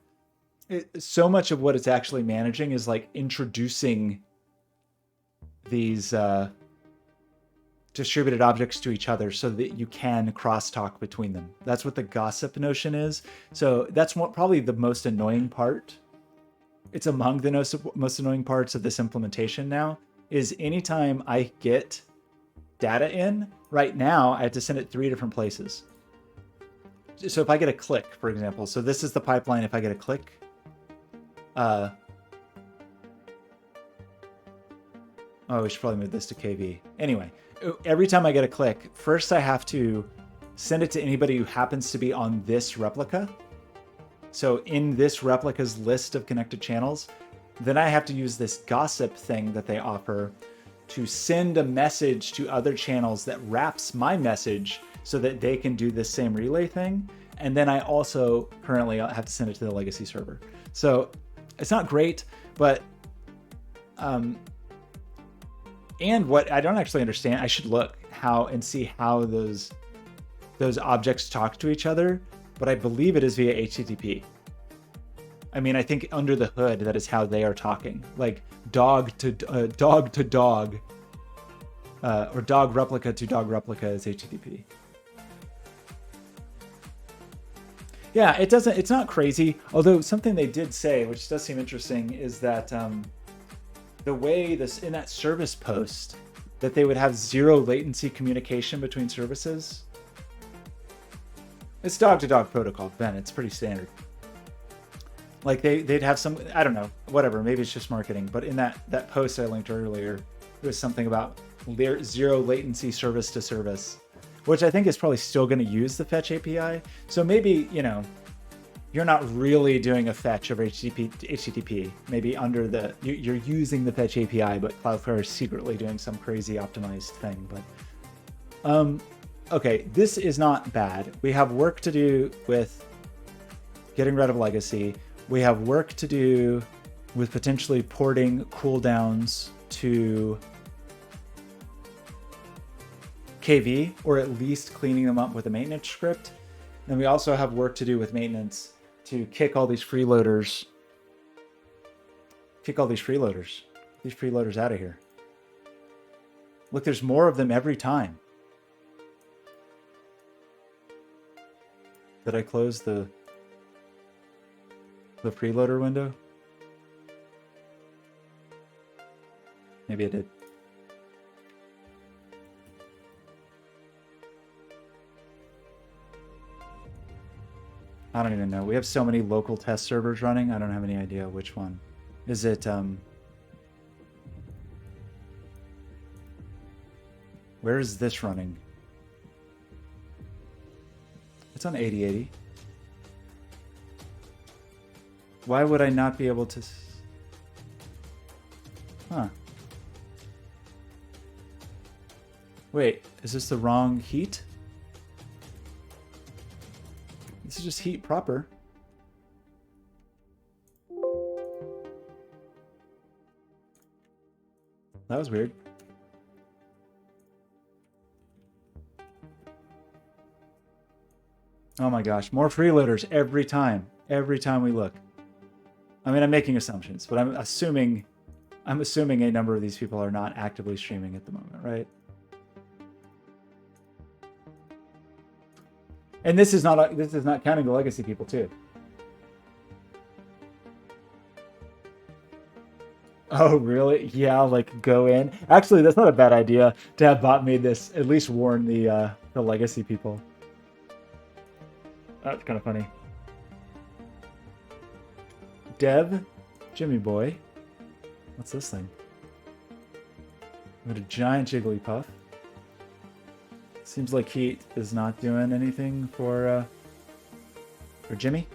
so much of what it's actually managing is like introducing these distributed objects to each other so that you can crosstalk between them. That's what the gossip notion is. So that's probably the most annoying part. It's among the most annoying parts of this implementation now, is anytime I get data in, right now I have to send it 3 different places. So if I get a click, for example, so this is the pipeline if I get a click. Oh, we should probably move this to KV. Anyway, every time I get a click, first I have to send it to anybody who happens to be on this replica. So in this replica's list of connected channels, then I have to use this gossip thing that they offer to send a message to other channels that wraps my message so that they can do this same relay thing. And then I also currently have to send it to the legacy server. So it's not great, but and what I don't actually understand, I should look how and see how those objects talk to each other, but I believe it is via HTTP. I mean, I think under the hood, that is how they are talking, like dog to dog, or dog replica to dog replica is HTTP. Yeah, it's not crazy. Although something they did say, which does seem interesting, is that the way in that service post that they would have 0 latency communication between services. It's dog-to-dog protocol, Ben. It's pretty standard. Like they'd have some, I don't know, whatever. Maybe it's just marketing. But in that post I linked earlier, there was something about 0 latency service to service, which I think is probably still going to use the fetch API. So maybe, you know, you're not really doing a fetch over HTTP. Maybe under you're using the fetch API, but Cloudflare is secretly doing some crazy optimized thing. But Okay, this is not bad. We have work to do with getting rid of legacy. We have work to do with potentially porting cooldowns to KV, or at least cleaning them up with a maintenance script. And we also have work to do with maintenance to kick all these freeloaders. Kick all these freeloaders out of here. Look, there's more of them every time. Did I close the freeloader window? Maybe I did. I don't even know. We have so many local test servers running. I don't have any idea which one. Is it, where is this running? It's on 8080. Why would I not be able to... Huh. Wait, is this the wrong heat? This is just heat proper. That was weird. Oh my gosh, more freeloaders every time we look. I mean, I'm making assumptions, but I'm assuming a number of these people are not actively streaming at the moment, right? And this is not counting the legacy people too. Oh, really? Yeah, like go in. Actually, that's not a bad idea to have bot made this. At least warn the legacy people. That's kind of funny. Dev, Jimmy boy. What's this thing? With a giant Jigglypuff. Seems like heat is not doing anything for Jimmy.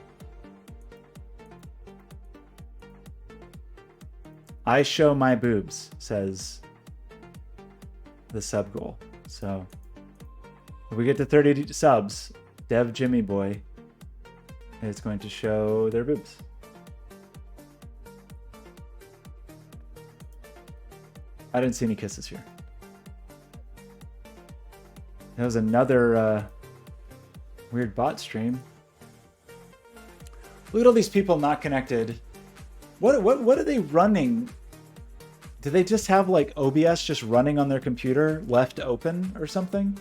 I show my boobs, says the sub goal. So if we get to 30 subs, Dev Jimmy boy is going to show their boobs. I didn't see any kisses here. That was another weird bot stream. Look at all these people not connected. What are they running? Do they just have like OBS just running on their computer left open or something?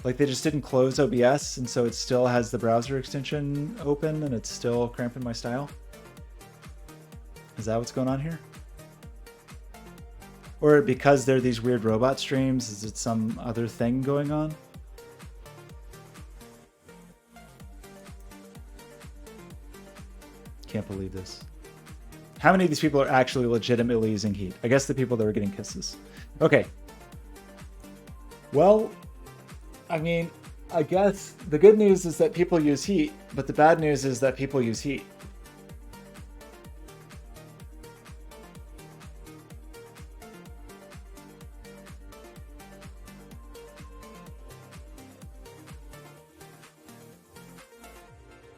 Like they just didn't close OBS and so it still has the browser extension open and it's still cramping my style? Is that what's going on here? Or because they're these weird robot streams, is it some other thing going on? Can't believe this. How many of these people are actually legitimately using heat? I guess the people that were getting kisses. Okay. Well, I mean, I guess the good news is that people use heat, but the bad news is that people use heat.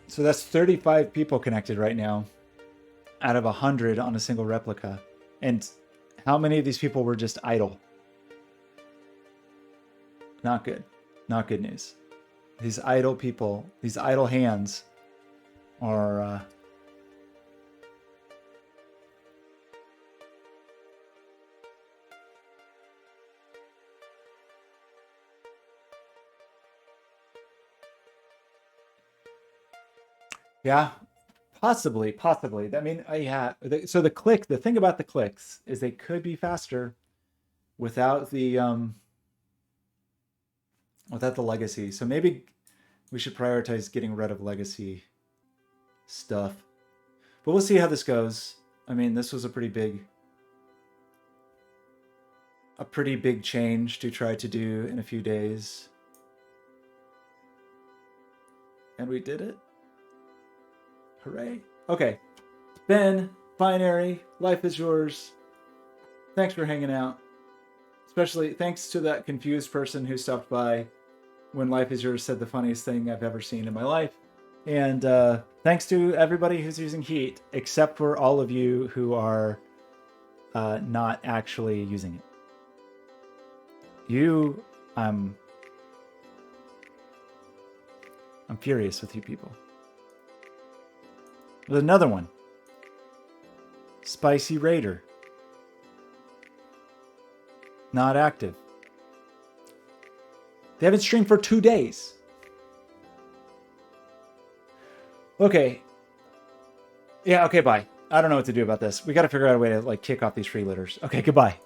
So that's 35 people connected right now out of 100 on a single replica. And how many of these people were just idle? Not good. Not good news. These idle people, these idle hands are... Yeah, possibly. I mean, yeah. So the thing about the clicks is they could be faster without the legacy. So maybe we should prioritize getting rid of legacy stuff. But we'll see how this goes. I mean, this was a pretty big change to try to do in a few days. And we did it. Hooray. Okay. Ben, Binary, life is yours. Thanks for hanging out. Especially thanks to that confused person who stopped by when Life is Yours said the funniest thing I've ever seen in my life. And thanks to everybody who's using Heat, except for all of you who are not actually using it. I'm furious with you people. There's another one. Spicy Raider. Not active. They haven't streamed for 2 days. Okay. Yeah, okay, bye. I don't know what to do about this. We got to figure out a way to like kick off these freeloaders. Okay, goodbye.